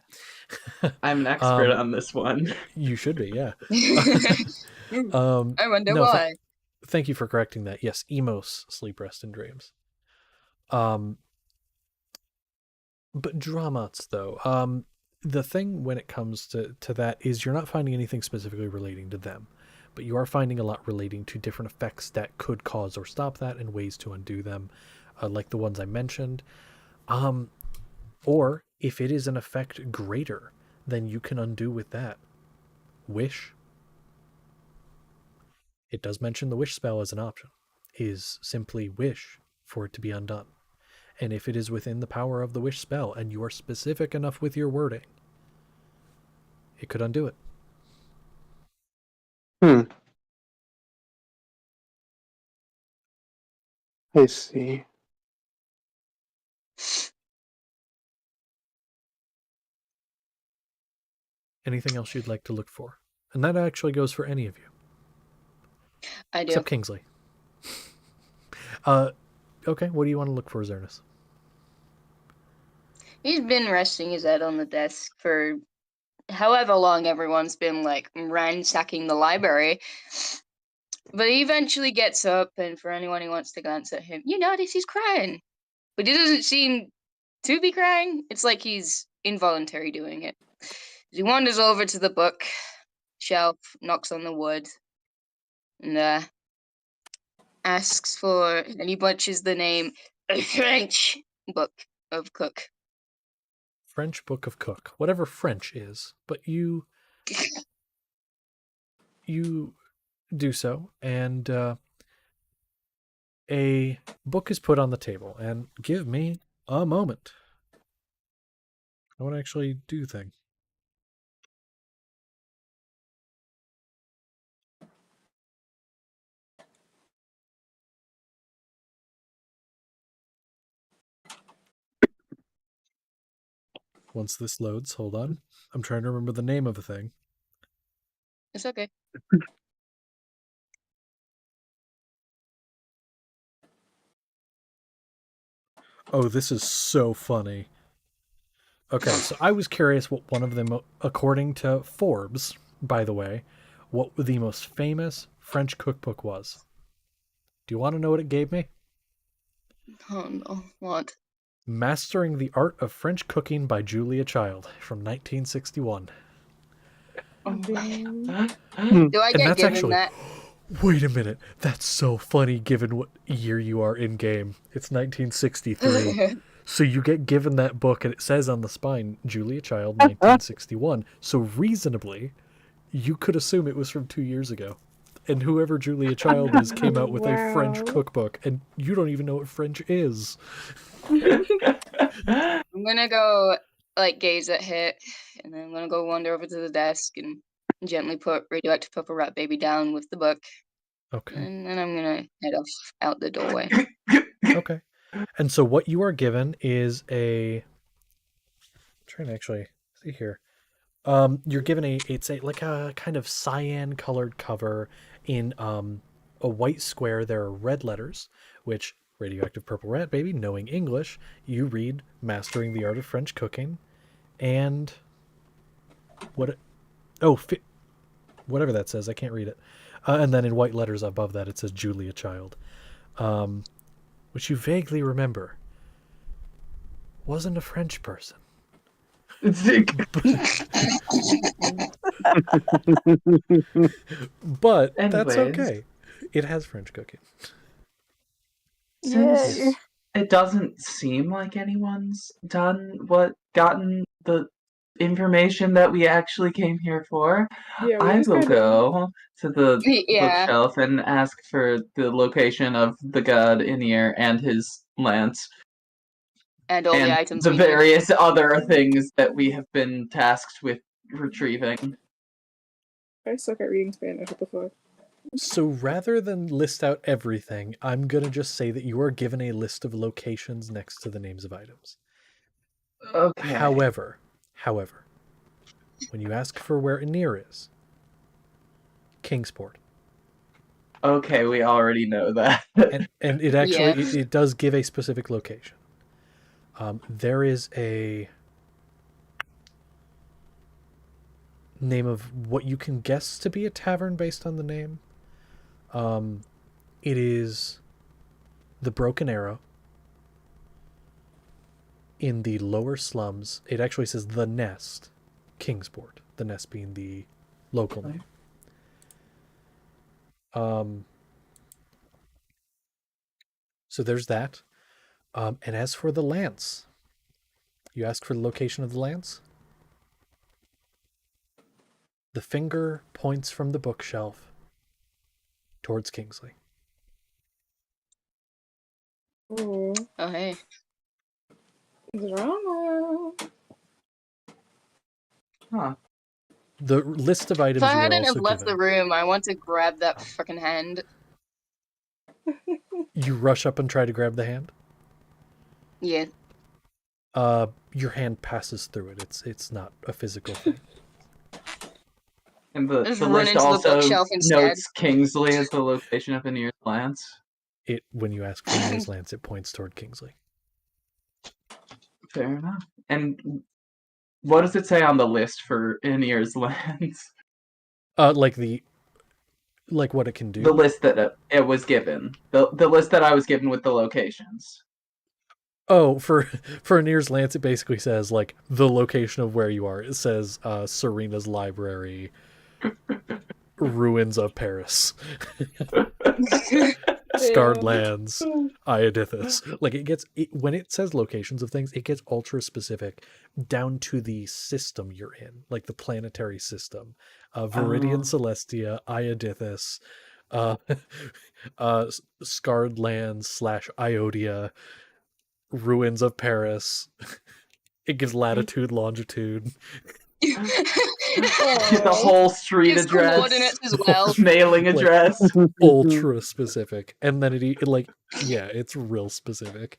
I'm an expert on this one. You should be, yeah. I wonder why. Thank you for correcting that. Yes, Emos, sleep, rest, and dreams. But Dramats, though, the thing when it comes to that is you're not finding anything specifically relating to them, but you are finding a lot relating to different effects that could cause or stop that and ways to undo them, like the ones I mentioned. Or if it is an effect greater, then you can undo with that. Wish. It does mention the wish spell as an option, is simply wish for it to be undone. And if it is within the power of the wish spell and you are specific enough with your wording, it could undo it. I see. Anything else you'd like to look for? And that actually goes for any of you. I do. Except Kingsley. Okay, what do you want to look for, Zernus? He's been resting his head on the desk for however long everyone's been like ransacking the library. But he eventually gets up, and for anyone who wants to glance at him, you notice he's crying. But he doesn't seem to be crying. It's like he's involuntary doing it. He wanders over to the book shelf, knocks on the wood, and asks for, and he butchers the name, a French book of Cook. French Book of Cook. Whatever French is. But you do so, and a book is put on the table. And give me a moment. I want to actually do things. once this loads. Hold on. I'm trying to remember the name of the thing. It's okay. Oh, this is so funny. Okay, so I was curious what one of them, according to Forbes, by the way, what the most famous French cookbook was. Do you want to know what it gave me? Oh no, what? Mastering the Art of French Cooking by Julia Child from 1961. Oh, Damn. do I And get that's given actually... that? Wait a minute. That's so funny given what year you are in game. It's 1963. So you get given that book and it says on the spine, Julia Child, 1961. So reasonably, you could assume it was from 2 years ago. And whoever Julia Child is came out with a French Wow. cookbook, and you don't even know what French is. I'm gonna go like gaze at Hit, and then I'm gonna go wander over to the desk and gently put radioactive purple rat baby down with the book, Okay. and then I'm gonna head off out the doorway. Okay. And so what you are given is a... I'm trying to actually see here. You're given it's like a kind of cyan colored cover in a white square. There are red letters, which radioactive purple rat baby, knowing English, you read Mastering the Art of French Cooking, and whatever that says, I can't read it. And then in white letters above that it says Julia Child, which you vaguely remember wasn't a French person. But that's Anyways. okay. It has French cooking. Since Yay. it doesn't seem like anyone's gotten the information that we actually came here for, Yeah, we I just will kinda- go to the Yeah. bookshelf and ask for the location of the god Inir and his lance And all and the items the we need. various other things that we have been tasked with retrieving. I suck at reading Spanish. What the fuck? So rather than list out everything, I'm going to just say that you are given a list of locations next to the names of items. Okay. However, when you ask for where Anir is, Kingsport. Okay, we already know that. And it actually, it does give a specific location. There is a name of what you can guess to be a tavern based on the name. It is the Broken Arrow in the lower slums. It actually says the Nest, Kingsport. The Nest being the local name. So there's that. And as for the lance, you ask for the location of the lance. The finger points from the bookshelf towards Kingsley. Oh, Oh hey. drama. Huh. The list of items If I you are hadn't also have left given. the room, I want to grab that fucking hand. You rush up and try to grab the hand. Yeah. Your hand passes through it. It's not a physical thing. And the Just list run into the also bookshelf instead. notes Kingsley as the location of Anir's lance. When you ask for Anir's lance, it points toward Kingsley. Fair enough. And what does it say on the list for Anir's lance? Like what it can do. The list that it was given. The list that I was given with the locations. Oh, for Anir's lance, it basically says like the location of where you are. It says Serena's library, ruins of Paris, scarred lands, Iodithus. Like when it says locations of things, it gets ultra specific down to the system you're in, like the planetary system. Viridian Celestia, Iodithus, scarred lands / Iodia, ruins of Paris. It gives latitude, longitude. The whole street Gives address. coordinates as well. Mailing Like, address. Ultra specific. And then it like, yeah, it's real specific.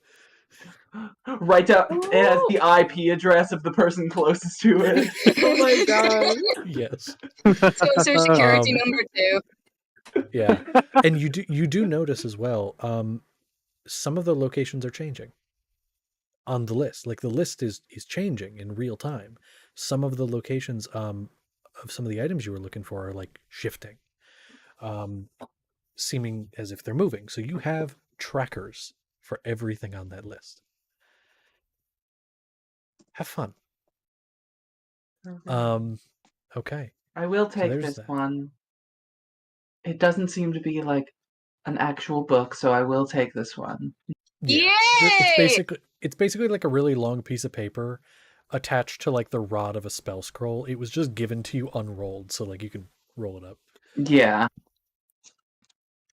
Right down. It has the IP address of the person closest to it. Oh my god. Yes. Social security Um, number 2. Yeah, and you do notice as well. Some of the locations are changing on the list. Like the list is changing in real time. Some of the locations of some of the items you were looking for are like shifting, seeming as if they're moving. So you have trackers for everything on that list. Have fun. Okay. I will So take there's this that. one. It doesn't seem to be like an actual book, so I will take this one. Yeah. Yay! It's basically like a really long piece of paper attached to like the rod of a spell scroll. It was just given to you unrolled, so like you can roll it up. Yeah.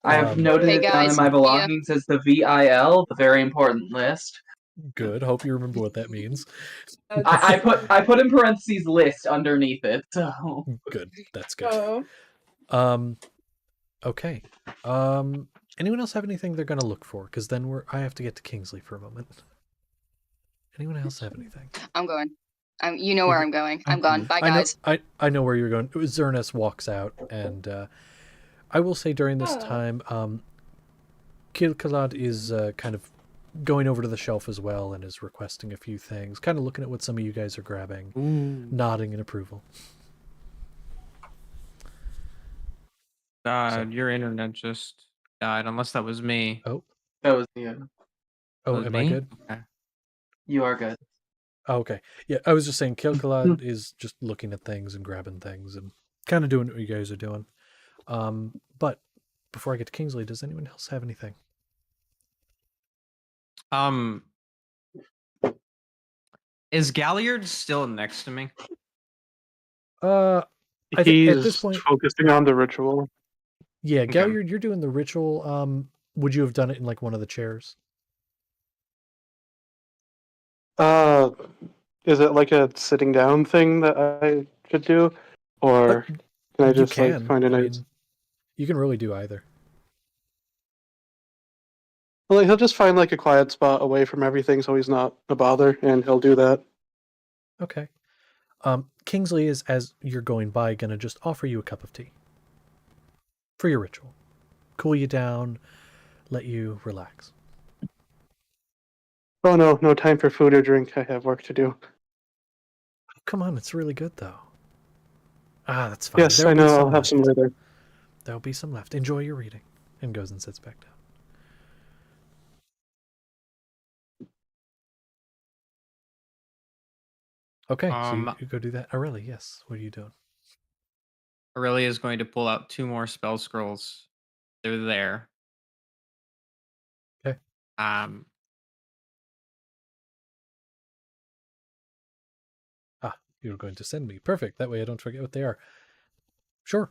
I have noted Hey it down in guys, my yeah. belongings as the VIL, the very important list. Good. Hope you remember what that means. I put in parentheses list underneath it. So Good. That's good. Oh. Okay. Anyone else have anything they're gonna look for? Because then I have to get to Kingsley for a moment. Anyone else have anything? I'm going. You know where I'm going. I'm gone. Bye, I know. guys. I know where you're going. Zernus walks out, and I will say during this Oh. time, Kilkalad is kind of going over to the shelf as well and is requesting a few things, kind of looking at what some of you guys are grabbing, nodding in approval. Your internet just died, unless that was me. Oh, that was you. oh, Was am me? I good? Okay. You are good. Oh, okay. Yeah, I was just saying Kilkalad is just looking at things and grabbing things and kind of doing what you guys are doing. But before I get to Kingsley, does anyone else have anything? Is Galliard still next to me? I think at this He's point, focusing on the ritual. yeah, Okay. Galliard, you're doing the ritual. Would you have done it in like one of the chairs? Is it like a sitting down thing that I should do, or can I You just like can. find a I nice? mean, you can really do either. Well, like, he'll just find like a quiet spot away from everything, so he's not a bother, and he'll do that. Okay. Kingsley is, as you're going by, gonna just offer you a cup of tea for your ritual, cool you down, let you relax. Oh no, no time for food or drink. I have work to do. Come on, it's really good though. Ah, that's fine. Yes, I know. I'll have some later. There'll be some left. Enjoy your reading. And goes and sits back down. Okay, so you go do that. Aurelia, yes. What are you doing? Aurelia is going to pull out 2 more spell scrolls. They're there. Okay. You're going to send me. Perfect. That way I don't forget what they are. Sure.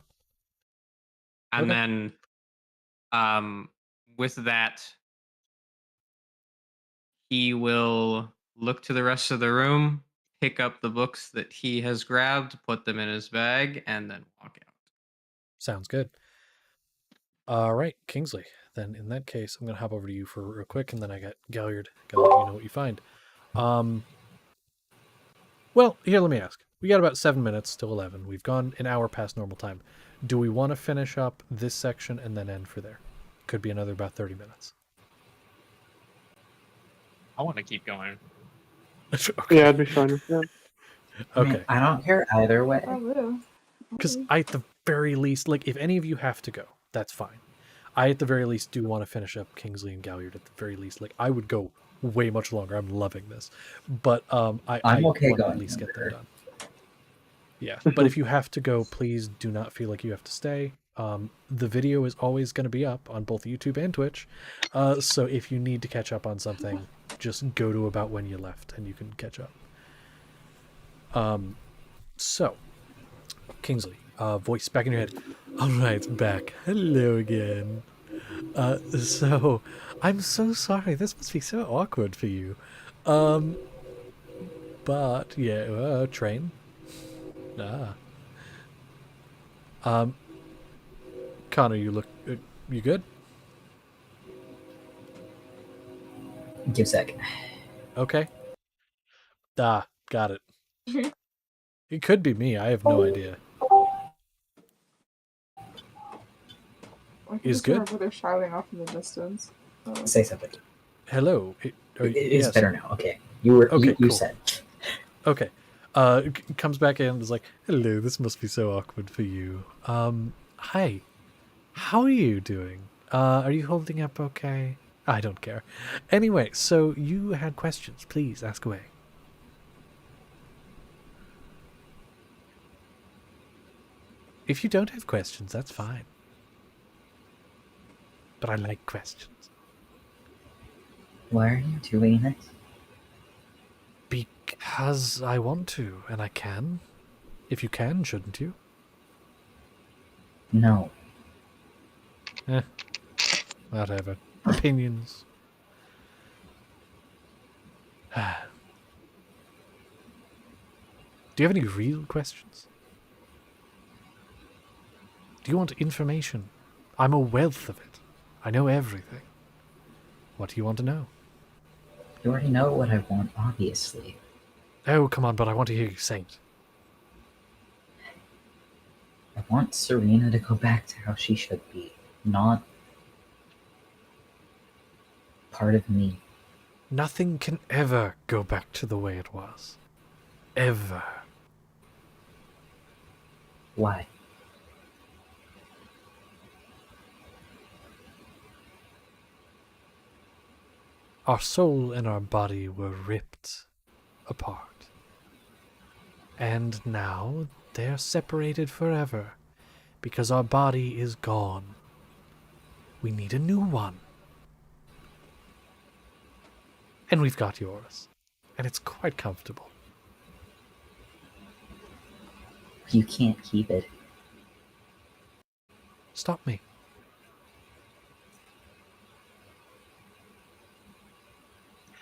And Okay. then, with that, he will look to the rest of the room, pick up the books that he has grabbed, put them in his bag, and then walk out. Sounds good. All right, Kingsley. Then in that case, I'm going to hop over to you for real quick, and then I got Galliard. Gotta let you know what you find. Well, here, let me ask. We got about 7 minutes till 11. We've gone an hour past normal time. Do we want to finish up this section and then end for there? Could be another about 30 minutes. I want to keep going. Okay. Yeah, I'd be fine with that. Okay. I don't care either way. I will. Because I, at the very least, like, if any of you have to go, that's fine. I, at the very least, do want to finish up Kingsley and Galliard at the very least. Like, I would go way much longer. I'm loving this. But I'm okay I want to going at least get them longer. done. Yeah. But if you have to go, please do not feel like you have to stay. The video is always going to be up on both YouTube and Twitch. So if you need to catch up on something, just go to about when you left and you can catch up. So, Kingsley, voice back in your head. All right, back. Hello again. So, I'm so sorry. This must be so awkward for you. But, yeah, train. Connor, you look, you good? Give a sec. Okay. Ah, got it. It could be me. I have no idea. I can Is just hear my good. brother shouting off in the distance. Say something. Hello. It's yes. better now. Okay. You cool. said. Okay. Comes back in and is like, hello, this must be so awkward for you. Hi. How are you doing? Are you holding up okay? I don't care. Anyway, so you had questions. Please ask away. If you don't have questions, that's fine. But I like questions. Why are you doing this? Because I want to, and I can. If you can, shouldn't you? No. Whatever. Opinions. Do you have any real questions? Do you want information? I'm a wealth of it. I know everything. What do you want to know? You already know what I want, obviously. Oh, come on, but I want to hear you say it. I want Serena to go back to how she should be, not part of me. Nothing can ever go back to the way it was. Ever. Why? Our soul and our body were ripped apart. And now they're separated forever because our body is gone. We need a new one. And we've got yours. And it's quite comfortable. You can't keep it. Stop me.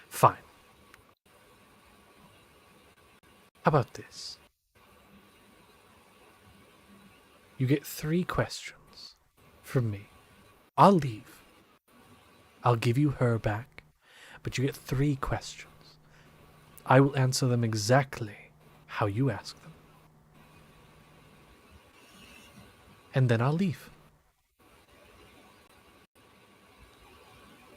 Fine. How about this? You get 3 questions from me. I'll leave. I'll give you her back, but you get 3 questions. I will answer them exactly how you ask them. And then I'll leave.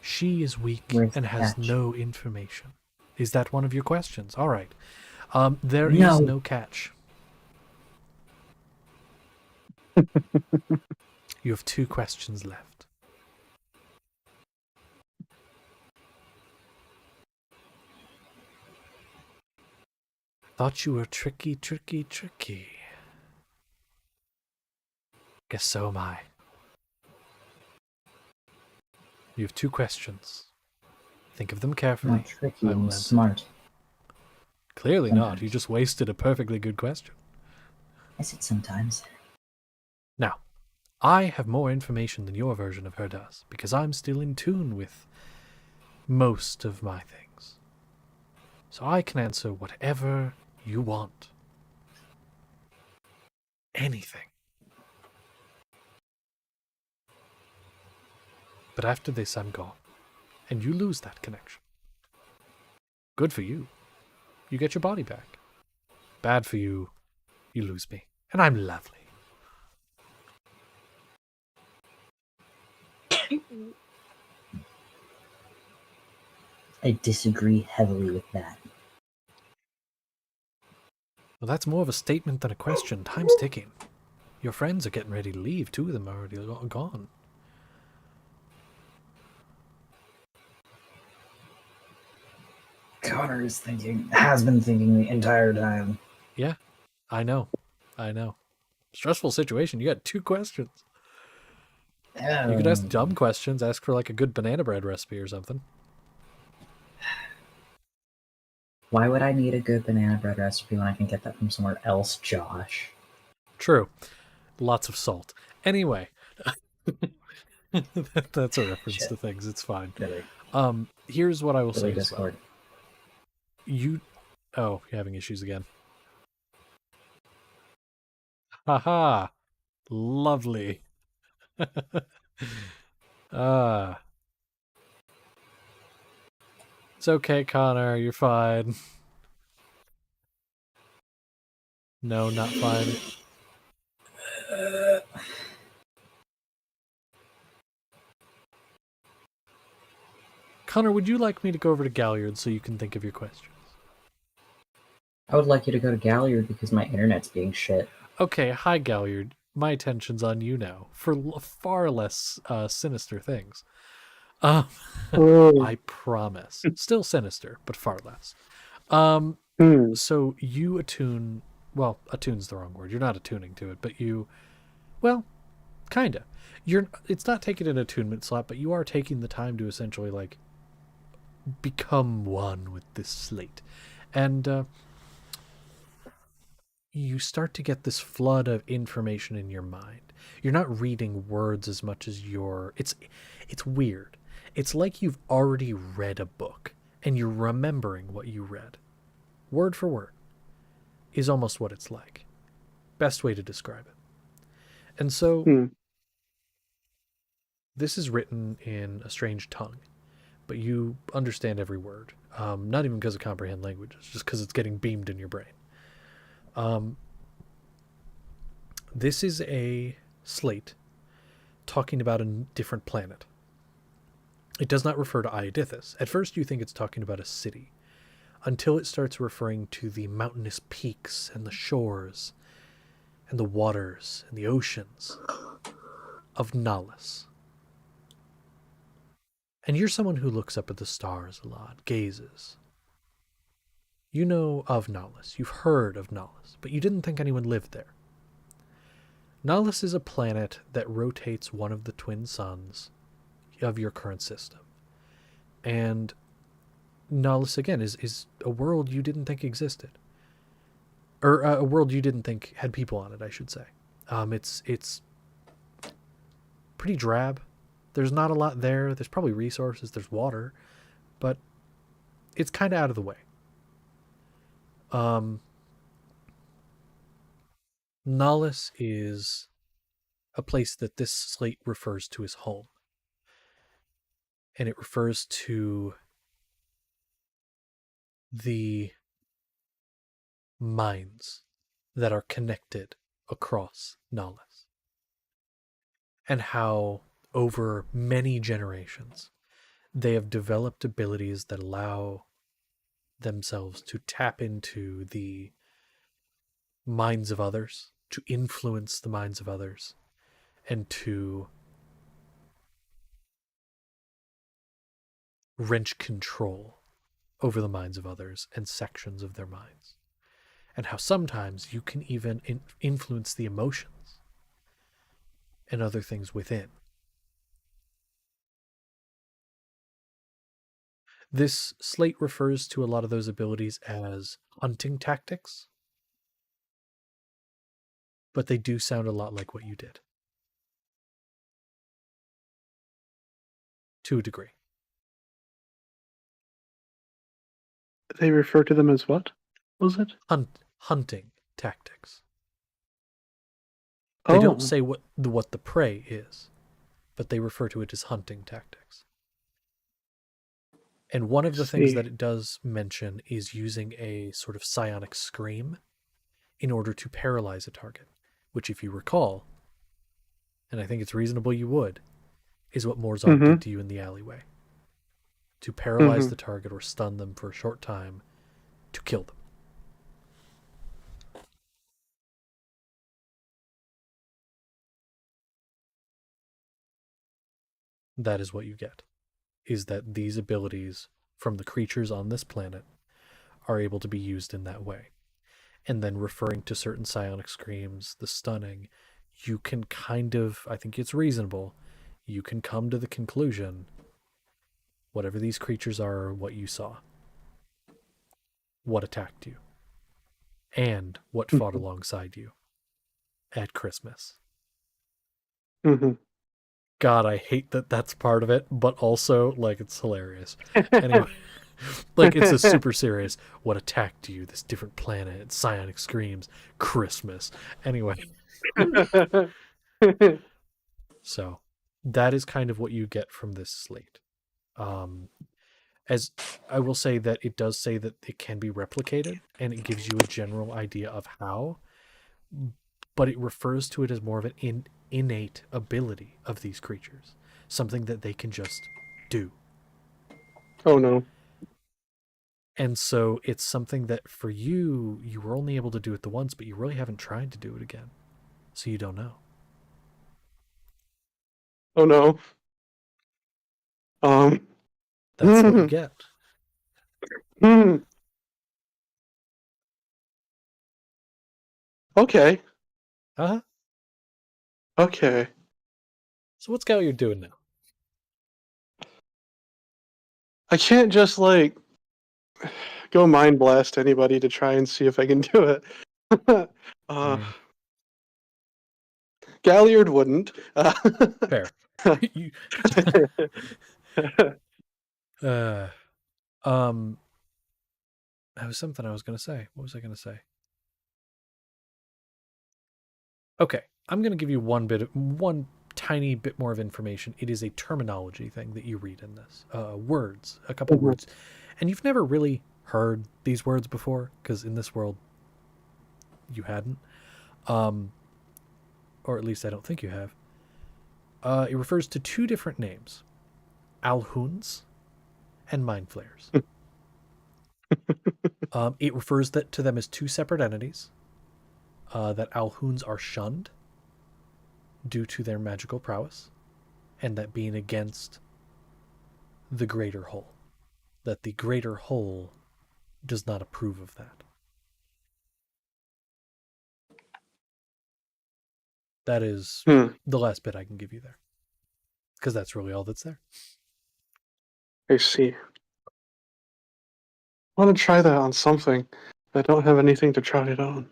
She is weak Where's and has catch? no information. Is that one of your questions? All right. There is No. no catch. You have 2 questions left. Thought you were tricky. Guess so am I. You have 2 questions. Think of them carefully. Not tricky, I will I'm answer. smart. Clearly not. Sometimes. You just wasted a perfectly good question. I said sometimes. Now, I have more information than your version of her does, because I'm still in tune with most of my things. So I can answer whatever you want. Anything. But after this, I'm gone. And you lose that connection. Good for you. You get your body back. Bad for you. You lose me. And I'm lovely. I disagree heavily with that. Well, that's more of a statement than a question. Time's ticking. Your friends are getting ready to leave. 2 of them are already gone. Connor has been thinking the entire time. Yeah, I know. Stressful situation. You got 2 questions. You could ask dumb questions. Ask for like a good banana bread recipe or something. Why would I need a good banana bread recipe when I can get that from somewhere else, Josh? True. Lots of salt. Anyway. That's a reference Shit. to things. It's fine. Really? Here's what I will say Really as well. Discord. Oh, you're having issues again. Haha. Lovely. It's okay, Connor. You're fine. No, not fine. Connor, would you like me to go over to Galliard so you can think of your questions? I would like you to go to Galliard because my internet's being shit. Okay, hi Galliard. My attention's on you now for far less sinister things. Oh. I promise. Still sinister, but far less. So you attune. Well, attune's the wrong word. You're not attuning to it, but you. Well, kinda. It's not taking an attunement slot, but you are taking the time to essentially like become one with this slate, and you start to get this flood of information in your mind. You're not reading words as much as it's weird. It's like you've already read a book and you're remembering what you read. Word for word is almost what it's like. Best way to describe it. And so this is written in a strange tongue, but you understand every word. Not even because of comprehend languages, just because it's getting beamed in your brain. This is a slate talking about a different planet. It does not refer to Iodithus. At first you think it's talking about a city, until it starts referring to the mountainous peaks and the shores and the waters and the oceans of Nalus. And you're someone who looks up at the stars a lot, gazes. You know of Nalus, you've heard of Nalus, but you didn't think anyone lived there. Nalus is a planet that rotates one of the twin suns of your current system. And Nalus, again, is a world you didn't think existed. Or a world you didn't think had people on it, I should say. It's pretty drab. There's not a lot there. There's probably resources. There's water. But it's kind of out of the way. Nalus is a place that this slate refers to as home. And it refers to the minds that are connected across Nalus. And how, over many generations, they have developed abilities that allow themselves to tap into the minds of others, to influence the minds of others, and to wrench control over the minds of others and sections of their minds. And how sometimes you can even influence the emotions and other things within. This slate refers to a lot of those abilities as hunting tactics, but they do sound a lot like what you did. To a degree. They refer to them as what? Was it? Hunting tactics. They don't say what the prey is, but they refer to it as hunting tactics. And one of the things that it does mention is using a sort of psionic scream in order to paralyze a target, which, if you recall, and I think it's reasonable you would, is what Morzog did to you in the alleyway. To paralyze the target or stun them for a short time to kill them. That is what you get, is that these abilities from the creatures on this planet are able to be used in that way. And then referring to certain psionic screams, the stunning, you can kind of, I think it's reasonable, you can come to the conclusion, whatever these creatures are, what you saw, what attacked you, and what fought alongside you at Christmas. God, I hate that that's part of it, but also, like, it's hilarious. Anyway, like, it's a super serious, what attacked you, this different planet, psionic screams, Christmas. Anyway. So, that is kind of what you get from this slate. As I will say that it does say that it can be replicated, and it gives you a general idea of how, but it refers to it as more of an innate ability of these creatures, something that they can just do. Oh no. And so it's something that for you, you were only able to do it the once, but you really haven't tried to do it again. So you don't know. Oh no. That's what you hmm, get. hmm. Okay. Uh-huh. Okay. So what's Galliard doing now? I can't just like go mind blast anybody to try and see if I can do it. I mean, Galliard wouldn't. fair. You- um, that was something I was going to say. What was I going to say? Okay, I'm going to give you one tiny bit more of information. It is a terminology thing that you read in this. Words, a couple words. And you've never really heard these words before, because in this world, you hadn't. Or at least I don't think you have. It refers to two different names. Alhuns and Mind Flayers. It refers to them as two separate entities. That Alhuns are shunned due to their magical prowess, and that being against the greater whole. That the greater whole does not approve of that. That is the last bit I can give you there. Because that's really all that's there. I see. I want to try that on something. I don't have anything to try it on.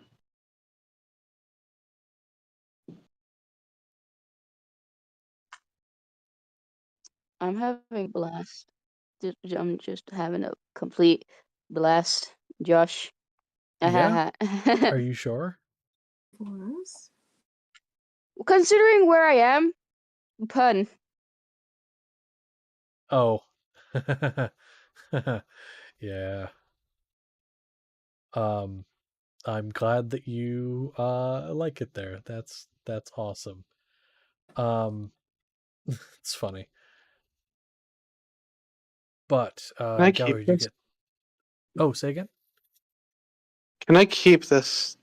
I'm having a blast. I'm just having a complete blast, Josh. Yeah? Are you sure? Was? Considering where I am, pun. Oh. Yeah. I'm glad that you like it there. That's awesome. It's funny. But Can I keep Gallard, you this? get. Oh, say again? Can I keep this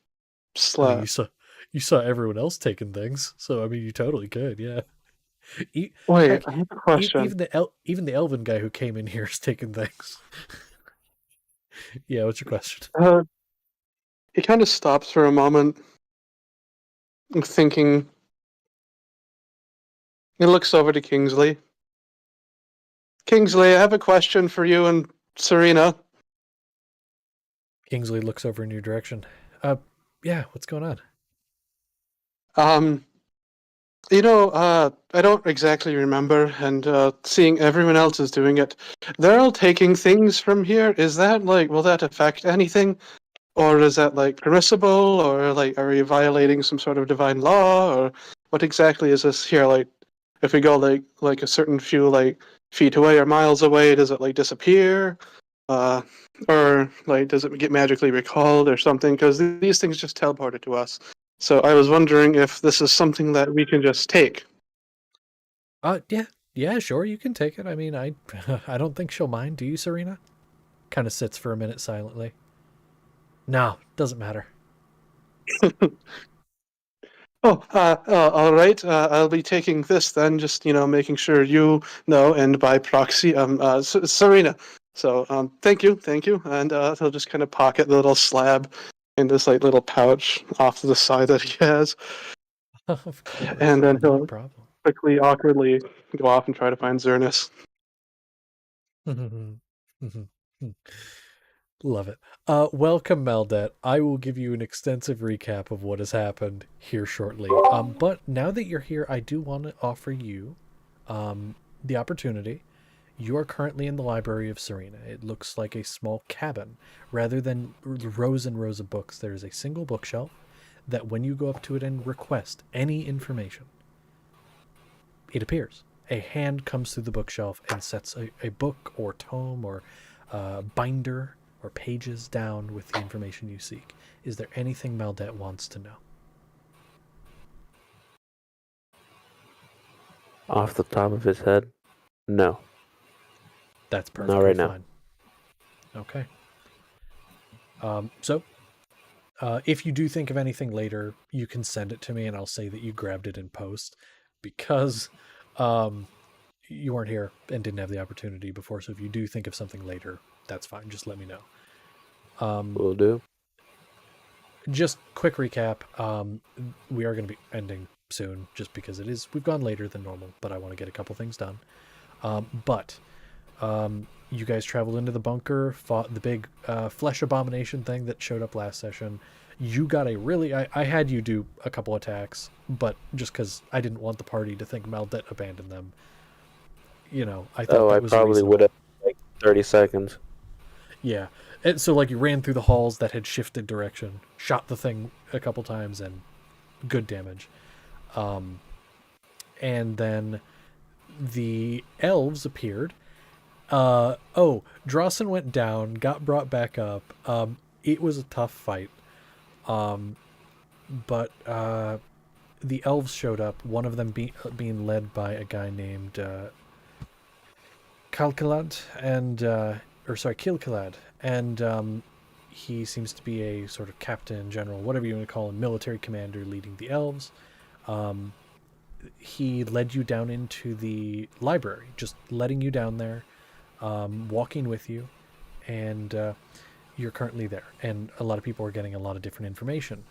I mean, slab? you saw everyone else taking things, so I mean, you totally could, yeah. Wait, Heck, I have a question. even the elven guy who came in here is taking things. Yeah, what's your question? He kind of stops for a moment, thinking. He looks over to Kingsley. Kingsley, I have a question for you and Serena. Kingsley looks over in your direction. Yeah, what's going on? I don't exactly remember, and seeing everyone else is doing it, they're all taking things from here. Is that like, will that affect anything? Or is that like permissible? Or like, are we violating some sort of divine law? Or what exactly is this here? Like, if we go like a certain few like feet away or miles away, does it like disappear? Or like, does it get magically recalled or something? Because these things just teleported to us. So I was wondering if this is something that we can just take. Yeah, sure, you can take it. I mean, I I don't think she'll mind. Do you, Serena? Kind of sits for a minute silently. No, doesn't matter. All right. I'll be taking this then. Just making sure you know, and by proxy, Serena. So, thank you, and he'll just kind of pocket the little slab in this like little pouch off to the side that he has, Of course, and then not a he'll problem. quickly, awkwardly go off and try to find Zernus. Love it. Welcome, Maldet. I will give you an extensive recap of what has happened here shortly. But now that you're here, I do want to offer you the opportunity. You are currently in the library of Serena. It looks like a small cabin. Rather than rows and rows of books, there is a single bookshelf that when you go up to it and request any information, it appears. a hand comes through the bookshelf and sets a book or tome or binder or pages down with the information you seek. Is there anything Maldet wants to know? Off the top of his head, no. That's perfectly Not right now. fine. Okay. So, if you do think of anything later, you can send it to me and I'll say that you grabbed it in post because you weren't here and didn't have the opportunity before. So if you do think of something later, that's fine. Just let me know. Will do. Just quick recap. We are going to be ending soon just because we've gone later than normal, but I want to get a couple things done. But you guys traveled into the bunker, fought the big flesh abomination thing that showed up last session. You got I had you do a couple attacks, but just because I didn't want the party to think Maldet abandoned them, I thought that was I probably reasonable. would have 30 seconds. Yeah. And so you ran through the halls that had shifted direction, shot the thing a couple times, and good damage. And then the elves appeared. Drawson went down, got brought back up. It was a tough fight. But the elves showed up, one of them being led by a guy named Kilkalad, and he seems to be a sort of captain, general, whatever you want to call him, military commander leading the elves. He led you down into the library, just letting you down there, walking with you, and you're currently there. And a lot of people are getting a lot of different information.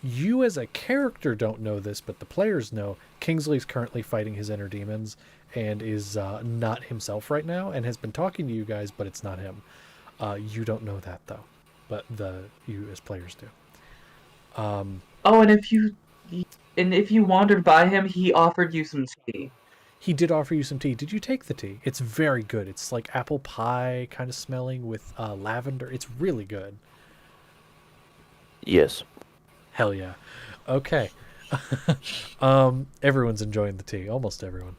You as a character don't know this, but the players know. Kingsley's currently fighting his inner demons and is not himself right now and has been talking to you guys, but it's not him. You don't know that though, but you as players do. And if you wandered by him, he offered you some tea. He did offer you some tea. Did you take the tea? It's very good. It's like apple pie kind of smelling with lavender. It's really good. Yes. Hell yeah. Okay. Everyone's enjoying the tea. Almost everyone.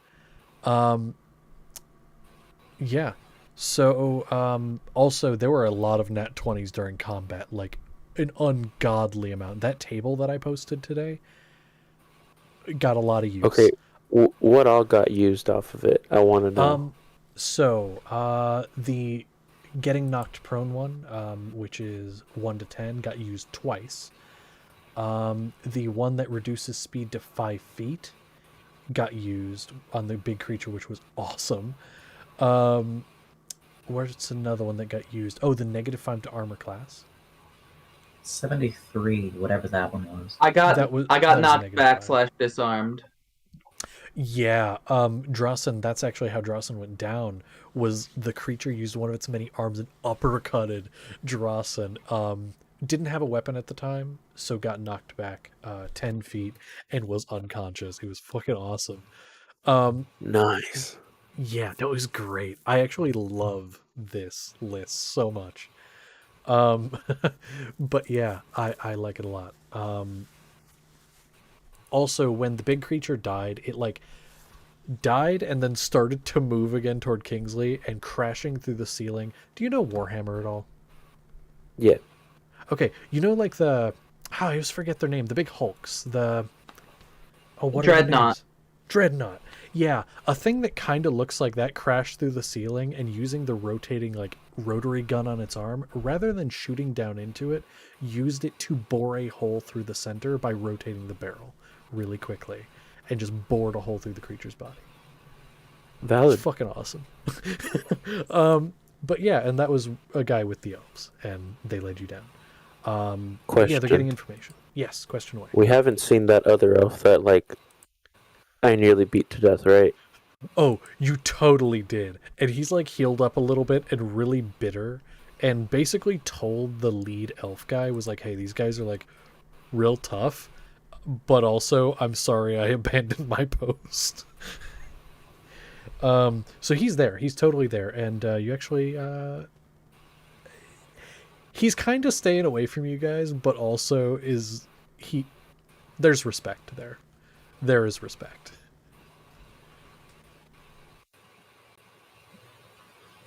Yeah. So, also, there were a lot of nat 20s during combat, like an ungodly amount. That table that I posted today got a lot of use. Okay, what all got used off of it? I want to know. The getting knocked prone one, which is 1 to 10, got used twice. The one that reduces speed to 5 feet got used on the big creature, which was awesome. Where's another one that got used? Oh, the -5 to armor class. 73, whatever that one was. I got knocked back / disarmed. Yeah, Drawson, that's actually how Drawson went down, was the creature used one of its many arms and uppercutted Drawson. Didn't have a weapon at the time, so got knocked back 10 feet and was unconscious. It was fucking awesome. Nice. Yeah, that was great. I actually love this list so much. But yeah, I like it a lot. Also, when the big creature died, it died and then started to move again toward Kingsley and crashing through the ceiling. Do you know Warhammer at all? Yeah. Okay, you know I always forget their name. The big hulks. What are Dreadnought. their names? Dreadnought. Yeah, a thing that kind of looks like that crashed through the ceiling, and using the rotating rotary gun on its arm, rather than shooting down into it, used it to bore a hole through the center by rotating the barrel really quickly, and just bored a hole through the creature's body. Valid. It's fucking awesome. But yeah, and that was a guy with the elves, and they led you down. Question. Yeah, they're getting information. Yes, question away. We haven't seen that other elf that I nearly beat to death, right? Oh, you totally did. And he's healed up a little bit and really bitter, and basically told the lead elf guy, was like, hey, these guys are real tough, but also I'm sorry I abandoned my post. So he's there. He's totally there. And you actually he's kind of staying away from you guys, but also there's respect there. There is respect.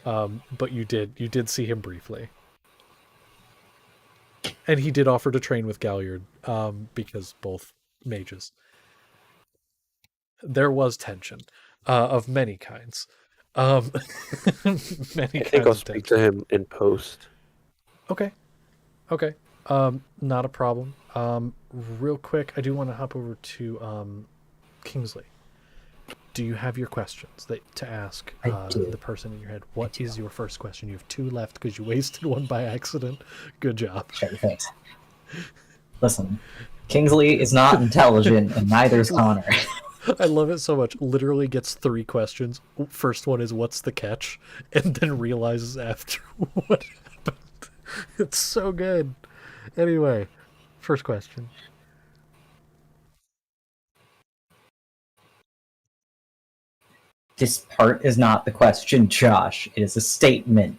But you did see him briefly. And he did offer to train with Galliard, because both mages. There was tension, of many kinds. Many I think kinds I'll of speak tension. to him in post. Okay. Okay. Not a problem. Real quick, I do want to hop over to Kingsley. Do you have your questions to ask I do. the person in your head? What is your first question? You have 2 left because you wasted one by accident. Good job. Sure, thanks. Listen, Kingsley is not intelligent, and neither is Connor. I love it so much. Literally gets 3 questions. First one is, what's the catch? And then realizes after what happened. It's so good. Anyway, first question. This part is not the question, Josh. It is a statement.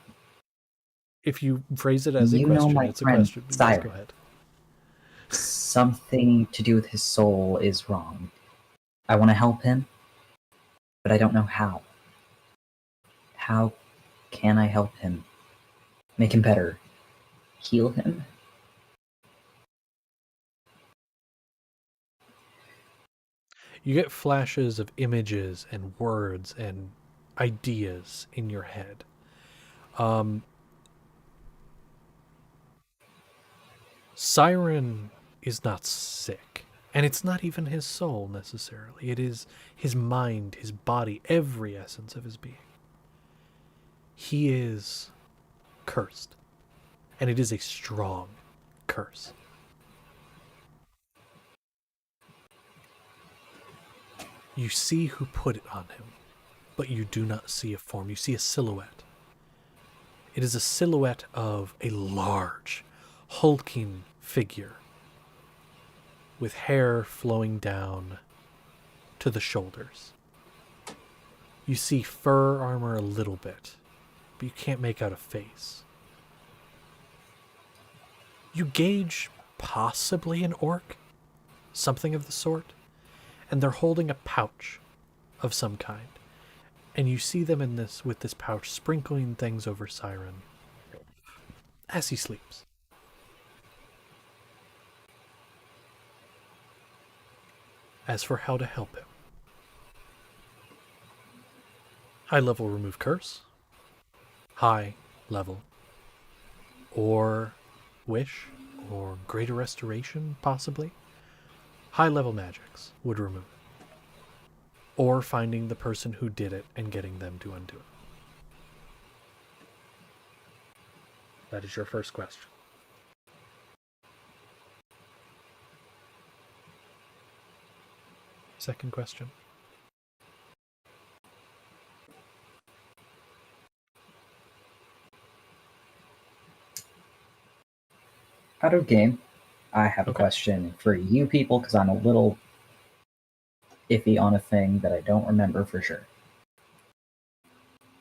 If you phrase it as a You know question, my it's a friend, question. Yes, Siren. go ahead. Something to do with his soul is wrong. I want to help him, but I don't know how. How can I help him? Make him better? Heal him? You get flashes of images and words and ideas in your head. Siren is not sick, and it's not even his soul necessarily. It is his mind, his body, every essence of his being. He is cursed, and it is a strong curse. You see who put it on him, but you do not see a form. You see a silhouette. It is a silhouette of a large, hulking figure with hair flowing down to the shoulders. You see fur armor a little bit, but you can't make out a face. You gauge possibly an orc, something of the sort, and they're holding a pouch of some kind. And you see them with this pouch sprinkling things over Siren as he sleeps. As for how to help him, high level remove curse, high level, or wish, or greater restoration possibly. High level magics would remove it, or finding the person who did it and getting them to undo it. That is your first question. Second question. Out of game, I have a Okay. question for you people because I'm a little iffy on a thing that I don't remember for sure.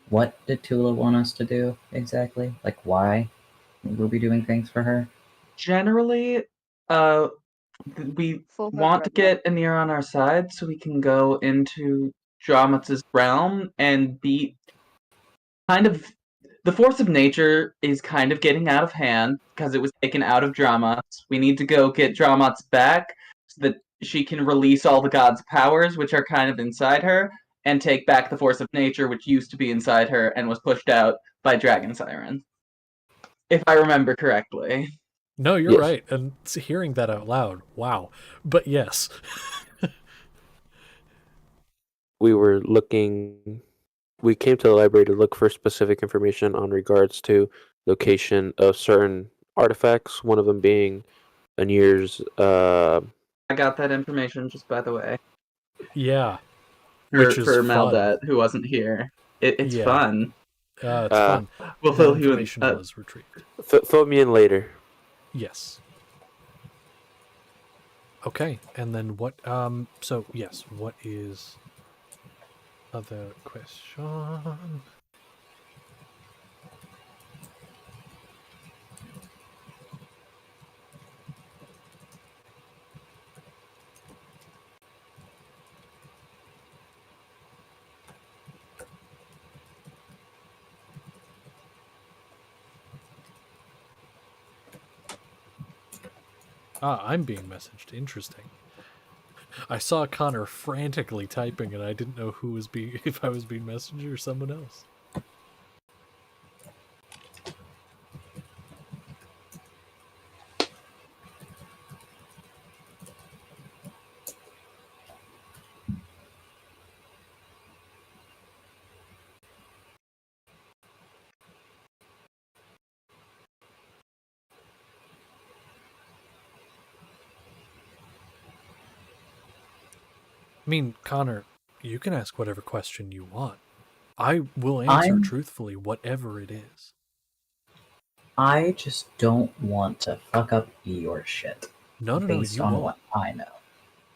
What did Tula want us to do exactly? Like, why were we doing things for her? Generally, we For her want to brother. get Anir on our side so we can go into Dramatz's realm and beat kind of the force of nature is kind of getting out of hand because it was taken out of Dramatz. We need to go get Dramatz back so that she can release all the gods' powers, which are kind of inside her, and take back the force of nature, which used to be inside her and was pushed out by Dragon Siren. If I remember correctly. No, you're Yes. right. And hearing that out loud, wow. But yes. We were looking. We came to the library to look for specific information on regards to location of certain artifacts. One of them being Anir's. I got that information, just by the way. Yeah. For Which is fun. Maldet, who wasn't here. It's Yeah. fun. It's fun. We'll That fill you in. information was retrieved. Fill me in later. Yes. Okay, and then what? So yes, what is other question? Ah, I'm being messaged. Interesting. I saw Connor frantically typing, and I didn't know who was being if I was being messaged or someone else. I mean, Connor, you can ask whatever question you want. I will answer truthfully whatever it is. I just don't want to fuck up your shit. No, based you on won't. what I know.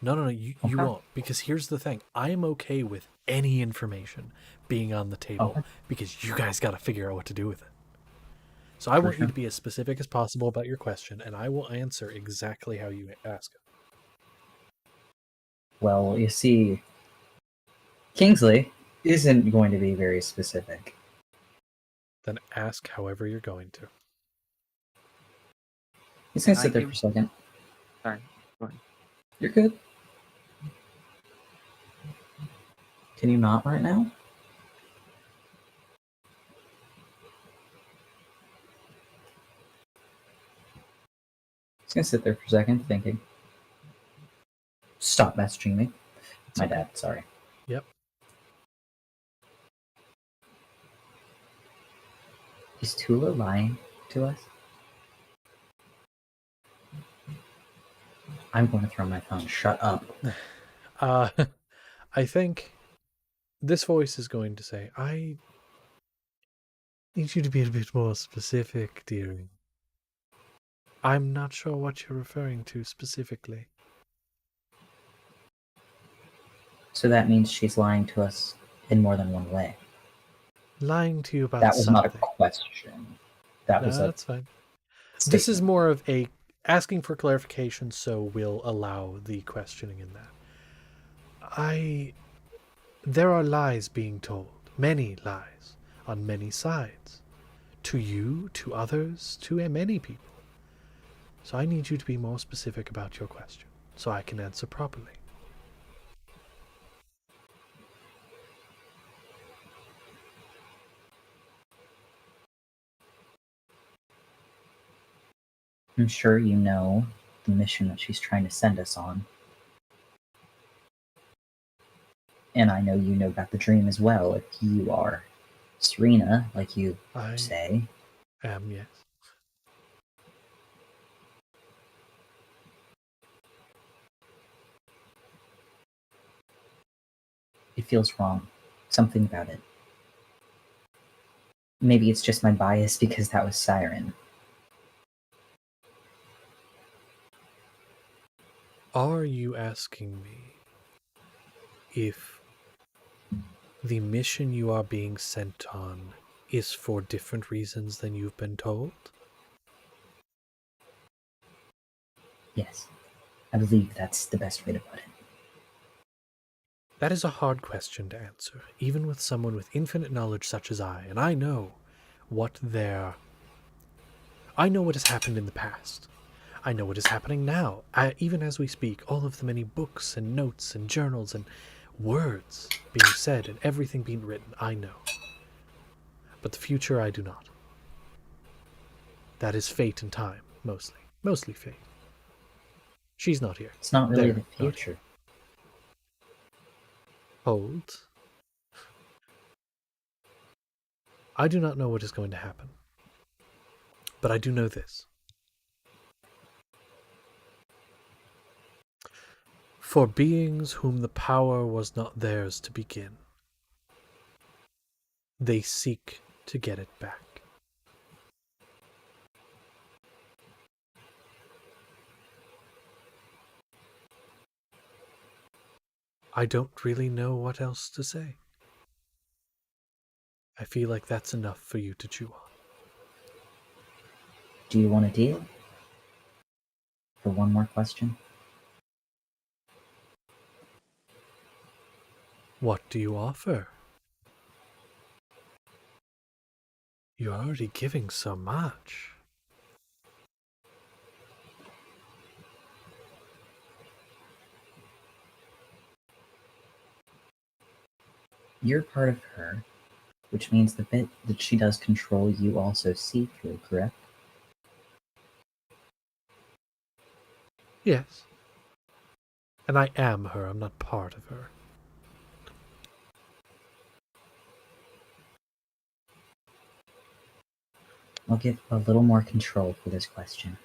No, you Okay. won't. Because here's the thing. I am okay with any information being on the table Okay. because you guys got to figure out what to do with it. So I want you to be as specific as possible about your question, and I will answer exactly how you ask it. Well, you see, Kingsley isn't going to be very specific. Then ask however you're going to. He's going to sit there for a second. Sorry. Go ahead. You're good. Can you not right now? He's going to sit there for a second, thinking. Stop messaging me. My dad, sorry. Yep. Is Tula lying to us? I'm going to throw my phone. Shut up. I think this voice is going to say, I need you to be a bit more specific, dearie. I'm not sure what you're referring to specifically. So that means she's lying to us in more than one way. Lying to you about that was something. not a question. That was a that's fine. statement. This is more of a asking for clarification, so we'll allow the questioning in that. There are lies being told, many lies, on many sides. To you, to others, to many people. So I need you to be more specific about your question, so I can answer properly. I'm sure you know the mission that she's trying to send us on. And I know you know about the dream as well, if you are Serena, like you say. Yes. It feels wrong. Something about it. Maybe it's just my bias because that was Siren. Are you asking me if the mission you are being sent on is for different reasons than you've been told? Yes. I believe that's the best way to put it. That is a hard question to answer, even with someone with infinite knowledge such as I, and I know what has happened in the past. I know what is happening now, even as we speak, all of the many books and notes and journals and words being said and everything being written, I know. But the future I do not. That is fate and time, mostly. Mostly fate. She's not here. It's not really the future. Hold. I do not know what is going to happen. But I do know this. For beings whom the power was not theirs to begin, they seek to get it back. I don't really know what else to say. I feel like that's enough for you to chew on. Do you want a deal? For one more question? What do you offer? You're already giving so much. You're part of her, which means the bit that she does control you also see through, correct? Yes. And I am her, I'm not part of her. I'll give a little more control for this question.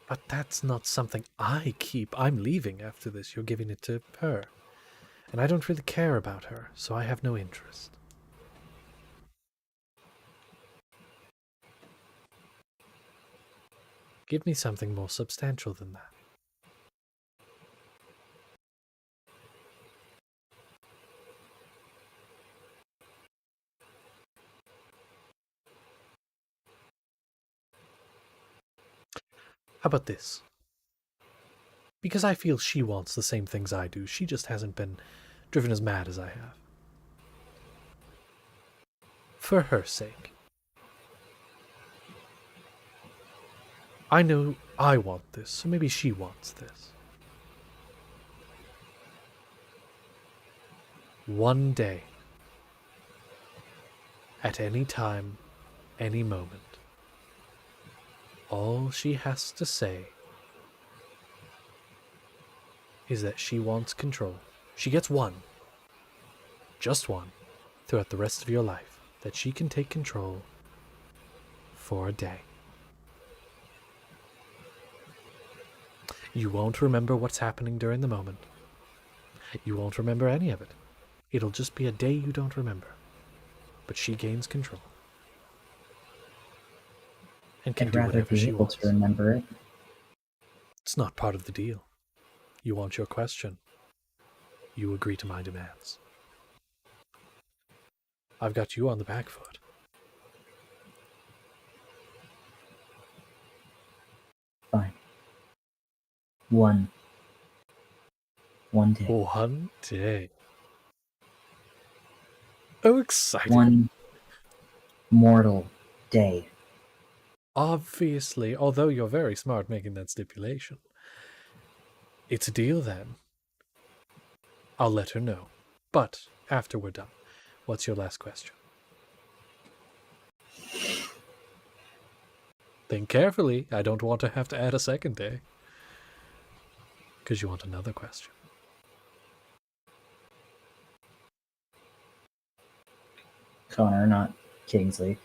But that's not something I keep. I'm leaving after this. You're giving it to her. And I don't really care about her, so I have no interest. Give me something more substantial than that. How about this? Because I feel she wants the same things I do, she just hasn't been driven as mad as I have. For her sake. I know I want this, so maybe she wants this. One day. At any time, any moment. All she has to say is that she wants control. She gets one. Just one. Throughout the rest of your life. That she can take control for a day. You won't remember what's happening during the moment. You won't remember any of it. It'll just be a day you don't remember. But she gains control. And can I'd do rather whatever be she able wants. to remember it. It's not part of the deal. You want your question. You agree to my demands. I've got you on the back foot. Fine. One day. One day. Oh, exciting. One mortal day. Obviously, although you're very smart making that stipulation. It's a deal then. I'll let her know. But after we're done, what's your last question? Think carefully. I don't want to have to add a second day. Because you want another question. Connor, not Kingsley.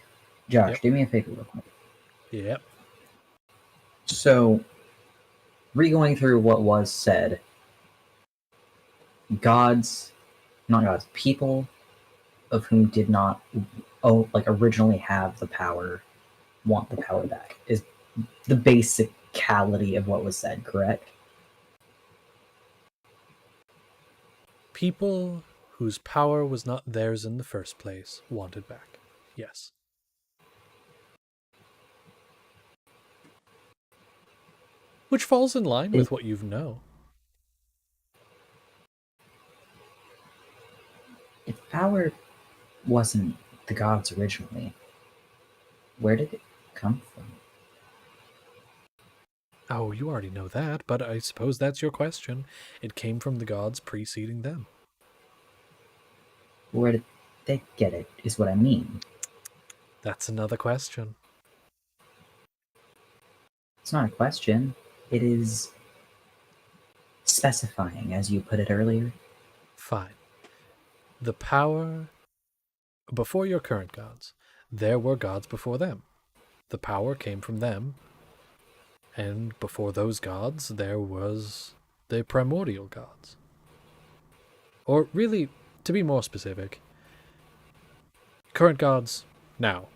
Josh, Yep. do me a favor real quick. Yep. So, re-going through what was said, people of whom did not originally have the power, want the power back, is the basicality of what was said, correct? People whose power was not theirs in the first place wanted back. Yes. Which falls in line with what you know. If power wasn't the gods originally, where did it come from? Oh, you already know that, but I suppose that's your question. It came from the gods preceding them. Where did they get it, is what I mean. That's another question. It's not a question. It is specifying, as you put it earlier. Fine. The power before your current gods, there were gods before them. The power came from them, and before those gods, there was the primordial gods. Or really, to be more specific, current gods, now.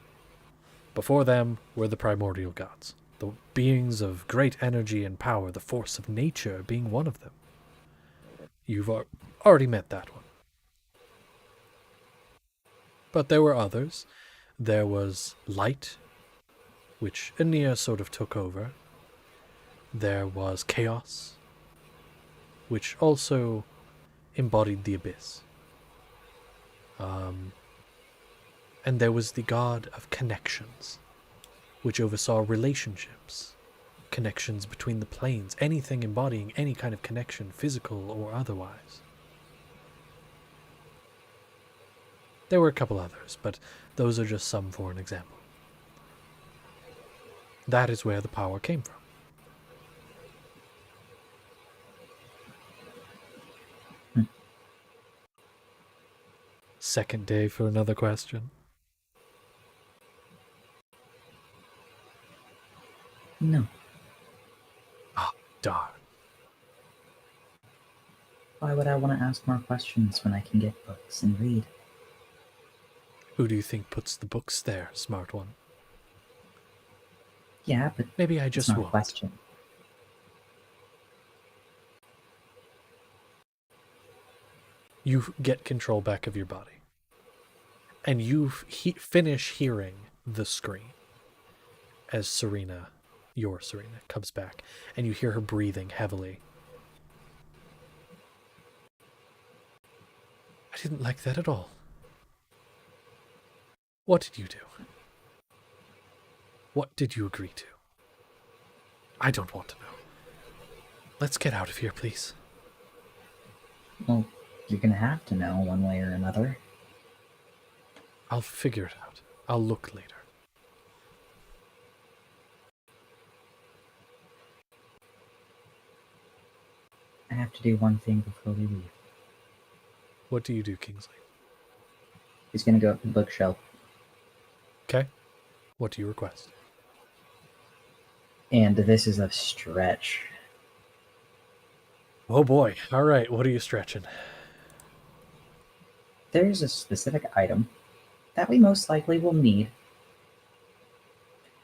Before them were the primordial gods, the beings of great energy and power, the force of nature being one of them. You've already met that one. But there were others. There was light, which Aeneas sort of took over. There was chaos, which also embodied the abyss. And there was the god of connections, which oversaw relationships, connections between the planes, anything embodying any kind of connection, physical or otherwise. There were a couple others, but those are just some for an example. That is where the power came from. Second day for another question. No. Ah, darn. Why would I want to ask more questions when I can get books and read? Who do you think puts the books there, smart one? Yeah, but Maybe I it's just not a won't. question. You get control back of your body. And you finish hearing the scream as Serena, your Serena, comes back. And you hear her breathing heavily. I didn't like that at all. What did you do? What did you agree to? I don't want to know. Let's get out of here, please. Well, you're gonna have to know one way or another. I'll figure it out. I'll look later. I have to do one thing before we leave. What do you do, Kingsley? He's gonna go up to the bookshelf. Okay. What do you request? And this is a stretch. Oh boy. All right. What are you stretching? There's a specific item that we most likely will need.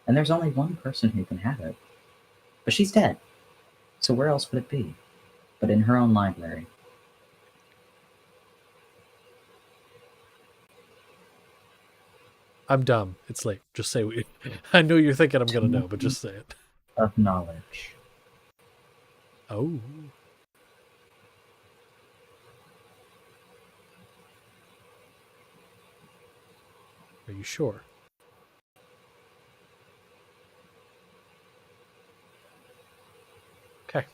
And there's only one person who can have it. But she's dead. So where else would it be? But in her own library. I'm dumb. It's late. Just say we. I know you're thinking I'm going to know, but just say it. Of knowledge. Oh. Are you sure? Okay.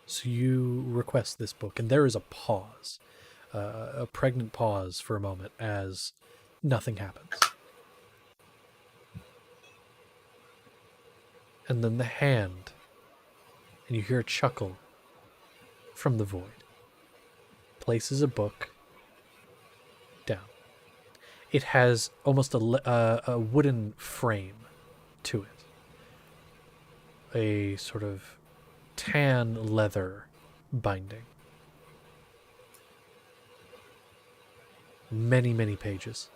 So you request this book, and there is a pause, a pregnant pause for a moment as nothing happens. And then the hand, and you hear a chuckle from the void, places a book down. It has almost a wooden frame to it, a sort of tan leather binding. Many, many pages.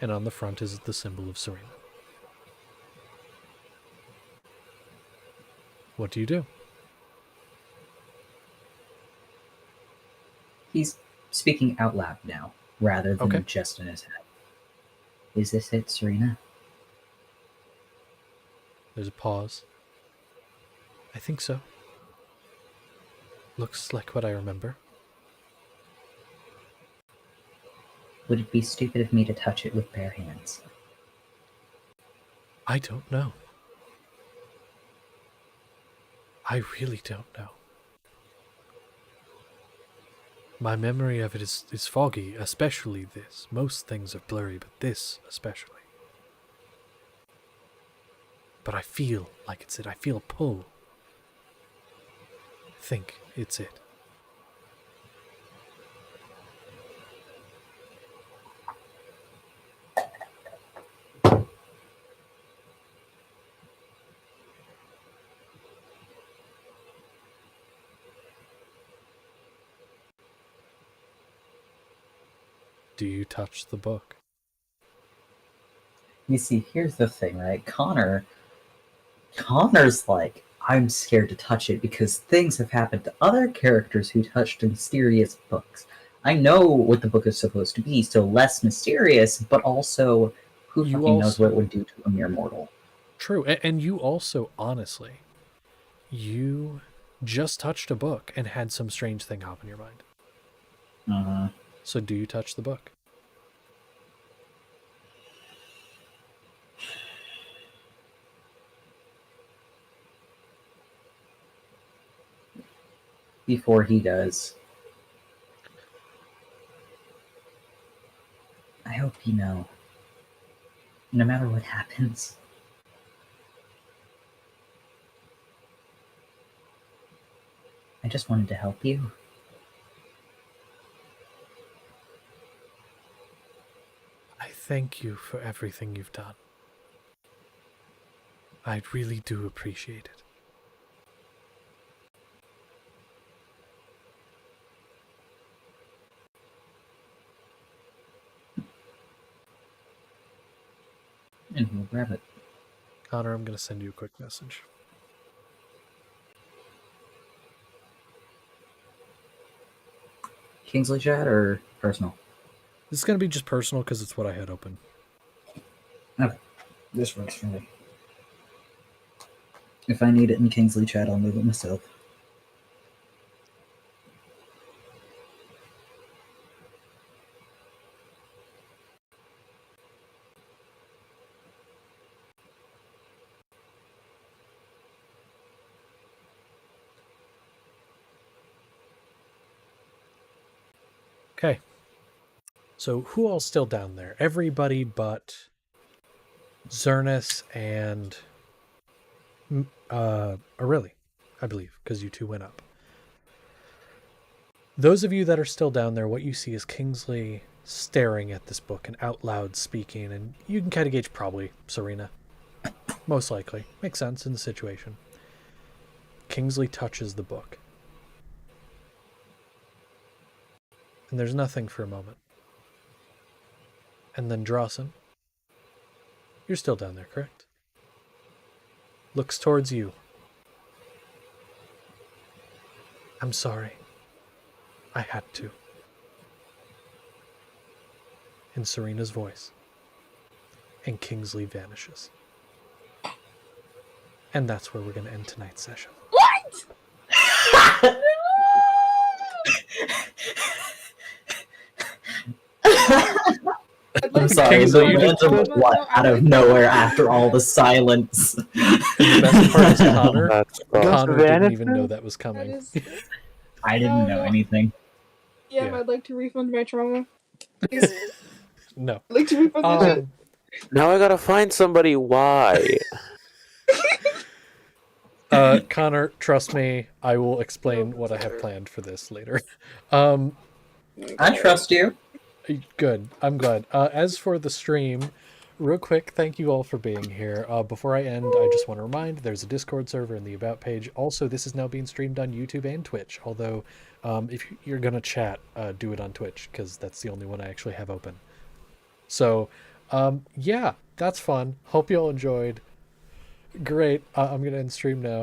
And on the front is the symbol of Serena. What do you do? He's speaking out loud now, rather than Okay. just in his head. Is this it, Serena? There's a pause. I think so. Looks like what I remember. Would it be stupid of me to touch it with bare hands? I don't know. I really don't know. My memory of it is foggy, especially this. Most things are blurry, but this especially. But I feel like it's it. I feel a pull. I think it's it. Do you touch the book? You see, here's the thing, right? Connor's like, I'm scared to touch it because things have happened to other characters who touched mysterious books. I know what the book is supposed to be, so less mysterious, but also, who You fucking knows also- what it would do to a mere mortal? True, and you also, honestly, you just touched a book and had some strange thing hop in your mind. Uh-huh. So do you touch the book? before he does, I hope you know, no matter what happens, I just wanted to help you. I thank you for everything you've done. I really do appreciate it. And he'll grab it. Connor, I'm going to send you a quick message. Kingsley chat or personal? This is going to be just personal because it's what I had open. Okay. This works for me. If I need it in Kingsley chat, I'll move it myself. Okay. So who all's still down there? Everybody but Zernus and Aurelie, I believe, because you two went up. Those of you that are still down there, what you see is Kingsley staring at this book and out loud speaking, and you can kind of gauge probably Serena. Most likely. Makes sense in the situation. Kingsley touches the book. And there's nothing for a moment. And then Drawson, you're still down there, correct? Looks towards you. I'm sorry. I had to. In Serena's voice. And Kingsley vanishes. And that's where we're going to end tonight's session. What? I'm sorry, the random what out of nowhere after all the silence. And the best part is Connor. Connor didn't vanished? even know that was coming. That is... I didn't know anything. Yeah, Yeah. I'd like to refund my trauma. Please. No. I'd like to refund my shit. Now I gotta find somebody. Why? Connor, trust me, I will explain what I have planned for this later. I trust you. Good. I'm glad. As for the stream, real quick, thank you all for being here. Before I end, I just want to remind there's a Discord server in the About page. Also, this is now being streamed on YouTube and Twitch. Although, if you're going to chat, do it on Twitch, because that's the only one I actually have open. So, yeah, that's fun. Hope you all enjoyed. Great. I'm going to end stream now.